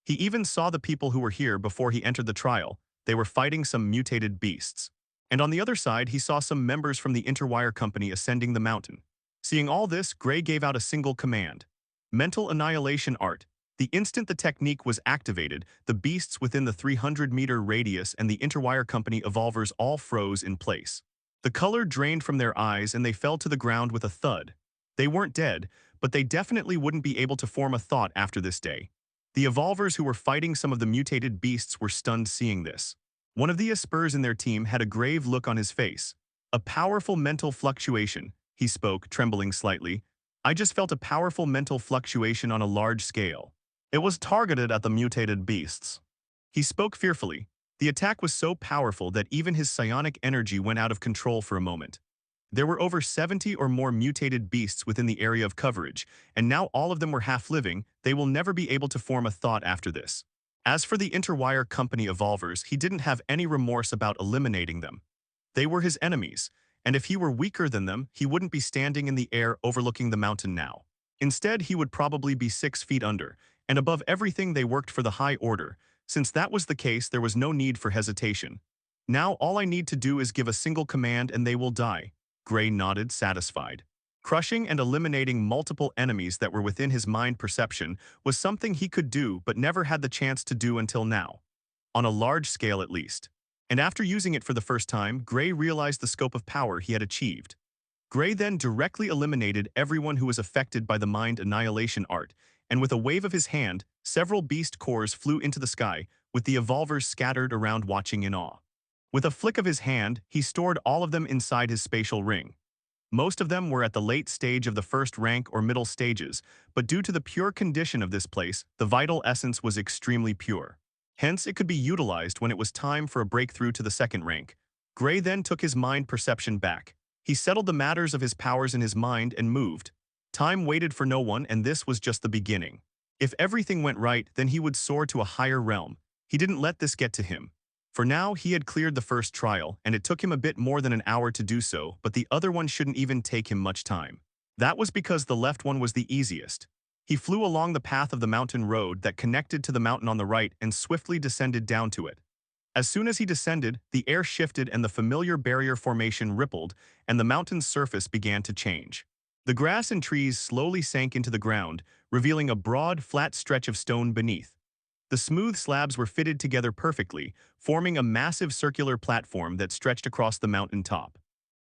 He even saw the people who were here before he entered the trial. They were fighting some mutated beasts. And on the other side, he saw some members from the Interwire Company ascending the mountain. Seeing all this, Gray gave out a single command. Mental Annihilation Art. The instant the technique was activated, the beasts within the 300-meter radius and the Interwire Company evolvers all froze in place. The color drained from their eyes and they fell to the ground with a thud. They weren't dead, but they definitely wouldn't be able to form a thought after this day. The evolvers who were fighting some of the mutated beasts were stunned seeing this. One of the Espers in their team had a grave look on his face. A powerful mental fluctuation, he spoke, trembling slightly. I just felt a powerful mental fluctuation on a large scale. It was targeted at the mutated beasts. He spoke fearfully. The attack was so powerful that even his psionic energy went out of control for a moment. There were over 70 or more mutated beasts within the area of coverage, and now all of them were half-living. They will never be able to form a thought after this. As for the Interwire Company evolvers, he didn't have any remorse about eliminating them. They were his enemies, and if he were weaker than them, he wouldn't be standing in the air overlooking the mountain now. Instead, he would probably be 6 feet under, and above everything they worked for the High Order. Since that was the case, there was no need for hesitation. Now all I need to do is give a single command and they will die. Gray nodded, satisfied. Crushing and eliminating multiple enemies that were within his mind perception was something he could do but never had the chance to do until now. On a large scale at least. And after using it for the first time, Gray realized the scope of power he had achieved. Gray then directly eliminated everyone who was affected by the mind annihilation art, and with a wave of his hand, several beast cores flew into the sky, with the evolvers scattered around watching in awe. With a flick of his hand, he stored all of them inside his spatial ring. Most of them were at the late stage of the first rank or middle stages, but due to the pure condition of this place, the vital essence was extremely pure. Hence, it could be utilized when it was time for a breakthrough to the second rank. Gray then took his mind perception back. He settled the matters of his powers in his mind and moved. Time waited for no one, and this was just the beginning. If everything went right, then he would soar to a higher realm. He didn't let this get to him. For now, he had cleared the first trial, and it took him a bit more than an hour to do so, but the other one shouldn't even take him much time. That was because the left one was the easiest. He flew along the path of the mountain road that connected to the mountain on the right and swiftly descended down to it. As soon as he descended, the air shifted and the familiar barrier formation rippled, and the mountain's surface began to change. The grass and trees slowly sank into the ground, revealing a broad, flat stretch of stone beneath. The smooth slabs were fitted together perfectly, forming a massive circular platform that stretched across the mountain top.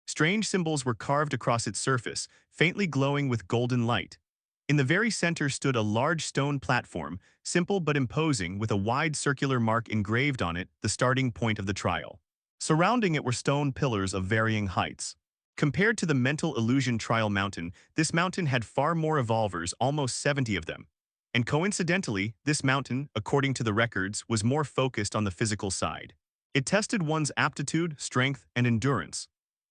Strange symbols were carved across its surface, faintly glowing with golden light. In the very center stood a large stone platform, simple but imposing, with a wide circular mark engraved on it, the starting point of the trial. Surrounding it were stone pillars of varying heights. Compared to the mental illusion trial mountain, this mountain had far more evolvers, almost 70 of them. And coincidentally, this mountain, according to the records, was more focused on the physical side. It tested one's aptitude, strength, and endurance.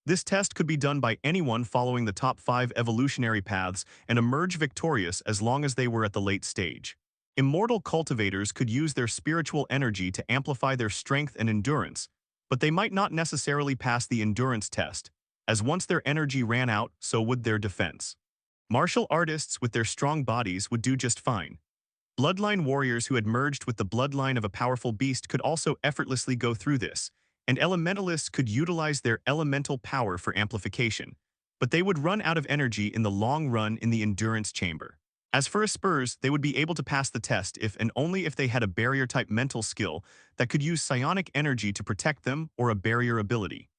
This test could be done by anyone following the top 5 evolutionary paths and emerge victorious as long as they were at the late stage. Immortal cultivators could use their spiritual energy to amplify their strength and endurance, but they might not necessarily pass the endurance test, as once their energy ran out, so would their defense. Martial artists with their strong bodies would do just fine. Bloodline warriors who had merged with the bloodline of a powerful beast could also effortlessly go through this, and elementalists could utilize their elemental power for amplification, but they would run out of energy in the long run in the endurance chamber. As for Spurs, they would be able to pass the test if and only if they had a barrier-type mental skill that could use psionic energy to protect them or a barrier ability.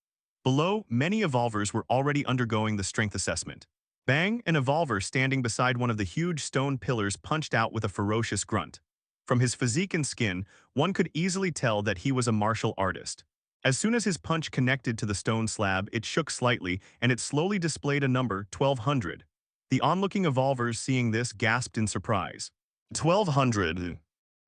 Below, many evolvers were already undergoing the strength assessment. Bang, an evolver standing beside one of the huge stone pillars punched out with a ferocious grunt. From his physique and skin, one could easily tell that he was a martial artist. As soon as his punch connected to the stone slab, it shook slightly, and it slowly displayed a number, 1200. The onlooking evolvers seeing this gasped in surprise. 1200.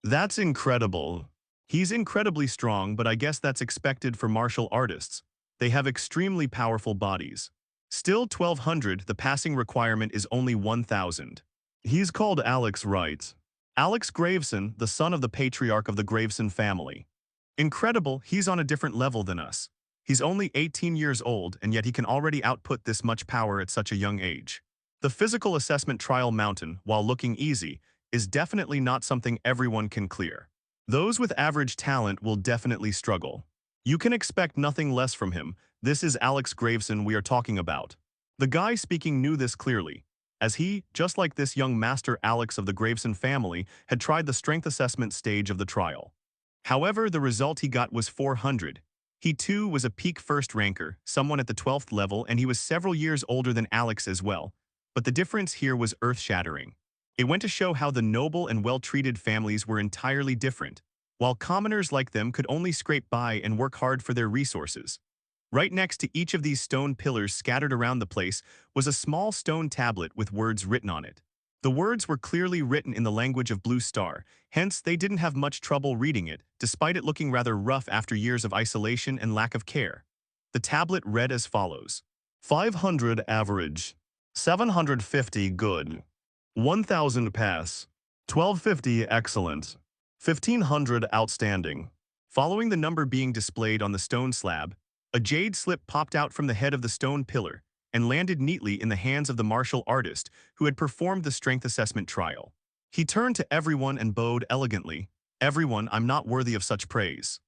That's incredible. He's incredibly strong, but I guess that's expected for martial artists. They have extremely powerful bodies. Still 1200, the passing requirement is only 1000. He's called Alex, right? Alex Graveson, the son of the patriarch of the Graveson family. Incredible, he's on a different level than us. He's only 18 years old, and yet he can already output this much power at such a young age. The physical assessment trial mountain, while looking easy, is definitely not something everyone can clear. Those with average talent will definitely struggle. You can expect nothing less from him. This is Alex Graveson we are talking about. The guy speaking knew this clearly, as he, just like this young master Alex of the Graveson family, had tried the strength assessment stage of the trial. However, the result he got was 400. He too was a peak first ranker, someone at the 12th level, and he was several years older than Alex as well. But the difference here was earth-shattering. It went to show how the noble and well-treated families were entirely different, while commoners like them could only scrape by and work hard for their resources. Right next to each of these stone pillars scattered around the place was a small stone tablet with words written on it. The words were clearly written in the language of Blue Star, hence they didn't have much trouble reading it, despite it looking rather rough after years of isolation and lack of care. The tablet read as follows. 500 average. 750 good. 1000 pass. 1250 excellent. 1500 outstanding. Following the number being displayed on the stone slab, a jade slip popped out from the head of the stone pillar and landed neatly in the hands of the martial artist who had performed the strength assessment trial. He turned to everyone and bowed elegantly. "Everyone, I'm not worthy of such praise."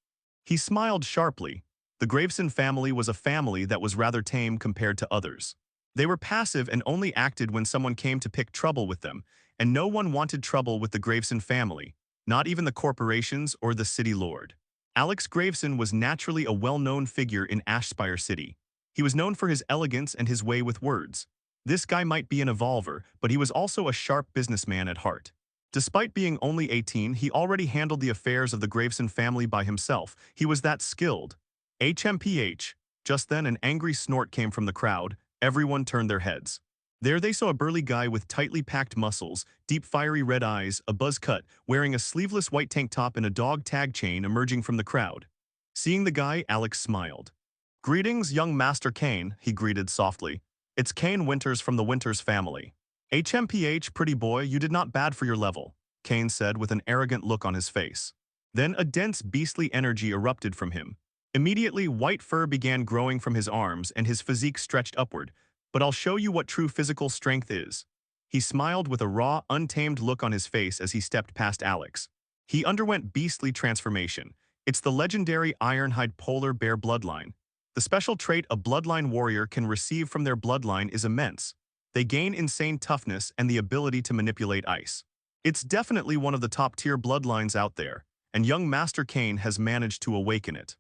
He smiled sharply. The Graveson family was a family that was rather tame compared to others. They were passive and only acted when someone came to pick trouble with them, and no one wanted trouble with the Graveson family, not even the corporations or the city lord. Alex Graveson was naturally a well-known figure in Ashspire City. He was known for his elegance and his way with words. This guy might be an evolver, but he was also a sharp businessman at heart. Despite being only 18, he already handled the affairs of the Graveson family by himself. He was that skilled. HMPH. Just then an angry snort came from the crowd. Everyone turned their heads. There they saw a burly guy with tightly packed muscles, deep fiery red eyes, a buzz cut, wearing a sleeveless white tank top and a dog tag chain emerging from the crowd. Seeing the guy, Alex smiled. "Greetings, young Master Kane," he greeted softly. "It's Kane Winters from the Winters family." "HMPH, pretty boy, you did not bad for your level," Kane said with an arrogant look on his face. Then a dense beastly energy erupted from him. Immediately, white fur began growing from his arms and his physique stretched upward. "But I'll show you what true physical strength is." He smiled with a raw, untamed look on his face as he stepped past Alex. He underwent beastly transformation. It's the legendary Ironhide polar bear bloodline. The special trait a bloodline warrior can receive from their bloodline is immense. They gain insane toughness and the ability to manipulate ice. It's definitely one of the top-tier bloodlines out there, and young Master Kane has managed to awaken it.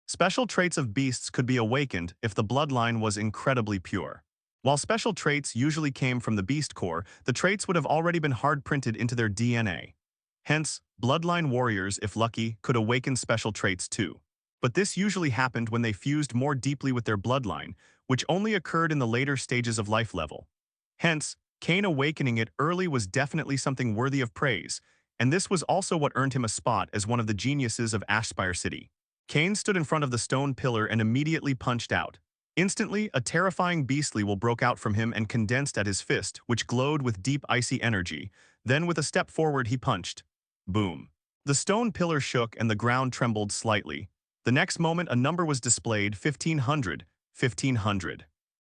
Special traits of beasts could be awakened if the bloodline was incredibly pure. While special traits usually came from the beast core, the traits would have already been hard-printed into their DNA. Hence, bloodline warriors, if lucky, could awaken special traits too. But this usually happened when they fused more deeply with their bloodline, which only occurred in the later stages of life level. Hence, Kane awakening it early was definitely something worthy of praise, and this was also what earned him a spot as one of the geniuses of Ashspire City. Kane stood in front of the stone pillar and immediately punched out. Instantly, a terrifying beastly will broke out from him and condensed at his fist, which glowed with deep icy energy. Then with a step forward he punched. Boom. The stone pillar shook and the ground trembled slightly. The next moment a number was displayed, 1500, 1500.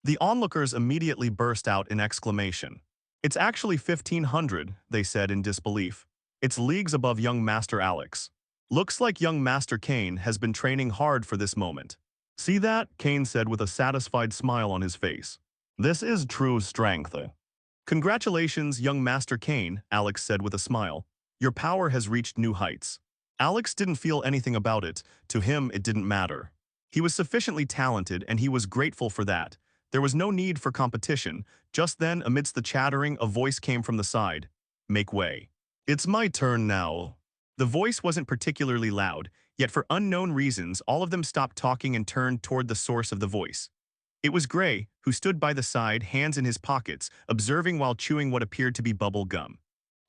The onlookers immediately burst out in exclamation. "It's actually 1500, they said in disbelief. "It's leagues above young Master Alex. Looks like young Master Kane has been training hard for this moment." "See that?" Kane said with a satisfied smile on his face. "This is true strength." "Congratulations, young Master Kane," Alex said with a smile. "Your power has reached new heights." Alex didn't feel anything about it. To him, it didn't matter. He was sufficiently talented and he was grateful for that. There was no need for competition. Just then, amidst the chattering, a voice came from the side. "Make way. It's my turn now." The voice wasn't particularly loud, yet for unknown reasons, all of them stopped talking and turned toward the source of the voice. It was Gray, who stood by the side, hands in his pockets, observing while chewing what appeared to be bubble gum.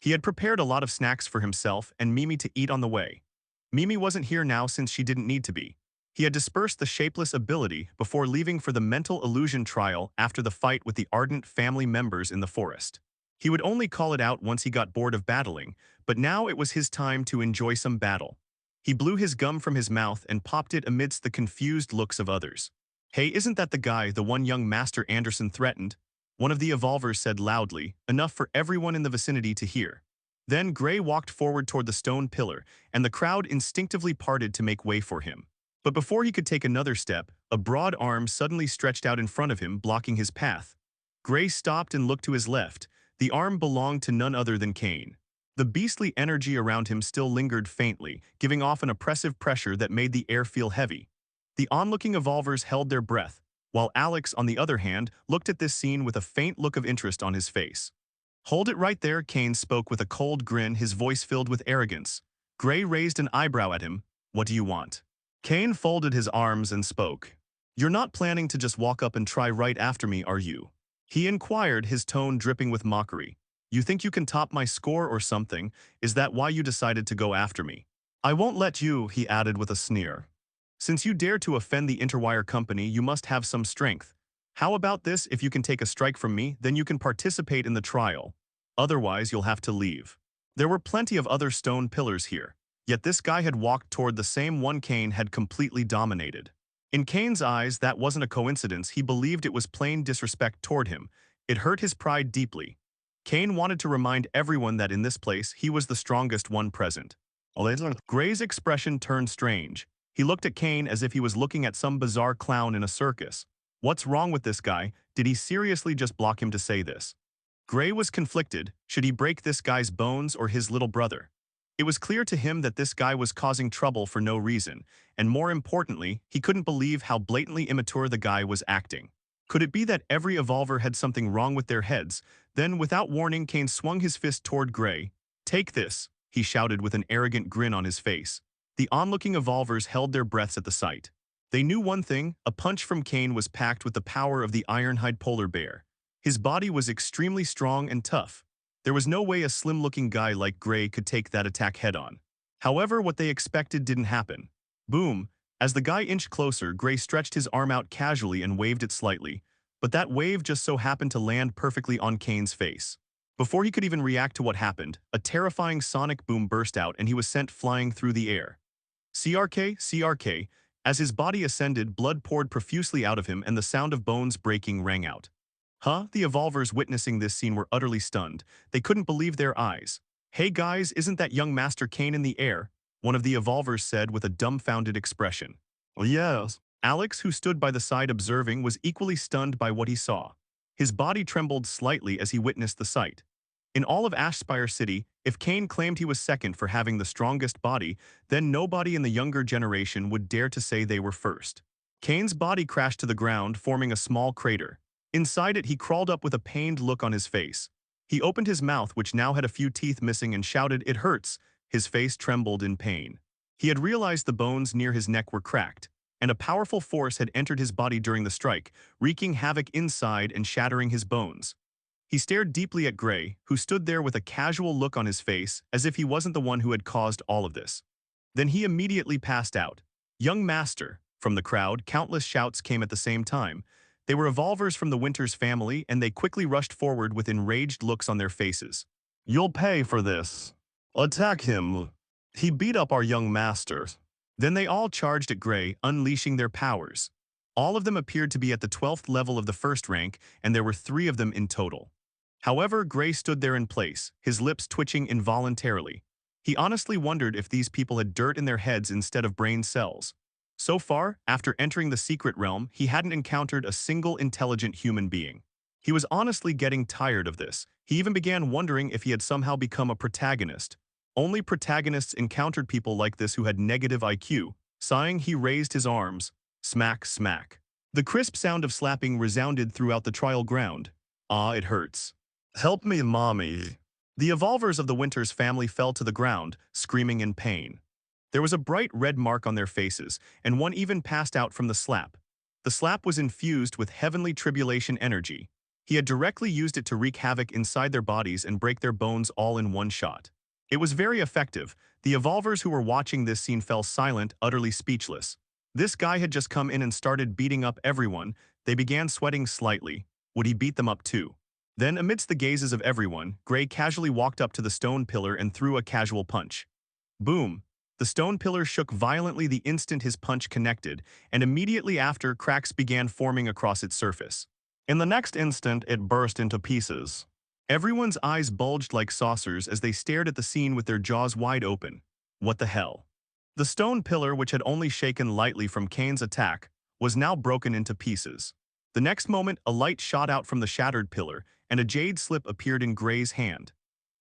He had prepared a lot of snacks for himself and Mimi to eat on the way. Mimi wasn't here now since she didn't need to be. He had dispersed the shapeless ability before leaving for the mental illusion trial after the fight with the Ardent family members in the forest. He would only call it out once he got bored of battling, but now it was his time to enjoy some battle. He blew his gum from his mouth and popped it amidst the confused looks of others. "Hey, isn't that the guy the one young Master Anderson threatened?" One of the evolvers said loudly, enough for everyone in the vicinity to hear. Then Gray walked forward toward the stone pillar, and the crowd instinctively parted to make way for him. But before he could take another step, a broad arm suddenly stretched out in front of him, blocking his path. Gray stopped and looked to his left. The arm belonged to none other than Kane. The beastly energy around him still lingered faintly, giving off an oppressive pressure that made the air feel heavy. The onlooking evolvers held their breath, while Alex, on the other hand, looked at this scene with a faint look of interest on his face. "Hold it right there," Kane spoke with a cold grin, his voice filled with arrogance. Gray raised an eyebrow at him. "What do you want?" Kane folded his arms and spoke. "You're not planning to just walk up and try right after me, are you?" He inquired, his tone dripping with mockery. "You think you can top my score or something? Is that why you decided to go after me?" "I won't let you," he added with a sneer. "Since you dare to offend the Interwire Company, you must have some strength." How about this? If you can take a strike from me, then you can participate in the trial. Otherwise, you'll have to leave. There were plenty of other stone pillars here, yet this guy had walked toward the same one Cain had completely dominated. In Cain's eyes, that wasn't a coincidence. He believed it was plain disrespect toward him. It hurt his pride deeply. Cain wanted to remind everyone that in this place, he was the strongest one present. Gray's expression turned strange. He looked at Cain as if he was looking at some bizarre clown in a circus. What's wrong with this guy? Did he seriously just block him to say this? Gray was conflicted. Should he break this guy's bones or his little brother? It was clear to him that this guy was causing trouble for no reason, and more importantly, he couldn't believe how blatantly immature the guy was acting. Could it be that every evolver had something wrong with their heads? Then, without warning, Cain swung his fist toward Gray. "Take this," he shouted with an arrogant grin on his face. The onlooking evolvers held their breaths at the sight. They knew one thing: a punch from Cain was packed with the power of the ironhide polar bear. His body was extremely strong and tough. There was no way a slim-looking guy like Gray could take that attack head-on. However, what they expected didn't happen. Boom! As the guy inched closer, Gray stretched his arm out casually and waved it slightly, but that wave just so happened to land perfectly on Cain's face. Before he could even react to what happened, a terrifying sonic boom burst out and he was sent flying through the air. CRK, CRK, as his body ascended, blood poured profusely out of him and the sound of bones breaking rang out. Huh? The evolvers witnessing this scene were utterly stunned. They couldn't believe their eyes. "Hey guys, isn't that young Master Cain in the air?" one of the evolvers said with a dumbfounded expression. "Yes." Alex, who stood by the side observing, was equally stunned by what he saw. His body trembled slightly as he witnessed the sight. In all of Ashspire City, if Cain claimed he was second for having the strongest body, then nobody in the younger generation would dare to say they were first. Cain's body crashed to the ground, forming a small crater. Inside it, he crawled up with a pained look on his face. He opened his mouth, which now had a few teeth missing, and shouted, "It hurts." His face trembled in pain. He had realized the bones near his neck were cracked, and a powerful force had entered his body during the strike, wreaking havoc inside and shattering his bones. He stared deeply at Gray, who stood there with a casual look on his face, as if he wasn't the one who had caused all of this. Then he immediately passed out. "Young Master!" From the crowd, countless shouts came at the same time. They were evolvers from the Winters family, and they quickly rushed forward with enraged looks on their faces. "You'll pay for this. Attack him. He beat up our young master." Then they all charged at Gray, unleashing their powers. All of them appeared to be at the 12th level of the first rank, and there were 3 of them in total. However, Gray stood there in place, his lips twitching involuntarily. He honestly wondered if these people had dirt in their heads instead of brain cells. So far, after entering the secret realm, he hadn't encountered a single intelligent human being. He was honestly getting tired of this. He even began wondering if he had somehow become a protagonist. Only protagonists encountered people like this who had negative IQ. Sighing, he raised his arms. Smack, smack. The crisp sound of slapping resounded throughout the trial ground. "Ah, it hurts. Help me, mommy." The evolvers of the Winters family fell to the ground, screaming in pain. There was a bright red mark on their faces, and one even passed out from the slap. The slap was infused with heavenly tribulation energy. He had directly used it to wreak havoc inside their bodies and break their bones all in one shot. It was very effective. The evolvers who were watching this scene fell silent, utterly speechless. This guy had just come in and started beating up everyone. They began sweating slightly. Would he beat them up too? Then, amidst the gazes of everyone, Gray casually walked up to the stone pillar and threw a casual punch. Boom! The stone pillar shook violently the instant his punch connected, and immediately after, cracks began forming across its surface. In the next instant, it burst into pieces. Everyone's eyes bulged like saucers as they stared at the scene with their jaws wide open. What the hell? The stone pillar, which had only shaken lightly from Cain's attack, was now broken into pieces. The next moment, a light shot out from the shattered pillar, and a jade slip appeared in Gray's hand.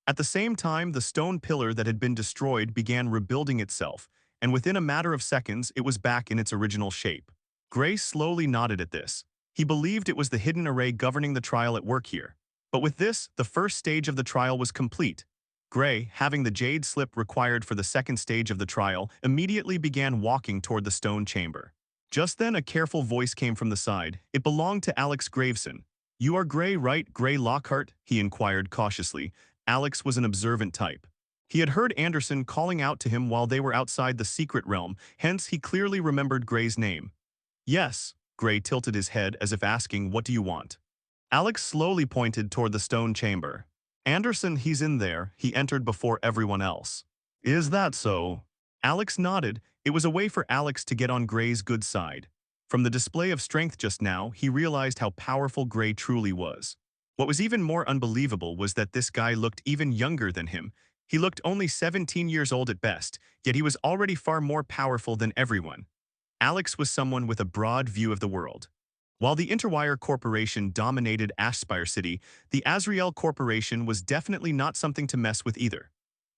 At the same time, the stone pillar that had been destroyed began rebuilding itself, and within a matter of seconds, it was back in its original shape. Gray slowly nodded at this. He believed it was the hidden array governing the trial at work here. But with this, the first stage of the trial was complete. Gray, having the jade slip required for the second stage of the trial, immediately began walking toward the stone chamber. Just then, a careful voice came from the side. It belonged to Alex Graveson. "You are Gray, right, Gray Lockhart?" he inquired cautiously. Alex was an observant type. He had heard Anderson calling out to him while they were outside the secret realm, hence he clearly remembered Gray's name. "Yes." Gray tilted his head as if asking, "What do you want?" Alex slowly pointed toward the stone chamber. "Anderson, he's in there. He entered before everyone else." "Is that so?" Alex nodded. It was a way for Alex to get on Gray's good side. From the display of strength just now, he realized how powerful Gray truly was. What was even more unbelievable was that this guy looked even younger than him. He looked only 17 years old at best, yet he was already far more powerful than everyone. Alex was someone with a broad view of the world. While the Interwire Corporation dominated Ashspire City, the Azrael Corporation was definitely not something to mess with either.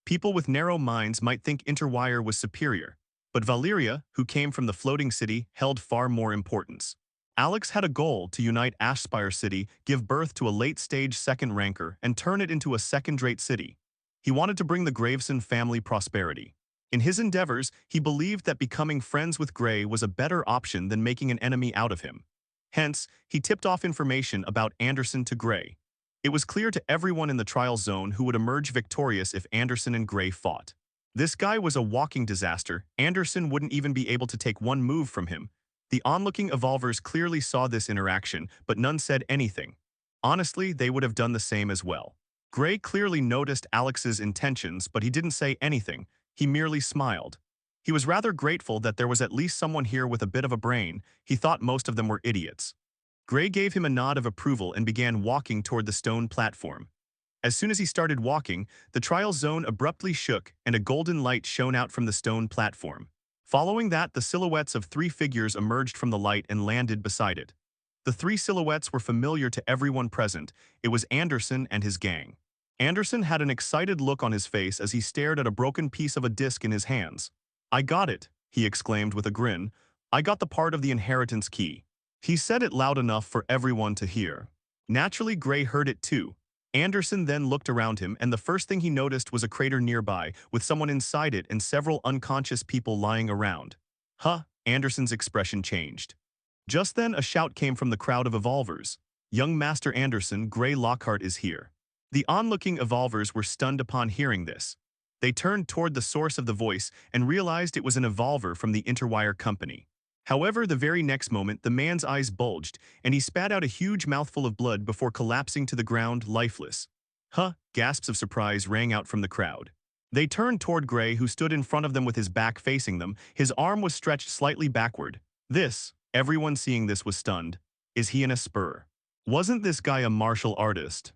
People with narrow minds might think Interwire was superior, but Valyria, who came from the floating city, held far more importance. Alex had a goal to unite Ashspire City, give birth to a late-stage second ranker, and turn it into a second-rate city. He wanted to bring the Graveson family prosperity. In his endeavors, he believed that becoming friends with Gray was a better option than making an enemy out of him. Hence, he tipped off information about Anderson to Gray. It was clear to everyone in the trial zone who would emerge victorious if Anderson and Gray fought. This guy was a walking disaster. Anderson wouldn't even be able to take one move from him. The onlooking evolvers clearly saw this interaction, but none said anything. Honestly, they would have done the same as well. Gray clearly noticed Alex's intentions, but he didn't say anything. He merely smiled. He was rather grateful that there was at least someone here with a bit of a brain. He thought most of them were idiots. Gray gave him a nod of approval and began walking toward the stone platform. As soon as he started walking, the trial zone abruptly shook and a golden light shone out from the stone platform. Following that, the silhouettes of three figures emerged from the light and landed beside it. The three silhouettes were familiar to everyone present. It was Anderson and his gang. Anderson had an excited look on his face as he stared at a broken piece of a disc in his hands. "I got it," he exclaimed with a grin. "I got the part of the inheritance key." He said it loud enough for everyone to hear. Naturally, Gray heard it too. Anderson then looked around him, and the first thing he noticed was a crater nearby, with someone inside it and several unconscious people lying around. "Huh," Anderson's expression changed. Just then, a shout came from the crowd of evolvers. "Young Master Anderson, Gray Lockhart is here." The onlooking evolvers were stunned upon hearing this. They turned toward the source of the voice and realized it was an evolver from the Interwire Company. However, the very next moment, the man's eyes bulged, and he spat out a huge mouthful of blood before collapsing to the ground, lifeless. "Huh," gasps of surprise rang out from the crowd. They turned toward Gray, who stood in front of them with his back facing them. His arm was stretched slightly backward. Everyone seeing this was stunned. Is he in a spur? Wasn't this guy a martial artist?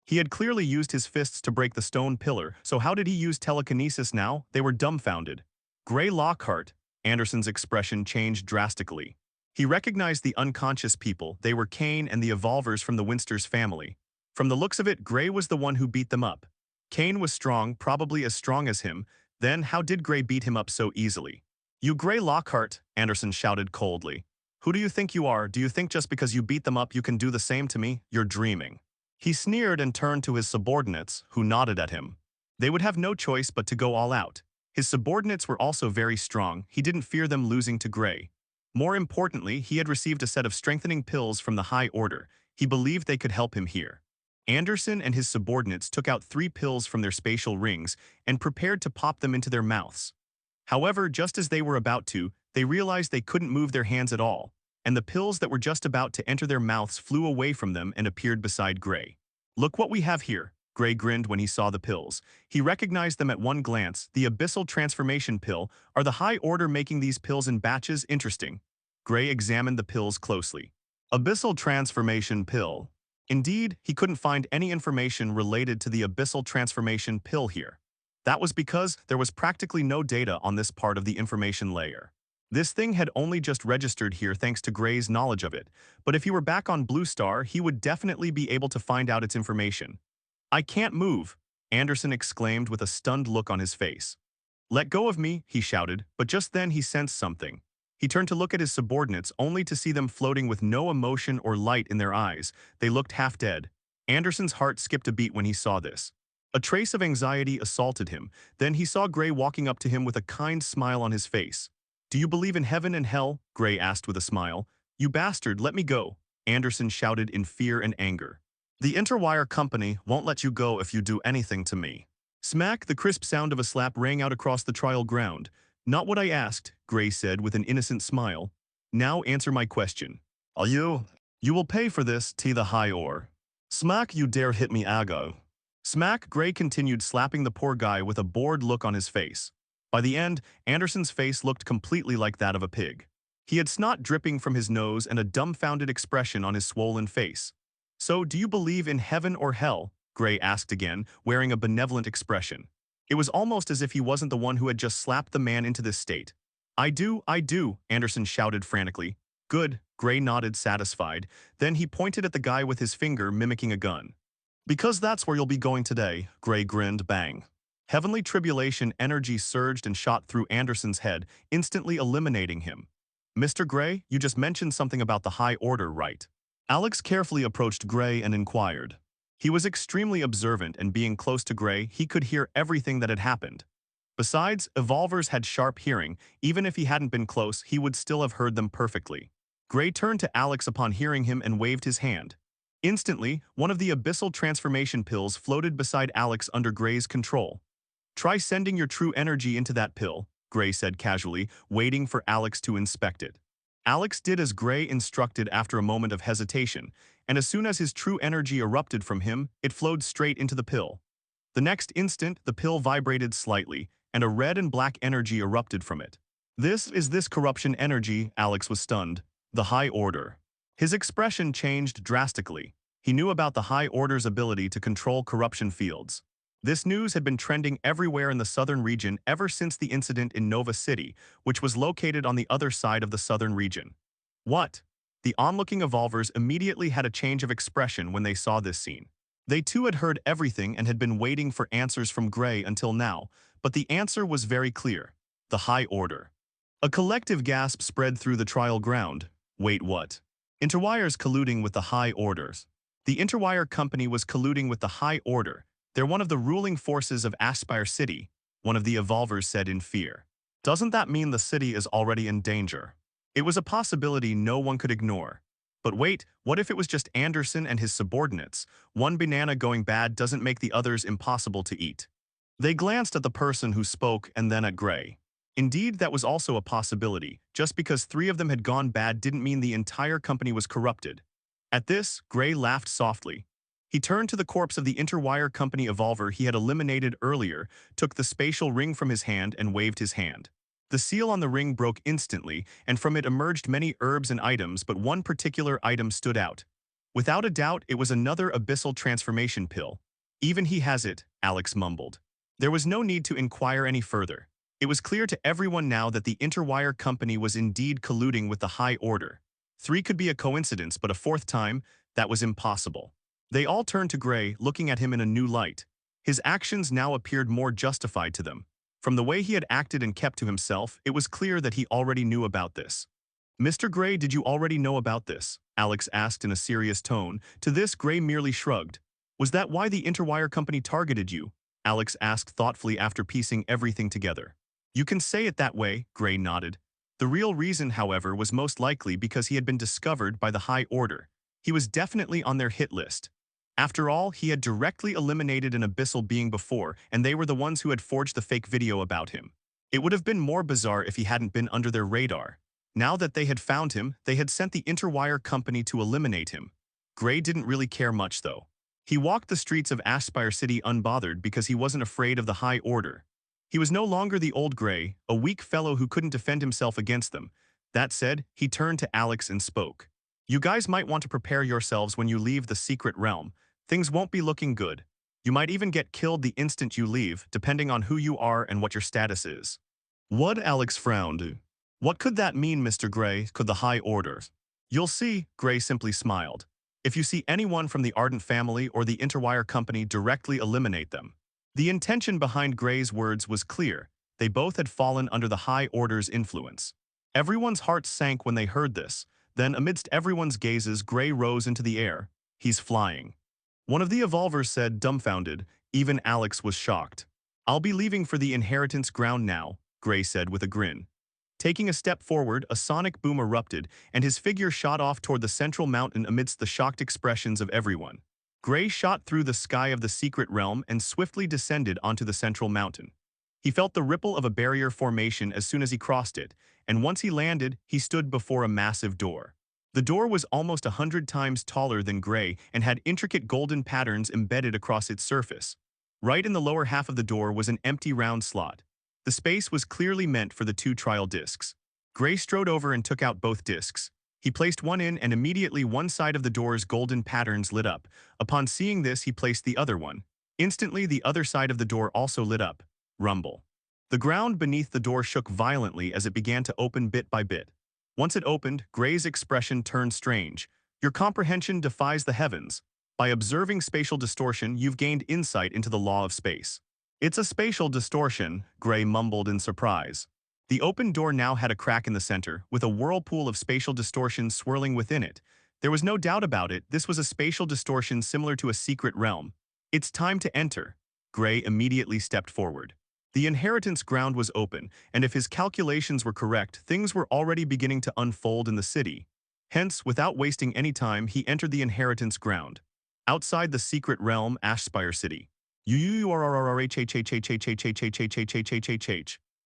He had clearly used his fists to break the stone pillar, so how did he use telekinesis now? They were dumbfounded. Gray Lockhart. Anderson's expression changed drastically. He recognized the unconscious people. They were Kane and the evolvers from the Winster's family. From the looks of it, Gray was the one who beat them up. Kane was strong, probably as strong as him. Then how did Gray beat him up so easily? "You Gray Lockhart," Anderson shouted coldly. "Who do you think you are? Do you think just because you beat them up you can do the same to me? You're dreaming." He sneered and turned to his subordinates, who nodded at him. They would have no choice but to go all out. His subordinates were also very strong. He didn't fear them losing to Gray. More importantly, he had received a set of strengthening pills from the High Order. He believed they could help him here. Anderson and his subordinates took out 3 pills from their spatial rings and prepared to pop them into their mouths. However, just as they were about to, they realized they couldn't move their hands at all, and the pills that were just about to enter their mouths flew away from them and appeared beside Gray. "Look what we have here." Gray grinned when he saw the pills. He recognized them at one glance. The Abyssal Transformation Pill. Are the High Order making these pills in batches? Interesting. Gray examined the pills closely. Abyssal Transformation Pill. Indeed, he couldn't find any information related to the Abyssal Transformation Pill here. That was because there was practically no data on this part of the information layer. This thing had only just registered here thanks to Gray's knowledge of it, but if he were back on Blue Star, he would definitely be able to find out its information. "I can't move," Anderson exclaimed with a stunned look on his face. "Let go of me," he shouted, but just then he sensed something. He turned to look at his subordinates only to see them floating with no emotion or light in their eyes. They looked half dead. Anderson's heart skipped a beat when he saw this. A trace of anxiety assaulted him. Then he saw Gray walking up to him with a kind smile on his face. "Do you believe in heaven and hell?" Gray asked with a smile. "You bastard, let me go," Anderson shouted in fear and anger. "The Interwire Company won't let you go if you do anything to me." Smack, the crisp sound of a slap rang out across the trial ground. "Not what I asked," Gray said with an innocent smile. "Now answer my question. Are you? You will pay for this, T the high or. Smack you dare hit me ago. Smack, Gray continued slapping the poor guy with a bored look on his face. By the end, Anderson's face looked completely like that of a pig. He had snot dripping from his nose and a dumbfounded expression on his swollen face. So, do you believe in heaven or hell? Gray asked again, wearing a benevolent expression. It was almost as if he wasn't the one who had just slapped the man into this state. I do, Anderson shouted frantically. Good, Gray nodded satisfied. Then he pointed at the guy with his finger mimicking a gun. Because that's where you'll be going today, Gray grinned, bang. Heavenly tribulation energy surged and shot through Anderson's head, instantly eliminating him. Mr. Gray, you just mentioned something about the high order, right? Alex carefully approached Gray and inquired. He was extremely observant, and being close to Gray, he could hear everything that had happened. Besides, evolvers had sharp hearing. Even if he hadn't been close, he would still have heard them perfectly. Gray turned to Alex upon hearing him and waved his hand. Instantly, one of the abyssal transformation pills floated beside Alex under Gray's control. Try sending your true energy into that pill, Gray said casually, waiting for Alex to inspect it. Alex did as Gray instructed after a moment of hesitation, and as soon as his true energy erupted from him, it flowed straight into the pill. The next instant, the pill vibrated slightly, and a red and black energy erupted from it. This corruption energy, Alex was stunned. The High Order. His expression changed drastically. He knew about the High Order's ability to control corruption fields. This news had been trending everywhere in the southern region ever since the incident in Nova City, which was located on the other side of the southern region. What? The onlooking evolvers immediately had a change of expression when they saw this scene. They too had heard everything and had been waiting for answers from Gray until now, but the answer was very clear. The High Order. A collective gasp spread through the trial ground. Wait, what? Interwire's colluding with the High Orders. The Interwire company was colluding with the High Order. They're one of the ruling forces of Aspire City, one of the evolvers said in fear. Doesn't that mean the city is already in danger? It was a possibility no one could ignore. But wait, what if it was just Anderson and his subordinates? One banana going bad doesn't make the others impossible to eat. They glanced at the person who spoke and then at Gray. Indeed, that was also a possibility. Just because 3 of them had gone bad didn't mean the entire company was corrupted. At this, Gray laughed softly. He turned to the corpse of the Interwire company evolver he had eliminated earlier, took the spatial ring from his hand and waved his hand. The seal on the ring broke instantly, and from it emerged many herbs and items, but one particular item stood out. Without a doubt, it was another abyssal transformation pill. Even he has it, Alex mumbled. There was no need to inquire any further. It was clear to everyone now that the Interwire company was indeed colluding with the High Order. 3 could be a coincidence, but a 4th time, that was impossible. They all turned to Gray, looking at him in a new light. His actions now appeared more justified to them. From the way he had acted and kept to himself, it was clear that he already knew about this. Mr. Gray, did you already know about this? Alex asked in a serious tone. To this, Gray merely shrugged. Was that why the Interwire company targeted you? Alex asked thoughtfully after piecing everything together. You can say it that way, Gray nodded. The real reason, however, was most likely because he had been discovered by the High Order. He was definitely on their hit list. After all, he had directly eliminated an abyssal being before, and they were the ones who had forged the fake video about him. It would have been more bizarre if he hadn't been under their radar. Now that they had found him, they had sent the Interwire company to eliminate him. Gray didn't really care much, though. He walked the streets of Aspire City unbothered because he wasn't afraid of the High Order. He was no longer the old Gray, a weak fellow who couldn't defend himself against them. That said, he turned to Alex and spoke. You guys might want to prepare yourselves when you leave the secret realm. Things won't be looking good. You might even get killed the instant you leave, depending on who you are and what your status is. What? Alex frowned. What could that mean, Mr. Gray? Could the High Order? You'll see, Gray simply smiled. If you see anyone from the Ardent family or the Interwire company, directly eliminate them. The intention behind Gray's words was clear. They both had fallen under the High Order's influence. Everyone's hearts sank when they heard this. Then, amidst everyone's gazes, Gray rose into the air. He's flying. One of the evolvers said, dumbfounded. Even Alex was shocked. I'll be leaving for the inheritance ground now, Gray said with a grin. Taking a step forward, a sonic boom erupted, and his figure shot off toward the central mountain amidst the shocked expressions of everyone. Gray shot through the sky of the secret realm and swiftly descended onto the central mountain. He felt the ripple of a barrier formation as soon as he crossed it, and once he landed, he stood before a massive door. The door was almost 100 times taller than Gray and had intricate golden patterns embedded across its surface. Right in the lower half of the door was an empty round slot. The space was clearly meant for the two trial discs. Gray strode over and took out both discs. He placed one in and immediately one side of the door's golden patterns lit up. Upon seeing this, he placed the other one. Instantly, the other side of the door also lit up. Rumble. The ground beneath the door shook violently as it began to open bit by bit. Once it opened, Gray's expression turned strange. Your comprehension defies the heavens. By observing spatial distortion, you've gained insight into the law of space. It's a spatial distortion, Gray mumbled in surprise. The open door now had a crack in the center, with a whirlpool of spatial distortion swirling within it. There was no doubt about it, this was a spatial distortion similar to a secret realm. It's time to enter. Gray immediately stepped forward. The inheritance ground was open, and if his calculations were correct, things were already beginning to unfold in the city. Hence, without wasting any time, he entered the inheritance ground. Outside the secret realm, Ashspire City.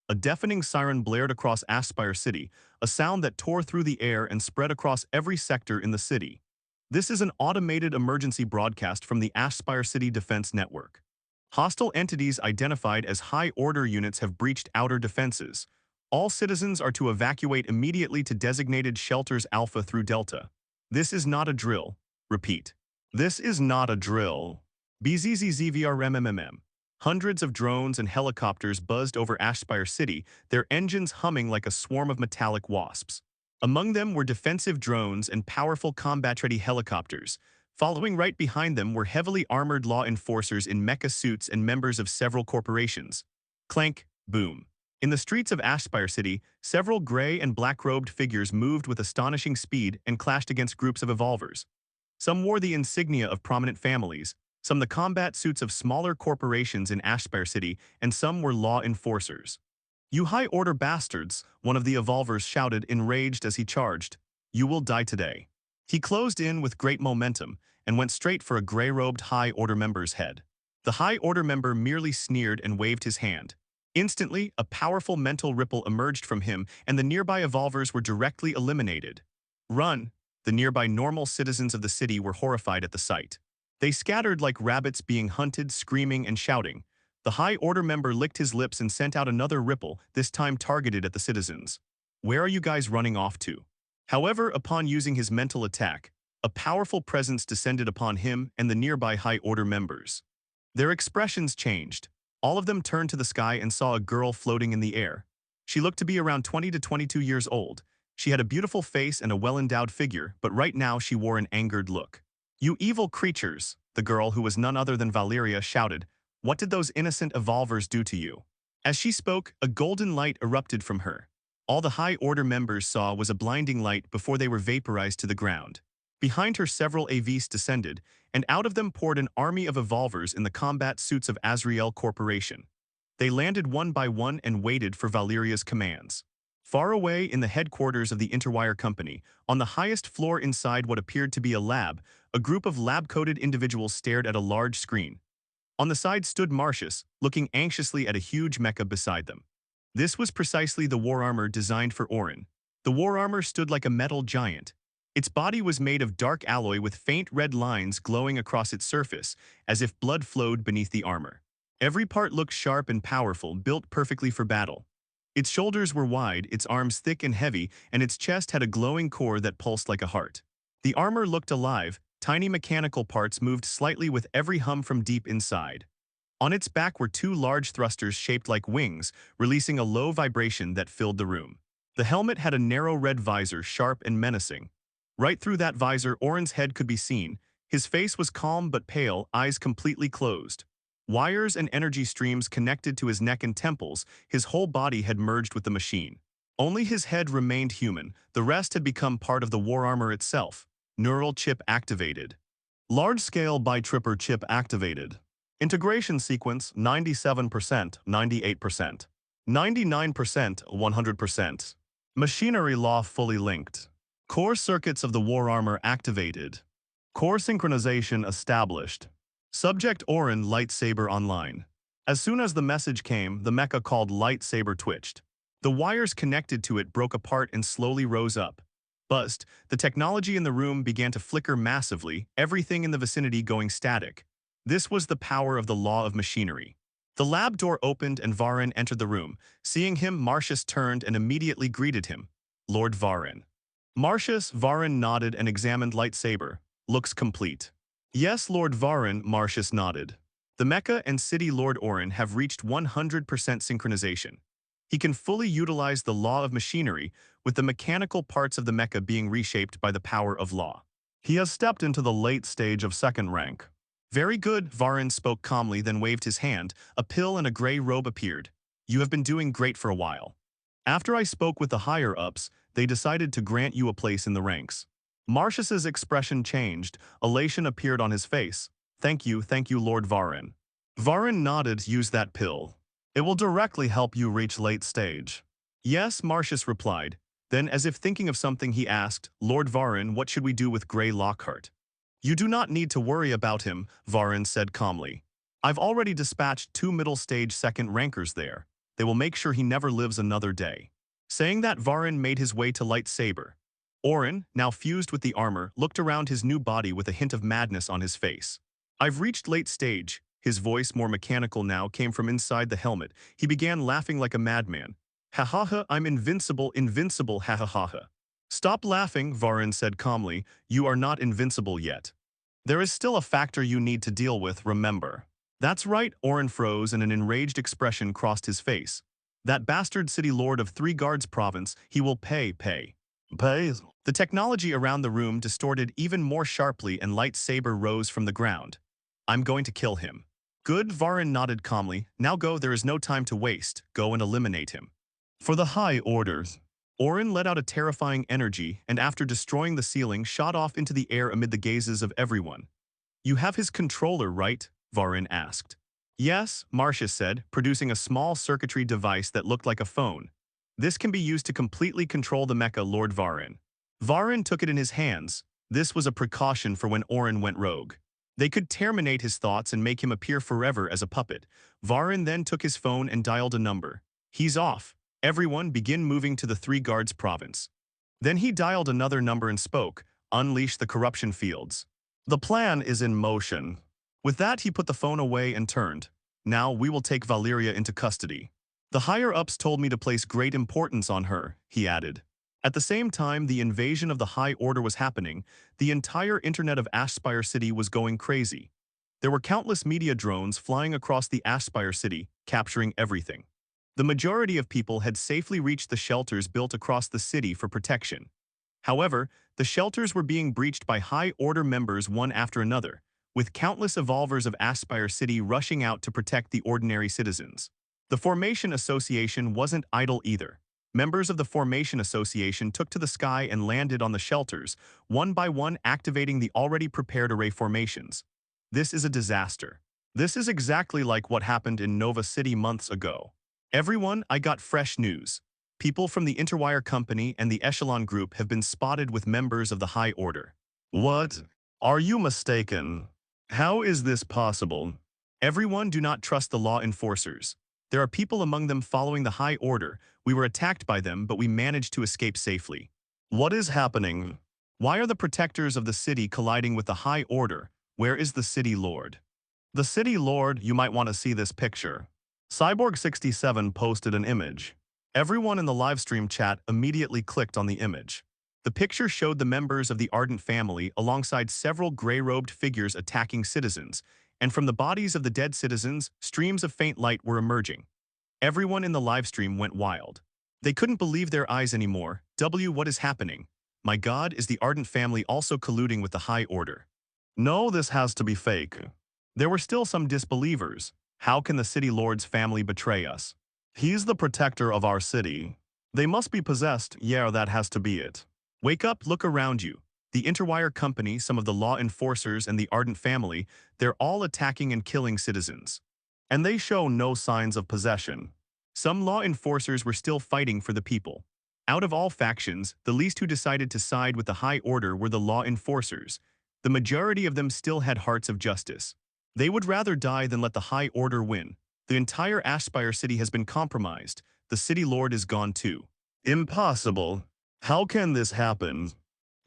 A deafening siren blared across Ashspire City, a sound that tore through the air and spread across every sector in the city. This is an automated emergency broadcast from the Ashspire City Defense Network. Hostile entities identified as high-order units have breached outer defenses. All citizens are to evacuate immediately to designated shelters Alpha through Delta. This is not a drill. Repeat. This is not a drill. BZZZVRMMM. Hundreds of drones and helicopters buzzed over Ashspire City, their engines humming like a swarm of metallic wasps. Among them were defensive drones and powerful combat-ready helicopters. Following right behind them were heavily armored law enforcers in mecha suits and members of several corporations. Clank, boom. In the streets of Ashspire City, several gray and black-robed figures moved with astonishing speed and clashed against groups of evolvers. Some wore the insignia of prominent families, some the combat suits of smaller corporations in Ashspire City, and some were law enforcers. You high-order bastards, one of the evolvers shouted, enraged as he charged. You will die today. He closed in with great momentum and went straight for a gray-robed high-order member's head. The high-order member merely sneered and waved his hand. Instantly, a powerful mental ripple emerged from him and the nearby evolvers were directly eliminated. Run! The nearby normal citizens of the city were horrified at the sight. They scattered like rabbits being hunted, screaming and shouting. The high-order member licked his lips and sent out another ripple, this time targeted at the citizens. Where are you guys running off to? However, upon using his mental attack, a powerful presence descended upon him and the nearby high-order members. Their expressions changed. All of them turned to the sky and saw a girl floating in the air. She looked to be around 20 to 22 years old. She had a beautiful face and a well-endowed figure, but right now she wore an angered look. You evil creatures, the girl, who was none other than Valyria, shouted. What did those innocent evolvers do to you? As she spoke, a golden light erupted from her. All the high-order members saw was a blinding light before they were vaporized to the ground. Behind her, several AVs descended, and out of them poured an army of evolvers in the combat suits of Azrael Corporation. They landed one by one and waited for Valyria's commands. Far away in the headquarters of the Interwire Company, on the highest floor inside what appeared to be a lab, a group of lab-coated individuals stared at a large screen. On the side stood Marcius, looking anxiously at a huge mecha beside them. This was precisely the war armor designed for Orin. The war armor stood like a metal giant. Its body was made of dark alloy with faint red lines glowing across its surface, as if blood flowed beneath the armor. Every part looked sharp and powerful, built perfectly for battle. Its shoulders were wide, its arms thick and heavy, and its chest had a glowing core that pulsed like a heart. The armor looked alive. Tiny mechanical parts moved slightly with every hum from deep inside. On its back were two large thrusters shaped like wings, releasing a low vibration that filled the room. The helmet had a narrow red visor, sharp and menacing. Right through that visor, Orin's head could be seen. His face was calm but pale, eyes completely closed. Wires and energy streams connected to his neck and temples. His whole body had merged with the machine. Only his head remained human. The rest had become part of the war armor itself. Neural chip activated. Large-scale bitripper chip activated. Integration sequence 97%, 98%. 99%, 100%. Machinery law fully linked. Core circuits of the war armor activated. Core synchronization established. Subject Orin lightsaber online. As soon as the message came, the mecha called lightsaber twitched. The wires connected to it broke apart and slowly rose up. Buzzed, the technology in the room began to flicker massively, everything in the vicinity going static. This was the power of the law of machinery. The lab door opened and Varin entered the room. Seeing him, Marcius turned and immediately greeted him. Lord Varin. Marcius, Varin nodded and examined lightsaber. Looks complete. Yes, Lord Varin, Marcius nodded. The Mecha and City Lord Orin have reached 100% synchronization. He can fully utilize the law of machinery, with the mechanical parts of the mecha being reshaped by the power of law. He has stepped into the late stage of second rank. Very good, Varin spoke calmly, then waved his hand. A pill and a gray robe appeared. You have been doing great for a while. After I spoke with the higher-ups, they decided to grant you a place in the ranks. Marcius's expression changed. Elation appeared on his face. Thank you, Lord Varin. Varin nodded. Use that pill. It will directly help you reach late stage. Yes, Marcius replied. Then, as if thinking of something, he asked, Lord Varin, what should we do with Gray Lockhart? You do not need to worry about him, Varin said calmly. I've already dispatched 2 middle-stage second rankers there. They will make sure he never lives another day. Saying that, Varin made his way to lightsaber. Orin, now fused with the armor, looked around his new body with a hint of madness on his face. I've reached late stage. His voice, more mechanical now, came from inside the helmet. He began laughing like a madman. Ha ha ha, I'm invincible, ha ha ha ha. Stop laughing, Varin said calmly. You are not invincible yet. There is still a factor you need to deal with, remember. That's right, Orin froze and an enraged expression crossed his face. That bastard city lord of 3 guards province, he will pay. Pay? The technology around the room distorted even more sharply and lightsaber rose from the ground. I'm going to kill him. Good, Varin nodded calmly. Now go, there is no time to waste. Go and eliminate him. For the high orders. Orin let out a terrifying energy and after destroying the ceiling shot off into the air amid the gazes of everyone. You have his controller, right? Varin asked. Yes, Marcius said, producing a small circuitry device that looked like a phone. This can be used to completely control the mecha, Lord Varin. Varin took it in his hands. This was a precaution for when Orin went rogue. They could terminate his thoughts and make him appear forever as a puppet. Varin then took his phone and dialed a number. He's off. Everyone begin moving to the 3 guards province. Then he dialed another number and spoke, unleash the corruption fields. The plan is in motion. With that, he put the phone away and turned. Now we will take Valyria into custody. The higher-ups told me to place great importance on her, he added. At the same time the invasion of the High Order was happening, the entire internet of Ashspire City was going crazy. There were countless media drones flying across the Ashspire City, capturing everything. The majority of people had safely reached the shelters built across the city for protection. However, the shelters were being breached by High Order members one after another, with countless evolvers of Ashspire City rushing out to protect the ordinary citizens. The Formation Association wasn't idle either. Members of the Formation Association took to the sky and landed on the shelters, one by one activating the already prepared array formations. This is a disaster. This is exactly like what happened in Nova City months ago. Everyone, I got fresh news. People from the Interwire Company and the Echelon Group have been spotted with members of the High Order. What? Are you mistaken? How is this possible? Everyone, do not trust the law enforcers. There are people among them following the High Order. We were attacked by them, but we managed to escape safely. What is happening? Why are the protectors of the city colliding with the High Order? Where is the City Lord? The City Lord, you might want to see this picture. Cyborg67 posted an image. Everyone in the livestream chat immediately clicked on the image. The picture showed the members of the Ardent family alongside several gray-robed figures attacking citizens, and from the bodies of the dead citizens, streams of faint light were emerging. Everyone in the livestream went wild. They couldn't believe their eyes anymore. What is happening? My God, is the Ardent family also colluding with the High Order? No, this has to be fake. There were still some disbelievers. How can the City Lord's family betray us? He's the protector of our city. They must be possessed. Yeah, that has to be it. Wake up, look around you. The Interwire Company, some of the law enforcers, and the Ardent family, they're all attacking and killing citizens. And they show no signs of possession. Some law enforcers were still fighting for the people. Out of all factions, the least who decided to side with the High Order were the law enforcers. The majority of them still had hearts of justice. They would rather die than let the High Order win. The entire Ashspire City has been compromised. The City Lord is gone too. Impossible. How can this happen?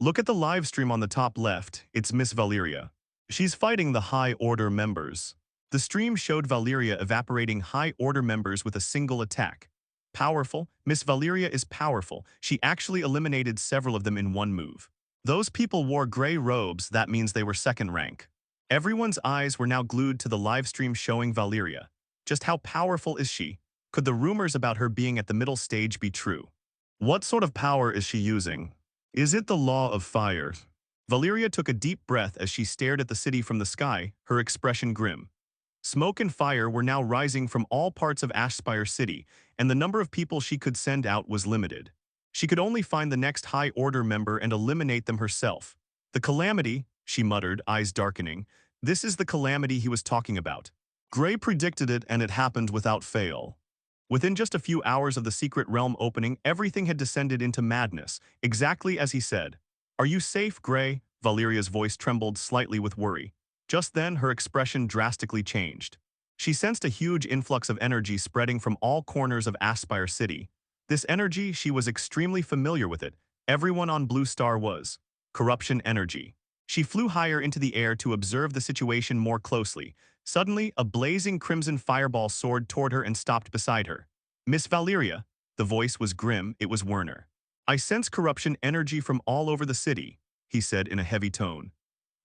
Look at the live stream on the top left. It's Miss Valyria. She's fighting the High Order members. The stream showed Valyria evaporating High Order members with a single attack. Powerful. Miss Valyria is powerful. She actually eliminated several of them in one move. Those people wore gray robes, that means they were second rank. Everyone's eyes were now glued to the live stream showing Valyria. Just how powerful is she? Could the rumors about her being at the middle stage be true? What sort of power is she using? Is it the law of fire? Valyria took a deep breath as she stared at the city from the sky, her expression grim. Smoke and fire were now rising from all parts of Ashspire City, and the number of people she could send out was limited. She could only find the next High Order member and eliminate them herself. The calamity, she muttered, eyes darkening. This is the calamity he was talking about. Gray predicted it, and it happened without fail. Within just a few hours of the secret realm opening, everything had descended into madness, exactly as he said. Are you safe, Gray? Valyria's voice trembled slightly with worry. Just then, her expression drastically changed. She sensed a huge influx of energy spreading from all corners of Aspire City. This energy, she was extremely familiar with it. Everyone on Blue Star was. Corruption energy. She flew higher into the air to observe the situation more closely. Suddenly, a blazing crimson fireball soared toward her and stopped beside her. Miss Valyria. The voice was grim, it was Werner. I sense corruption energy from all over the city, he said in a heavy tone.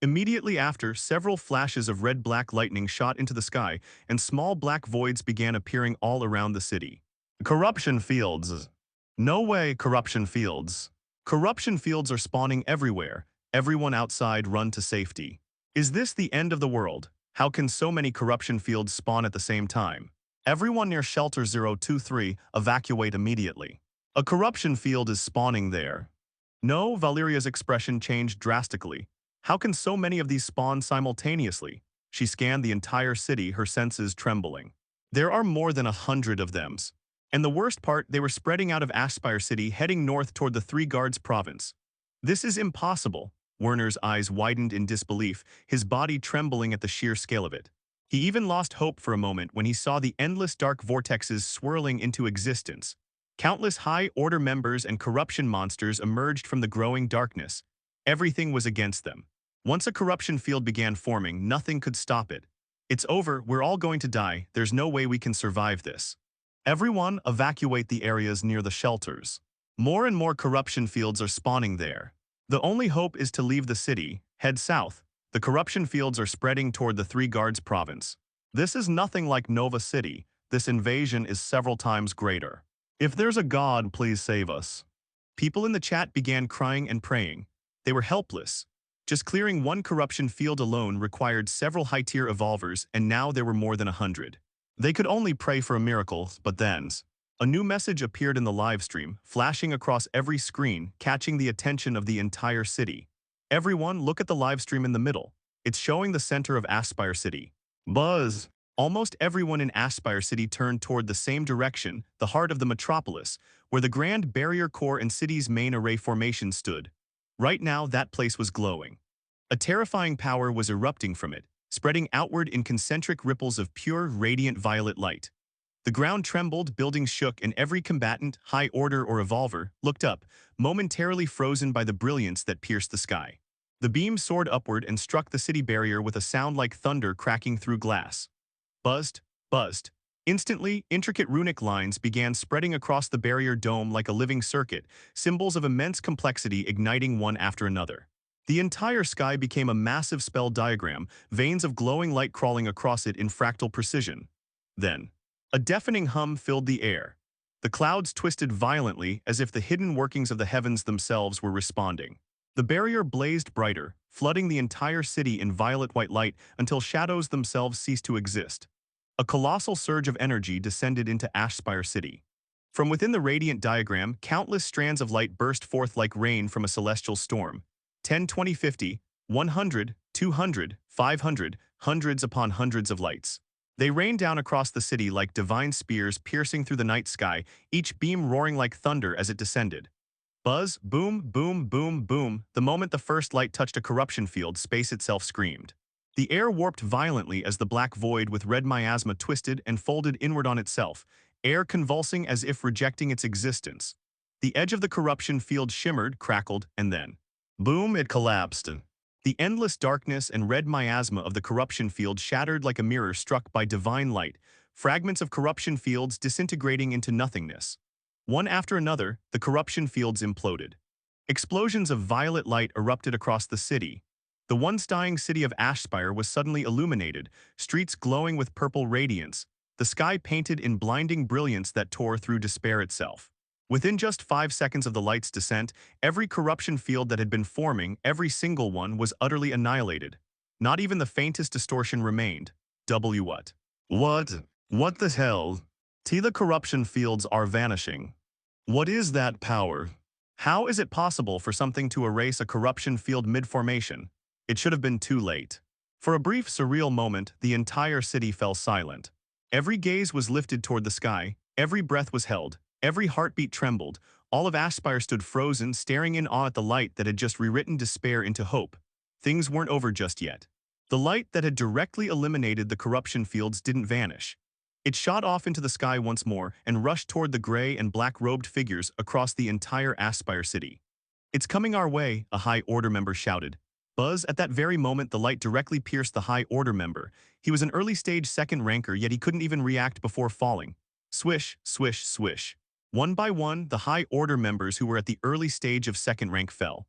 Immediately after, several flashes of red-black lightning shot into the sky, and small black voids began appearing all around the city. Corruption fields. No way, corruption fields. Corruption fields are spawning everywhere. Everyone outside run to safety. Is this the end of the world? How can so many corruption fields spawn at the same time? Everyone near Shelter 023, evacuate immediately. A corruption field is spawning there. No, Valyria's expression changed drastically. How can so many of these spawn simultaneously? She scanned the entire city, her senses trembling. There are more than 100 of them. And the worst part, they were spreading out of Aspire City, heading north toward the Three Guards province. This is impossible. Werner's eyes widened in disbelief, his body trembling at the sheer scale of it. He even lost hope for a moment when he saw the endless dark vortexes swirling into existence. Countless High Order members and corruption monsters emerged from the growing darkness. Everything was against them. Once a corruption field began forming, nothing could stop it. It's over, we're all going to die, there's no way we can survive this. Everyone, evacuate the areas near the shelters. More and more corruption fields are spawning there. The only hope is to leave the city, head south. The corruption fields are spreading toward the Three Guards province. This is nothing like Nova City. This invasion is several times greater. If there's a god, please save us. People in the chat began crying and praying. They were helpless. Just clearing one corruption field alone required several high-tier evolvers, and now there were more than 100. They could only pray for a miracle, but then a new message appeared in the live stream, flashing across every screen, catching the attention of the entire city. Everyone, look at the live stream in the middle. It's showing the center of Aspire City. Buzz! Almost everyone in Aspire City turned toward the same direction, the heart of the metropolis, where the Grand Barrier Core and city's main array formation stood. Right now, that place was glowing. A terrifying power was erupting from it, spreading outward in concentric ripples of pure, radiant violet light. The ground trembled, buildings shook, and every combatant, High Order or Evolver, looked up, momentarily frozen by the brilliance that pierced the sky. The beam soared upward and struck the city barrier with a sound like thunder cracking through glass. Buzzed, buzzed. Instantly, intricate runic lines began spreading across the barrier dome like a living circuit, symbols of immense complexity igniting one after another. The entire sky became a massive spell diagram, veins of glowing light crawling across it in fractal precision. Then, a deafening hum filled the air. The clouds twisted violently as if the hidden workings of the heavens themselves were responding. The barrier blazed brighter, flooding the entire city in violet-white light until shadows themselves ceased to exist. A colossal surge of energy descended into Ashspire City. From within the radiant diagram, countless strands of light burst forth like rain from a celestial storm. 10, 20, 50, 100, 200, 500, hundreds upon hundreds of lights. They rained down across the city like divine spears piercing through the night sky, each beam roaring like thunder as it descended. Buzz, boom, boom, boom, boom. The moment the first light touched a corruption field, space itself screamed. The air warped violently as the black void with red miasma twisted and folded inward on itself, air convulsing as if rejecting its existence. The edge of the corruption field shimmered, crackled, and then, boom, it collapsed. The endless darkness and red miasma of the corruption field shattered like a mirror struck by divine light, fragments of corruption fields disintegrating into nothingness. One after another, the corruption fields imploded. Explosions of violet light erupted across the city. The once dying city of Ashspire was suddenly illuminated, streets glowing with purple radiance, the sky painted in blinding brilliance that tore through despair itself. Within just 5 seconds of the light's descent, every corruption field that had been forming, every single one, was utterly annihilated. Not even the faintest distortion remained. What? What the hell? The corruption fields are vanishing. What is that power? How is it possible for something to erase a corruption field mid-formation? It should have been too late. For a brief, surreal moment, the entire city fell silent. Every gaze was lifted toward the sky, every breath was held, every heartbeat trembled. All of Ashspire stood frozen, staring in awe at the light that had just rewritten despair into hope. Things weren't over just yet. The light that had directly eliminated the corruption fields didn't vanish. It shot off into the sky once more and rushed toward the gray and black-robed figures across the entire Ashspire city. "It's coming our way," a High Order member shouted. Buzz, at that very moment the light directly pierced the High Order member. He was an early-stage second ranker, yet he couldn't even react before falling. Swish, swish, swish. One by one, the High Order members who were at the early stage of second rank fell.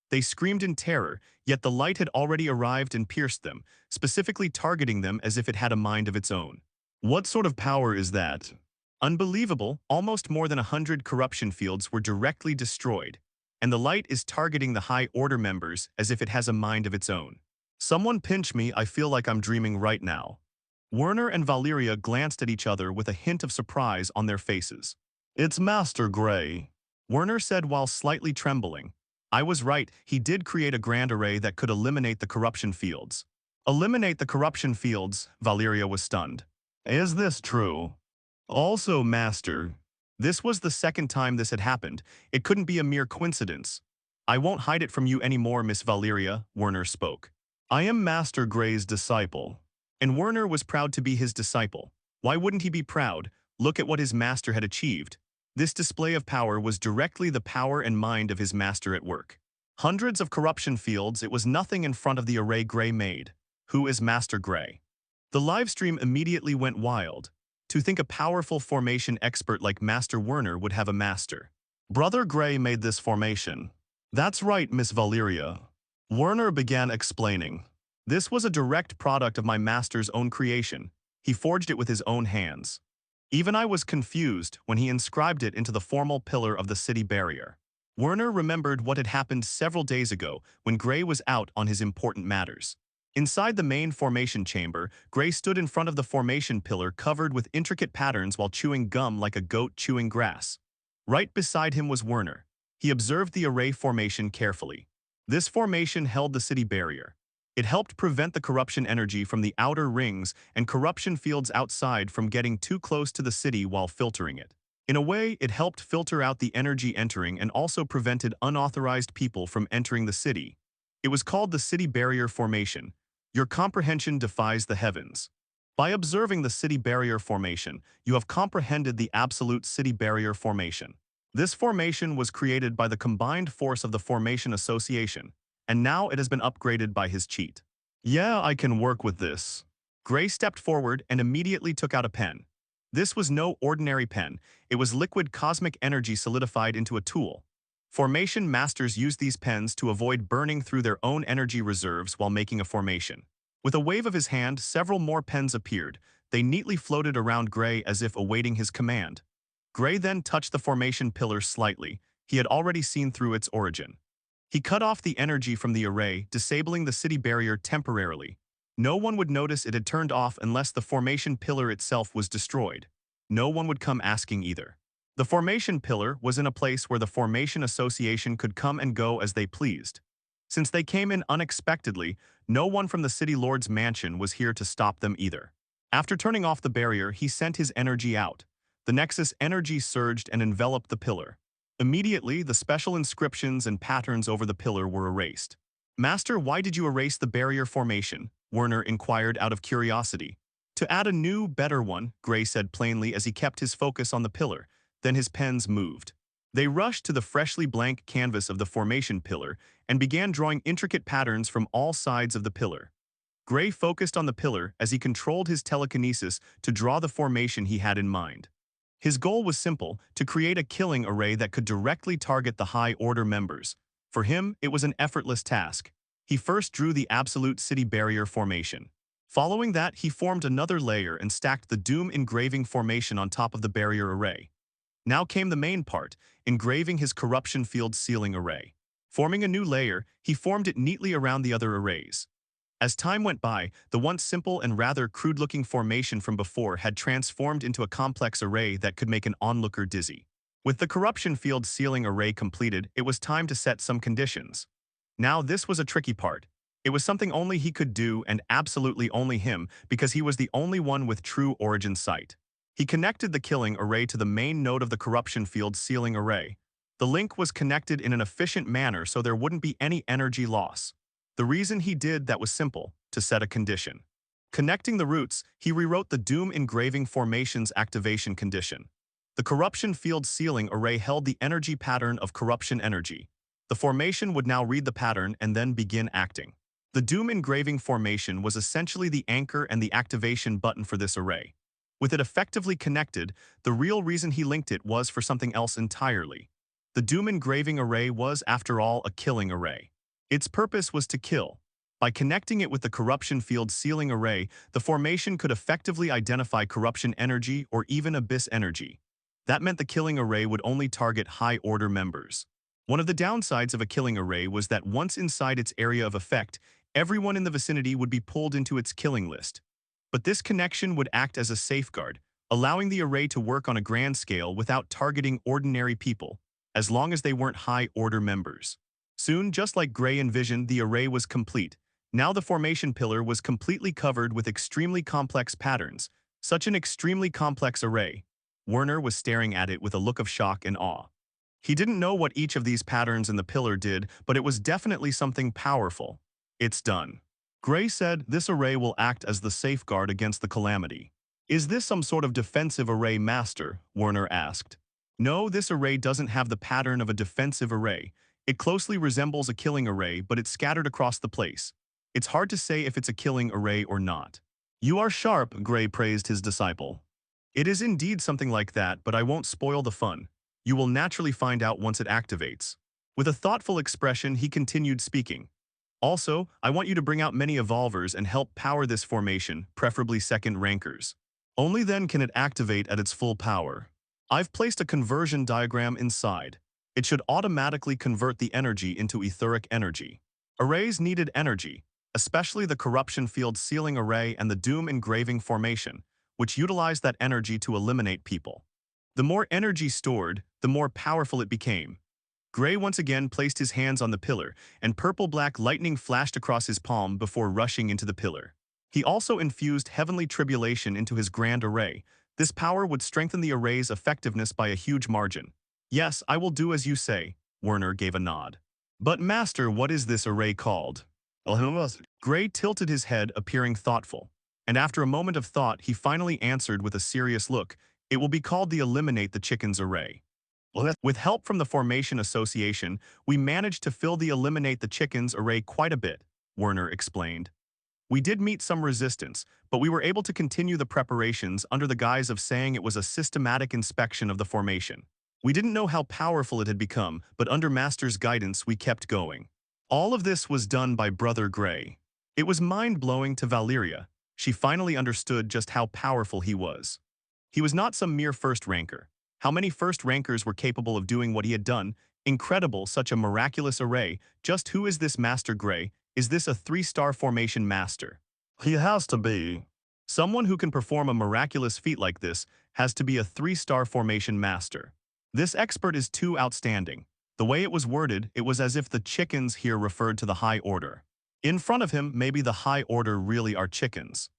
They screamed in terror, yet the light had already arrived and pierced them, specifically targeting them as if it had a mind of its own. What sort of power is that? Unbelievable, almost more than 100 corruption fields were directly destroyed, and the light is targeting the High Order members as if it has a mind of its own. Someone pinch me, I feel like I'm dreaming right now. Werner and Valyria glanced at each other with a hint of surprise on their faces. It's Master Gray, Werner said while slightly trembling. I was right, he did create a grand array that could eliminate the corruption fields. Eliminate the corruption fields, Valyria was stunned. Is this true? Also, Master. This was the second time this had happened. It couldn't be a mere coincidence. I won't hide it from you anymore, Miss Valyria, Werner spoke. I am Master Gray's disciple. And Werner was proud to be his disciple. Why wouldn't he be proud? Look at what his master had achieved. This display of power was directly the power and mind of his master at work. Hundreds of corruption fields, it was nothing in front of the array Gray made. Who is Master Gray? The livestream immediately went wild. To think a powerful formation expert like Master Werner would have a master. Brother Gray made this formation. That's right, Miss Valyria. Werner began explaining. This was a direct product of my master's own creation. He forged it with his own hands. Even I was confused when he inscribed it into the formal pillar of the city barrier. Werner remembered what had happened several days ago when Gray was out on his important matters. Inside the main formation chamber, Gray stood in front of the formation pillar covered with intricate patterns while chewing gum like a goat chewing grass. Right beside him was Werner. He observed the array formation carefully. This formation held the city barrier. It helped prevent the corruption energy from the outer rings and corruption fields outside from getting too close to the city while filtering it. In a way, it helped filter out the energy entering and also prevented unauthorized people from entering the city. It was called the City Barrier Formation. Your comprehension defies the heavens. By observing the city barrier formation, you have comprehended the absolute city barrier formation. This formation was created by the combined force of the Formation Association, and now it has been upgraded by his cheat. Yeah, I can work with this. Gray stepped forward and immediately took out a pen. This was no ordinary pen, it was liquid cosmic energy solidified into a tool. Formation masters use these pens to avoid burning through their own energy reserves while making a formation. With a wave of his hand, several more pens appeared. They neatly floated around Gray as if awaiting his command. Gray then touched the formation pillar slightly. He had already seen through its origin. He cut off the energy from the array, disabling the city barrier temporarily. No one would notice it had turned off unless the formation pillar itself was destroyed. No one would come asking either. The formation pillar was in a place where the Formation Association could come and go as they pleased. Since they came in unexpectedly, no one from the City Lord's mansion was here to stop them either. After turning off the barrier, he sent his energy out. The Nexus energy surged and enveloped the pillar. Immediately, the special inscriptions and patterns over the pillar were erased. Master, why did you erase the barrier formation? Werner inquired out of curiosity. To add a new, better one, Gray said plainly as he kept his focus on the pillar. Then his pens moved. They rushed to the freshly blank canvas of the formation pillar and began drawing intricate patterns from all sides of the pillar. Gray focused on the pillar as he controlled his telekinesis to draw the formation he had in mind. His goal was simple, to create a killing array that could directly target the High Order members. For him, it was an effortless task. He first drew the Absolute City Barrier formation. Following that, he formed another layer and stacked the Doom engraving formation on top of the barrier array. Now came the main part, engraving his corruption field sealing array. Forming a new layer, he formed it neatly around the other arrays. As time went by, the once simple and rather crude-looking formation from before had transformed into a complex array that could make an onlooker dizzy. With the corruption field sealing array completed, it was time to set some conditions. Now this was a tricky part. It was something only he could do and absolutely only him, because he was the only one with true origin sight. He connected the killing array to the main node of the corruption field sealing array. The link was connected in an efficient manner so there wouldn't be any energy loss. The reason he did that was simple, to set a condition. Connecting the roots, he rewrote the Doom engraving formation's activation condition. The corruption field sealing array held the energy pattern of corruption energy. The formation would now read the pattern and then begin acting. The Doom engraving formation was essentially the anchor and the activation button for this array. With it effectively connected, the real reason he linked it was for something else entirely. The Doom engraving array was, after all, a killing array. Its purpose was to kill. By connecting it with the corruption field sealing array, the formation could effectively identify corruption energy or even abyss energy. That meant the killing array would only target High Order members. One of the downsides of a killing array was that once inside its area of effect, everyone in the vicinity would be pulled into its killing list. But this connection would act as a safeguard, allowing the array to work on a grand scale without targeting ordinary people, as long as they weren't High Order members. Soon, just like Gray envisioned, the array was complete. Now the formation pillar was completely covered with extremely complex patterns. Such an extremely complex array. Werner was staring at it with a look of shock and awe. He didn't know what each of these patterns in the pillar did, but it was definitely something powerful. It's done. Gray said, this array will act as the safeguard against the calamity. Is this some sort of defensive array, Master? Werner asked. No, this array doesn't have the pattern of a defensive array. It closely resembles a killing array, but it's scattered across the place. It's hard to say if it's a killing array or not. You are sharp, Gray praised his disciple. It is indeed something like that, but I won't spoil the fun. You will naturally find out once it activates. With a thoughtful expression, he continued speaking. Also, I want you to bring out many evolvers and help power this formation, preferably second rankers. Only then can it activate at its full power. I've placed a conversion diagram inside. It should automatically convert the energy into etheric energy. Arrays needed energy, especially the corruption field sealing array and the Doom engraving formation, which utilized that energy to eliminate people. The more energy stored, the more powerful it became. Gray once again placed his hands on the pillar, and purple-black lightning flashed across his palm before rushing into the pillar. He also infused heavenly tribulation into his grand array. This power would strengthen the array's effectiveness by a huge margin. Yes, I will do as you say, Werner gave a nod. But Master, what is this array called? Gray tilted his head, appearing thoughtful. And after a moment of thought, he finally answered with a serious look, it will be called the Eliminate the Chickens array. With help from the Formation Association, we managed to fill the Eliminate the Chickens array quite a bit, Werner explained. We did meet some resistance, but we were able to continue the preparations under the guise of saying it was a systematic inspection of the formation. We didn't know how powerful it had become, but under Master's guidance we kept going. All of this was done by Brother Gray. It was mind-blowing to Valyria. She finally understood just how powerful he was. He was not some mere first ranker. How many first rankers were capable of doing what he had done? Incredible, such a miraculous array. Just who is this Master Gray? Is this a 3-star formation master? He has to be. Someone who can perform a miraculous feat like this has to be a 3-star formation master. This expert is too outstanding. The way it was worded, it was as if the chickens here referred to the High Order. In front of him, maybe the High Order really are chickens.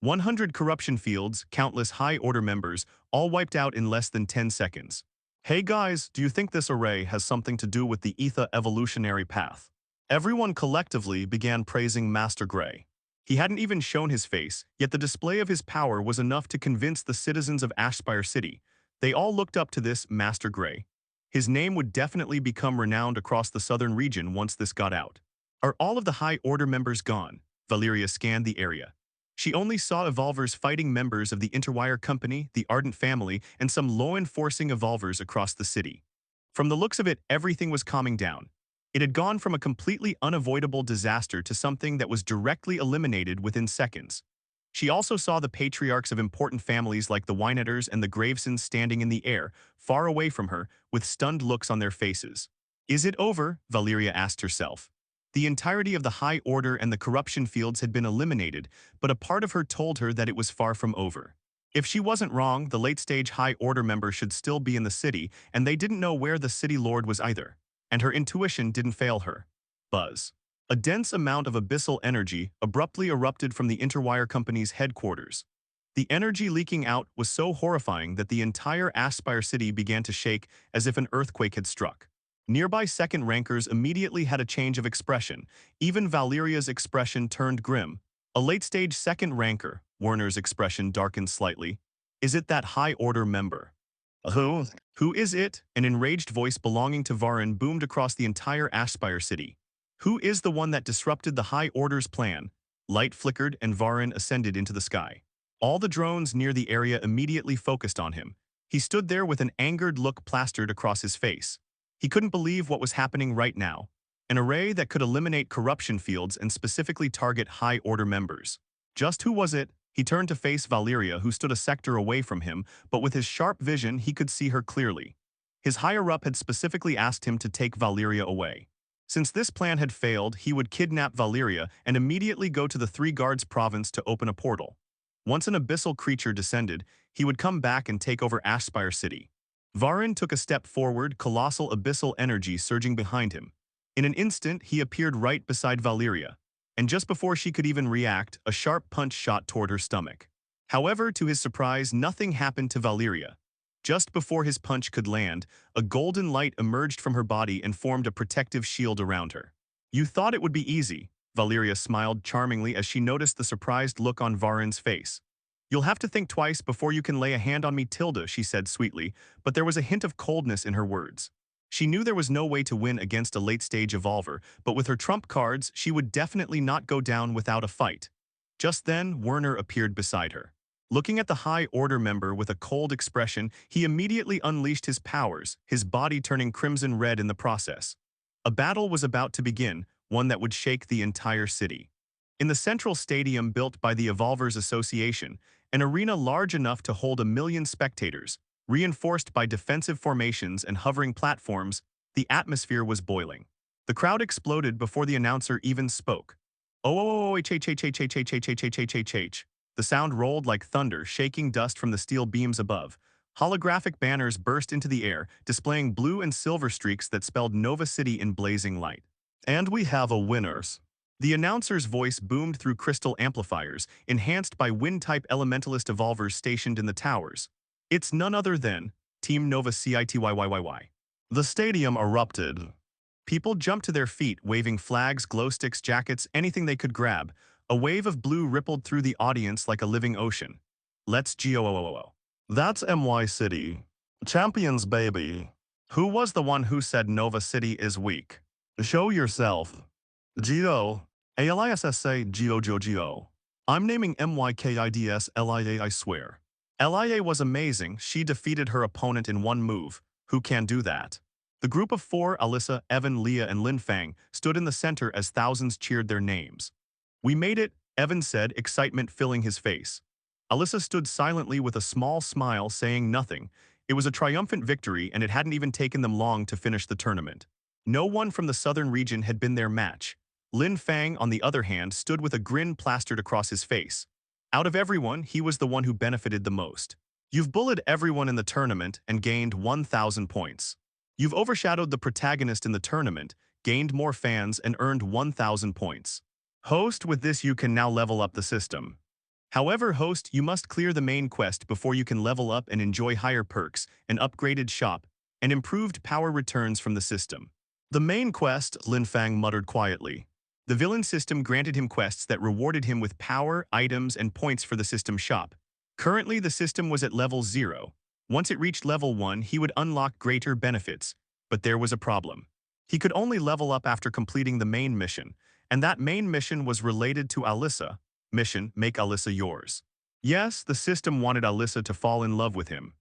100 corruption fields, countless High Order members, all wiped out in less than 10 seconds. Hey guys, do you think this array has something to do with the Ether evolutionary path? Everyone collectively began praising Master Gray. He hadn't even shown his face, yet the display of his power was enough to convince the citizens of Ashspire City. They all looked up to this Master Gray. His name would definitely become renowned across the southern region once this got out. Are all of the High Order members gone? Valyria scanned the area. She only saw evolvers fighting members of the Interwire Company, the Ardent family, and some law-enforcing evolvers across the city. From the looks of it, everything was calming down. It had gone from a completely unavoidable disaster to something that was directly eliminated within seconds. She also saw the patriarchs of important families like the Wynetters and the Gravesons standing in the air, far away from her, with stunned looks on their faces. Is it over? Valyria asked herself. The entirety of the High Order and the corruption fields had been eliminated, but a part of her told her that it was far from over. If she wasn't wrong, the late-stage High Order members should still be in the city, and they didn't know where the City Lord was either. And her intuition didn't fail her. Buzz. A dense amount of abyssal energy abruptly erupted from the Interwire Company's headquarters. The energy leaking out was so horrifying that the entire Aspire city began to shake as if an earthquake had struck. Nearby second rankers immediately had a change of expression. Even Valyria's expression turned grim. A late-stage second ranker, Werner's expression darkened slightly. Is it that High Order member? Who? Who is it? An enraged voice belonging to Varin boomed across the entire Aspire city. Who is the one that disrupted the High Order's plan? Light flickered and Varin ascended into the sky. All the drones near the area immediately focused on him. He stood there with an angered look plastered across his face. He couldn't believe what was happening right now. An array that could eliminate corruption fields and specifically target High Order members. Just who was it? He turned to face Valyria, who stood a sector away from him, but with his sharp vision he could see her clearly. His higher-up had specifically asked him to take Valyria away. Since this plan had failed, he would kidnap Valyria and immediately go to the Three Guards province to open a portal. Once an abyssal creature descended, he would come back and take over Aspire City. Varin took a step forward, colossal abyssal energy surging behind him. In an instant, he appeared right beside Valyria, and just before she could even react, a sharp punch shot toward her stomach. However, to his surprise, nothing happened to Valyria. Just before his punch could land, a golden light emerged from her body and formed a protective shield around her. You thought it would be easy, Valyria smiled charmingly as she noticed the surprised look on Varin's face. You'll have to think twice before you can lay a hand on me, Tilda, she said sweetly, but there was a hint of coldness in her words. She knew there was no way to win against a late-stage evolver, but with her trump cards, she would definitely not go down without a fight. Just then, Werner appeared beside her. Looking at the High Order member with a cold expression, he immediately unleashed his powers, his body turning crimson red in the process. A battle was about to begin, one that would shake the entire city. In the central stadium built by the Evolvers Association, an arena large enough to hold 1 million spectators, reinforced by defensive formations and hovering platforms, the atmosphere was boiling. The crowd exploded before the announcer even spoke. Oh, the sound rolled like thunder, shaking dust from the steel beams above. Holographic banners burst into the air, displaying blue and silver streaks that spelled Nova City in blazing light. And we have a winners. The announcer's voice boomed through crystal amplifiers, enhanced by wind-type elementalist evolvers stationed in the towers. It's none other than Team Nova Cityyyy. The stadium erupted. People jumped to their feet, waving flags, glow sticks, jackets, anything they could grab. A wave of blue rippled through the audience like a living ocean. Let's go. That's MY City. Champions, baby. Who was the one who said Nova City is weak? Show yourself. Geo. ALISSA Geo. I'm naming MYKIDS LIA, I swear. LIA was amazing. She defeated her opponent in one move. Who can do that? The group of four, Alyssa, Evan, Leah, and Lin Fang, stood in the center as thousands cheered their names. We made it, Evan said, excitement filling his face. Alyssa stood silently with a small smile, saying nothing. It was a triumphant victory, and it hadn't even taken them long to finish the tournament. No one from the southern region had been their match. Lin Fang, on the other hand, stood with a grin plastered across his face. Out of everyone, he was the one who benefited the most. You've bullied everyone in the tournament and gained 1,000 points. You've overshadowed the protagonist in the tournament, gained more fans, and earned 1,000 points. Host, with this you can now level up the system. However, Host, you must clear the main quest before you can level up and enjoy higher perks, an upgraded shop, and improved power returns from the system. The main quest, Lin Fang muttered quietly. The villain system granted him quests that rewarded him with power, items, and points for the system shop. Currently, the system was at level 0. Once it reached level 1, he would unlock greater benefits, But there was a problem. He could only level up after completing the main mission, and that main mission was related to Alyssa. Mission, make Alyssa yours. Yes, the system wanted Alyssa to fall in love with him.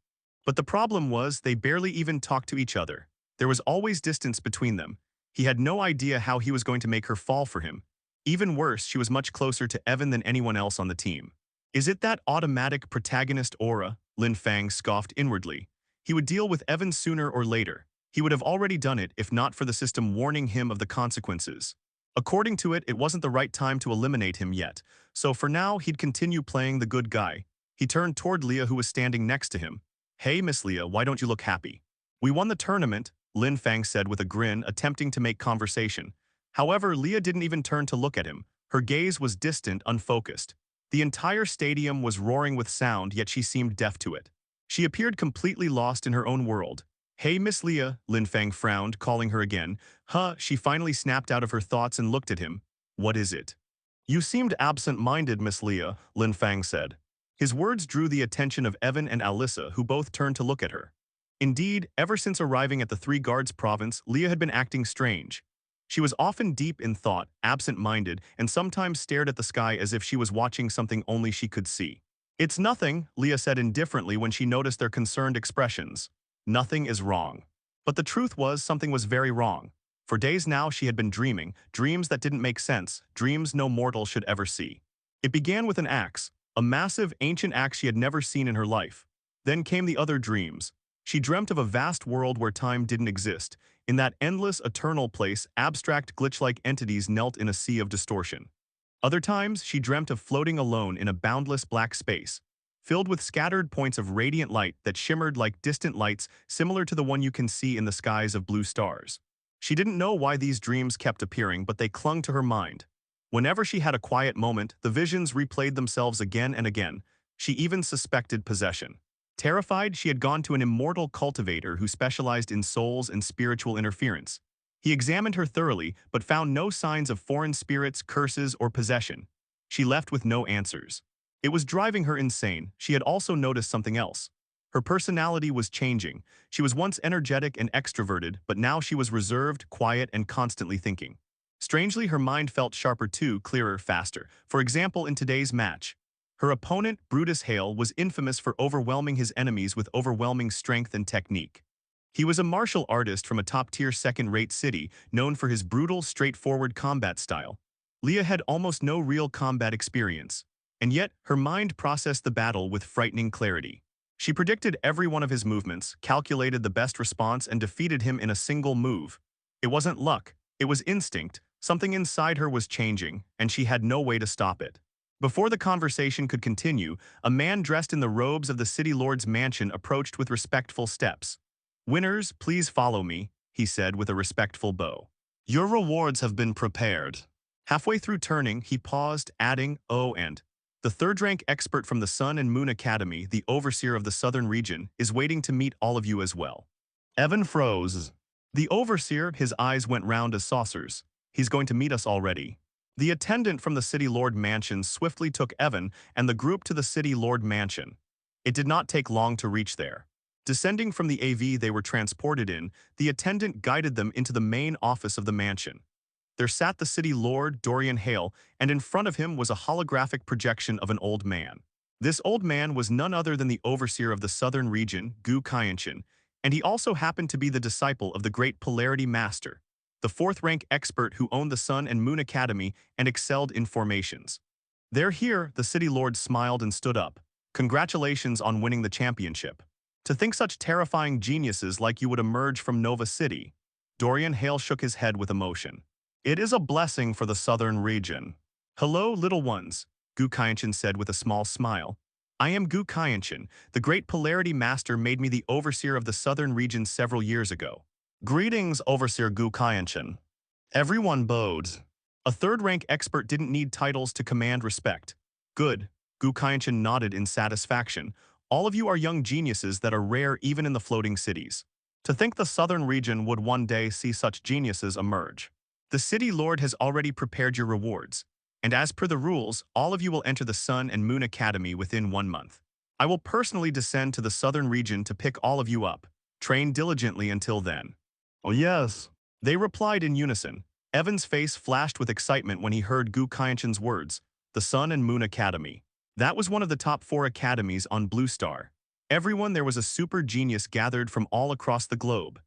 But the problem was they barely even talked to each other. There was always distance between them. He had no idea how he was going to make her fall for him. Even worse, she was much closer to Evan than anyone else on the team. Is it that automatic protagonist aura? Lin Fang scoffed inwardly. He would deal with Evan sooner or later. He would have already done it if not for the system warning him of the consequences. According to it, it wasn't the right time to eliminate him yet, so for now he'd continue playing the good guy. He turned toward Leah, who was standing next to him. "Hey, Miss Leah, why don't you look happy?" "We won the tournament," Lin Fang said with a grin, attempting to make conversation. However, Leah didn't even turn to look at him. Her gaze was distant, unfocused. The entire stadium was roaring with sound, yet she seemed deaf to it. She appeared completely lost in her own world. "Hey, Miss Leah," Lin Fang frowned, calling her again. She finally snapped out of her thoughts and looked at him. "What is it?" "You seemed absent-minded, Miss Leah," Lin Fang said. His words drew the attention of Evan and Alyssa, who both turned to look at her. Indeed, ever since arriving at the Three Guards province, Leah had been acting strange. She was often deep in thought, absent-minded, and sometimes stared at the sky as if she was watching something only she could see. "It's nothing," Leah said indifferently when she noticed their concerned expressions. "Nothing is wrong." But the truth was, something was very wrong. For days now she had been dreaming, dreams that didn't make sense, dreams no mortal should ever see. It began with an axe, a massive, ancient axe she had never seen in her life. Then came the other dreams. She dreamt of a vast world where time didn't exist. In that endless, eternal place, abstract, glitch-like entities knelt in a sea of distortion. Other times, she dreamt of floating alone in a boundless black space, filled with scattered points of radiant light that shimmered like distant lights similar to the one you can see in the skies of blue stars. She didn't know why these dreams kept appearing, but they clung to her mind. Whenever she had a quiet moment, the visions replayed themselves again and again. She even suspected possession. Terrified, she had gone to an immortal cultivator who specialized in souls and spiritual interference. He examined her thoroughly, but found no signs of foreign spirits, curses, or possession. She left with no answers. It was driving her insane. She had also noticed something else. Her personality was changing. She was once energetic and extroverted, but now she was reserved, quiet, and constantly thinking. Strangely, her mind felt sharper too, clearer, faster. For example, in today's match, her opponent, Brutus Hale, was infamous for overwhelming his enemies with overwhelming strength and technique. He was a martial artist from a top-tier second-rate city, known for his brutal, straightforward combat style. Leah had almost no real combat experience, and yet her mind processed the battle with frightening clarity. She predicted every one of his movements, calculated the best response, and defeated him in a single move. It wasn't luck, it was instinct. Something inside her was changing, and she had no way to stop it. Before the conversation could continue, a man dressed in the robes of the city lord's mansion approached with respectful steps. "Winners, please follow me," he said with a respectful bow. "Your rewards have been prepared." Halfway through turning, he paused, adding, "Oh, and the third-rank expert from the Sun and Moon Academy, the overseer of the southern region, is waiting to meet all of you as well." Evan froze. The overseer, his eyes went round as saucers. "He's going to meet us already." The attendant from the City Lord Mansion swiftly took Evan and the group to the City Lord Mansion. It did not take long to reach there. Descending from the AV they were transported in, the attendant guided them into the main office of the mansion. There sat the City Lord, Dorian Hale, and in front of him was a holographic projection of an old man. This old man was none other than the overseer of the southern region, Gu Kainshin, and he also happened to be the disciple of the great Polarity Master, the fourth-rank expert who owned the Sun and Moon Academy and excelled in formations. "They're here," the City Lord smiled and stood up. "Congratulations on winning the championship. To think such terrifying geniuses like you would emerge from Nova City." Dorian Hale shook his head with emotion. "It is a blessing for the southern region." "Hello, little ones," Gu Kainshin said with a small smile. "I am Gu Kainshin. The great Polarity Master made me the overseer of the southern region several years ago." "Greetings, Overseer Gu Kainshin." Everyone bowed. A third-rank expert didn't need titles to command respect. "Good," Gu Kainshin nodded in satisfaction. "All of you are young geniuses that are rare even in the floating cities. To think the southern region would one day see such geniuses emerge. The City Lord has already prepared your rewards, and as per the rules, all of you will enter the Sun and Moon Academy within 1 month. I will personally descend to the southern region to pick all of you up. Train diligently until then." Oh yes. They replied in unison. Evan's face flashed with excitement when he heard Gu Kaianshan's words, the Sun and Moon Academy. That was one of the top 4 academies on Blue Star. Everyone there was a super genius gathered from all across the globe.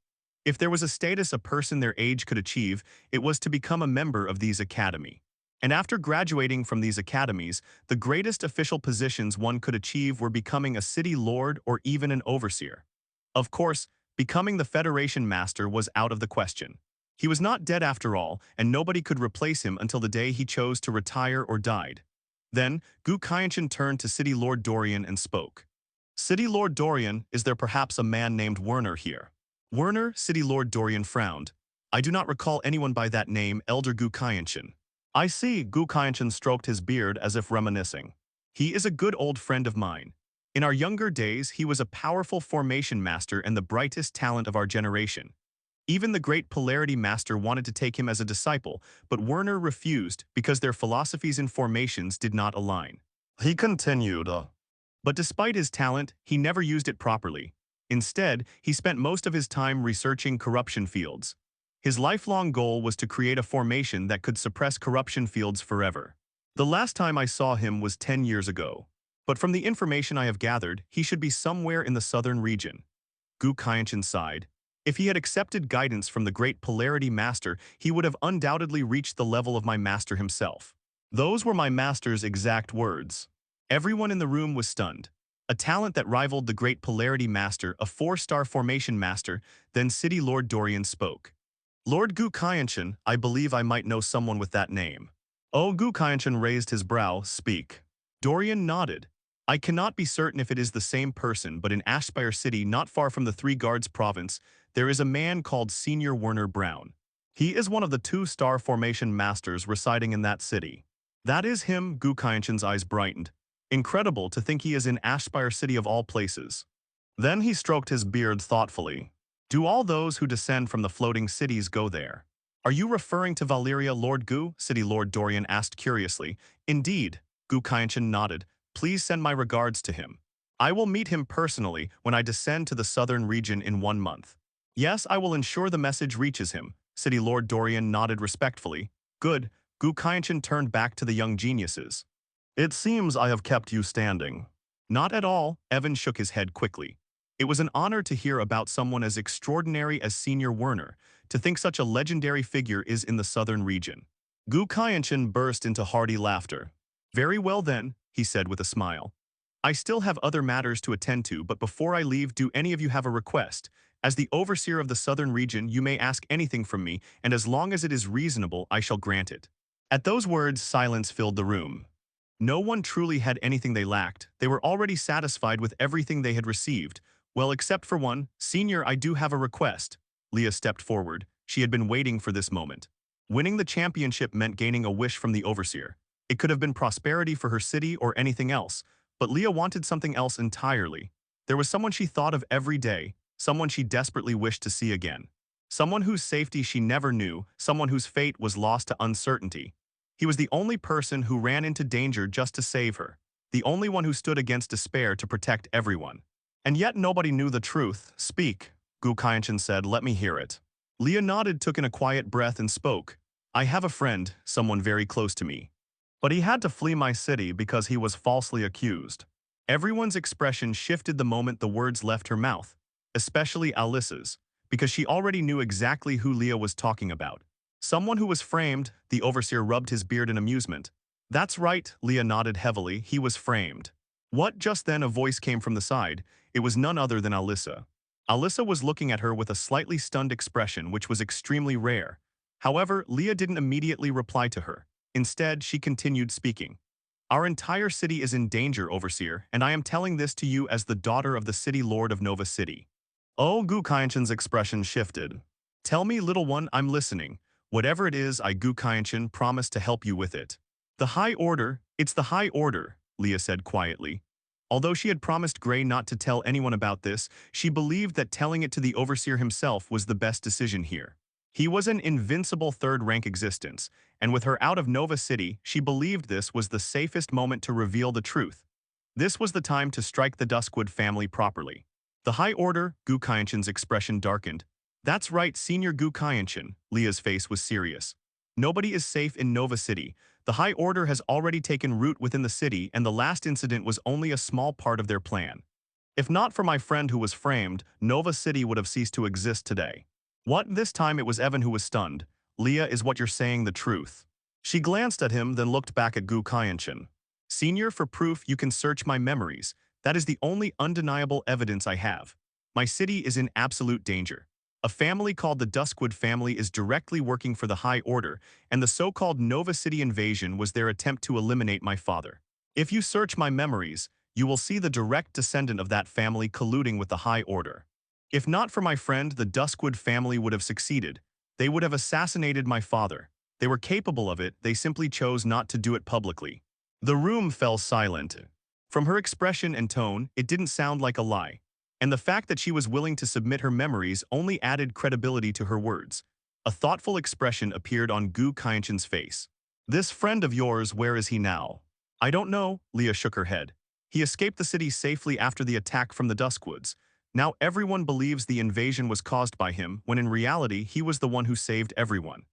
If there was a status a person their age could achieve, it was to become a member of these academy. And after graduating from these academies, the greatest official positions one could achieve were becoming a city lord or even an overseer. Of course, becoming the Federation Master was out of the question. He was not dead after all, and nobody could replace him until the day he chose to retire or died. Then, Gu Kaianshan turned to City Lord Dorian and spoke. City Lord Dorian, is there perhaps a man named Werner here? Werner, City Lord Dorian frowned. I do not recall anyone by that name, Elder Gu Kaianshan. I see, Gu Kaianshan stroked his beard as if reminiscing. He is a good old friend of mine. In our younger days, he was a powerful formation master and the brightest talent of our generation. Even the great polarity master wanted to take him as a disciple, but Werner refused because their philosophies and formations did not align. He continued. But despite his talent, he never used it properly. Instead, he spent most of his time researching corruption fields. His lifelong goal was to create a formation that could suppress corruption fields forever. The last time I saw him was 10 years ago. But from the information I have gathered, he should be somewhere in the southern region. Gu Kaianshan sighed. If he had accepted guidance from the great polarity master, he would have undoubtedly reached the level of my master himself. Those were my master's exact words. Everyone in the room was stunned. A talent that rivaled the great polarity master, a 4-star formation master, then City Lord Dorian spoke. Lord Gu Kaianshan, I believe I might know someone with that name. Oh, Gu Kaianshan raised his brow, speak. Dorian nodded. I cannot be certain if it is the same person, but in Ashspire City, not far from the Three Guards province, there is a man called Senior Werner Brown. He is one of the 2-star formation masters residing in that city. That is him, Gu Kaianshan's eyes brightened. Incredible to think he is in Ashspire City of all places. Then he stroked his beard thoughtfully. Do all those who descend from the floating cities go there? Are you referring to Valyria, Lord Gu? City Lord Dorian asked curiously. Indeed, Gu Kaianshan nodded. Please send my regards to him. I will meet him personally when I descend to the southern region in 1 month. Yes, I will ensure the message reaches him. City Lord Dorian nodded respectfully. Good. Gu Kaianshan turned back to the young geniuses. It seems I have kept you standing. Not at all, Evan shook his head quickly. It was an honor to hear about someone as extraordinary as Senior Werner, to think such a legendary figure is in the southern region. Gu Kaianshan burst into hearty laughter. Very well then, he said with a smile. I still have other matters to attend to, but before I leave, do any of you have a request? As the overseer of the southern region, you may ask anything from me, and as long as it is reasonable, I shall grant it. At those words, silence filled the room. No one truly had anything they lacked. They were already satisfied with everything they had received. Well, except for one. Senior, I do have a request. Leah stepped forward. She had been waiting for this moment. Winning the championship meant gaining a wish from the overseer. It could have been prosperity for her city or anything else, but Leah wanted something else entirely. There was someone she thought of every day, someone she desperately wished to see again. Someone whose safety she never knew, someone whose fate was lost to uncertainty. He was the only person who ran into danger just to save her, the only one who stood against despair to protect everyone. And yet nobody knew the truth. Speak, Gu Kaianshan said, let me hear it. Leah nodded, took in a quiet breath and spoke. I have a friend, someone very close to me. But he had to flee my city because he was falsely accused. Everyone's expression shifted the moment the words left her mouth, especially Alice's, because she already knew exactly who Leah was talking about. Someone who was framed, the overseer rubbed his beard in amusement. That's right, Leah nodded heavily, he was framed. What? Just then a voice came from the side. It was none other than Alyssa. Alyssa was looking at her with a slightly stunned expression, which was extremely rare. However, Leah didn't immediately reply to her. Instead, she continued speaking. Our entire city is in danger, Overseer, and I am telling this to you as the daughter of the city lord of Nova City. Oh, Gu Kaianshan's expression shifted. Tell me, little one, I'm listening. Whatever it is, I, Gu Kaianshan, promise to help you with it. The High Order, it's the High Order, Leah said quietly. Although she had promised Gray not to tell anyone about this, she believed that telling it to the Overseer himself was the best decision here. He was an invincible third-rank existence, and with her out of Nova City, she believed this was the safest moment to reveal the truth. This was the time to strike the Duskwood family properly. The High Order, Gu Kaianshan's expression darkened. That's right, Senior Gu Kaienshin. Leah's face was serious. Nobody is safe in Nova City. The High Order has already taken root within the city, and the last incident was only a small part of their plan. If not for my friend who was framed, Nova City would have ceased to exist today. What? This time it was Evan who was stunned. Leah, is what you're saying the truth? She glanced at him, then looked back at Gu Kaienshin. Senior, for proof, you can search my memories. That is the only undeniable evidence I have. My city is in absolute danger. A family called the Duskwood family is directly working for the High Order, and the so-called Nova City invasion was their attempt to eliminate my father. If you search my memories, you will see the direct descendant of that family colluding with the High Order. If not for my friend, the Duskwood family would have succeeded. They would have assassinated my father. They were capable of it, they simply chose not to do it publicly. The room fell silent. From her expression and tone, it didn't sound like a lie. And the fact that she was willing to submit her memories only added credibility to her words. A thoughtful expression appeared on Gu Kaienshin's face. This friend of yours, where is he now? I don't know, Leah shook her head. He escaped the city safely after the attack from the Duskwoods. Now everyone believes the invasion was caused by him, when in reality he was the one who saved everyone.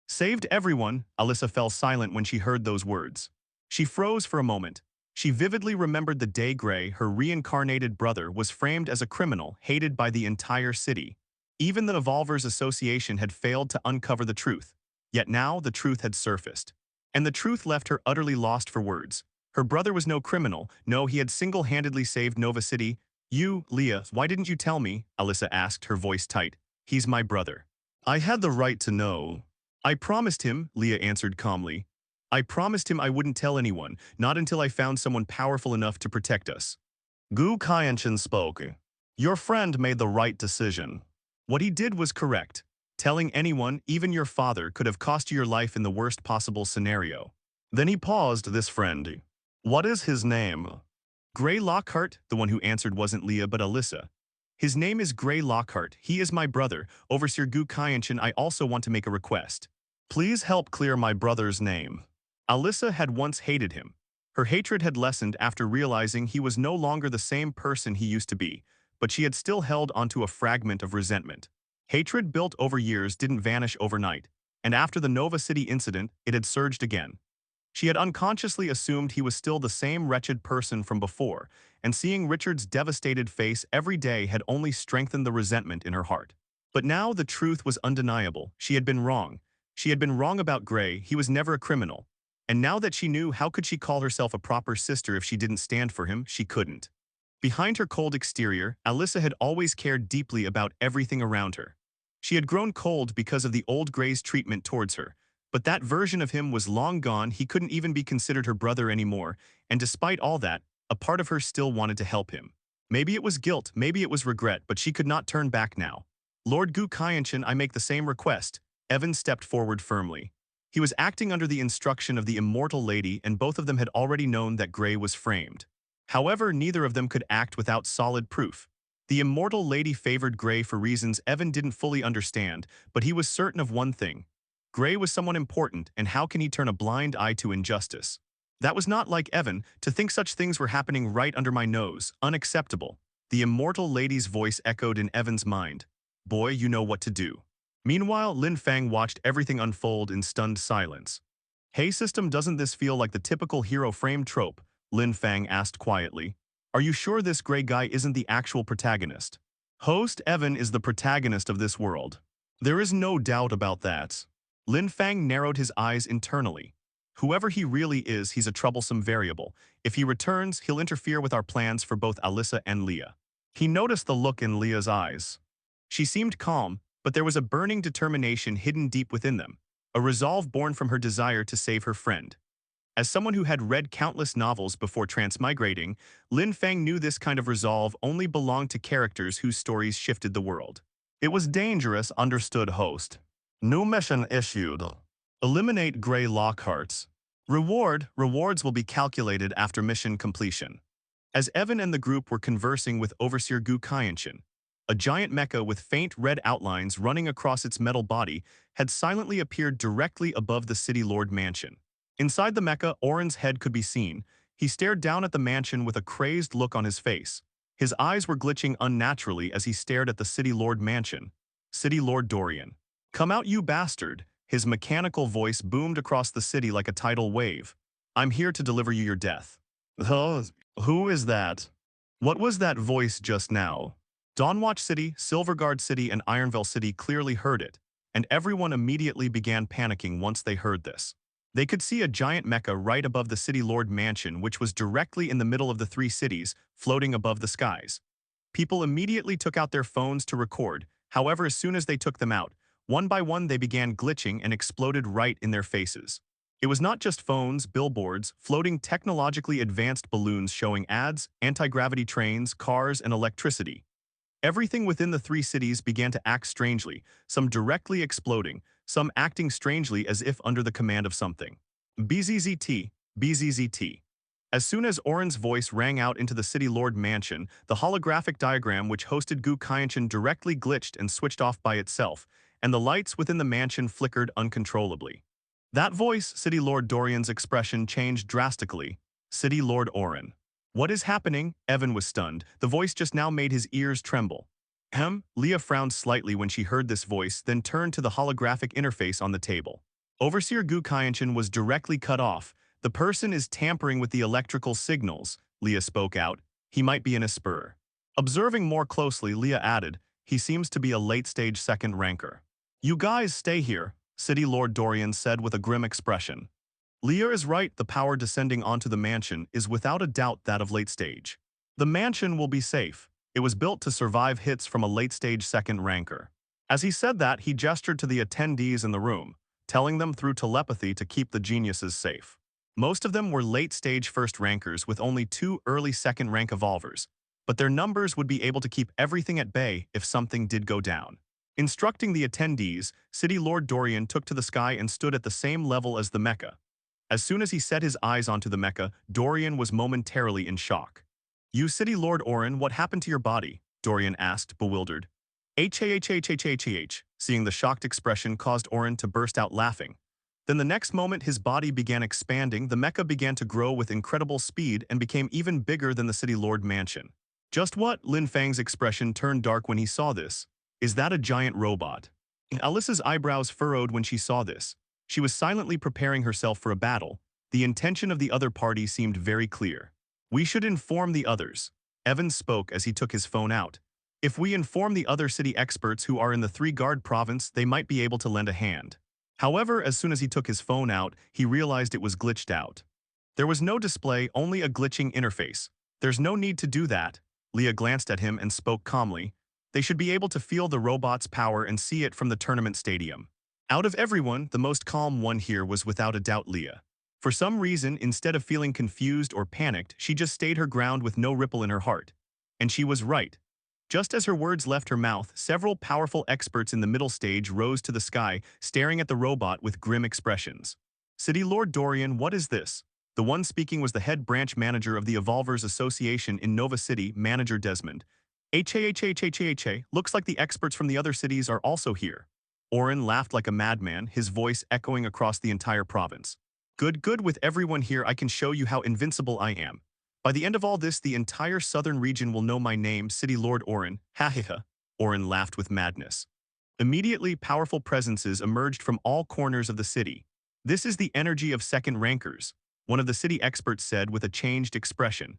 Saved everyone? Alyssa fell silent when she heard those words. She froze for a moment. She vividly remembered the day Gray, her reincarnated brother, was framed as a criminal, hated by the entire city. Even the Evolvers Association had failed to uncover the truth. Yet now the truth had surfaced. And the truth left her utterly lost for words. Her brother was no criminal. No, he had single-handedly saved Nova City. You, Leah, why didn't you tell me? Alyssa asked, her voice tight. He's my brother. I had the right to know. I promised him, Leah answered calmly. I promised him I wouldn't tell anyone, not until I found someone powerful enough to protect us. Gu Kaienshin spoke. Your friend made the right decision. What he did was correct. Telling anyone, even your father, could have cost you your life in the worst possible scenario. Then he paused, this friend. What is his name? Gray Lockhart, the one who answered wasn't Leah but Alyssa. His name is Gray Lockhart. He is my brother. Overseer Gu Kaienshin, I also want to make a request. Please help clear my brother's name. Alyssa had once hated him. Her hatred had lessened after realizing he was no longer the same person he used to be, but she had still held onto a fragment of resentment. Hatred built over years didn't vanish overnight, and after the Nova City incident, it had surged again. She had unconsciously assumed he was still the same wretched person from before, and seeing Richard's devastated face every day had only strengthened the resentment in her heart. But now the truth was undeniable. She had been wrong. She had been wrong about Gray. He was never a criminal. And now that she knew, how could she call herself a proper sister if she didn't stand for him? She couldn't. Behind her cold exterior, Alyssa had always cared deeply about everything around her. She had grown cold because of the old Gray's treatment towards her, but that version of him was long gone. He couldn't even be considered her brother anymore, and despite all that, a part of her still wanted to help him. Maybe it was guilt, maybe it was regret, but she could not turn back now. Lord Gu Kaienshin, I make the same request. Evan stepped forward firmly. He was acting under the instruction of the Immortal Lady, and both of them had already known that Gray was framed. However, neither of them could act without solid proof. The Immortal Lady favored Gray for reasons Evan didn't fully understand, but he was certain of one thing. Gray was someone important, and how can he turn a blind eye to injustice? That was not like Evan, to think such things were happening right under my nose. Unacceptable. The Immortal Lady's voice echoed in Evan's mind. Boy, you know what to do. Meanwhile, Lin Fang watched everything unfold in stunned silence. Hey system, doesn't this feel like the typical hero frame trope? Lin Fang asked quietly. Are you sure this Gray guy isn't the actual protagonist? Host Evan is the protagonist of this world. There is no doubt about that. Lin Fang narrowed his eyes internally. Whoever he really is, he's a troublesome variable. If he returns, he'll interfere with our plans for both Alyssa and Leah. He noticed the look in Leah's eyes. She seemed calm, but there was a burning determination hidden deep within them, a resolve born from her desire to save her friend. As someone who had read countless novels before transmigrating, Lin Fang knew this kind of resolve only belonged to characters whose stories shifted the world. It was dangerous, understood host. New mission issued. Eliminate Gray Lockharts. Rewards will be calculated after mission completion. As Evan and the group were conversing with Overseer Gu Kaienshin, a giant mecha with faint red outlines running across its metal body had silently appeared directly above the City Lord mansion. Inside the mecha, Orin's head could be seen. He stared down at the mansion with a crazed look on his face. His eyes were glitching unnaturally as he stared at the City Lord mansion. City Lord Dorian. Come out, you bastard. His mechanical voice boomed across the city like a tidal wave. I'm here to deliver you your death. Oh, who is that? What was that voice just now? Dawnwatch City, Silverguard City, and Ironvale City clearly heard it, and everyone immediately began panicking once they heard this. They could see a giant mecha right above the City Lord Mansion, which was directly in the middle of the three cities, floating above the skies. People immediately took out their phones to record. However, as soon as they took them out, one by one they began glitching and exploded right in their faces. It was not just phones, billboards, floating technologically advanced balloons showing ads, anti-gravity trains, cars, and electricity. Everything within the three cities began to act strangely, some directly exploding, some acting strangely as if under the command of something. BZZT, BZZT. As soon as Orin's voice rang out into the City Lord Mansion, the holographic diagram which hosted Gu Kaienshin directly glitched and switched off by itself, and the lights within the mansion flickered uncontrollably. That voice, City Lord Dorian's expression changed drastically. City Lord Orin. What is happening? Evan was stunned. The voice just now made his ears tremble. Leah frowned slightly when she heard this voice, then turned to the holographic interface on the table. Overseer Gu Kaienshin was directly cut off. The person is tampering with the electrical signals, Leah spoke out. He might be an Esper. Observing more closely, Leah added, he seems to be a late-stage second ranker. You guys stay here, City Lord Dorian said with a grim expression. Leah is right, the power descending onto the mansion is without a doubt that of late stage. The mansion will be safe. It was built to survive hits from a late-stage second ranker. As he said that, he gestured to the attendees in the room, telling them through telepathy to keep the geniuses safe. Most of them were late-stage first rankers with only 2 early second rank evolvers, but their numbers would be able to keep everything at bay if something did go down. Instructing the attendees, City Lord Dorian took to the sky and stood at the same level as the mecha. As soon as he set his eyes onto the mecha, Dorian was momentarily in shock. You City Lord Orin, what happened to your body? Dorian asked, bewildered. Seeing the shocked expression caused Orin to burst out laughing. Then the next moment his body began expanding, the mecha began to grow with incredible speed and became even bigger than the City Lord Mansion. Just what? Lin Fang's expression turned dark when he saw this. Is that a giant robot? Alice's eyebrows furrowed when she saw this. She was silently preparing herself for a battle. The intention of the other party seemed very clear. We should inform the others. Evans spoke as he took his phone out. If we inform the other city experts who are in the three-guard province, they might be able to lend a hand. However, as soon as he took his phone out, he realized it was glitched out. There was no display, only a glitching interface. There's no need to do that. Leah glanced at him and spoke calmly. They should be able to feel the robot's power and see it from the tournament stadium. Out of everyone, the most calm one here was without a doubt Leah. For some reason, instead of feeling confused or panicked, she just stayed her ground with no ripple in her heart. And she was right. Just as her words left her mouth, several powerful experts in the middle stage rose to the sky, staring at the robot with grim expressions. City Lord Dorian, what is this? The one speaking was the head branch manager of the Evolvers Association in Nova City, Manager Desmond. Looks like the experts from the other cities are also here. Orin laughed like a madman, his voice echoing across the entire province. Good, with everyone here I can show you how invincible I am. By the end of all this, the entire southern region will know my name, City Lord Orin. Ha. Orin laughed with madness. Immediately, powerful presences emerged from all corners of the city. This is the energy of second rankers, one of the city experts said with a changed expression.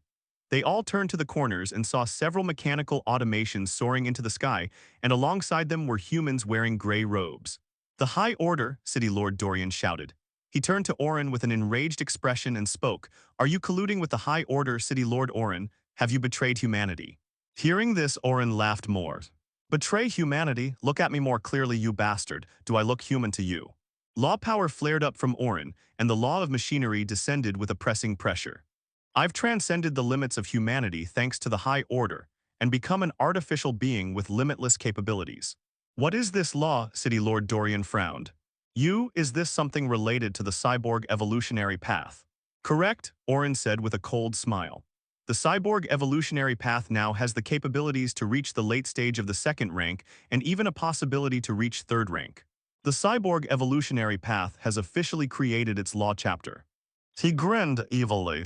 They all turned to the corners and saw several mechanical automations soaring into the sky, and alongside them were humans wearing gray robes. The High Order, City Lord Dorian shouted. He turned to Orin with an enraged expression and spoke, Are you colluding with the High Order, City Lord Orin? Have you betrayed humanity? Hearing this, Orin laughed more. Betray humanity? Look at me more clearly, you bastard. Do I look human to you? Law power flared up from Orin, and the law of machinery descended with a pressing pressure. I've transcended the limits of humanity thanks to the High Order, and become an artificial being with limitless capabilities. What is this law? City Lord Dorian frowned. Is this something related to the cyborg evolutionary path? Correct, Orin said with a cold smile. The cyborg evolutionary path now has the capabilities to reach the late stage of the second rank and even a possibility to reach third rank. The cyborg evolutionary path has officially created its law chapter. He grinned evilly.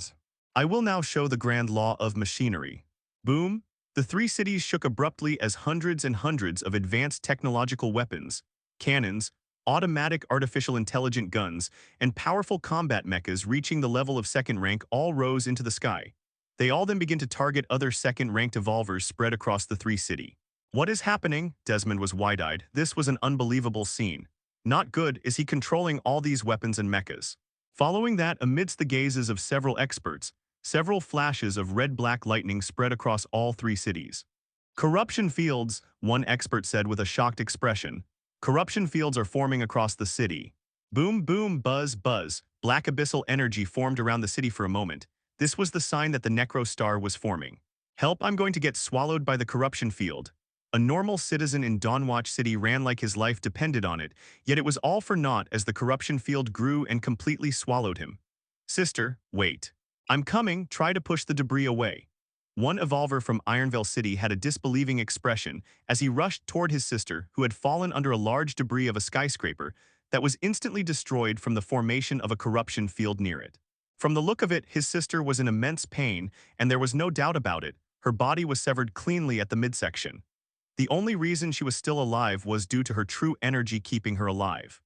I will now show the grand law of machinery. Boom. The three cities shook abruptly as hundreds and hundreds of advanced technological weapons, cannons, automatic artificial intelligent guns, and powerful combat mechas reaching the level of second rank all rose into the sky. They all then begin to target other second-ranked evolvers spread across the three city. What is happening? Desmond was wide-eyed. This was an unbelievable scene. Not good is he controlling all these weapons and mechas. Following that, amidst the gazes of several experts, several flashes of red-black lightning spread across all three cities. Corruption fields, one expert said with a shocked expression. Corruption fields are forming across the city. Boom, boom, buzz, buzz. Black abyssal energy formed around the city for a moment. This was the sign that the Necro Star was forming. Help, I'm going to get swallowed by the corruption field. A normal citizen in Dawnwatch City ran like his life depended on it, yet it was all for naught as the corruption field grew and completely swallowed him. Sister, wait. I'm coming, try to push the debris away. One evolver from Ironvale City had a disbelieving expression as he rushed toward his sister, who had fallen under a large debris of a skyscraper that was instantly destroyed from the formation of a corruption field near it. From the look of it, his sister was in immense pain, and there was no doubt about it, her body was severed cleanly at the midsection. The only reason she was still alive was due to her true energy keeping her alive.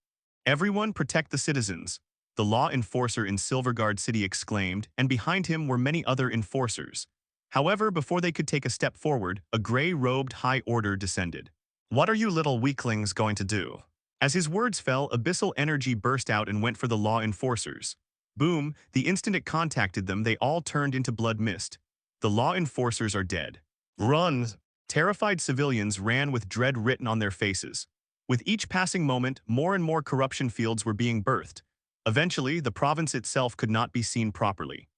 Everyone protect the citizens, the law enforcer in Silverguard City exclaimed, and behind him were many other enforcers. However, before they could take a step forward, a gray-robed High Order descended. What are you little weaklings going to do? As his words fell, abyssal energy burst out and went for the law enforcers. Boom, the instant it contacted them, they all turned into blood mist. The law enforcers are dead. Run! Terrified civilians ran with dread written on their faces. With each passing moment, more and more corruption fields were being birthed. Eventually, the province itself could not be seen properly.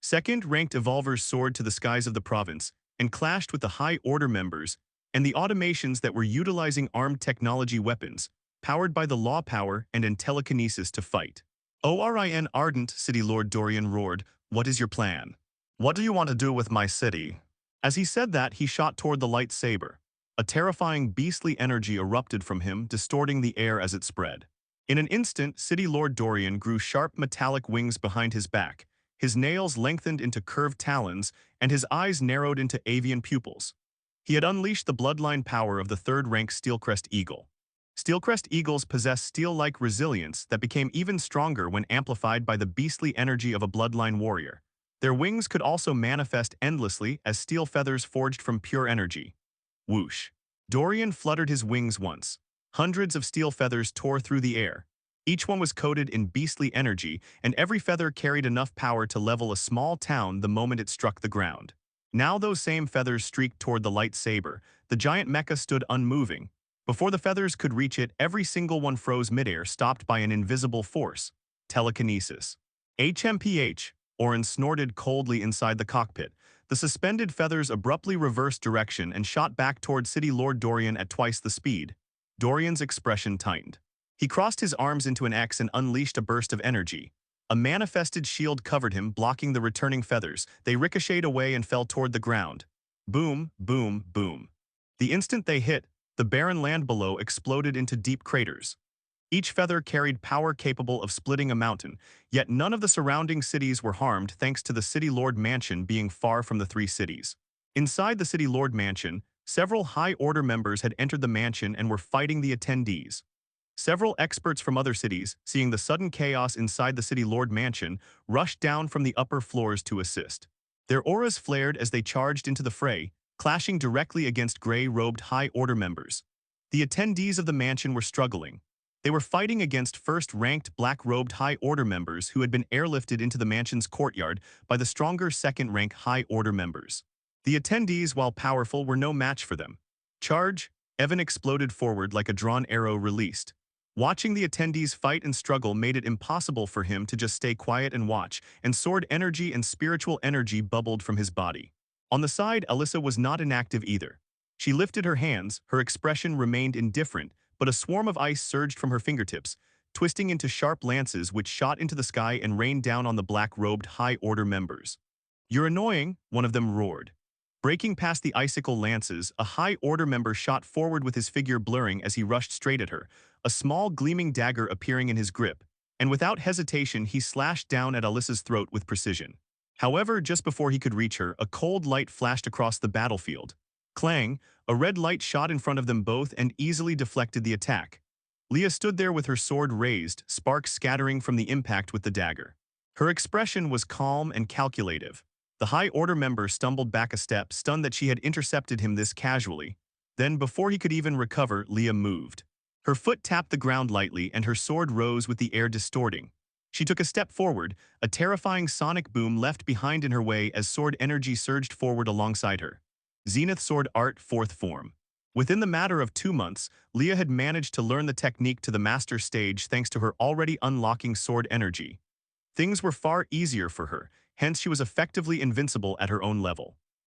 Second-ranked evolvers soared to the skies of the province and clashed with the High Order members and the automations that were utilizing armed technology weapons, powered by the law power and telekinesis to fight. Orin Ardent, City Lord Dorian roared, "What is your plan? What do you want to do with my city?" As he said that, he shot toward the lightsaber. A terrifying beastly energy erupted from him, distorting the air as it spread. In an instant, City Lord Dorian grew sharp metallic wings behind his back, his nails lengthened into curved talons, and his eyes narrowed into avian pupils. He had unleashed the bloodline power of the third-rank Steelcrest Eagle. Steelcrest Eagles possess steel-like resilience that became even stronger when amplified by the beastly energy of a bloodline warrior. Their wings could also manifest endlessly as steel feathers forged from pure energy. Whoosh. Dorian fluttered his wings once. Hundreds of steel feathers tore through the air. Each one was coated in beastly energy, and every feather carried enough power to level a small town the moment it struck the ground. Now those same feathers streaked toward the lightsaber. The giant mecha stood unmoving. Before the feathers could reach it, every single one froze midair, stopped by an invisible force. Telekinesis. HMPH. Orin snorted coldly inside the cockpit. The suspended feathers abruptly reversed direction and shot back toward City Lord Dorian at twice the speed. Dorian's expression tightened. He crossed his arms into an X and unleashed a burst of energy. A manifested shield covered him, blocking the returning feathers. They ricocheted away and fell toward the ground. Boom, boom, boom. The instant they hit, the barren land below exploded into deep craters. Each feather carried power capable of splitting a mountain, yet none of the surrounding cities were harmed thanks to the City Lord Mansion being far from the three cities. Inside the City Lord Mansion, several High Order members had entered the mansion and were fighting the attendees. Several experts from other cities, seeing the sudden chaos inside the City Lord Mansion, rushed down from the upper floors to assist. Their auras flared as they charged into the fray, clashing directly against gray-robed High Order members. The attendees of the mansion were struggling. They were fighting against first-ranked black-robed High Order members who had been airlifted into the mansion's courtyard by the stronger second-rank High Order members. The attendees, while powerful, were no match for them. Charge! Evan exploded forward like a drawn arrow released. Watching the attendees fight and struggle made it impossible for him to just stay quiet and watch, and sword energy and spiritual energy bubbled from his body. On the side, Alyssa was not inactive either. She lifted her hands, her expression remained indifferent, but a swarm of ice surged from her fingertips, twisting into sharp lances which shot into the sky and rained down on the black-robed High Order members. "You're annoying," one of them roared. Breaking past the icicle lances, a High Order member shot forward with his figure blurring as he rushed straight at her, a small gleaming dagger appearing in his grip, and without hesitation he slashed down at Alyssa's throat with precision. However, just before he could reach her, a cold light flashed across the battlefield. Clang, a red light shot in front of them both and easily deflected the attack. Leah stood there with her sword raised, sparks scattering from the impact with the dagger. Her expression was calm and calculative. The High Order member stumbled back a step, stunned that she had intercepted him this casually. Then, before he could even recover, Leah moved. Her foot tapped the ground lightly and her sword rose with the air distorting. She took a step forward, a terrifying sonic boom left behind in her way as sword energy surged forward alongside her. Zenith Sword Art 4th Form. Within the matter of 2 months, Leah had managed to learn the technique to the master stage thanks to her already unlocking sword energy. Things were far easier for her, hence she was effectively invincible at her own level.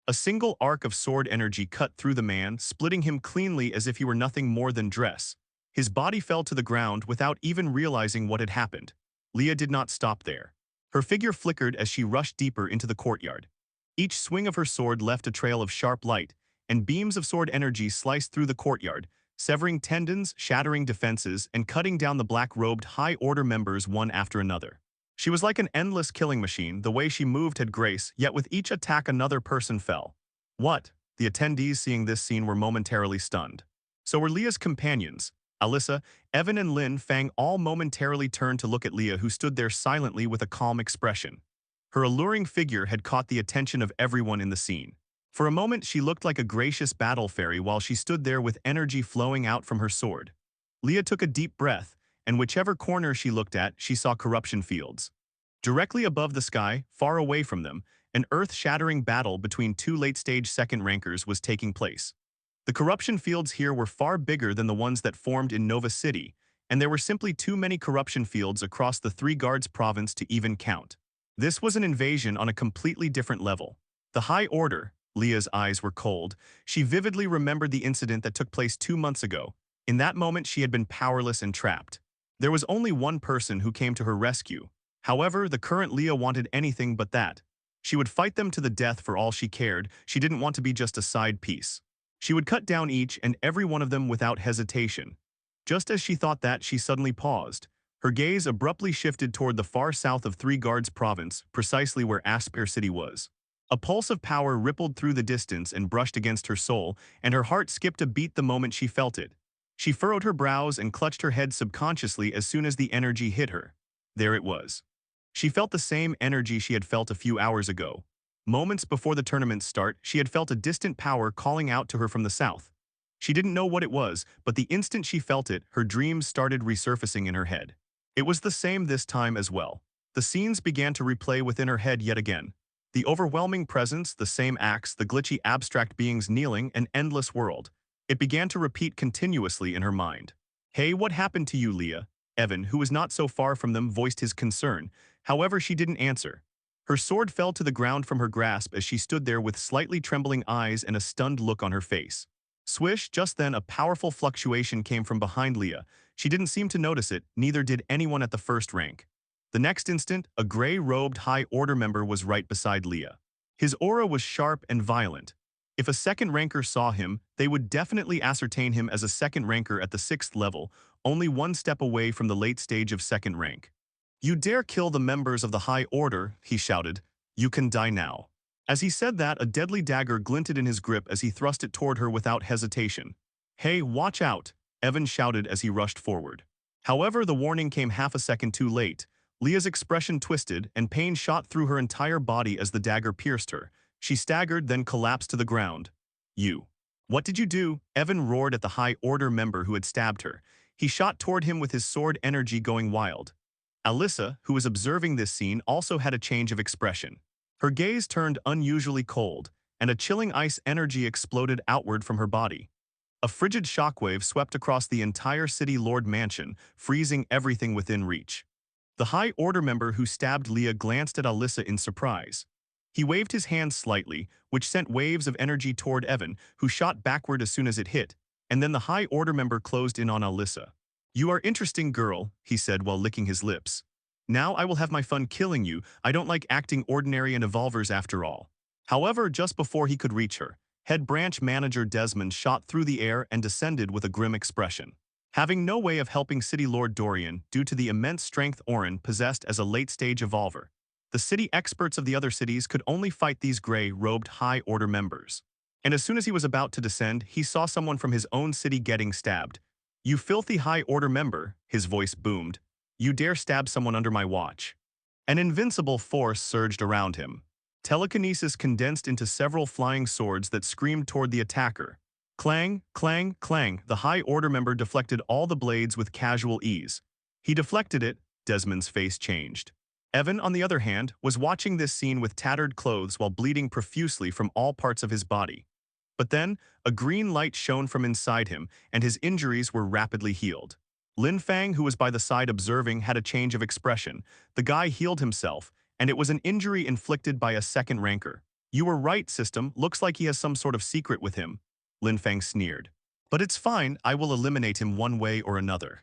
A single arc of sword energy cut through the man, splitting him cleanly as if he were nothing more than dress. His body fell to the ground without even realizing what had happened. Leah did not stop there. Her figure flickered as she rushed deeper into the courtyard. Each swing of her sword left a trail of sharp light, and beams of sword energy sliced through the courtyard, severing tendons, shattering defenses, and cutting down the black-robed High Order members one after another. She was like an endless killing machine. The way she moved had grace, yet with each attack another person fell. What? The attendees seeing this scene were momentarily stunned. So were Leah's companions. Alyssa, Evan and Lin Fang all momentarily turned to look at Leah, who stood there silently with a calm expression. Her alluring figure had caught the attention of everyone in the scene. For a moment she looked like a gracious battle fairy while she stood there with energy flowing out from her sword. Leah took a deep breath, and whichever corner she looked at, she saw corruption fields. Directly above the sky, far away from them, an earth-shattering battle between two late-stage second rankers was taking place. The corruption fields here were far bigger than the ones that formed in Nova City, and there were simply too many corruption fields across the Three Guards province to even count. This was an invasion on a completely different level. The High Order, Leah's eyes were cold. She vividly remembered the incident that took place 2 months ago. In that moment, she had been powerless and trapped. There was only one person who came to her rescue. However, the current Leah wanted anything but that. She would fight them to the death for all she cared. She didn't want to be just a side piece. She would cut down each and every one of them without hesitation. Just as she thought that, she suddenly paused. Her gaze abruptly shifted toward the far south of Three Guards province, precisely where Asper City was. A pulse of power rippled through the distance and brushed against her soul, and her heart skipped a beat the moment she felt it. She furrowed her brows and clutched her head subconsciously as soon as the energy hit her. There it was. She felt the same energy she had felt a few hours ago. Moments before the tournament's start, she had felt a distant power calling out to her from the south. She didn't know what it was, but the instant she felt it, her dreams started resurfacing in her head. It was the same this time as well. The scenes began to replay within her head yet again. The overwhelming presence, the same acts, the glitchy abstract beings kneeling, an endless world. It began to repeat continuously in her mind. "Hey, what happened to you, Leah?" Evan, who was not so far from them, voiced his concern. However, she didn't answer. Her sword fell to the ground from her grasp as she stood there with slightly trembling eyes and a stunned look on her face. Swish, just then a powerful fluctuation came from behind Leah. She didn't seem to notice it, neither did anyone at the first rank. The next instant, a gray-robed High Order member was right beside Leah. His aura was sharp and violent. If a second ranker saw him, they would definitely ascertain him as a second ranker at the 6th level, only one step away from the late stage of second rank. "You dare kill the members of the High Order," he shouted. "You can die now." As he said that, a deadly dagger glinted in his grip as he thrust it toward her without hesitation. "Hey, watch out," Evan shouted as he rushed forward. However, the warning came half a second too late. Leah's expression twisted, and pain shot through her entire body as the dagger pierced her. She staggered, then collapsed to the ground. "You. What did you do?" Evan roared at the High Order member who had stabbed her. He shot toward him with his sword energy going wild. Alyssa, who was observing this scene, also had a change of expression. Her gaze turned unusually cold, and a chilling ice energy exploded outward from her body. A frigid shockwave swept across the entire City Lord mansion, freezing everything within reach. The High Order member who stabbed Leah glanced at Alyssa in surprise. He waved his hand slightly, which sent waves of energy toward Evan, who shot backward as soon as it hit, and then the High Order member closed in on Alyssa. "You are interesting, girl," he said while licking his lips. "Now I will have my fun killing you. I don't like acting ordinary and evolvers after all." However, just before he could reach her, Head Branch Manager Desmond shot through the air and descended with a grim expression. Having no way of helping City Lord Dorian due to the immense strength Orin possessed as a late-stage evolver, The city experts of the other cities could only fight these gray-robed High Order members. And as soon as he was about to descend, he saw someone from his own city getting stabbed. "You filthy High Order member," his voice boomed. "You dare stab someone under my watch." An invincible force surged around him. Telekinesis condensed into several flying swords that screamed toward the attacker. Clang, clang, clang, the High Order member deflected all the blades with casual ease. He deflected it, Desmond's face changed. Evan, on the other hand, was watching this scene with tattered clothes while bleeding profusely from all parts of his body. But then, a green light shone from inside him, and his injuries were rapidly healed. Lin Fang, who was by the side observing, had a change of expression. The guy healed himself, and it was an injury inflicted by a second ranker. "You were right, System. Looks like he has some sort of secret with him," Lin Fang sneered. "But it's fine, I will eliminate him one way or another."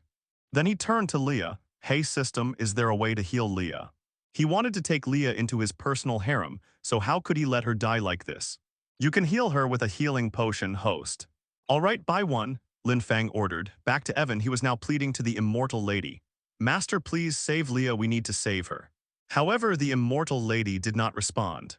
Then he turned to Leah. "Hey, System, is there a way to heal Leah?" He wanted to take Leah into his personal harem, so how could he let her die like this? "You can heal her with a healing potion, host." "All right, buy one," Lin Fang ordered. Back to Evan, he was now pleading to the Immortal Lady. "Master, please save Leah, we need to save her." However, the Immortal Lady did not respond.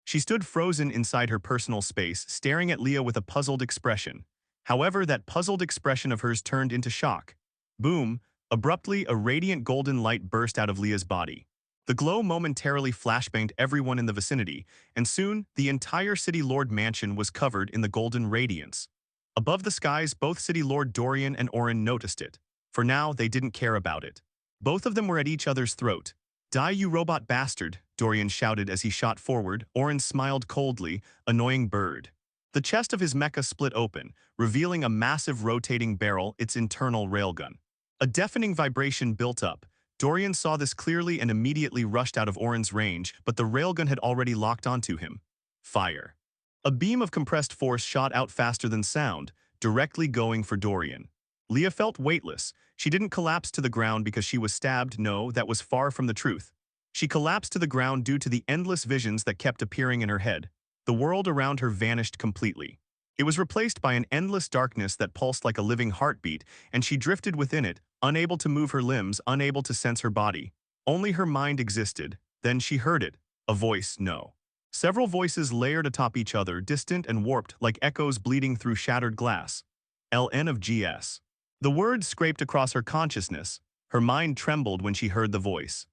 She stood frozen inside her personal space, staring at Leah with a puzzled expression. However, that puzzled expression of hers turned into shock. Boom! Abruptly, a radiant golden light burst out of Leah's body. The glow momentarily flashbanged everyone in the vicinity, and soon, the entire City Lord mansion was covered in the golden radiance. Above the skies, both City Lord Dorian and Orin noticed it. For now, they didn't care about it. Both of them were at each other's throat. "Die, you robot bastard," Dorian shouted as he shot forward. Orin smiled coldly, "Annoying bird." The chest of his mecha split open, revealing a massive rotating barrel, its internal railgun. A deafening vibration built up. Dorian saw this clearly and immediately rushed out of Orin's range, but the railgun had already locked onto him. Fire. A beam of compressed force shot out faster than sound, directly going for Dorian. Leah felt weightless. She didn't collapse to the ground because she was stabbed. No, that was far from the truth. She collapsed to the ground due to the endless visions that kept appearing in her head. The world around her vanished completely. It was replaced by an endless darkness that pulsed like a living heartbeat, and she drifted within it, unable to move her limbs, unable to sense her body. Only her mind existed. Then she heard it. A voice, no. Several voices layered atop each other, distant and warped like echoes bleeding through shattered glass. "LN of GS." The words scraped across her consciousness. Her mind trembled when she heard the voice.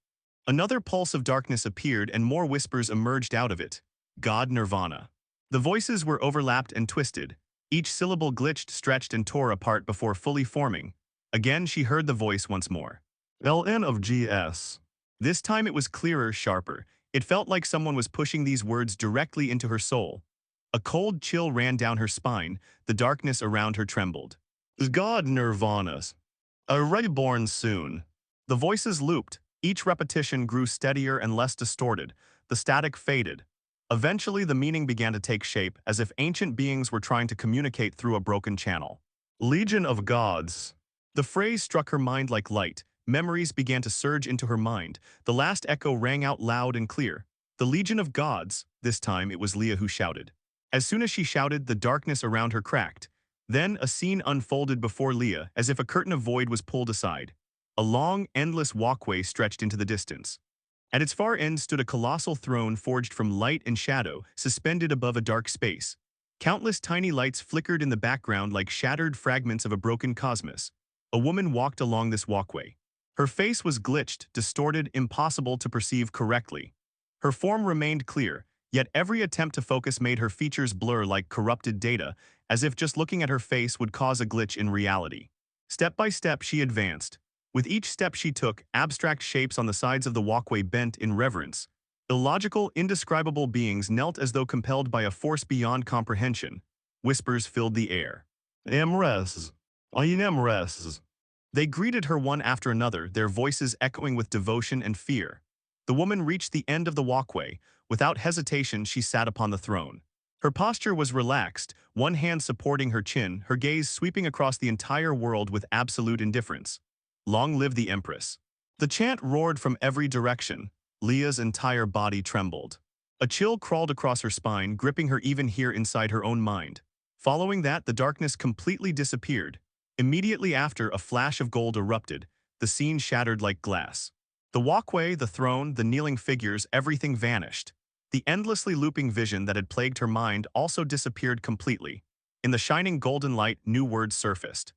Another pulse of darkness appeared and more whispers emerged out of it. "God Nirvana." The voices were overlapped and twisted. Each syllable glitched, stretched, and tore apart before fully forming. Again, she heard the voice once more. "LN of GS." This time it was clearer, sharper. It felt like someone was pushing these words directly into her soul. A cold chill ran down her spine. The darkness around her trembled. "God Nirvanas. A reborn soon." The voices looped. Each repetition grew steadier and less distorted. The static faded. Eventually, the meaning began to take shape, as if ancient beings were trying to communicate through a broken channel. "Legion of Gods." The phrase struck her mind like light. Memories began to surge into her mind. The last echo rang out loud and clear. "The Legion of Gods." This time, it was Leah who shouted. As soon as she shouted, the darkness around her cracked. Then, a scene unfolded before Leah, as if a curtain of void was pulled aside. A long, endless walkway stretched into the distance. At its far end stood a colossal throne forged from light and shadow, suspended above a dark space. Countless tiny lights flickered in the background like shattered fragments of a broken cosmos. A woman walked along this walkway. Her face was glitched, distorted, impossible to perceive correctly. Her form remained clear, yet every attempt to focus made her features blur like corrupted data, as if just looking at her face would cause a glitch in reality. Step by step, she advanced. With each step she took, abstract shapes on the sides of the walkway bent in reverence. Illogical, indescribable beings knelt as though compelled by a force beyond comprehension. Whispers filled the air. "Emress. Emress." They greeted her one after another, their voices echoing with devotion and fear. The woman reached the end of the walkway. Without hesitation, she sat upon the throne. Her posture was relaxed, one hand supporting her chin, her gaze sweeping across the entire world with absolute indifference. "Long live the Empress." The chant roared from every direction. Leah's entire body trembled. A chill crawled across her spine, gripping her even here inside her own mind. Following that, the darkness completely disappeared. Immediately after, a flash of gold erupted. The scene shattered like glass. The walkway, the throne, the kneeling figures, everything vanished. The endlessly looping vision that had plagued her mind also disappeared completely. In the shining golden light, new words surfaced.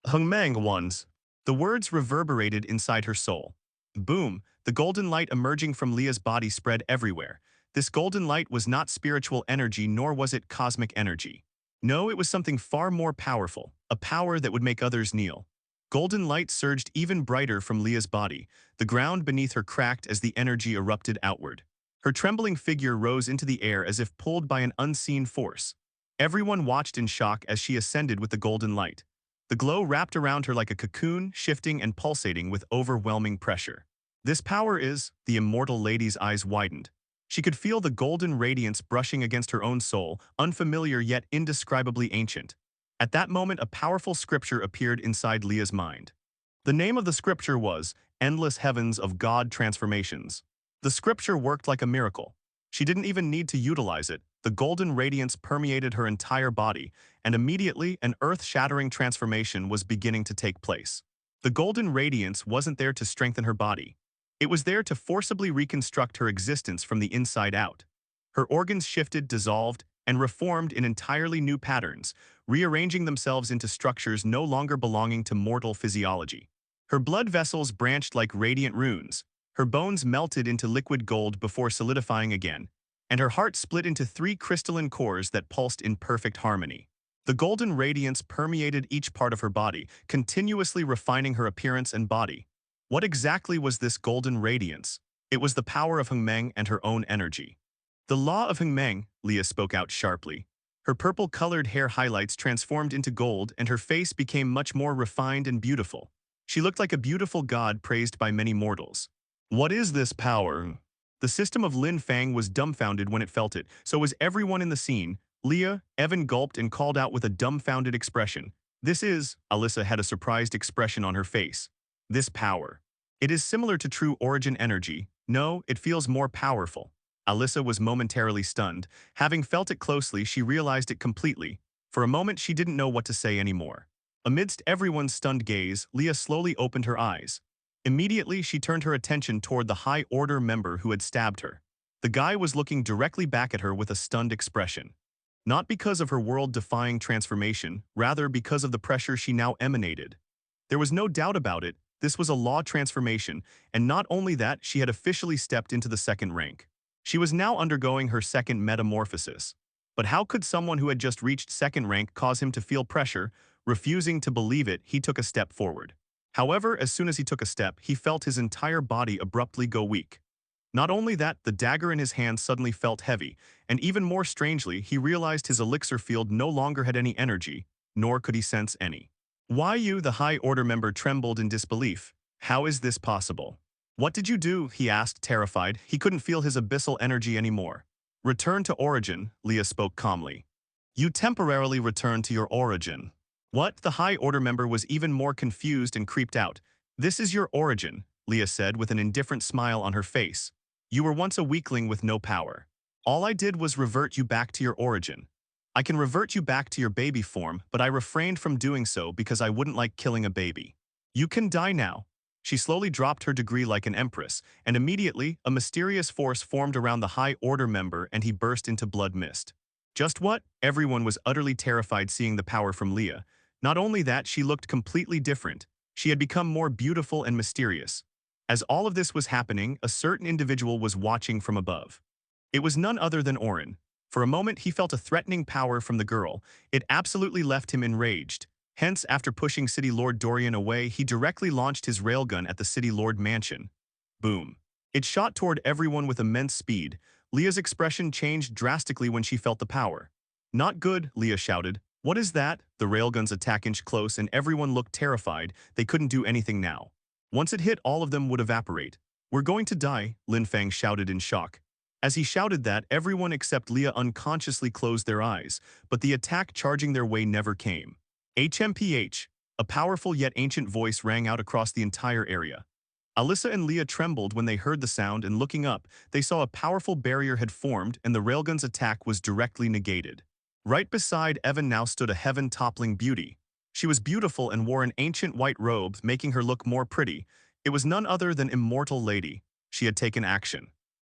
Hungmang ones. The words reverberated inside her soul. Boom, the golden light emerging from Leah's body spread everywhere. This golden light was not spiritual energy, nor was it cosmic energy. No, it was something far more powerful, a power that would make others kneel. Golden light surged even brighter from Leah's body. The ground beneath her cracked as the energy erupted outward. Her trembling figure rose into the air as if pulled by an unseen force. Everyone watched in shock as she ascended with the golden light. The glow wrapped around her like a cocoon, shifting and pulsating with overwhelming pressure. This power is, the Immortal Lady's eyes widened. She could feel the golden radiance brushing against her own soul, unfamiliar yet indescribably ancient. At that moment, a powerful scripture appeared inside Leah's mind. The name of the scripture was Endless Heavens of God Transformations. The scripture worked like a miracle. She didn't even need to utilize it. The golden radiance permeated her entire body, and immediately an earth-shattering transformation was beginning to take place. The golden radiance wasn't there to strengthen her body. It was there to forcibly reconstruct her existence from the inside out. Her organs shifted, dissolved, and reformed in entirely new patterns, rearranging themselves into structures no longer belonging to mortal physiology. Her blood vessels branched like radiant runes. Her bones melted into liquid gold before solidifying again, and her heart split into 3 crystalline cores that pulsed in perfect harmony. The golden radiance permeated each part of her body, continuously refining her appearance and body. What exactly was this golden radiance? It was the power of Hungmeng and her own energy. The law of Hungmeng, Leah spoke out sharply. Her purple-colored hair highlights transformed into gold, and her face became much more refined and beautiful. She looked like a beautiful god praised by many mortals. What is this power? The system of Lin Fang was dumbfounded when it felt it, so was everyone in the scene. Leah, Evan gulped and called out with a dumbfounded expression. This is, Alyssa had a surprised expression on her face. This power. It is similar to true origin energy. No, it feels more powerful. Alyssa was momentarily stunned. Having felt it closely, she realized it completely. For a moment, she didn't know what to say anymore. Amidst everyone's stunned gaze, Leah slowly opened her eyes. Immediately, she turned her attention toward the High Order member who had stabbed her. The guy was looking directly back at her with a stunned expression. Not because of her world-defying transformation, rather because of the pressure she now emanated. There was no doubt about it, this was a law transformation, and not only that, she had officially stepped into the second rank. She was now undergoing her second metamorphosis. But how could someone who had just reached second rank cause him to feel pressure? Refusing to believe it, he took a step forward. However, as soon as he took a step, he felt his entire body abruptly go weak. Not only that, the dagger in his hand suddenly felt heavy, and even more strangely, he realized his elixir field no longer had any energy, nor could he sense any. Why you, the High Order member, trembled in disbelief. How is this possible? What did you do? He asked, terrified. He couldn't feel his abyssal energy anymore. Return to origin, Leah spoke calmly. You temporarily return to your origin. What? The High Order member was even more confused and creeped out. This is your origin, Leah said with an indifferent smile on her face. You were once a weakling with no power. All I did was revert you back to your origin. I can revert you back to your baby form, but I refrained from doing so because I wouldn't like killing a baby. You can die now. She slowly dropped her degree like an empress, and immediately, a mysterious force formed around the High Order member and he burst into blood mist. Just what? Everyone was utterly terrified seeing the power from Leah. Not only that, she looked completely different. She had become more beautiful and mysterious. As all of this was happening, a certain individual was watching from above. It was none other than Orin. For a moment, he felt a threatening power from the girl. It absolutely left him enraged. Hence, after pushing City Lord Dorian away, he directly launched his railgun at the City Lord mansion. Boom. It shot toward everyone with immense speed. Leah's expression changed drastically when she felt the power. Not good, Leah shouted. What is that? The railgun's attack inched close and everyone looked terrified. They couldn't do anything now. Once it hit, all of them would evaporate. We're going to die, Lin Fang shouted in shock. As he shouted that, everyone except Leah unconsciously closed their eyes, but the attack charging their way never came. HMPH, a powerful yet ancient voice rang out across the entire area. Alyssa and Leah trembled when they heard the sound, and looking up, they saw a powerful barrier had formed and the railgun's attack was directly negated. Right beside Evan now stood a heaven-toppling beauty. She was beautiful and wore an ancient white robe, making her look more pretty. It was none other than Immortal Lady. She had taken action.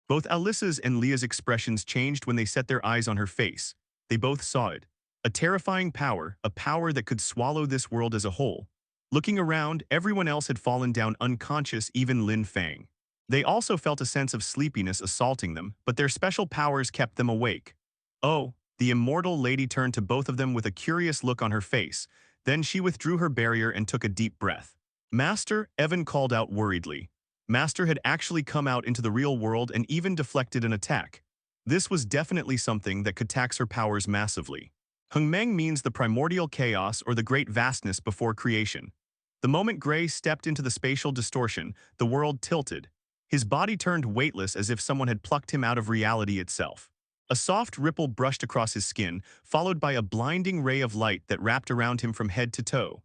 Both Alyssa's and Leah's expressions changed when they set their eyes on her face. They both saw it. A terrifying power, a power that could swallow this world as a whole. Looking around, everyone else had fallen down unconscious, even Lin Fang. They also felt a sense of sleepiness assaulting them, but their special powers kept them awake. Oh, the Immortal Lady turned to both of them with a curious look on her face. Then she withdrew her barrier and took a deep breath. Master, Evan called out worriedly. Master had actually come out into the real world and even deflected an attack. This was definitely something that could tax her powers massively. Hungmeng means the primordial chaos or the great vastness before creation. The moment Gray stepped into the spatial distortion, the world tilted. His body turned weightless as if someone had plucked him out of reality itself. A soft ripple brushed across his skin, followed by a blinding ray of light that wrapped around him from head to toe.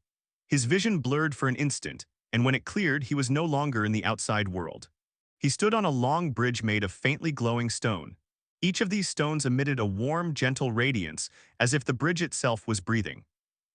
His vision blurred for an instant, and when it cleared, he was no longer in the outside world. He stood on a long bridge made of faintly glowing stone. Each of these stones emitted a warm, gentle radiance, as if the bridge itself was breathing.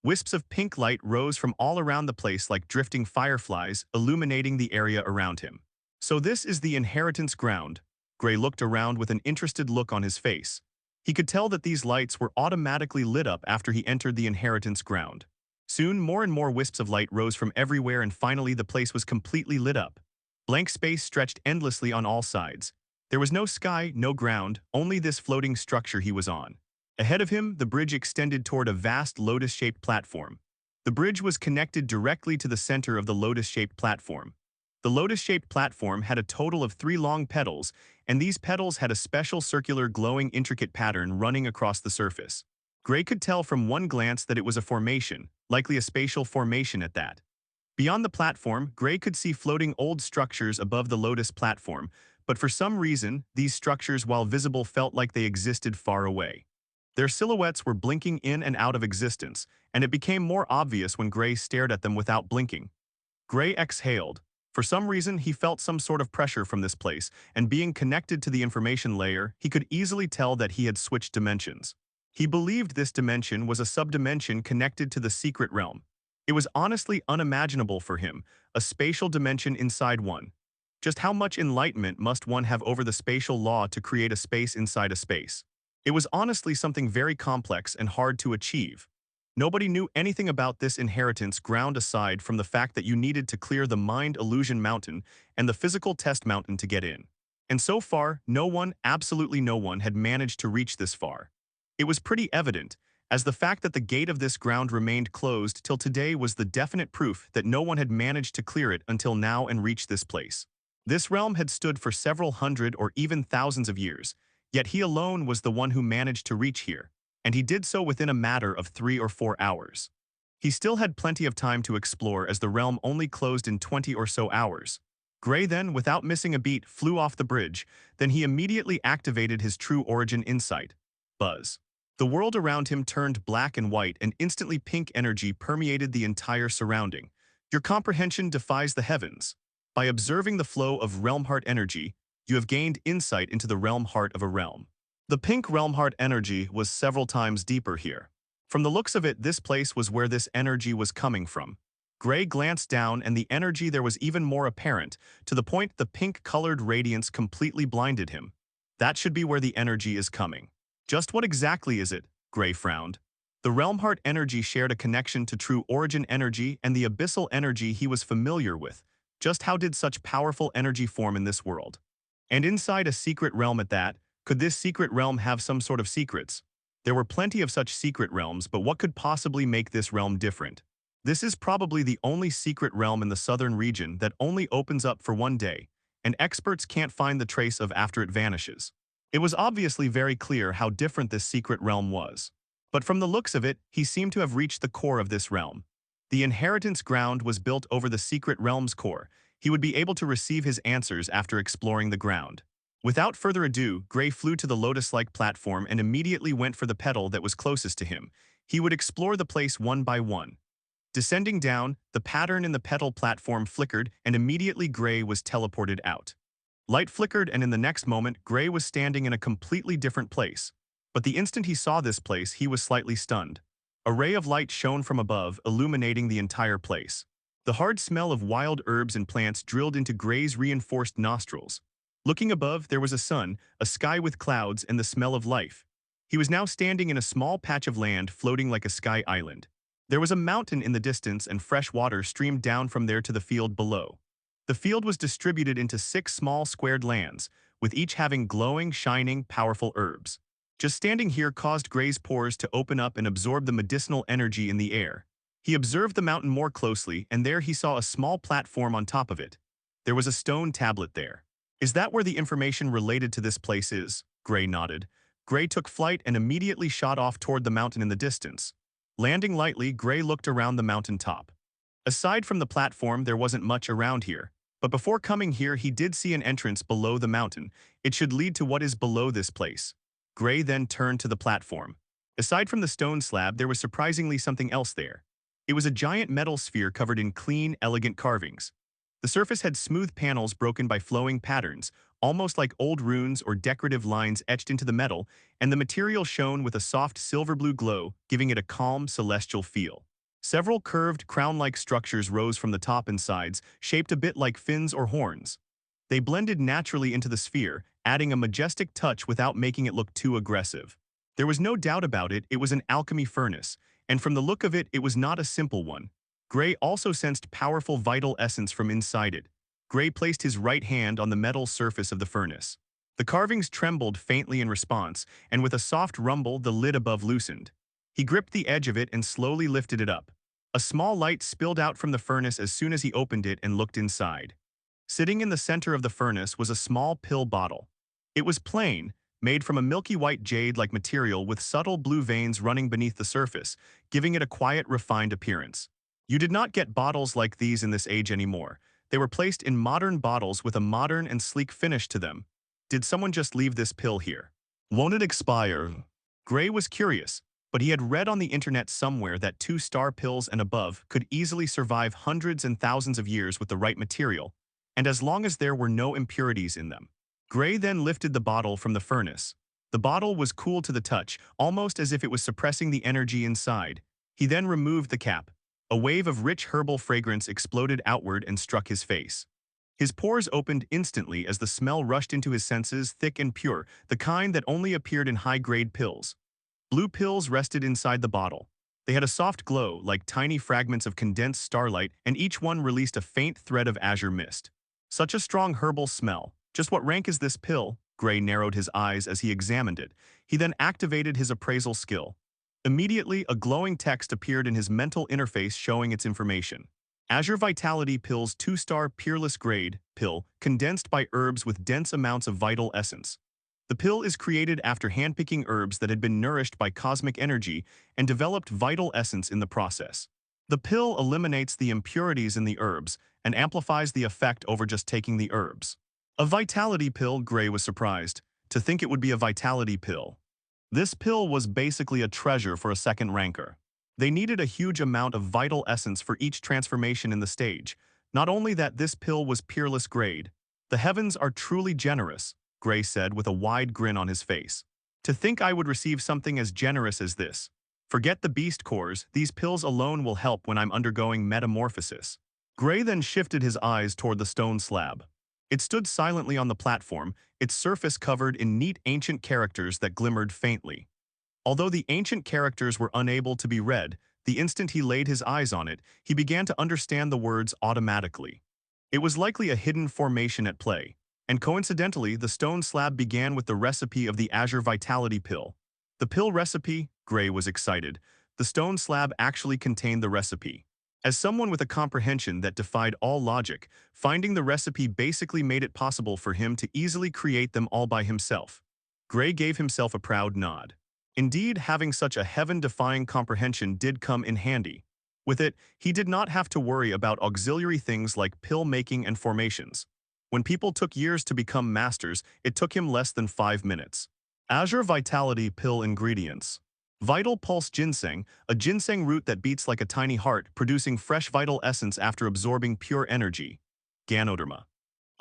Wisps of pink light rose from all around the place like drifting fireflies, illuminating the area around him. So this is the inheritance ground. Gray looked around with an interested look on his face. He could tell that these lights were automatically lit up after he entered the inheritance ground. Soon, more and more wisps of light rose from everywhere and finally the place was completely lit up. Blank space stretched endlessly on all sides. There was no sky, no ground, only this floating structure he was on. Ahead of him, the bridge extended toward a vast lotus-shaped platform. The bridge was connected directly to the center of the lotus-shaped platform. The lotus-shaped platform had a total of 3 long petals, and these petals had a special circular glowing intricate pattern running across the surface. Gray could tell from one glance that it was a formation, likely a spatial formation at that. Beyond the platform, Gray could see floating old structures above the lotus platform, but for some reason, these structures, while visible, felt like they existed far away. Their silhouettes were blinking in and out of existence, and it became more obvious when Gray stared at them without blinking. Gray exhaled. For some reason, he felt some sort of pressure from this place, and being connected to the information layer, he could easily tell that he had switched dimensions. He believed this dimension was a subdimension connected to the secret realm. It was honestly unimaginable for him, a spatial dimension inside one. Just how much enlightenment must one have over the spatial law to create a space inside a space? It was honestly something very complex and hard to achieve. Nobody knew anything about this inheritance ground aside from the fact that you needed to clear the mind illusion mountain and the physical test mountain to get in. And so far, no one, absolutely no one, had managed to reach this far. It was pretty evident, as the fact that the gate of this ground remained closed till today was the definite proof that no one had managed to clear it until now and reach this place. This realm had stood for several hundred or even thousands of years, yet he alone was the one who managed to reach here, and he did so within a matter of 3 or 4 hours. He still had plenty of time to explore as the realm only closed in 20 or so hours. Gray then, without missing a beat, flew off the bridge, then he immediately activated his true origin insight. Buzz. The world around him turned black and white and instantly pink energy permeated the entire surrounding. Your comprehension defies the heavens. By observing the flow of realm heart energy, you have gained insight into the realm heart of a realm. The pink realm heart energy was several times deeper here. From the looks of it, this place was where this energy was coming from. Gray glanced down and the energy there was even more apparent, to the point the pink-colored radiance completely blinded him. That should be where the energy is coming. Just what exactly is it? Gray frowned. The realm heart energy shared a connection to true origin energy and the abyssal energy he was familiar with. Just how did such powerful energy form in this world? And inside a secret realm at that, could this secret realm have some sort of secrets? There were plenty of such secret realms, but what could possibly make this realm different? This is probably the only secret realm in the southern region that only opens up for one day, and experts can't find the trace of after it vanishes. It was obviously very clear how different this secret realm was. But from the looks of it, he seemed to have reached the core of this realm. The inheritance ground was built over the secret realm's core. He would be able to receive his answers after exploring the ground. Without further ado, Gray flew to the lotus-like platform and immediately went for the petal that was closest to him. He would explore the place one by one. Descending down, the pattern in the petal platform flickered and immediately Gray was teleported out. Light flickered and in the next moment, Gray was standing in a completely different place. But the instant he saw this place, he was slightly stunned. A ray of light shone from above, illuminating the entire place. The hard smell of wild herbs and plants drilled into Gray's reinforced nostrils. Looking above, there was a sun, a sky with clouds, and the smell of life. He was now standing in a small patch of land floating like a sky island. There was a mountain in the distance and fresh water streamed down from there to the field below. The field was distributed into 6 small squared lands, with each having glowing, shining, powerful herbs. Just standing here caused Gray's pores to open up and absorb the medicinal energy in the air. He observed the mountain more closely, and there he saw a small platform on top of it. There was a stone tablet there. Is that where the information related to this place is? Gray nodded. Gray took flight and immediately shot off toward the mountain in the distance. Landing lightly, Gray looked around the mountain top. Aside from the platform, there wasn't much around here. But before coming here, he did see an entrance below the mountain. It should lead to what is below this place. Gray then turned to the platform. Aside from the stone slab, there was surprisingly something else there. It was a giant metal sphere covered in clean, elegant carvings. The surface had smooth panels broken by flowing patterns, almost like old runes or decorative lines etched into the metal, and the material shone with a soft silver-blue glow, giving it a calm, celestial feel. Several curved, crown-like structures rose from the top and sides, shaped a bit like fins or horns. They blended naturally into the sphere, adding a majestic touch without making it look too aggressive. There was no doubt about it, it was an alchemy furnace, and from the look of it, it was not a simple one. Gray also sensed powerful vital essence from inside it. Gray placed his right hand on the metal surface of the furnace. The carvings trembled faintly in response, and with a soft rumble, the lid above loosened. He gripped the edge of it and slowly lifted it up. A small light spilled out from the furnace as soon as he opened it and looked inside. Sitting in the center of the furnace was a small pill bottle. It was plain, made from a milky white jade-like material with subtle blue veins running beneath the surface, giving it a quiet, refined appearance. You did not get bottles like these in this age anymore. They were placed in modern bottles with a modern and sleek finish to them. Did someone just leave this pill here? Won't it expire? Gray was curious, but he had read on the internet somewhere that 2-star pills and above could easily survive hundreds and thousands of years with the right material, and as long as there were no impurities in them. Gray then lifted the bottle from the furnace. The bottle was cool to the touch, almost as if it was suppressing the energy inside. He then removed the cap. A wave of rich herbal fragrance exploded outward and struck his face. His pores opened instantly as the smell rushed into his senses, thick and pure, the kind that only appeared in high-grade pills. Blue pills rested inside the bottle. They had a soft glow, like tiny fragments of condensed starlight, and each one released a faint thread of azure mist. Such a strong herbal smell. Just what rank is this pill? Gray narrowed his eyes as he examined it. He then activated his appraisal skill. Immediately, a glowing text appeared in his mental interface showing its information. Azure Vitality Pills 2-star Peerless Grade Pill, condensed by herbs with dense amounts of vital essence. The pill is created after handpicking herbs that had been nourished by cosmic energy and developed vital essence in the process. The pill eliminates the impurities in the herbs and amplifies the effect over just taking the herbs. A vitality pill, Gray was surprised. To think it would be a vitality pill. This pill was basically a treasure for a second ranker. They needed a huge amount of vital essence for each transformation in the stage. Not only that, this pill was peerless grade. The heavens are truly generous, Gray said with a wide grin on his face. To think I would receive something as generous as this. Forget the beast cores, these pills alone will help when I'm undergoing metamorphosis. Gray then shifted his eyes toward the stone slab. It stood silently on the platform, its surface covered in neat ancient characters that glimmered faintly. Although the ancient characters were unable to be read, the instant he laid his eyes on it, he began to understand the words automatically. It was likely a hidden formation at play, and coincidentally, the stone slab began with the recipe of the Azure Vitality Pill. The pill recipe? Gray was excited. The stone slab actually contained the recipe. As someone with a comprehension that defied all logic, finding the recipe basically made it possible for him to easily create them all by himself. Gray gave himself a proud nod. Indeed, having such a heaven-defying comprehension did come in handy. With it, he did not have to worry about auxiliary things like pill-making and formations. When people took years to become masters, it took him less than 5 minutes. Azure Vitality Pill Ingredients. Vital Pulse Ginseng, a ginseng root that beats like a tiny heart, producing fresh vital essence after absorbing pure energy. Ganoderma.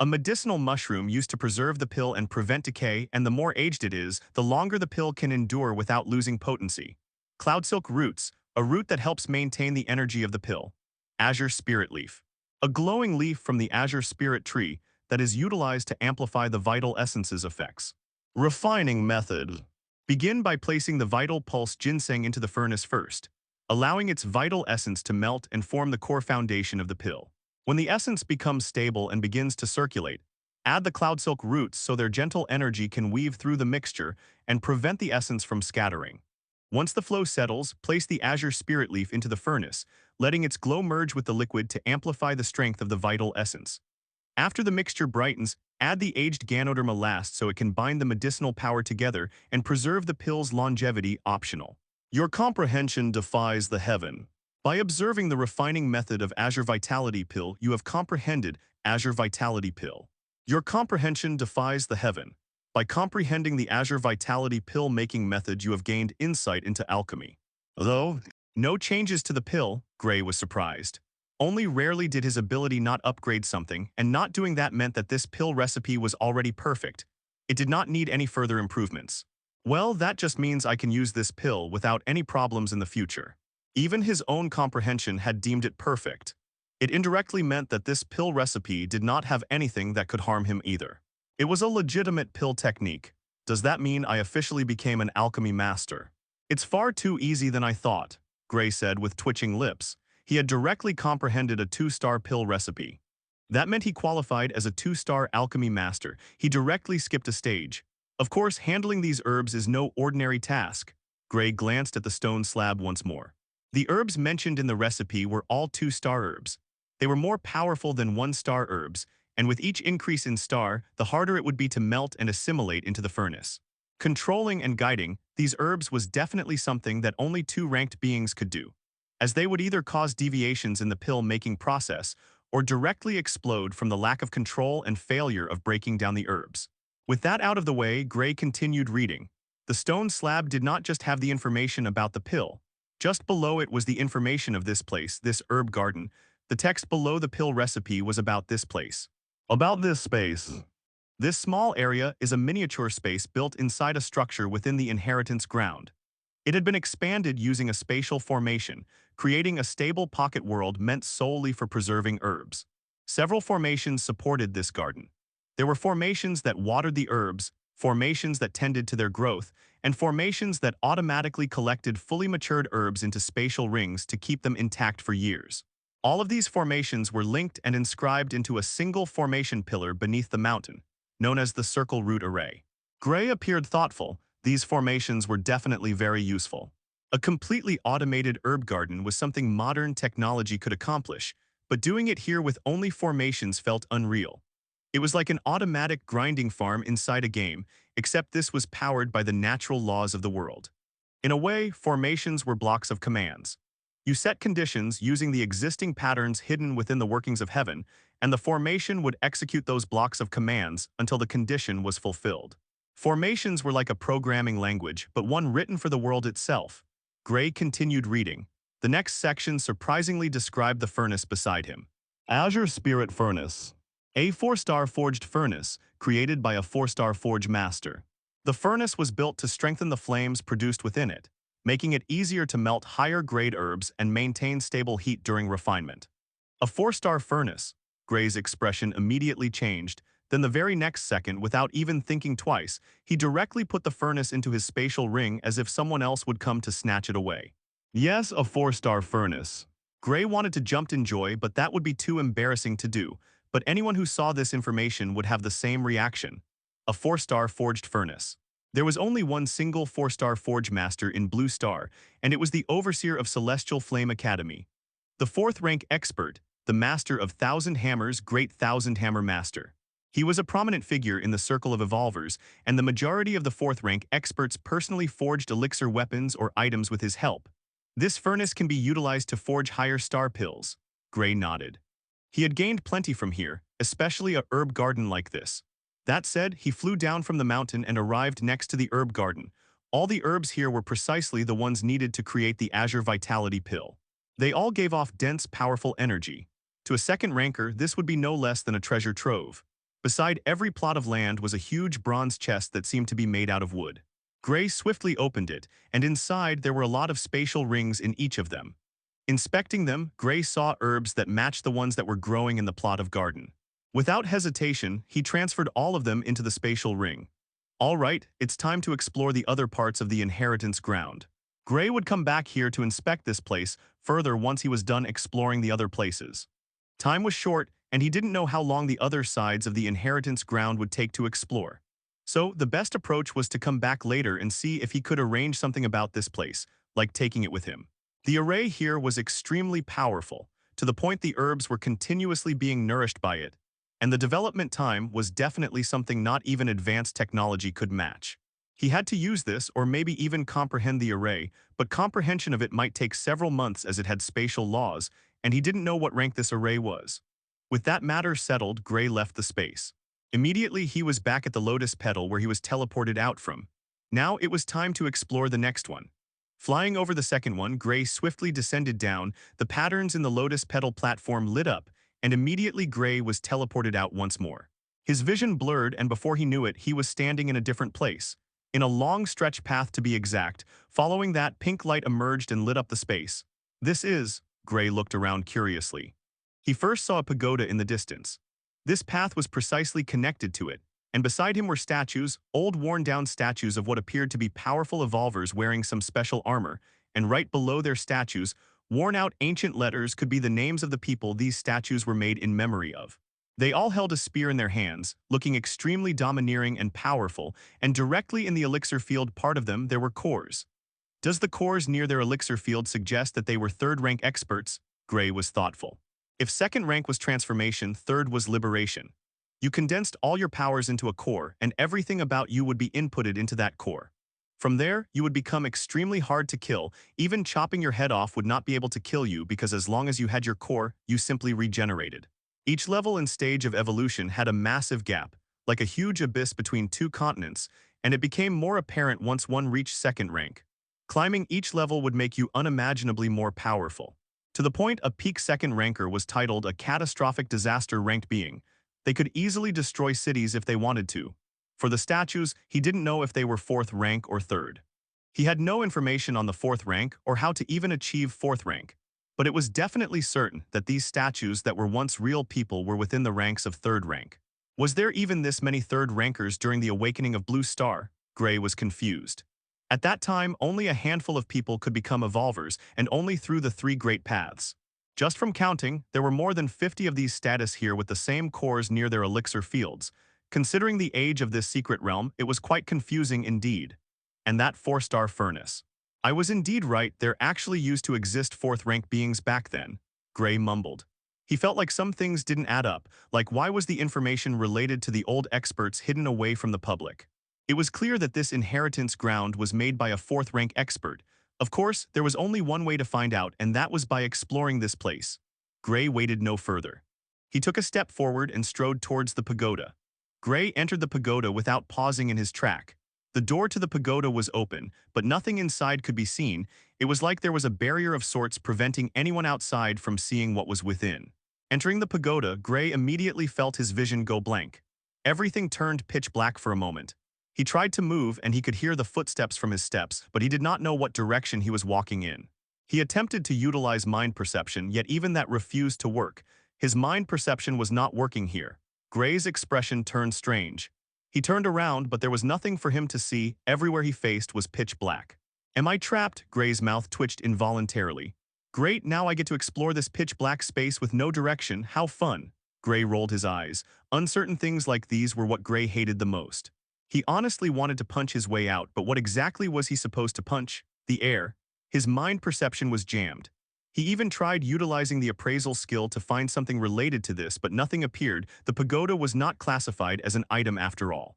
A medicinal mushroom used to preserve the pill and prevent decay, and the more aged it is, the longer the pill can endure without losing potency. Cloudsilk Roots, a root that helps maintain the energy of the pill. Azure Spirit Leaf. A glowing leaf from the Azure Spirit tree that is utilized to amplify the vital essence's effects. Refining method. Begin by placing the vital pulse ginseng into the furnace first, allowing its vital essence to melt and form the core foundation of the pill. When the essence becomes stable and begins to circulate, add the cloud silk roots so their gentle energy can weave through the mixture and prevent the essence from scattering. Once the flow settles, place the Azure Spirit Leaf into the furnace, letting its glow merge with the liquid to amplify the strength of the vital essence. After the mixture brightens, add the aged Ganoderma last so it can bind the medicinal power together and preserve the pill's longevity optional. Your comprehension defies the heaven. By observing the refining method of Azure Vitality Pill, you have comprehended Azure Vitality Pill. Your comprehension defies the heaven. By comprehending the Azure Vitality Pill making method, you have gained insight into alchemy. Though no changes to the pill, Gray was surprised. Only rarely did his ability not upgrade something, and not doing that meant that this pill recipe was already perfect. It did not need any further improvements. Well, that just means I can use this pill without any problems in the future. Even his own comprehension had deemed it perfect. It indirectly meant that this pill recipe did not have anything that could harm him either. It was a legitimate pill technique. Does that mean I officially became an alchemy master? It's far too easy than I thought, Gray said with twitching lips. He had directly comprehended a 2-star pill recipe. That meant he qualified as a 2-star alchemy master. He directly skipped a stage. Of course, handling these herbs is no ordinary task. Gray glanced at the stone slab once more. The herbs mentioned in the recipe were all 2-star herbs. They were more powerful than 1-star herbs, and with each increase in star, the harder it would be to melt and assimilate into the furnace. Controlling and guiding these herbs was definitely something that only 2-ranked beings could do, as they would either cause deviations in the pill-making process or directly explode from the lack of control and failure of breaking down the herbs. With that out of the way, Gray continued reading. The stone slab did not just have the information about the pill. Just below it was the information of this place, this herb garden. The text below the pill recipe was about this place. About this space. This small area is a miniature space built inside a structure within the inheritance ground. It had been expanded using a spatial formation, creating a stable pocket world meant solely for preserving herbs. Several formations supported this garden. There were formations that watered the herbs, formations that tended to their growth, and formations that automatically collected fully matured herbs into spatial rings to keep them intact for years. All of these formations were linked and inscribed into a single formation pillar beneath the mountain, known as the Circle Root Array. Gray appeared thoughtful. These formations were definitely very useful. A completely automated herb garden was something modern technology could accomplish, but doing it here with only formations felt unreal. It was like an automatic grinding farm inside a game, except this was powered by the natural laws of the world. In a way, formations were blocks of commands. You set conditions using the existing patterns hidden within the workings of heaven, and the formation would execute those blocks of commands until the condition was fulfilled. Formations were like a programming language, but one written for the world itself. Gray continued reading. The next section surprisingly described the furnace beside him. Azure Spirit Furnace. A 4-star forged furnace, created by a 4-star forge master. The furnace was built to strengthen the flames produced within it, making it easier to melt higher-grade herbs and maintain stable heat during refinement. A 4-star furnace. Gray's expression immediately changed. Then the very next second, without even thinking twice, he directly put the furnace into his spatial ring as if someone else would come to snatch it away. Yes, a 4-star furnace. Gray wanted to jump in joy, but that would be too embarrassing to do. But anyone who saw this information would have the same reaction. A 4-star forged furnace. There was only one single 4-star forge master in Blue Star, and it was the overseer of Celestial Flame Academy. The 4th-rank expert, the master of Thousand Hammers, Great Thousand Hammer Master. He was a prominent figure in the circle of evolvers, and the majority of the 4th-rank experts personally forged elixir weapons or items with his help. This furnace can be utilized to forge higher star pills. Gray nodded. He had gained plenty from here, especially a herb garden like this. That said, he flew down from the mountain and arrived next to the herb garden. All the herbs here were precisely the ones needed to create the Azure Vitality Pill. They all gave off dense, powerful energy. To a second ranker, this would be no less than a treasure trove. Beside every plot of land was a huge bronze chest that seemed to be made out of wood. Gray swiftly opened it, and inside there were a lot of spatial rings in each of them. Inspecting them, Gray saw herbs that matched the ones that were growing in the plot of garden. Without hesitation, he transferred all of them into the spatial ring. All right, it's time to explore the other parts of the inheritance ground. Gray would come back here to inspect this place further once he was done exploring the other places. Time was short, and he didn't know how long the other sides of the inheritance ground would take to explore. So, the best approach was to come back later and see if he could arrange something about this place, like taking it with him. The array here was extremely powerful, to the point the herbs were continuously being nourished by it, and the development time was definitely something not even advanced technology could match. He had to use this or maybe even comprehend the array, but comprehension of it might take several months as it had spatial laws, and he didn't know what rank this array was. With that matter settled, Gray left the space. Immediately he was back at the lotus petal where he was teleported out from. Now it was time to explore the next one. Flying over the second one, Gray swiftly descended down, the patterns in the lotus petal platform lit up, and immediately Gray was teleported out once more. His vision blurred, and before he knew it, he was standing in a different place. In a long stretch path to be exact, following that, pink light emerged and lit up the space. This is, Gray looked around curiously. He first saw a pagoda in the distance. This path was precisely connected to it, and beside him were statues, old worn-down statues of what appeared to be powerful evolvers wearing some special armor, and right below their statues, worn-out ancient letters could be the names of the people these statues were made in memory of. They all held a spear in their hands, looking extremely domineering and powerful, and directly in the elixir field part of them there were cores. Does the cores near their elixir field suggest that they were third-rank experts? Gray was thoughtful. If second rank was transformation, third was liberation. You condensed all your powers into a core, and everything about you would be inputted into that core. From there, you would become extremely hard to kill. Even chopping your head off would not be able to kill you because as long as you had your core, you simply regenerated. Each level and stage of evolution had a massive gap, like a huge abyss between two continents, and it became more apparent once one reached second rank. Climbing each level would make you unimaginably more powerful. To the point a peak second ranker was titled a catastrophic disaster ranked being. They could easily destroy cities if they wanted to. For the statues, he didn't know if they were fourth rank or third. He had no information on the fourth rank or how to even achieve fourth rank. But it was definitely certain that these statues that were once real people were within the ranks of third rank. Was there even this many third rankers during the awakening of Blue Star? Gray was confused. At that time, only a handful of people could become evolvers, and only through the three great paths. Just from counting, there were more than 50 of these status here with the same cores near their elixir fields. Considering the age of this secret realm, it was quite confusing indeed. And that 4-star furnace. I was indeed right, there actually used to exist fourth-rank beings back then, Gray mumbled. He felt like some things didn't add up, like why was the information related to the old experts hidden away from the public? It was clear that this inheritance ground was made by a fourth-rank expert. Of course, there was only one way to find out, and that was by exploring this place. Gray waited no further. He took a step forward and strode towards the pagoda. Gray entered the pagoda without pausing in his track. The door to the pagoda was open, but nothing inside could be seen. It was like there was a barrier of sorts preventing anyone outside from seeing what was within. Entering the pagoda, Gray immediately felt his vision go blank. Everything turned pitch black for a moment. He tried to move and he could hear the footsteps from his steps, but he did not know what direction he was walking in. He attempted to utilize mind perception, yet even that refused to work. His mind perception was not working here. Gray's expression turned strange. He turned around, but there was nothing for him to see. Everywhere he faced was pitch black. Am I trapped? Gray's mouth twitched involuntarily. Great, now I get to explore this pitch black space with no direction. How fun. Gray rolled his eyes. Uncertain things like these were what Gray hated the most. He honestly wanted to punch his way out, but what exactly was he supposed to punch? The air. His mind perception was jammed. He even tried utilizing the appraisal skill to find something related to this, but nothing appeared. The pagoda was not classified as an item after all.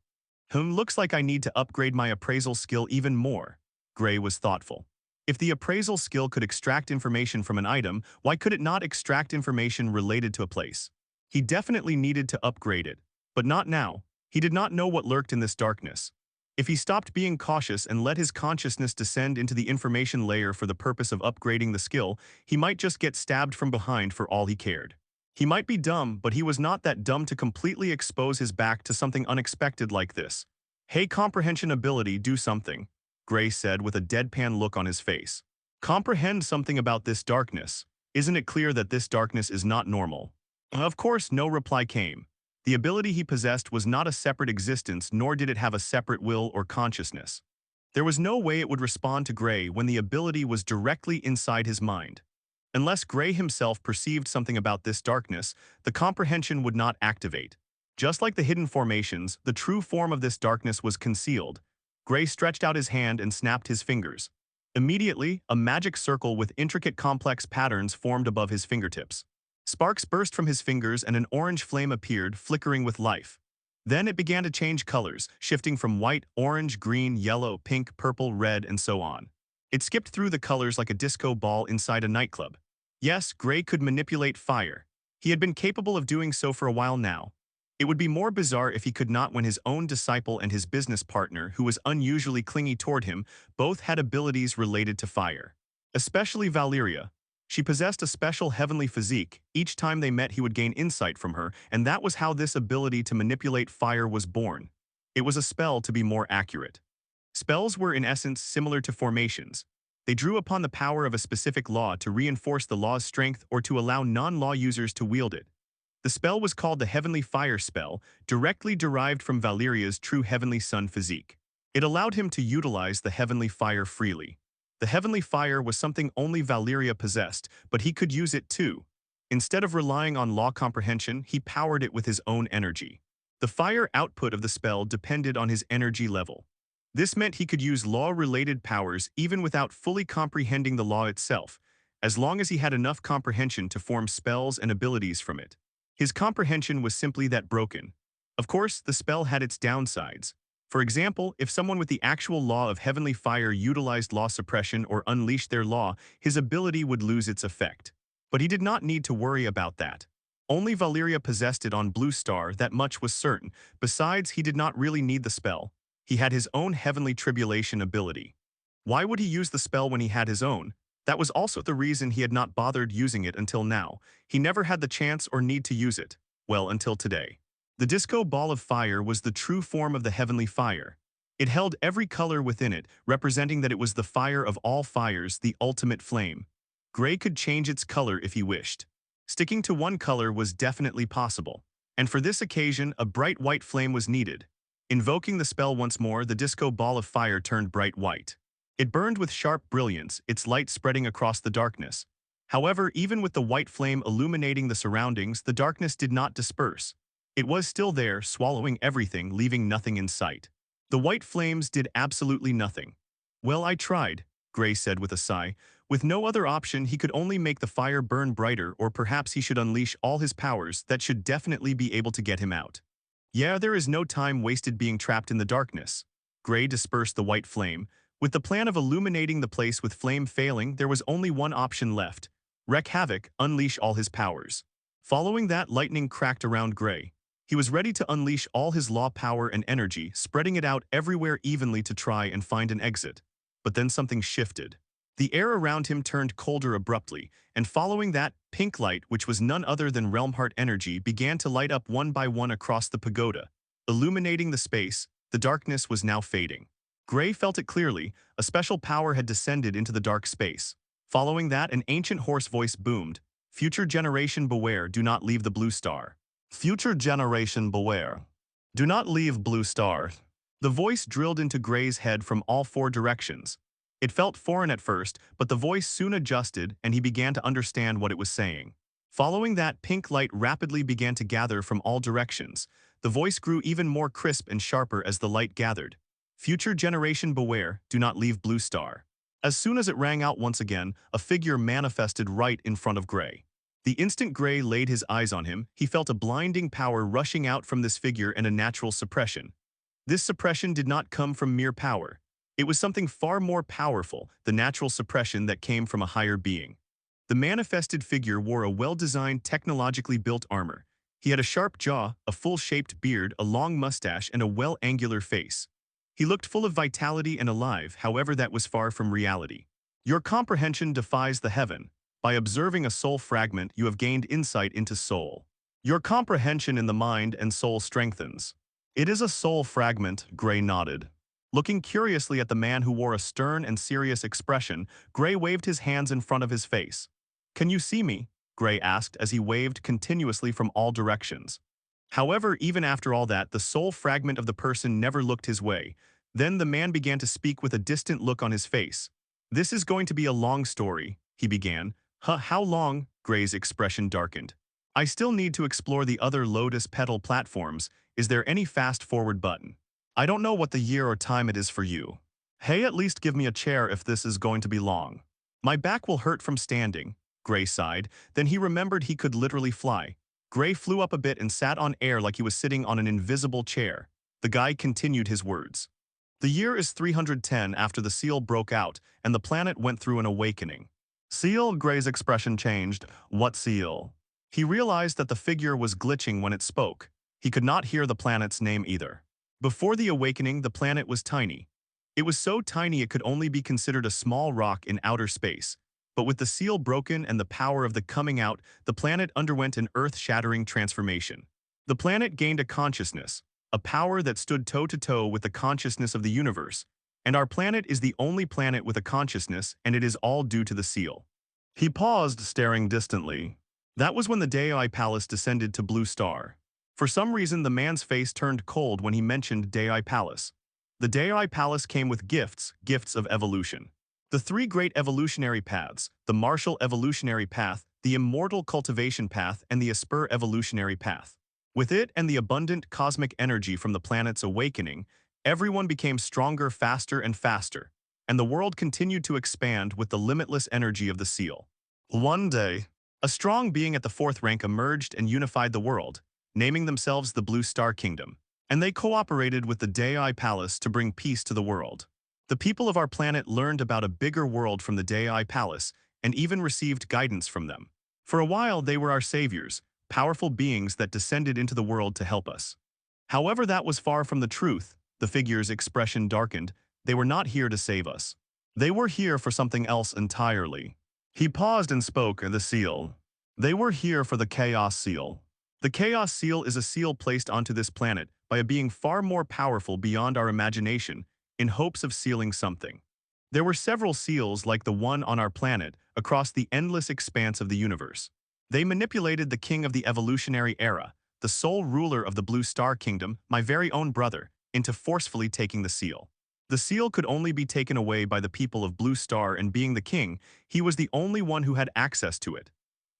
Looks like I need to upgrade my appraisal skill even more. Gray was thoughtful. If the appraisal skill could extract information from an item, why could it not extract information related to a place? He definitely needed to upgrade it, but not now. He did not know what lurked in this darkness. If he stopped being cautious and let his consciousness descend into the information layer for the purpose of upgrading the skill, he might just get stabbed from behind for all he cared. He might be dumb, but he was not that dumb to completely expose his back to something unexpected like this. Hey, comprehension ability, do something, Gray said with a deadpan look on his face. Comprehend something about this darkness. Isn't it clear that this darkness is not normal? Of course, no reply came. The ability he possessed was not a separate existence, nor did it have a separate will or consciousness. There was no way it would respond to Gray when the ability was directly inside his mind. Unless Gray himself perceived something about this darkness, the comprehension would not activate. Just like the hidden formations, the true form of this darkness was concealed. Gray stretched out his hand and snapped his fingers. Immediately, a magic circle with intricate complex patterns formed above his fingertips. Sparks burst from his fingers and an orange flame appeared, flickering with life. Then it began to change colors, shifting from white, orange, green, yellow, pink, purple, red, and so on. It skipped through the colors like a disco ball inside a nightclub. Yes, Gray could manipulate fire. He had been capable of doing so for a while now. It would be more bizarre if he could not when his own disciple and his business partner, who was unusually clingy toward him, both had abilities related to fire. Especially Valyria. She possessed a special heavenly physique. Each time they met he would gain insight from her, and that was how this ability to manipulate fire was born. It was a spell, to be more accurate. Spells were in essence similar to formations. They drew upon the power of a specific law to reinforce the law's strength or to allow non-law users to wield it. The spell was called the Heavenly Fire spell, directly derived from Valyria's true Heavenly Sun physique. It allowed him to utilize the Heavenly Fire freely. The Heavenly Fire was something only Valyria possessed, but he could use it too. Instead of relying on law comprehension, he powered it with his own energy. The fire output of the spell depended on his energy level. This meant he could use law-related powers even without fully comprehending the law itself, as long as he had enough comprehension to form spells and abilities from it. His comprehension was simply that broken. Of course, the spell had its downsides. For example, if someone with the actual law of heavenly fire utilized law suppression or unleashed their law, his ability would lose its effect. But he did not need to worry about that. Only Valyria possessed it on Blue Star, that much was certain. Besides, he did not really need the spell. He had his own heavenly tribulation ability. Why would he use the spell when he had his own? That was also the reason he had not bothered using it until now. He never had the chance or need to use it. Well, until today. The disco ball of fire was the true form of the heavenly fire. It held every color within it, representing that it was the fire of all fires, the ultimate flame. Gray could change its color if he wished. Sticking to one color was definitely possible. And for this occasion, a bright white flame was needed. Invoking the spell once more, the disco ball of fire turned bright white. It burned with sharp brilliance, its light spreading across the darkness. However, even with the white flame illuminating the surroundings, the darkness did not disperse. It was still there, swallowing everything, leaving nothing in sight. The white flames did absolutely nothing. Well, I tried, Gray said with a sigh. With no other option, he could only make the fire burn brighter, or perhaps he should unleash all his powers. That should definitely be able to get him out. Yeah, there is no time wasted being trapped in the darkness. Gray dispersed the white flame. With the plan of illuminating the place with flame failing, there was only one option left. Wreak havoc, unleash all his powers. Following that, lightning cracked around Gray. He was ready to unleash all his law power and energy, spreading it out everywhere evenly to try and find an exit. But then something shifted. The air around him turned colder abruptly, and following that, pink light, which was none other than Realmheart energy, began to light up one by one across the pagoda. Illuminating the space, the darkness was now fading. Gray felt it clearly. A special power had descended into the dark space. Following that, an ancient hoarse voice boomed. Future generation beware, do not leave the Blue Star. Future generation beware. Do not leave Blue Star. The voice drilled into Gray's head from all four directions. It felt foreign at first, but the voice soon adjusted and he began to understand what it was saying. Following that, pink light rapidly began to gather from all directions. The voice grew even more crisp and sharper as the light gathered. Future generation beware, do not leave Blue Star. As soon as it rang out once again, a figure manifested right in front of Gray. The instant Gray laid his eyes on him, he felt a blinding power rushing out from this figure and a natural suppression. This suppression did not come from mere power. It was something far more powerful, the natural suppression that came from a higher being. The manifested figure wore a well-designed, technologically built armor. He had a sharp jaw, a full-shaped beard, a long mustache, and a well-angular face. He looked full of vitality and alive, however that was far from reality. Your comprehension defies the heaven. By observing a soul fragment, you have gained insight into soul. Your comprehension in the mind and soul strengthens. It is a soul fragment, Gray nodded. Looking curiously at the man who wore a stern and serious expression, Gray waved his hands in front of his face. "Can you see me?" Gray asked as he waved continuously from all directions. However, even after all that, the soul fragment of the person never looked his way. Then the man began to speak with a distant look on his face. "This is going to be a long story," he began. "Huh, how long?" Gray's expression darkened. "I still need to explore the other Lotus Petal platforms. Is there any fast-forward button? I don't know what the year or time it is for you. Hey, at least give me a chair if this is going to be long. My back will hurt from standing." Gray sighed. Then he remembered he could literally fly. Gray flew up a bit and sat on air like he was sitting on an invisible chair. The guy continued his words. "The year is 310 after the seal broke out, and the planet went through an awakening." "Seal?" Gray's expression changed. "What seal?" He realized that the figure was glitching when it spoke. He could not hear the planet's name either. Before the awakening, the planet was tiny. It was so tiny it could only be considered a small rock in outer space. But with the seal broken and the power of the coming out, the planet underwent an earth-shattering transformation. The planet gained a consciousness, a power that stood toe-to-toe with the consciousness of the universe. And our planet is the only planet with a consciousness, and it is all due to the seal. He paused, staring distantly. That was when the Dei Palace descended to Blue Star. For some reason, the man's face turned cold when he mentioned Dei Palace. The Dei Palace came with gifts, gifts of evolution. The three great evolutionary paths, the martial evolutionary path, the immortal cultivation path, and the Esper evolutionary path. With it and the abundant cosmic energy from the planet's awakening, everyone became stronger faster and faster, and the world continued to expand with the limitless energy of the seal. One day, a strong being at the fourth rank emerged and unified the world, naming themselves the Blue Star Kingdom, and they cooperated with the Dei Palace to bring peace to the world. The people of our planet learned about a bigger world from the Dei Palace and even received guidance from them. For a while, they were our saviors, powerful beings that descended into the world to help us. However, that was far from the truth. The figure's expression darkened. They were not here to save us. They were here for something else entirely. He paused and spoke, the seal. They were here for the Chaos Seal. The Chaos Seal is a seal placed onto this planet by a being far more powerful beyond our imagination, in hopes of sealing something. There were several seals like the one on our planet across the endless expanse of the universe. They manipulated the king of the evolutionary era, the sole ruler of the Blue Star Kingdom, my very own brother, into forcefully taking the seal. The seal could only be taken away by the people of Blue Star, and being the king, he was the only one who had access to it.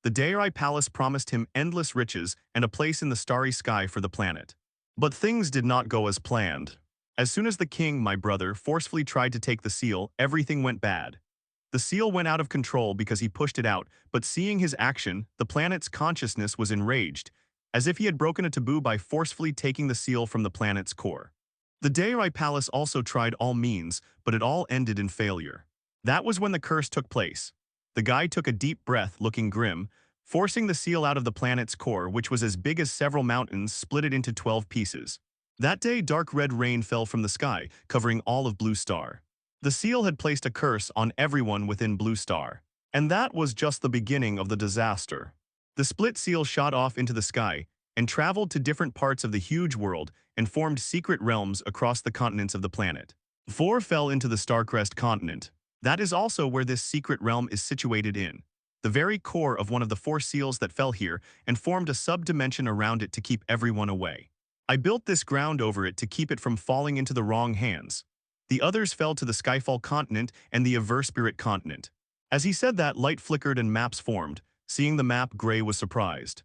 The Dei Palace promised him endless riches and a place in the starry sky for the planet. But things did not go as planned. As soon as the king, my brother, forcefully tried to take the seal, everything went bad. The seal went out of control because he pushed it out, but seeing his action, the planet's consciousness was enraged, as if he had broken a taboo by forcefully taking the seal from the planet's core. The Dei Palace also tried all means, but it all ended in failure. That was when the curse took place. The guy took a deep breath, looking grim, forcing the seal out of the planet's core, which was as big as several mountains, split it into 12 pieces. That day, dark red rain fell from the sky, covering all of Blue Star. The seal had placed a curse on everyone within Blue Star. And that was just the beginning of the disaster. The split seal shot off into the sky and traveled to different parts of the huge world and formed secret realms across the continents of the planet. 4 fell into the Starcrest continent. That is also where this secret realm is situated in. The very core of one of the 4 seals that fell here and formed a sub-dimension around it to keep everyone away. I built this ground over it to keep it from falling into the wrong hands. The others fell to the Skyfall continent and the Everspirit continent. As he said that, light flickered and maps formed. Seeing the map, Gray was surprised.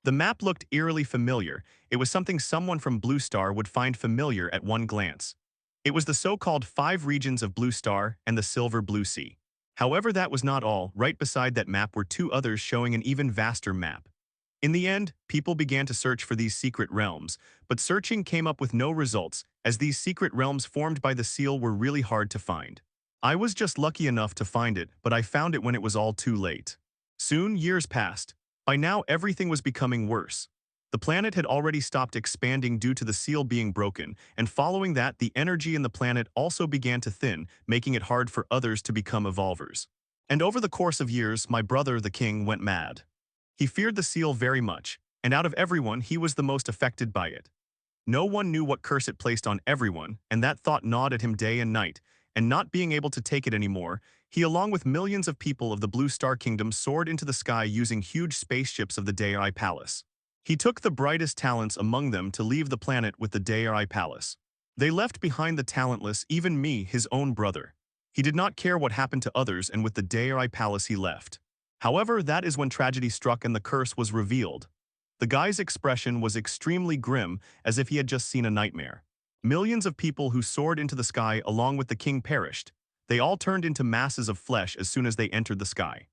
The map looked eerily familiar. It was something someone from Blue Star would find familiar at one glance. It was the so-called 5 regions of Blue Star and the Silver Blue Sea. However, that was not all. Right beside that map were 2 others showing an even vaster map. In the end, people began to search for these secret realms, but searching came up with no results, as these secret realms formed by the seal were really hard to find. I was just lucky enough to find it, but I found it when it was all too late. Soon, years passed. By now, everything was becoming worse. The planet had already stopped expanding due to the seal being broken, and following that, the energy in the planet also began to thin, making it hard for others to become evolvers. And over the course of years, my brother, the king, went mad. He feared the seal very much, and out of everyone, he was the most affected by it. No one knew what curse it placed on everyone, and that thought gnawed at him day and night, and not being able to take it anymore, he along with millions of people of the Blue Star Kingdom soared into the sky using huge spaceships of the Dei Palace. He took the brightest talents among them to leave the planet with the Dei Palace. They left behind the talentless, even me, his own brother. He did not care what happened to others, and with the Dei Palace he left. However, that is when tragedy struck and the curse was revealed. The guy's expression was extremely grim, as if he had just seen a nightmare. Millions of people who soared into the sky along with the king perished. They all turned into masses of flesh as soon as they entered the sky.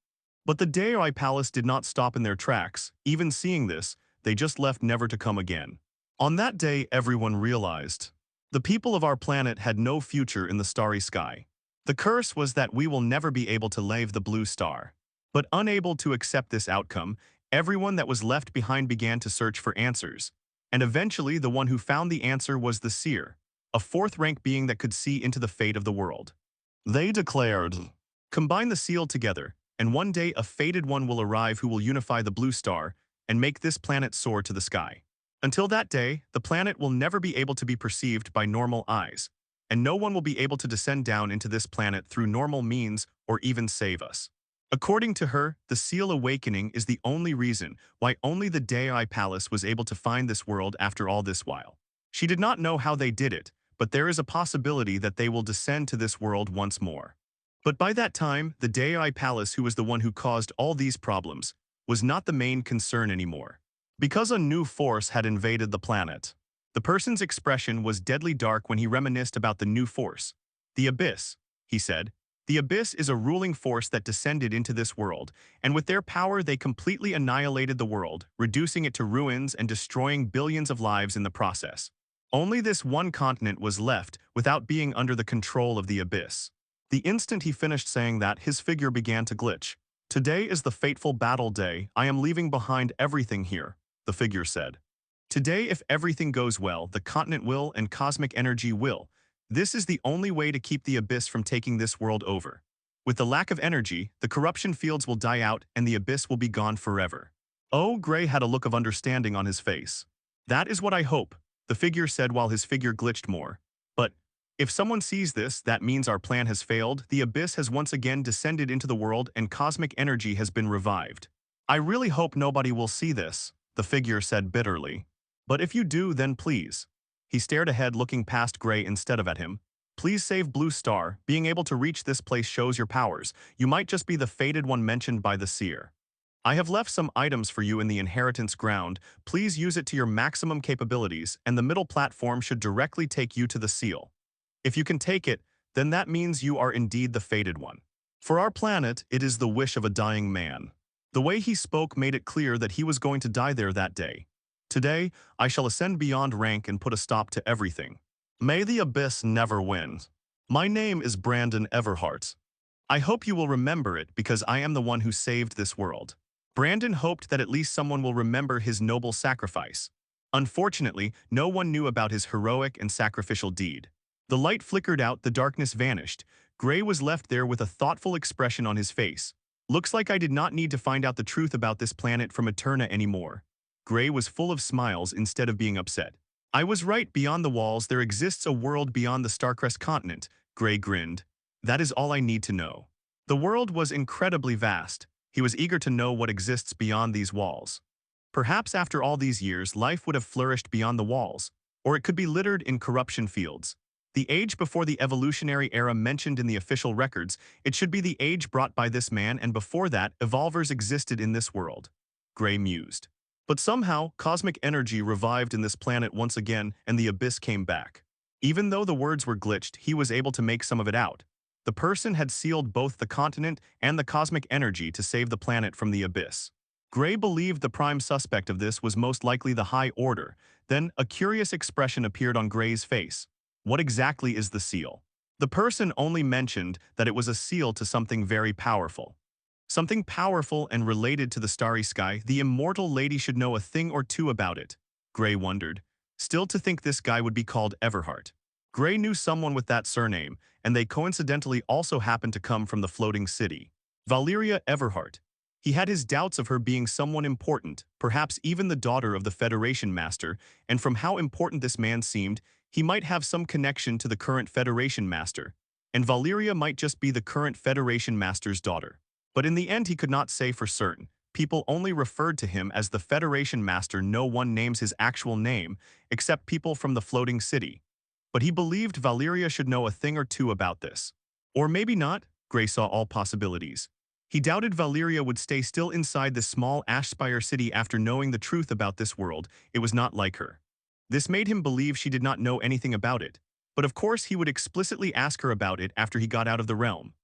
But the Dei Palace did not stop in their tracks. Even seeing this, they just left never to come again. On that day, everyone realized the people of our planet had no future in the starry sky. The curse was that we will never be able to leave the blue star. But unable to accept this outcome, everyone that was left behind began to search for answers. And eventually the one who found the answer was the seer, a fourth-rank being that could see into the fate of the world. They declared, "Combine the seal together, and one day a fated one will arrive who will unify the blue star and make this planet soar to the sky. Until that day, the planet will never be able to be perceived by normal eyes, and no one will be able to descend down into this planet through normal means or even save us." According to her, the seal awakening is the only reason why only the Dei Palace was able to find this world after all this while. She did not know how they did it, but there is a possibility that they will descend to this world once more. But by that time, the Dei Palace, who was the one who caused all these problems, was not the main concern anymore. Because a new force had invaded the planet. The person's expression was deadly dark when he reminisced about the new force. "The Abyss," he said. "The Abyss is a ruling force that descended into this world, and with their power they completely annihilated the world, reducing it to ruins and destroying billions of lives in the process. Only this one continent was left without being under the control of the Abyss." The instant he finished saying that, his figure began to glitch. "Today is the fateful battle day. I am leaving behind everything here," the figure said. "Today, if everything goes well, the continent will and cosmic energy will. This is the only way to keep the Abyss from taking this world over. With the lack of energy, the corruption fields will die out and the Abyss will be gone forever." Oh, Gray had a look of understanding on his face. "That is what I hope," the figure said while his figure glitched more. "But if someone sees this, that means our plan has failed. The Abyss has once again descended into the world and cosmic energy has been revived. I really hope nobody will see this," the figure said bitterly. "But if you do, then please." He stared ahead, looking past Gray instead of at him. "Please save Blue Star. Being able to reach this place shows your powers. You might just be the fated one mentioned by the seer. I have left some items for you in the inheritance ground. Please use it to your maximum capabilities, and the middle platform should directly take you to the seal. If you can take it, then that means you are indeed the fated one. For our planet, it is the wish of a dying man." The way he spoke made it clear that he was going to die there that day. "Today, I shall ascend beyond rank and put a stop to everything. May the Abyss never win. My name is Brandon Everhart. I hope you will remember it because I am the one who saved this world." Brandon hoped that at least someone will remember his noble sacrifice. Unfortunately, no one knew about his heroic and sacrificial deed. The light flickered out, the darkness vanished. Gray was left there with a thoughtful expression on his face. "Looks like I did not need to find out the truth about this planet from Eterna anymore." Gray was full of smiles instead of being upset. "I was right, beyond the walls there exists a world beyond the Starcrest continent," Gray grinned. "That is all I need to know." The world was incredibly vast. He was eager to know what exists beyond these walls. Perhaps after all these years, life would have flourished beyond the walls, or it could be littered in corruption fields. The age before the evolutionary era mentioned in the official records, it should be the age brought by this man, and before that, evolvers existed in this world. Gray mused. But somehow, cosmic energy revived in this planet once again, and the Abyss came back. Even though the words were glitched, he was able to make some of it out. The person had sealed both the continent and the cosmic energy to save the planet from the Abyss. Gray believed the prime suspect of this was most likely the High Order. Then, a curious expression appeared on Gray's face. "What exactly is the seal?" The person only mentioned that it was a seal to something very powerful. Something powerful and related to the starry sky. The Immortal Lady should know a thing or two about it, Gray wondered. Still, to think this guy would be called Everhart. Gray knew someone with that surname, and they coincidentally also happened to come from the floating city. Valyria Everhart. He had his doubts of her being someone important, perhaps even the daughter of the Federation Master, and from how important this man seemed, he might have some connection to the current Federation Master, and Valyria might just be the current Federation Master's daughter. But in the end he could not say for certain. People only referred to him as the Federation Master. No one names his actual name, except people from the floating city. But he believed Valyria should know a thing or two about this. Or maybe not. Gray saw all possibilities. He doubted Valyria would stay still inside this small Ashspire city after knowing the truth about this world. It was not like her. This made him believe she did not know anything about it. But of course he would explicitly ask her about it after he got out of the realm.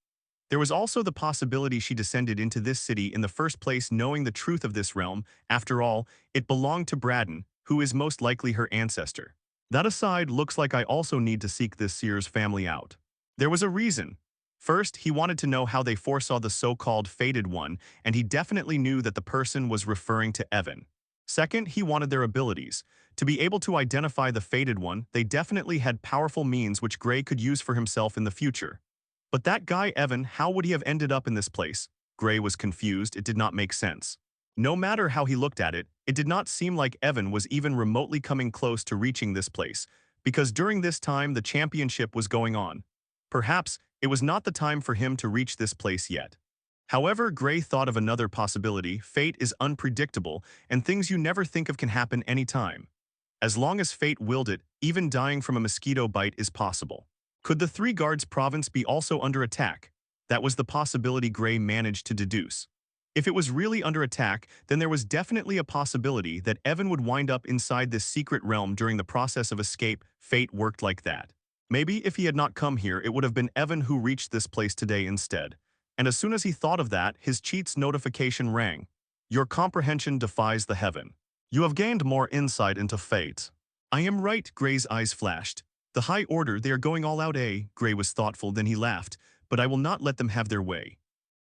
There was also the possibility she descended into this city in the first place knowing the truth of this realm. After all, it belonged to Braddon, who is most likely her ancestor. That aside, looks like I also need to seek this seer's family out. There was a reason. First, he wanted to know how they foresaw the so-called Fated One, and he definitely knew that the person was referring to Evan. Second, he wanted their abilities. To be able to identify the Fated One, they definitely had powerful means which Gray could use for himself in the future. But that guy Evan, how would he have ended up in this place? Gray was confused. It did not make sense. No matter how he looked at it, it did not seem like Evan was even remotely coming close to reaching this place, because during this time the championship was going on. Perhaps it was not the time for him to reach this place yet. However, Gray thought of another possibility. Fate is unpredictable, and things you never think of can happen anytime. As long as fate willed it, even dying from a mosquito bite is possible. Could the Three Guards province be also under attack? That was the possibility Gray managed to deduce. If it was really under attack, then there was definitely a possibility that Evan would wind up inside this secret realm during the process of escape. Fate worked like that. Maybe if he had not come here, it would have been Evan who reached this place today instead. And as soon as he thought of that, his cheat's notification rang. Your comprehension defies the heaven. You have gained more insight into fate. I am right, Gray's eyes flashed. The High Order, they are going all out, eh? Gray was thoughtful, then he laughed. But I will not let them have their way.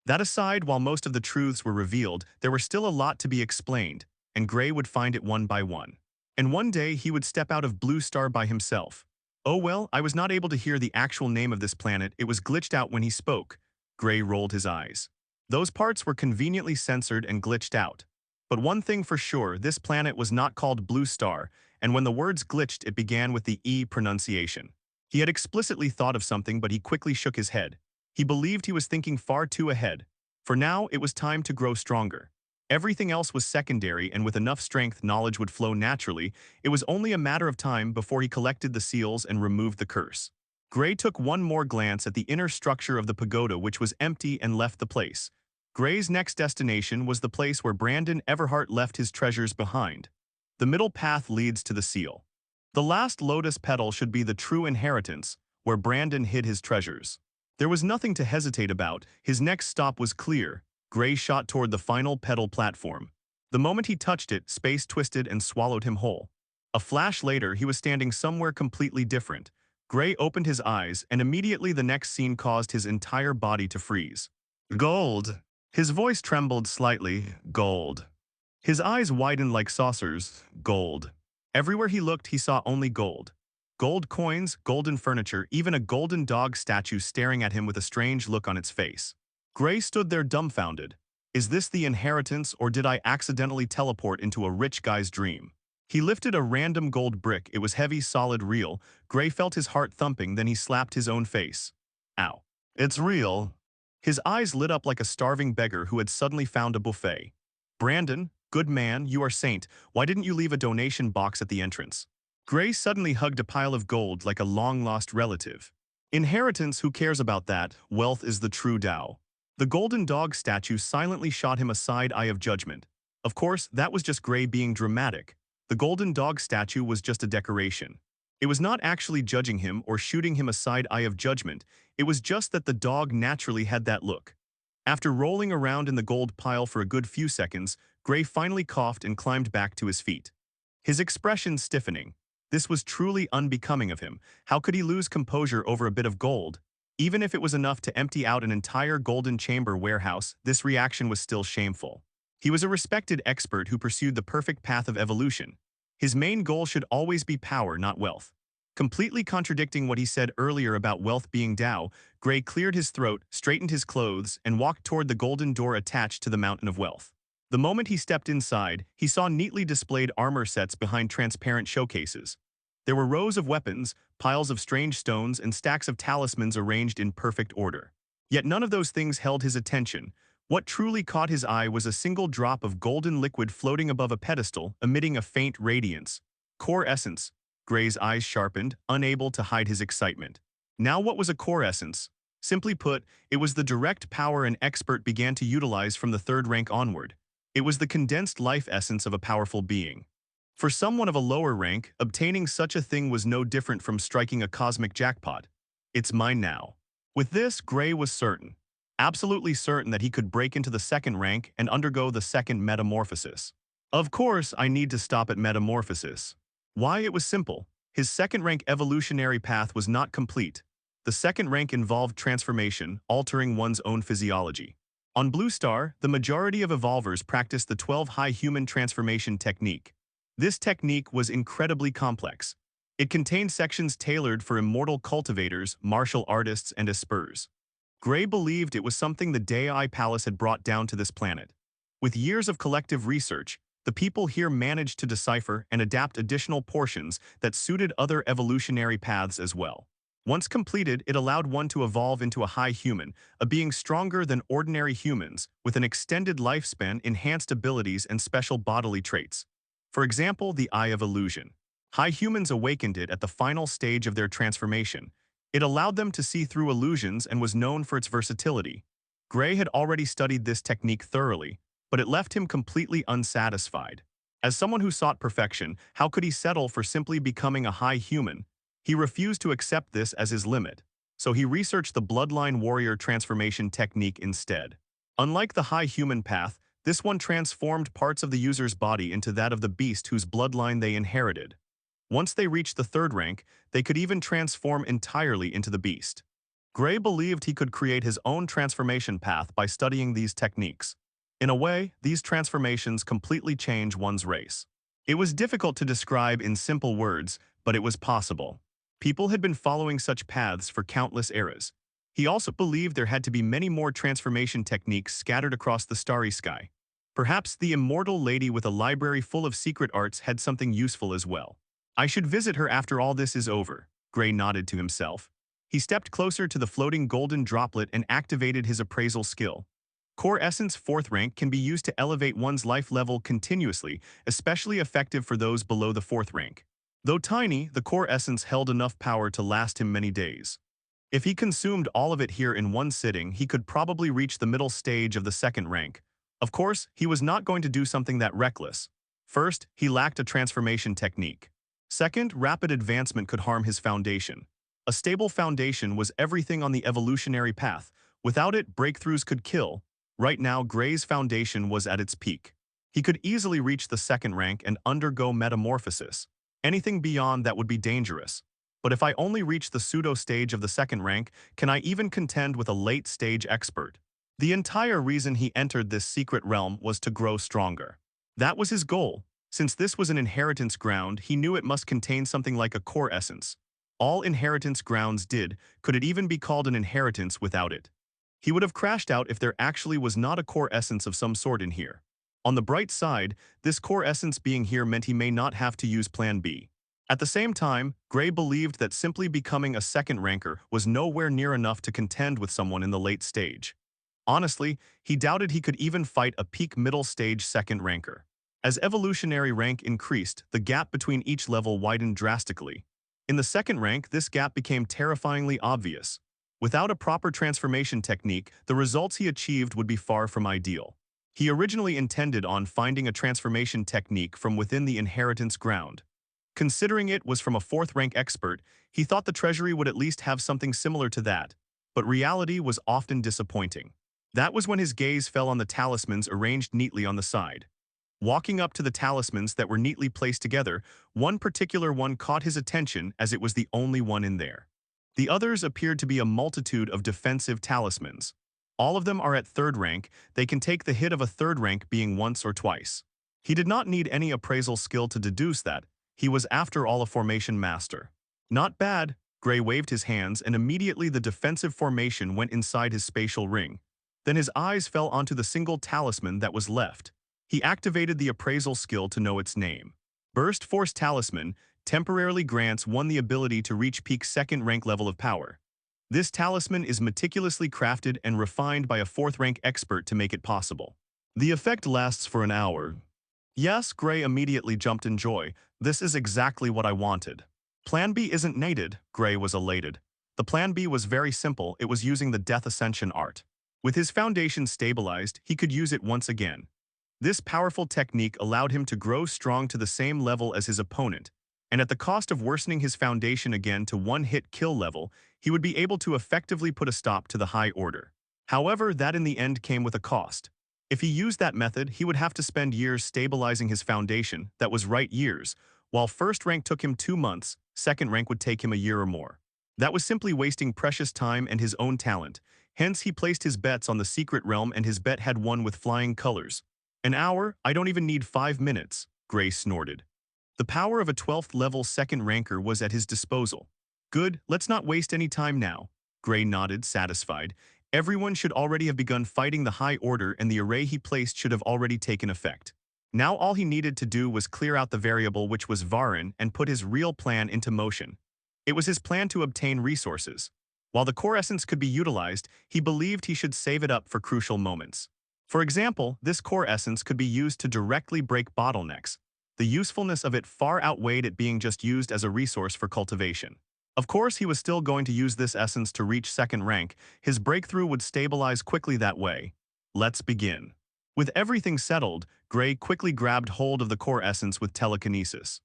That aside, while most of the truths were revealed, there were still a lot to be explained, and Gray would find it one by one. And one day he would step out of Blue Star by himself. Oh well, I was not able to hear the actual name of this planet. It was glitched out when he spoke. Gray rolled his eyes. Those parts were conveniently censored and glitched out. But one thing for sure, this planet was not called Blue Star, and when the words glitched, it began with the E pronunciation. He had explicitly thought of something, but he quickly shook his head. He believed he was thinking far too ahead. For now, it was time to grow stronger. Everything else was secondary, and with enough strength, knowledge would flow naturally. It was only a matter of time before he collected the seals and removed the curse. Gray took one more glance at the inner structure of the pagoda, which was empty, and left the place. Gray's next destination was the place where Brandon Everhart left his treasures behind. The middle path leads to the seal. The last lotus petal should be the true inheritance, where Brandon hid his treasures. There was nothing to hesitate about. His next stop was clear. Gray shot toward the final petal platform. The moment he touched it, space twisted and swallowed him whole. A flash later, he was standing somewhere completely different. Gray opened his eyes, and immediately the next scene caused his entire body to freeze. Gold. His voice trembled slightly. Gold. His eyes widened like saucers. Gold. Everywhere he looked, he saw only gold. Gold coins, golden furniture, even a golden dog statue staring at him with a strange look on its face. Gray stood there dumbfounded. Is this the inheritance, or did I accidentally teleport into a rich guy's dream? He lifted a random gold brick. It was heavy, solid, real. Gray felt his heart thumping, then he slapped his own face. Ow. It's real. His eyes lit up like a starving beggar who had suddenly found a buffet. Brandon, good man, you are saint. Why didn't you leave a donation box at the entrance? Gray suddenly hugged a pile of gold like a long-lost relative. Inheritance, who cares about that? Wealth is the true Tao. The golden dog statue silently shot him a side eye of judgment. Of course, that was just Gray being dramatic. The golden dog statue was just a decoration. It was not actually judging him or shooting him a side eye of judgment. It was just that the dog naturally had that look. After rolling around in the gold pile for a good few seconds, Gray finally coughed and climbed back to his feet. His expression stiffening. This was truly unbecoming of him. How could he lose composure over a bit of gold? Even if it was enough to empty out an entire golden chamber warehouse, this reaction was still shameful. He was a respected expert who pursued the perfect path of evolution. His main goal should always be power, not wealth. Completely contradicting what he said earlier about wealth being Tao, Gray cleared his throat, straightened his clothes, and walked toward the golden door attached to the mountain of wealth. The moment he stepped inside, he saw neatly displayed armor sets behind transparent showcases. There were rows of weapons, piles of strange stones, and stacks of talismans arranged in perfect order. Yet none of those things held his attention. What truly caught his eye was a single drop of golden liquid floating above a pedestal, emitting a faint radiance. Core essence. Gray's eyes sharpened, unable to hide his excitement. Now what was a core essence? Simply put, it was the direct power an expert began to utilize from the third rank onward. It was the condensed life essence of a powerful being. For someone of a lower rank, obtaining such a thing was no different from striking a cosmic jackpot. It's mine now. With this, Gray was certain. Absolutely certain that he could break into the second rank and undergo the second metamorphosis. Of course, I need to stop at metamorphosis. Why? It was simple. His second rank evolutionary path was not complete. The second rank involved transformation, altering one's own physiology. On Blue Star, the majority of evolvers practiced the 12 high human transformation technique. This technique was incredibly complex. It contained sections tailored for immortal cultivators, martial artists, and espers. Gray believed it was something the Dei Palace had brought down to this planet. With years of collective research, the people here managed to decipher and adapt additional portions that suited other evolutionary paths as well. Once completed, it allowed one to evolve into a high human, a being stronger than ordinary humans, with an extended lifespan, enhanced abilities, and special bodily traits. For example, the Eye of Illusion. High humans awakened it at the final stage of their transformation. It allowed them to see through illusions and was known for its versatility. Gray had already studied this technique thoroughly, but it left him completely unsatisfied. As someone who sought perfection, how could he settle for simply becoming a high human? He refused to accept this as his limit, so he researched the Bloodline Warrior transformation technique instead. Unlike the high human path, this one transformed parts of the user's body into that of the beast whose bloodline they inherited. Once they reached the third rank, they could even transform entirely into the beast. Gray believed he could create his own transformation path by studying these techniques. In a way, these transformations completely change one's race. It was difficult to describe in simple words, but it was possible. People had been following such paths for countless eras. He also believed there had to be many more transformation techniques scattered across the starry sky. Perhaps the Immortal Lady with a library full of secret arts had something useful as well. I should visit her after all this is over, Gray nodded to himself. He stepped closer to the floating golden droplet and activated his appraisal skill. Core Essence 4th rank can be used to elevate one's life level continuously, especially effective for those below the 4th rank. Though tiny, the Core Essence held enough power to last him many days. If he consumed all of it here in one sitting, he could probably reach the middle stage of the 2nd rank. Of course, he was not going to do something that reckless. First, he lacked a transformation technique. Second, rapid advancement could harm his foundation. A stable foundation was everything on the evolutionary path. Without it, breakthroughs could kill. Right now, Gray's foundation was at its peak. He could easily reach the 2nd rank and undergo metamorphosis. Anything beyond that would be dangerous. But if I only reach the pseudo stage of the 2nd rank, can I even contend with a late stage expert? The entire reason he entered this secret realm was to grow stronger. That was his goal. Since this was an inheritance ground, he knew it must contain something like a core essence. All inheritance grounds did. Could it even be called an inheritance without it? He would have crashed out if there actually was not a core essence of some sort in here. On the bright side, this core essence being here meant he may not have to use Plan B. At the same time, Gray believed that simply becoming a 2nd ranker was nowhere near enough to contend with someone in the late stage. Honestly, he doubted he could even fight a peak middle stage 2nd ranker. As evolutionary rank increased, the gap between each level widened drastically. In the 2nd rank, this gap became terrifyingly obvious. Without a proper transformation technique, the results he achieved would be far from ideal. He originally intended on finding a transformation technique from within the inheritance ground. Considering it was from a 4th rank expert, he thought the treasury would at least have something similar to that, but reality was often disappointing. That was when his gaze fell on the talismans arranged neatly on the side. Walking up to the talismans that were neatly placed together, one particular one caught his attention as it was the only one in there. The others appeared to be a multitude of defensive talismans. All of them are at 3rd rank. They can take the hit of a 3rd rank being once or twice. He did not need any appraisal skill to deduce that. He was after all a formation master. Not bad. Gray waved his hands and immediately the defensive formation went inside his spatial ring. Then his eyes fell onto the single talisman that was left. He activated the appraisal skill to know its name. Burst Force Talisman temporarily grants one the ability to reach peak second rank level of power. This talisman is meticulously crafted and refined by a fourth rank expert to make it possible. The effect lasts for an hour. Yes, Gray immediately jumped in joy. This is exactly what I wanted. Plan B isn't needed, Gray was elated. The Plan B was very simple, it was using the Death Ascension art. With his foundation stabilized, he could use it once again. This powerful technique allowed him to grow strong to the same level as his opponent, and at the cost of worsening his foundation again to one-hit kill level, he would be able to effectively put a stop to the High Order. However, that in the end came with a cost. If he used that method, he would have to spend years stabilizing his foundation, that was right years. While first rank took him 2 months, second rank would take him a year or more. That was simply wasting precious time and his own talent. Hence, he placed his bets on the secret realm and his bet had won with flying colors. An hour? I don't even need 5 minutes, Gray snorted. The power of a 12th level second ranker was at his disposal. Good, let's not waste any time now. Gray nodded, satisfied. Everyone should already have begun fighting the High Order and the array he placed should have already taken effect. Now all he needed to do was clear out the variable which was Varin and put his real plan into motion. It was his plan to obtain resources. While the core essence could be utilized, he believed he should save it up for crucial moments. For example, this core essence could be used to directly break bottlenecks. The usefulness of it far outweighed it being just used as a resource for cultivation. Of course, he was still going to use this essence to reach second rank. His breakthrough would stabilize quickly that way. Let's begin. With everything settled, Gray quickly grabbed hold of the core essence with telekinesis.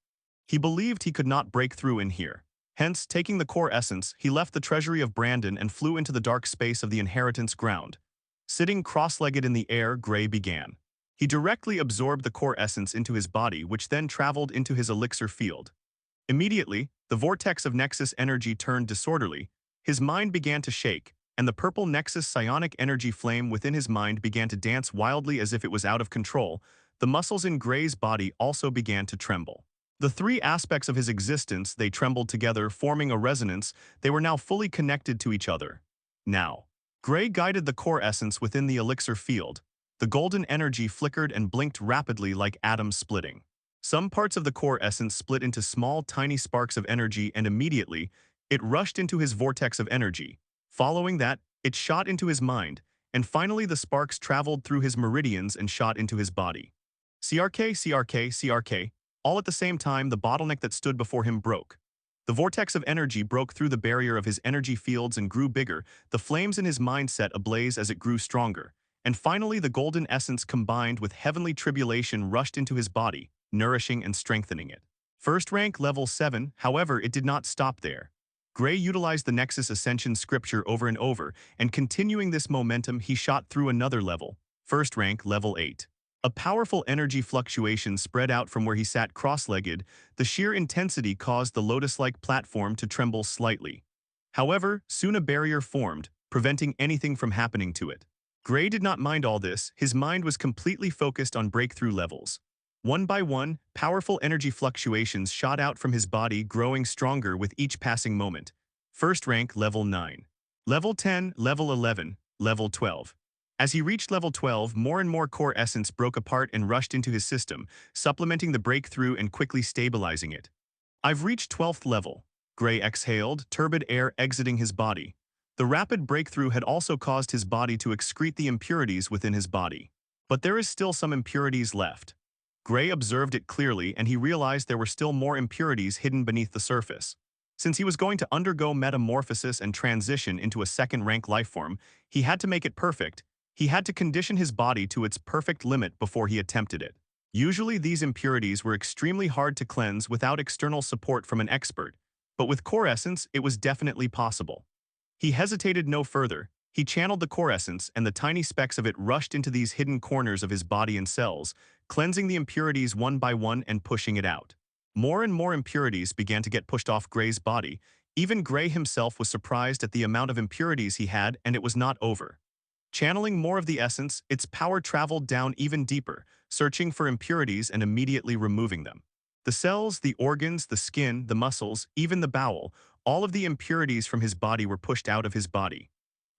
He believed he could not break through in here. Hence, taking the core essence, he left the treasury of Brandon and flew into the dark space of the inheritance ground. Sitting cross-legged in the air, Gray began. He directly absorbed the core essence into his body, which then traveled into his elixir field. Immediately, the vortex of Nexus energy turned disorderly. His mind began to shake, and the purple Nexus psionic energy flame within his mind began to dance wildly as if it was out of control. The muscles in Gray's body also began to tremble. The three aspects of his existence, they trembled together, forming a resonance. They were now fully connected to each other. Now, Gray guided the core essence within the elixir field. The golden energy flickered and blinked rapidly like atoms splitting. Some parts of the core essence split into small, tiny sparks of energy and immediately, it rushed into his vortex of energy. Following that, it shot into his mind, and finally the sparks traveled through his meridians and shot into his body. CRK, CRK, CRK, all at the same time the bottleneck that stood before him broke. The vortex of energy broke through the barrier of his energy fields and grew bigger, the flames in his mind set ablaze as it grew stronger. And finally the golden essence combined with heavenly tribulation rushed into his body, nourishing and strengthening it. First rank level 7, however, it did not stop there. Gray utilized the Nexus Ascension scripture over and over, and continuing this momentum he shot through another level, first rank level 8. A powerful energy fluctuation spread out from where he sat cross-legged. The sheer intensity caused the lotus-like platform to tremble slightly. However, soon a barrier formed, preventing anything from happening to it. Gray did not mind all this, his mind was completely focused on breakthrough levels. One by one, powerful energy fluctuations shot out from his body, growing stronger with each passing moment. First rank level 9. Level 10, level 11, level 12. As he reached level 12, more and more core essence broke apart and rushed into his system, supplementing the breakthrough and quickly stabilizing it. I've reached 12th level. Gray exhaled, turbid air exiting his body. The rapid breakthrough had also caused his body to excrete the impurities within his body. But there is still some impurities left. Gray observed it clearly and he realized there were still more impurities hidden beneath the surface. Since he was going to undergo metamorphosis and transition into a second-rank lifeform, he had to make it perfect. He had to condition his body to its perfect limit before he attempted it. Usually these impurities were extremely hard to cleanse without external support from an expert, but with core essence it was definitely possible. He hesitated no further. He channeled the core essence and the tiny specks of it rushed into these hidden corners of his body and cells, cleansing the impurities one by one and pushing it out. More and more impurities began to get pushed off Gray's body. Even Gray himself was surprised at the amount of impurities he had, and it was not over. Channeling more of the essence, its power traveled down even deeper, searching for impurities and immediately removing them. The cells, the organs, the skin, the muscles, even the bowel, all of the impurities from his body were pushed out of his body.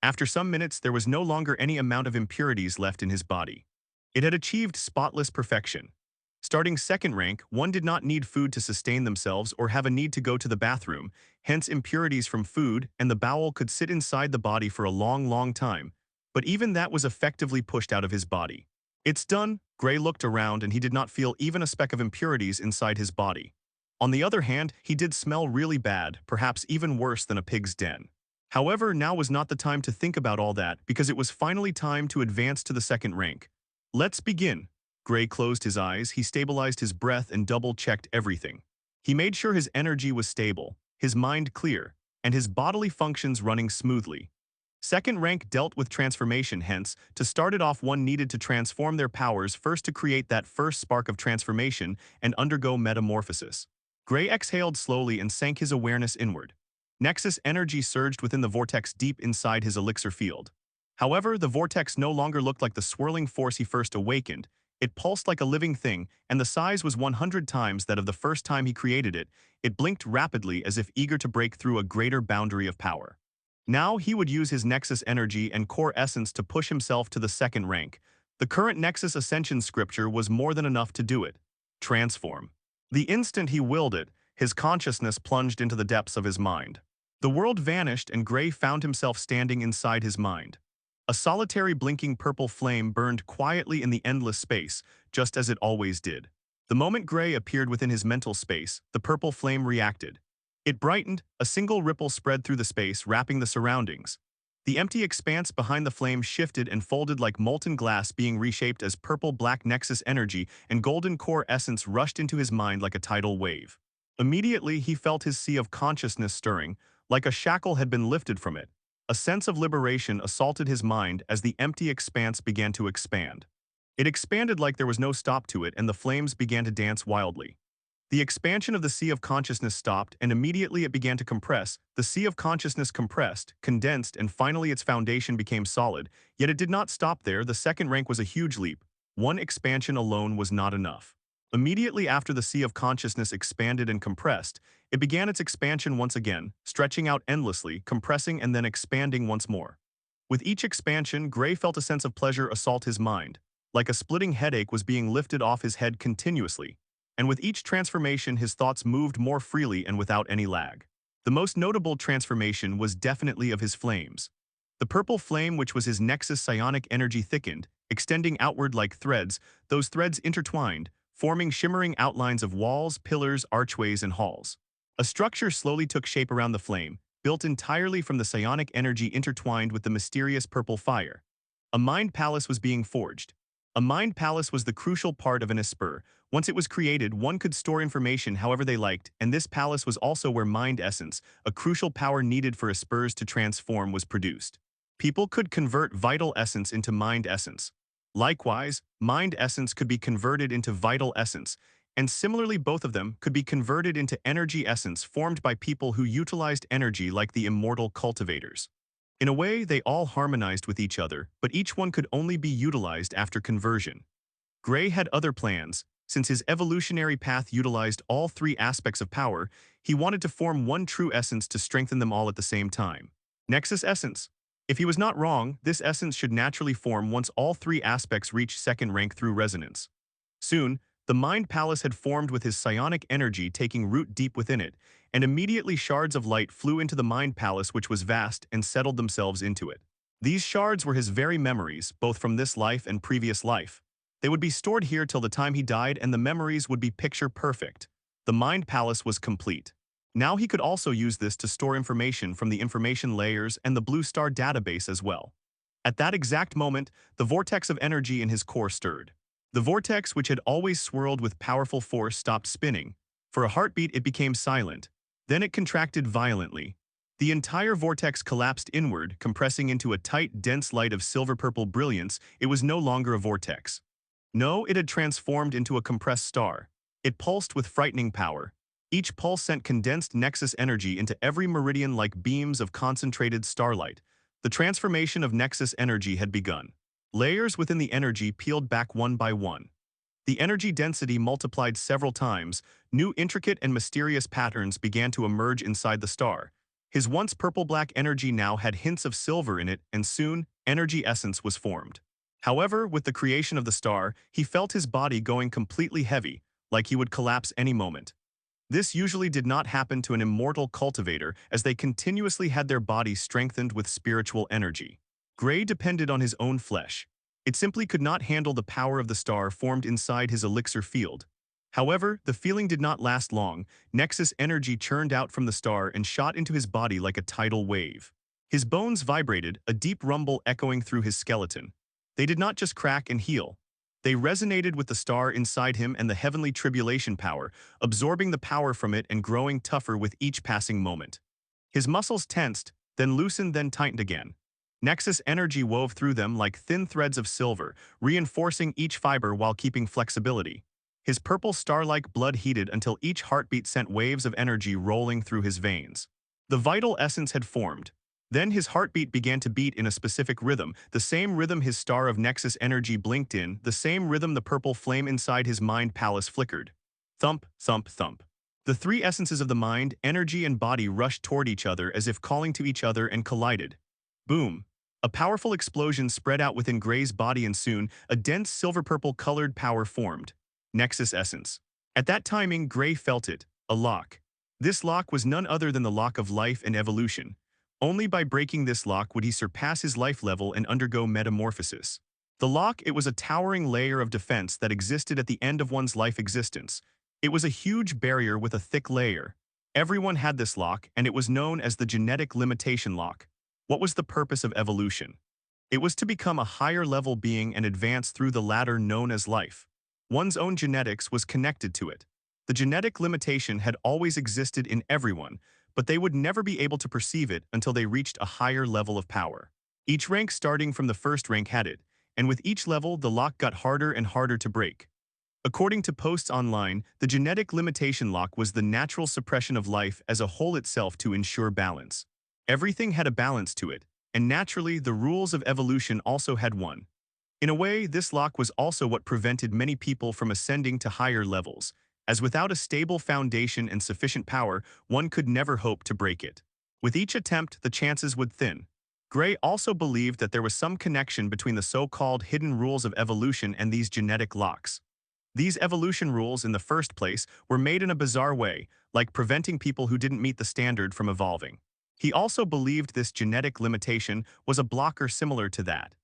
After some minutes, there was no longer any amount of impurities left in his body. It had achieved spotless perfection. Starting second rank, one did not need food to sustain themselves or have a need to go to the bathroom, hence impurities from food and the bowel could sit inside the body for a long, long time, but even that was effectively pushed out of his body. It's done. Gray looked around and he did not feel even a speck of impurities inside his body. On the other hand, he did smell really bad, perhaps even worse than a pig's den. However, now was not the time to think about all that because it was finally time to advance to the second rank. Let's begin. Gray closed his eyes, he stabilized his breath and double-checked everything. He made sure his energy was stable, his mind clear, and his bodily functions running smoothly. Second rank dealt with transformation, hence, to start it off one needed to transform their powers first to create that first spark of transformation and undergo metamorphosis. Gray exhaled slowly and sank his awareness inward. Nexus energy surged within the vortex deep inside his elixir field. However, the vortex no longer looked like the swirling force he first awakened. It pulsed like a living thing, and the size was 100 times that of the first time he created it. It blinked rapidly as if eager to break through a greater boundary of power. Now he would use his Nexus energy and core essence to push himself to the second rank. The current Nexus Ascension scripture was more than enough to do it. Transform. The instant he willed it, his consciousness plunged into the depths of his mind. The world vanished and Gray found himself standing inside his mind. A solitary blinking purple flame burned quietly in the endless space, just as it always did. The moment Gray appeared within his mental space, the purple flame reacted. It brightened, a single ripple spread through the space, wrapping the surroundings. The empty expanse behind the flame shifted and folded like molten glass, being reshaped as purple-black Nexus energy and golden core essence rushed into his mind like a tidal wave. Immediately, he felt his sea of consciousness stirring, like a shackle had been lifted from it. A sense of liberation assaulted his mind as the empty expanse began to expand. It expanded like there was no stop to it, and the flames began to dance wildly. The expansion of the sea of consciousness stopped, and immediately it began to compress. The sea of consciousness compressed, condensed, and finally its foundation became solid. Yet it did not stop there. The second rank was a huge leap. One expansion alone was not enough. Immediately after the sea of consciousness expanded and compressed, it began its expansion once again, stretching out endlessly, compressing and then expanding once more. With each expansion, Gray felt a sense of pleasure assault his mind. Like a splitting headache was being lifted off his head continuously. And with each transformation, his thoughts moved more freely and without any lag. The most notable transformation was definitely of his flames. The purple flame, which was his Nexus psionic energy, thickened, extending outward like threads. Those threads intertwined, forming shimmering outlines of walls, pillars, archways, and halls. A structure slowly took shape around the flame, built entirely from the psionic energy intertwined with the mysterious purple fire. A mind palace was being forged. A mind palace was the crucial part of an Esper. Once it was created, one could store information however they liked, and this palace was also where mind essence, a crucial power needed for Espers to transform, was produced. People could convert vital essence into mind essence. Likewise, mind essence could be converted into vital essence, and similarly both of them could be converted into energy essence formed by people who utilized energy like the immortal cultivators. In a way, they all harmonized with each other, but each one could only be utilized after conversion. Gray had other plans. Since his evolutionary path utilized all three aspects of power, he wanted to form one true essence to strengthen them all at the same time. Nexus essence. If he was not wrong, this essence should naturally form once all three aspects reach second rank through resonance. Soon, the mind palace had formed with his psionic energy taking root deep within it, and immediately shards of light flew into the mind palace, which was vast, and settled themselves into it. These shards were his very memories, both from this life and previous life. They would be stored here till the time he died, and the memories would be picture perfect. The mind palace was complete. Now he could also use this to store information from the information layers and the Blue Star database as well. At that exact moment, the vortex of energy in his core stirred. The vortex, which had always swirled with powerful force, stopped spinning. For a heartbeat, it became silent. Then it contracted violently. The entire vortex collapsed inward, compressing into a tight, dense light of silver-purple brilliance. It was no longer a vortex. No, it had transformed into a compressed star. It pulsed with frightening power. Each pulse sent condensed Nexus energy into every meridian like beams of concentrated starlight. The transformation of Nexus energy had begun. Layers within the energy peeled back one by one. The energy density multiplied several times, new intricate and mysterious patterns began to emerge inside the star. His once purple-black energy now had hints of silver in it, and soon, energy essence was formed. However, with the creation of the star, he felt his body going completely heavy, like he would collapse any moment. This usually did not happen to an immortal cultivator, as they continuously had their bodies strengthened with spiritual energy. Gray depended on his own flesh. It simply could not handle the power of the star formed inside his elixir field. However, the feeling did not last long. Nexus energy churned out from the star and shot into his body like a tidal wave. His bones vibrated, a deep rumble echoing through his skeleton. They did not just crack and heal. They resonated with the star inside him and the heavenly tribulation power, absorbing the power from it and growing tougher with each passing moment. His muscles tensed, then loosened, then tightened again. Nexus energy wove through them like thin threads of silver, reinforcing each fiber while keeping flexibility. His purple star-like blood heated until each heartbeat sent waves of energy rolling through his veins. The vital essence had formed. Then his heartbeat began to beat in a specific rhythm, the same rhythm his star of Nexus energy blinked in, the same rhythm the purple flame inside his mind palace flickered. Thump, thump, thump. The three essences of the mind, energy, and body rushed toward each other as if calling to each other and collided. Boom. A powerful explosion spread out within Gray's body and soon, a dense silver-purple colored power formed. Nexus essence. At that timing, Gray felt it, a lock. This lock was none other than the lock of life and evolution. Only by breaking this lock would he surpass his life level and undergo metamorphosis. The lock, it was a towering layer of defense that existed at the end of one's life existence. It was a huge barrier with a thick layer. Everyone had this lock, and it was known as the genetic limitation lock. What was the purpose of evolution? It was to become a higher-level being and advance through the ladder known as life. One's own genetics was connected to it. The genetic limitation had always existed in everyone, but they would never be able to perceive it until they reached a higher level of power. Each rank starting from the first rank had it, and with each level the lock got harder and harder to break. According to posts online, the genetic limitation lock was the natural suppression of life as a whole itself to ensure balance. Everything had a balance to it, and naturally the rules of evolution also had one. In a way, this lock was also what prevented many people from ascending to higher levels, as without a stable foundation and sufficient power, one could never hope to break it. With each attempt, the chances would thin. Gray also believed that there was some connection between the so-called hidden rules of evolution and these genetic locks. These evolution rules, in the first place, were made in a bizarre way, like preventing people who didn't meet the standard from evolving. He also believed this genetic limitation was a blocker similar to that.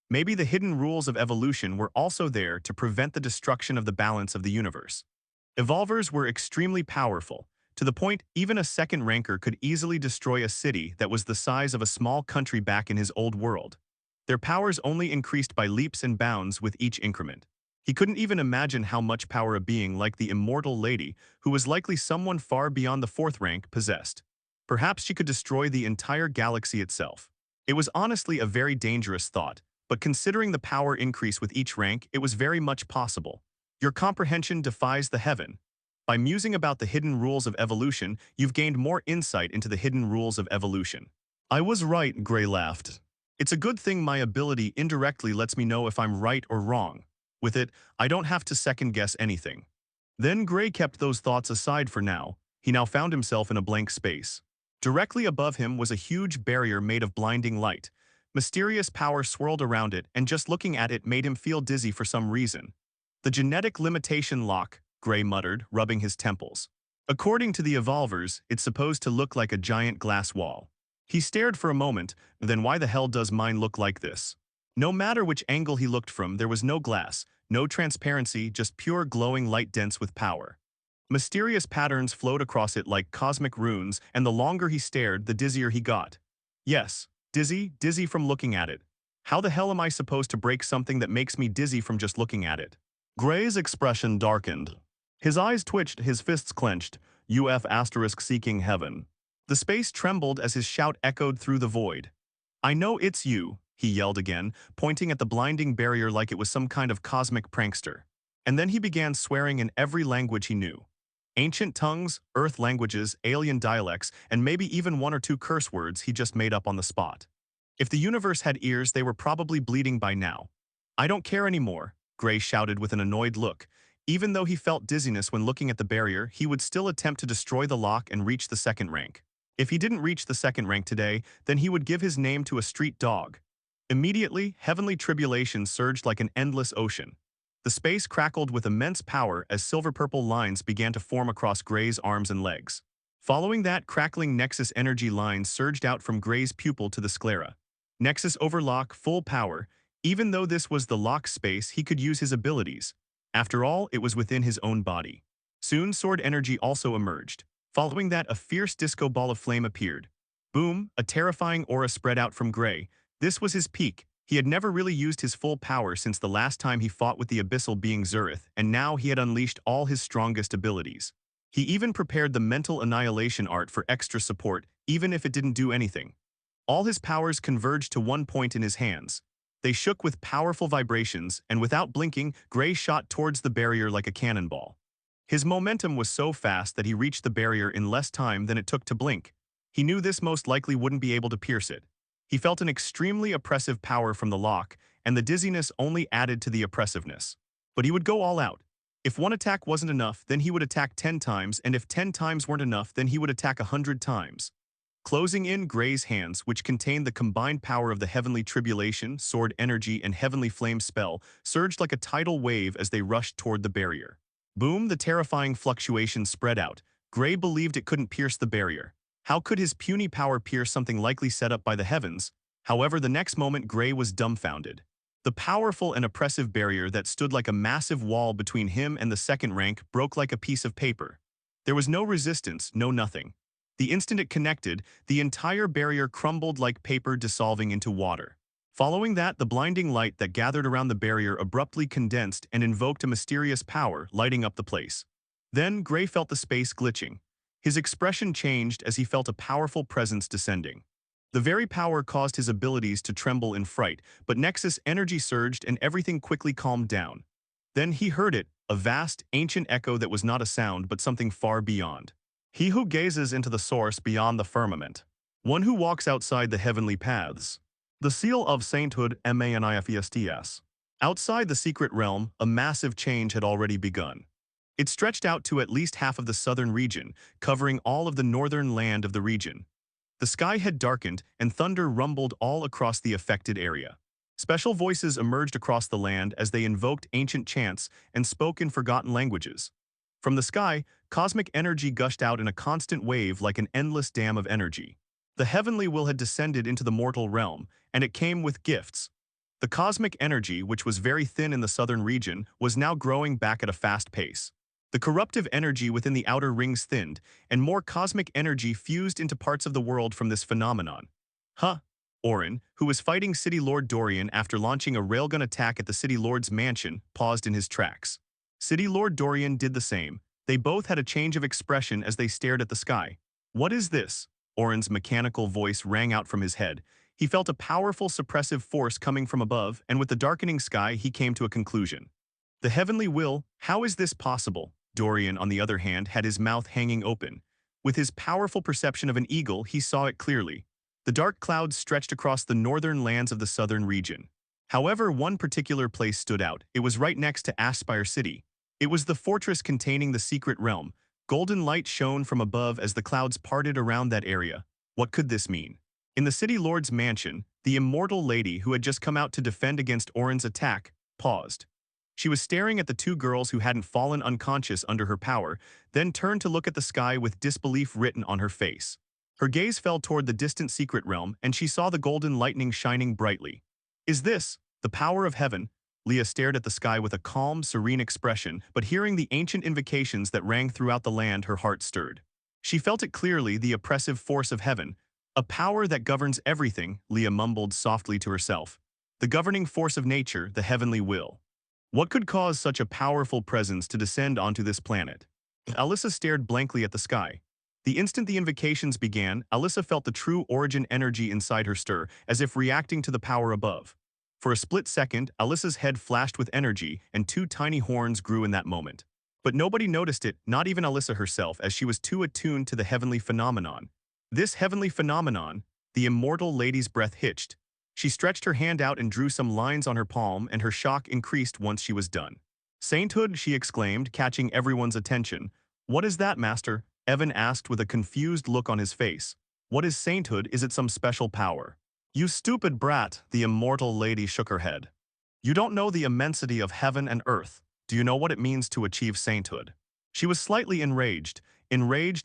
Maybe the hidden rules of evolution were also there to prevent the destruction of the balance of the universe. Evolvers were extremely powerful, to the point even a second ranker could easily destroy a city that was the size of a small country back in his old world. Their powers only increased by leaps and bounds with each increment. He couldn't even imagine how much power a being like the Immortal Lady, who was likely someone far beyond the fourth rank, possessed. Perhaps she could destroy the entire galaxy itself. It was honestly a very dangerous thought, but considering the power increase with each rank, it was very much possible. Your comprehension defies the heaven. By musing about the hidden rules of evolution, you've gained more insight into the hidden rules of evolution. I was right, Gray laughed. It's a good thing my ability indirectly lets me know if I'm right or wrong. With it, I don't have to second-guess anything. Then Gray kept those thoughts aside for now. He now found himself in a blank space. Directly above him was a huge barrier made of blinding light. Mysterious power swirled around it, and just looking at it made him feel dizzy for some reason. The genetic limitation lock, Gray muttered, rubbing his temples. According to the evolvers, it's supposed to look like a giant glass wall. He stared for a moment, then why the hell does mine look like this? No matter which angle he looked from, there was no glass, no transparency, just pure glowing light dense with power. Mysterious patterns flowed across it like cosmic runes, and the longer he stared, the dizzier he got. Yes, dizzy from looking at it. How the hell am I supposed to break something that makes me dizzy from just looking at it? Gray's expression darkened. His eyes twitched, his fists clenched, seeking heaven. The space trembled as his shout echoed through the void. I know it's you, he yelled again, pointing at the blinding barrier like it was some kind of cosmic prankster. And then he began swearing in every language he knew. Ancient tongues, earth languages, alien dialects, and maybe even one or two curse words he just made up on the spot. If the universe had ears, they were probably bleeding by now. I don't care anymore, Gray shouted with an annoyed look. Even though he felt dizziness when looking at the barrier, he would still attempt to destroy the lock and reach the second rank. If he didn't reach the second rank today, then he would give his name to a street dog. Immediately, heavenly tribulation surged like an endless ocean. The space crackled with immense power as silver-purple lines began to form across Gray's arms and legs. Following that, crackling Nexus energy lines surged out from Gray's pupil to the sclera. Nexus overlock, full power. Even though this was the lock space, he could use his abilities. After all, it was within his own body. Soon, sword energy also emerged. Following that, a fierce disco ball of flame appeared. Boom, a terrifying aura spread out from Gray. This was his peak. He had never really used his full power since the last time he fought with the abyssal being Zurith, and now he had unleashed all his strongest abilities. He even prepared the mental annihilation art for extra support, even if it didn't do anything. All his powers converged to one point in his hands. They shook with powerful vibrations, and without blinking, Gray shot towards the barrier like a cannonball. His momentum was so fast that he reached the barrier in less time than it took to blink. He knew this most likely wouldn't be able to pierce it. He felt an extremely oppressive power from the lock, and the dizziness only added to the oppressiveness. But he would go all out. If one attack wasn't enough, then he would attack 10 times, and if 10 times weren't enough, then he would attack 100 times. Closing in, Gray's hands, which contained the combined power of the heavenly tribulation, sword energy, and heavenly flame spell, surged like a tidal wave as they rushed toward the barrier. Boom, the terrifying fluctuation spread out. Gray believed it couldn't pierce the barrier. How could his puny power pierce something likely set up by the heavens? However, the next moment Gray was dumbfounded. The powerful and oppressive barrier that stood like a massive wall between him and the second rank broke like a piece of paper. There was no resistance, no nothing. The instant it connected, the entire barrier crumbled like paper dissolving into water. Following that, the blinding light that gathered around the barrier abruptly condensed and invoked a mysterious power, lighting up the place. Then, Gray felt the space glitching. His expression changed as he felt a powerful presence descending. The very power caused his abilities to tremble in fright, but Nexus energy surged and everything quickly calmed down. Then he heard it, a vast, ancient echo that was not a sound but something far beyond. He who gazes into the source beyond the firmament. One who walks outside the heavenly paths. The seal of sainthood, Manifests. Outside the secret realm, a massive change had already begun. It stretched out to at least half of the southern region, covering all of the northern land of the region. The sky had darkened, and thunder rumbled all across the affected area. Special voices emerged across the land as they invoked ancient chants and spoke in forgotten languages. From the sky, cosmic energy gushed out in a constant wave like an endless dam of energy. The heavenly will had descended into the mortal realm, and it came with gifts. The cosmic energy, which was very thin in the southern region, was now growing back at a fast pace. The corruptive energy within the outer rings thinned, and more cosmic energy fused into parts of the world from this phenomenon. Orin, who was fighting City Lord Dorian after launching a railgun attack at the City Lord's mansion, paused in his tracks. City Lord Dorian did the same. They both had a change of expression as they stared at the sky. "What is this?" Orin's mechanical voice rang out from his head. He felt a powerful suppressive force coming from above, and with the darkening sky, he came to a conclusion. "The heavenly will? How is this possible?" Dorian, on the other hand, had his mouth hanging open. With his powerful perception of an eagle, he saw it clearly. The dark clouds stretched across the northern lands of the southern region. However, one particular place stood out. It was right next to Aspire City. It was the fortress containing the secret realm. Golden light shone from above as the clouds parted around that area. What could this mean? In the City Lord's mansion, the Immortal Lady, who had just come out to defend against Orin's attack, paused. She was staring at the two girls who hadn't fallen unconscious under her power, then turned to look at the sky with disbelief written on her face. Her gaze fell toward the distant secret realm, and she saw the golden lightning shining brightly. "Is this the power of heaven?" Leah stared at the sky with a calm, serene expression, but hearing the ancient invocations that rang throughout the land, her heart stirred. She felt it clearly, the oppressive force of heaven. "A power that governs everything," Leah mumbled softly to herself. "The governing force of nature, the heavenly will." What could cause such a powerful presence to descend onto this planet? Alyssa stared blankly at the sky. The instant the invocations began, Alyssa felt the true origin energy inside her stir, as if reacting to the power above. For a split second, Alyssa's head flashed with energy, and two tiny horns grew in that moment. But nobody noticed it, not even Alyssa herself, as she was too attuned to the heavenly phenomenon. This heavenly phenomenon, the Immortal Lady's breath hitched. She stretched her hand out and drew some lines on her palm, and her shock increased once she was done. Sainthood, she exclaimed, catching everyone's attention. What is that, Master? Evan asked with a confused look on his face. What is sainthood? Is it some special power? You stupid brat, the Immortal Lady shook her head. You don't know the immensity of heaven and earth. Do you know what it means to achieve sainthood? She was slightly enraged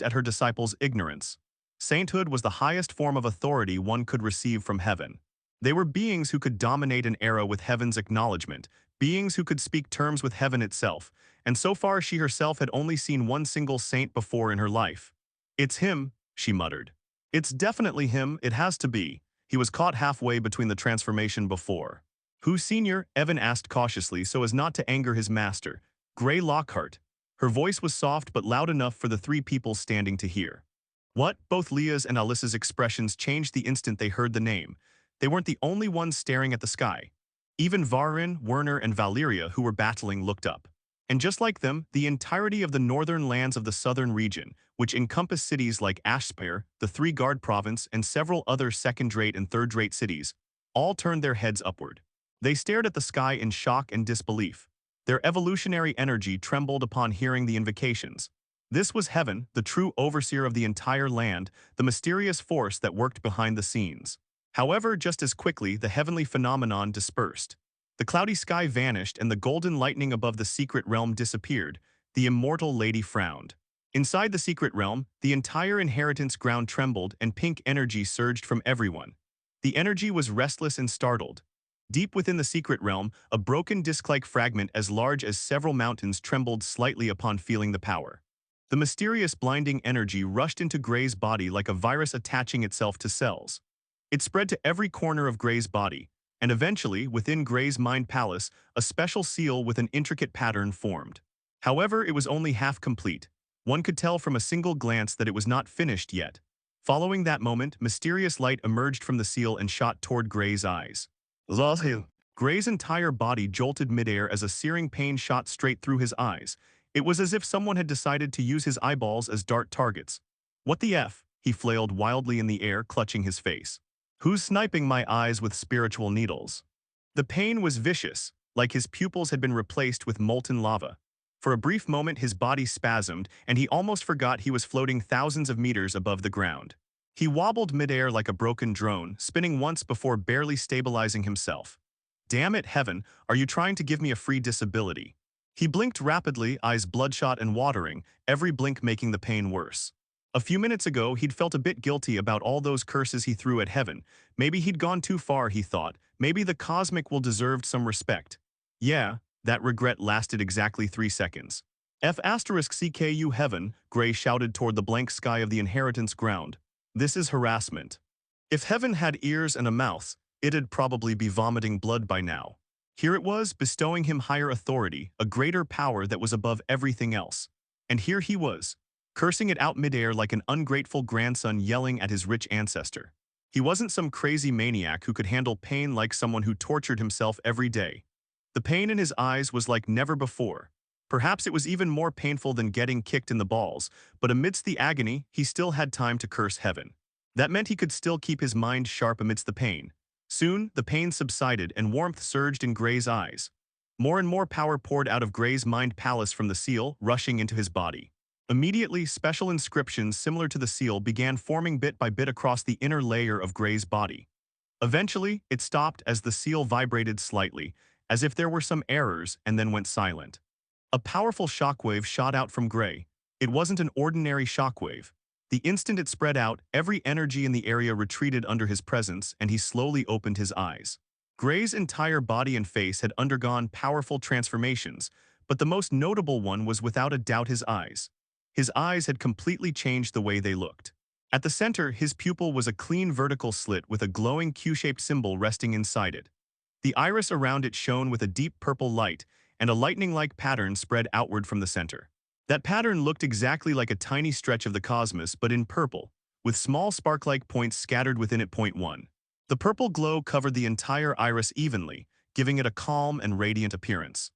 at her disciples' ignorance. Sainthood was the highest form of authority one could receive from heaven. They were beings who could dominate an era with heaven's acknowledgement, beings who could speak terms with heaven itself, and so far she herself had only seen one single saint before in her life. It's him, she muttered. It's definitely him, it has to be. He was caught halfway between the transformation before. Who, Senior? Evan asked cautiously so as not to anger his master. Gray Lockhart. Her voice was soft but loud enough for the three people standing to hear. What? Both Leah's and Alyssa's expressions changed the instant they heard the name. They weren't the only ones staring at the sky. Even Varin, Werner, and Valyria, who were battling, looked up. And just like them, the entirety of the northern lands of the southern region, which encompass cities like Ashspire, the Three Guard Province, and several other second-rate and third-rate cities, all turned their heads upward. They stared at the sky in shock and disbelief. Their evolutionary energy trembled upon hearing the invocations. This was heaven, the true overseer of the entire land, the mysterious force that worked behind the scenes. However, just as quickly, the heavenly phenomenon dispersed. The cloudy sky vanished and the golden lightning above the secret realm disappeared. The Immortal Lady frowned. Inside the secret realm, the entire inheritance ground trembled and pink energy surged from everyone. The energy was restless and startled. Deep within the secret realm, a broken disc-like fragment as large as several mountains trembled slightly upon feeling the power. The mysterious blinding energy rushed into Gray's body like a virus attaching itself to cells. It spread to every corner of Gray's body, and eventually, within Gray's mind palace, a special seal with an intricate pattern formed. However, it was only half complete. One could tell from a single glance that it was not finished yet. Following that moment, mysterious light emerged from the seal and shot toward Gray's eyes. Gray's entire body jolted midair as a searing pain shot straight through his eyes. It was as if someone had decided to use his eyeballs as dart targets. What the F? He flailed wildly in the air, clutching his face. Who's sniping my eyes with spiritual needles? The pain was vicious, like his pupils had been replaced with molten lava. For a brief moment his body spasmed, and he almost forgot he was floating thousands of meters above the ground. He wobbled midair like a broken drone, spinning once before barely stabilizing himself. Damn it, heaven, are you trying to give me a free disability? He blinked rapidly, eyes bloodshot and watering, every blink making the pain worse. A few minutes ago, he'd felt a bit guilty about all those curses he threw at heaven. Maybe he'd gone too far, he thought. Maybe the cosmic will deserved some respect. Yeah, that regret lasted exactly 3 seconds. F*CKU heaven, Gray shouted toward the blank sky of the inheritance ground. This is harassment. If heaven had ears and a mouth, it'd probably be vomiting blood by now. Here it was, bestowing him higher authority, a greater power that was above everything else. And here he was, cursing it out midair like an ungrateful grandson yelling at his rich ancestor. He wasn't some crazy maniac who could handle pain like someone who tortured himself every day. The pain in his eyes was like never before. Perhaps it was even more painful than getting kicked in the balls, but amidst the agony, he still had time to curse heaven. That meant he could still keep his mind sharp amidst the pain. Soon, the pain subsided and warmth surged in Gray's eyes. More and more power poured out of Gray's mind palace from the seal, rushing into his body. Immediately, special inscriptions similar to the seal began forming bit by bit across the inner layer of Gray's body. Eventually, it stopped as the seal vibrated slightly, as if there were some errors, and then went silent. A powerful shockwave shot out from Gray. It wasn't an ordinary shockwave. The instant it spread out, every energy in the area retreated under his presence, and he slowly opened his eyes. Gray's entire body and face had undergone powerful transformations, but the most notable one was without a doubt his eyes. His eyes had completely changed the way they looked. At the center, his pupil was a clean vertical slit with a glowing Q-shaped symbol resting inside it. The iris around it shone with a deep purple light, and a lightning-like pattern spread outward from the center. That pattern looked exactly like a tiny stretch of the cosmos, but in purple, with small spark-like points scattered within it. Point 1. The purple glow covered the entire iris evenly, giving it a calm and radiant appearance.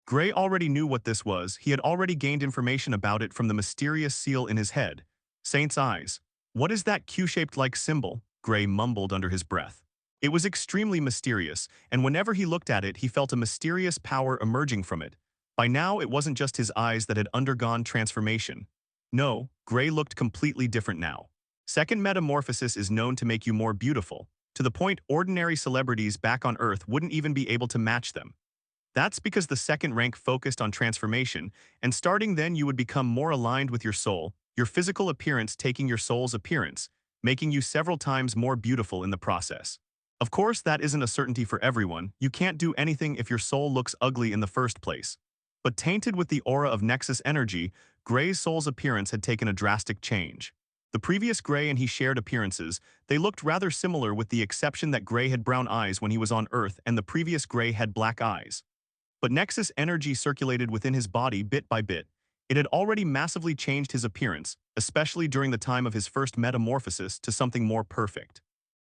Gray already knew what this was. He had already gained information about it from the mysterious seal in his head. Saint's eyes. What is that Q-shaped-like symbol? Gray mumbled under his breath. It was extremely mysterious, and whenever he looked at it, he felt a mysterious power emerging from it. By now, it wasn't just his eyes that had undergone transformation. No, Gray looked completely different now. Second metamorphosis is known to make you more beautiful, to the point ordinary celebrities back on Earth wouldn't even be able to match them. That's because the second rank focused on transformation, and starting then you would become more aligned with your soul, your physical appearance taking your soul's appearance, making you several times more beautiful in the process. Of course, that isn't a certainty for everyone. You can't do anything if your soul looks ugly in the first place. But tainted with the aura of Nexus energy, Gray's soul's appearance had taken a drastic change. The previous Gray and he shared appearances. They looked rather similar with the exception that Gray had brown eyes when he was on Earth and the previous Gray had black eyes. But Nexus energy circulated within his body bit by bit. It had already massively changed his appearance, especially during the time of his first metamorphosis to something more perfect.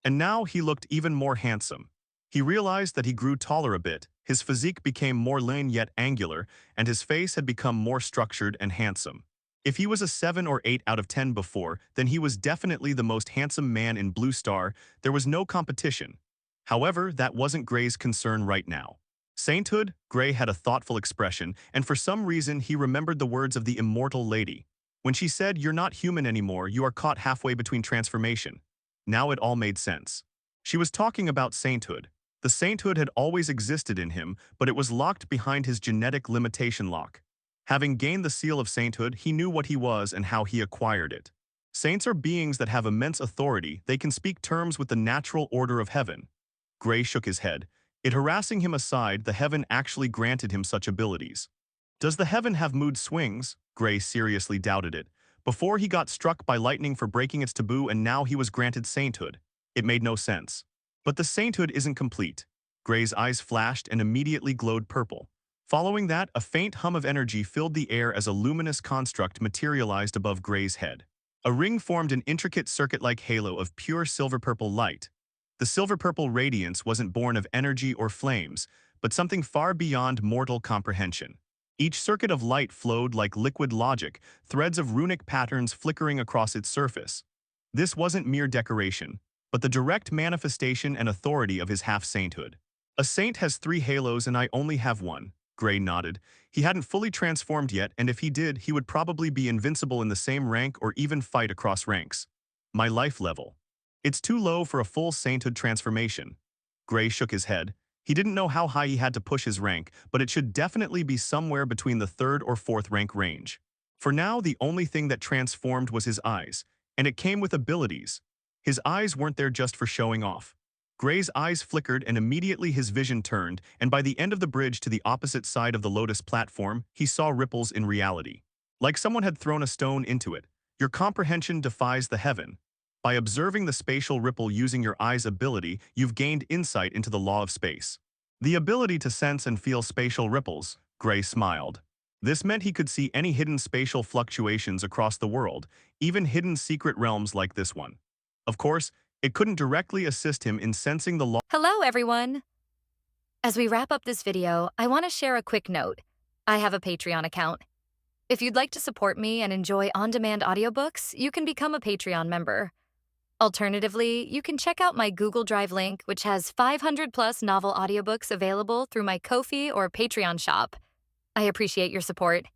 And now he looked even more handsome. He realized that he grew taller a bit, his physique became more lean yet angular, and his face had become more structured and handsome. If he was a 7 or 8 out of 10 before, then he was definitely the most handsome man in Blue Star. There was no competition. However, that wasn't Gray's concern right now. Sainthood, Gray had a thoughtful expression, and for some reason he remembered the words of the Immortal Lady. When she said, "You're not human anymore, you are caught halfway between transformation." Now it all made sense. She was talking about sainthood. The sainthood had always existed in him, but it was locked behind his genetic limitation lock. Having gained the seal of sainthood, he knew what he was and how he acquired it. Saints are beings that have immense authority. They can speak terms with the natural order of heaven. Gray shook his head. It harassing him aside, the heaven actually granted him such abilities. Does the heaven have mood swings? Gray seriously doubted it. Before he got struck by lightning for breaking its taboo and now he was granted sainthood. It made no sense. But the sainthood isn't complete. Gray's eyes flashed and immediately glowed purple. Following that, a faint hum of energy filled the air as a luminous construct materialized above Gray's head. A ring formed an intricate circuit-like halo of pure silver-purple light. The silver-purple radiance wasn't born of energy or flames, but something far beyond mortal comprehension. Each circuit of light flowed like liquid logic, threads of runic patterns flickering across its surface. This wasn't mere decoration, but the direct manifestation and authority of his half-sainthood. A saint has 3 halos and I only have 1. Gray nodded. He hadn't fully transformed yet, and if he did, he would probably be invincible in the same rank or even fight across ranks. My life level. It's too low for a full sainthood transformation. Gray shook his head. He didn't know how high he had to push his rank, but it should definitely be somewhere between the 3rd or 4th rank range. For now, the only thing that transformed was his eyes, and it came with abilities. His eyes weren't there just for showing off. Gray's eyes flickered and immediately his vision turned, and by the end of the bridge to the opposite side of the Lotus platform, he saw ripples in reality. Like someone had thrown a stone into it. Your comprehension defies the heaven. By observing the spatial ripple using your eye's ability, you've gained insight into the law of space. The ability to sense and feel spatial ripples, Gray smiled. This meant he could see any hidden spatial fluctuations across the world, even hidden secret realms like this one. Of course, it couldn't directly assist him in sensing the law. Hello, everyone. As we wrap up this video, I want to share a quick note. I have a Patreon account. If you'd like to support me and enjoy on-demand audiobooks, you can become a Patreon member. Alternatively, you can check out my Google Drive link, which has 500+ novel audiobooks available through my Ko-fi or Patreon shop. I appreciate your support.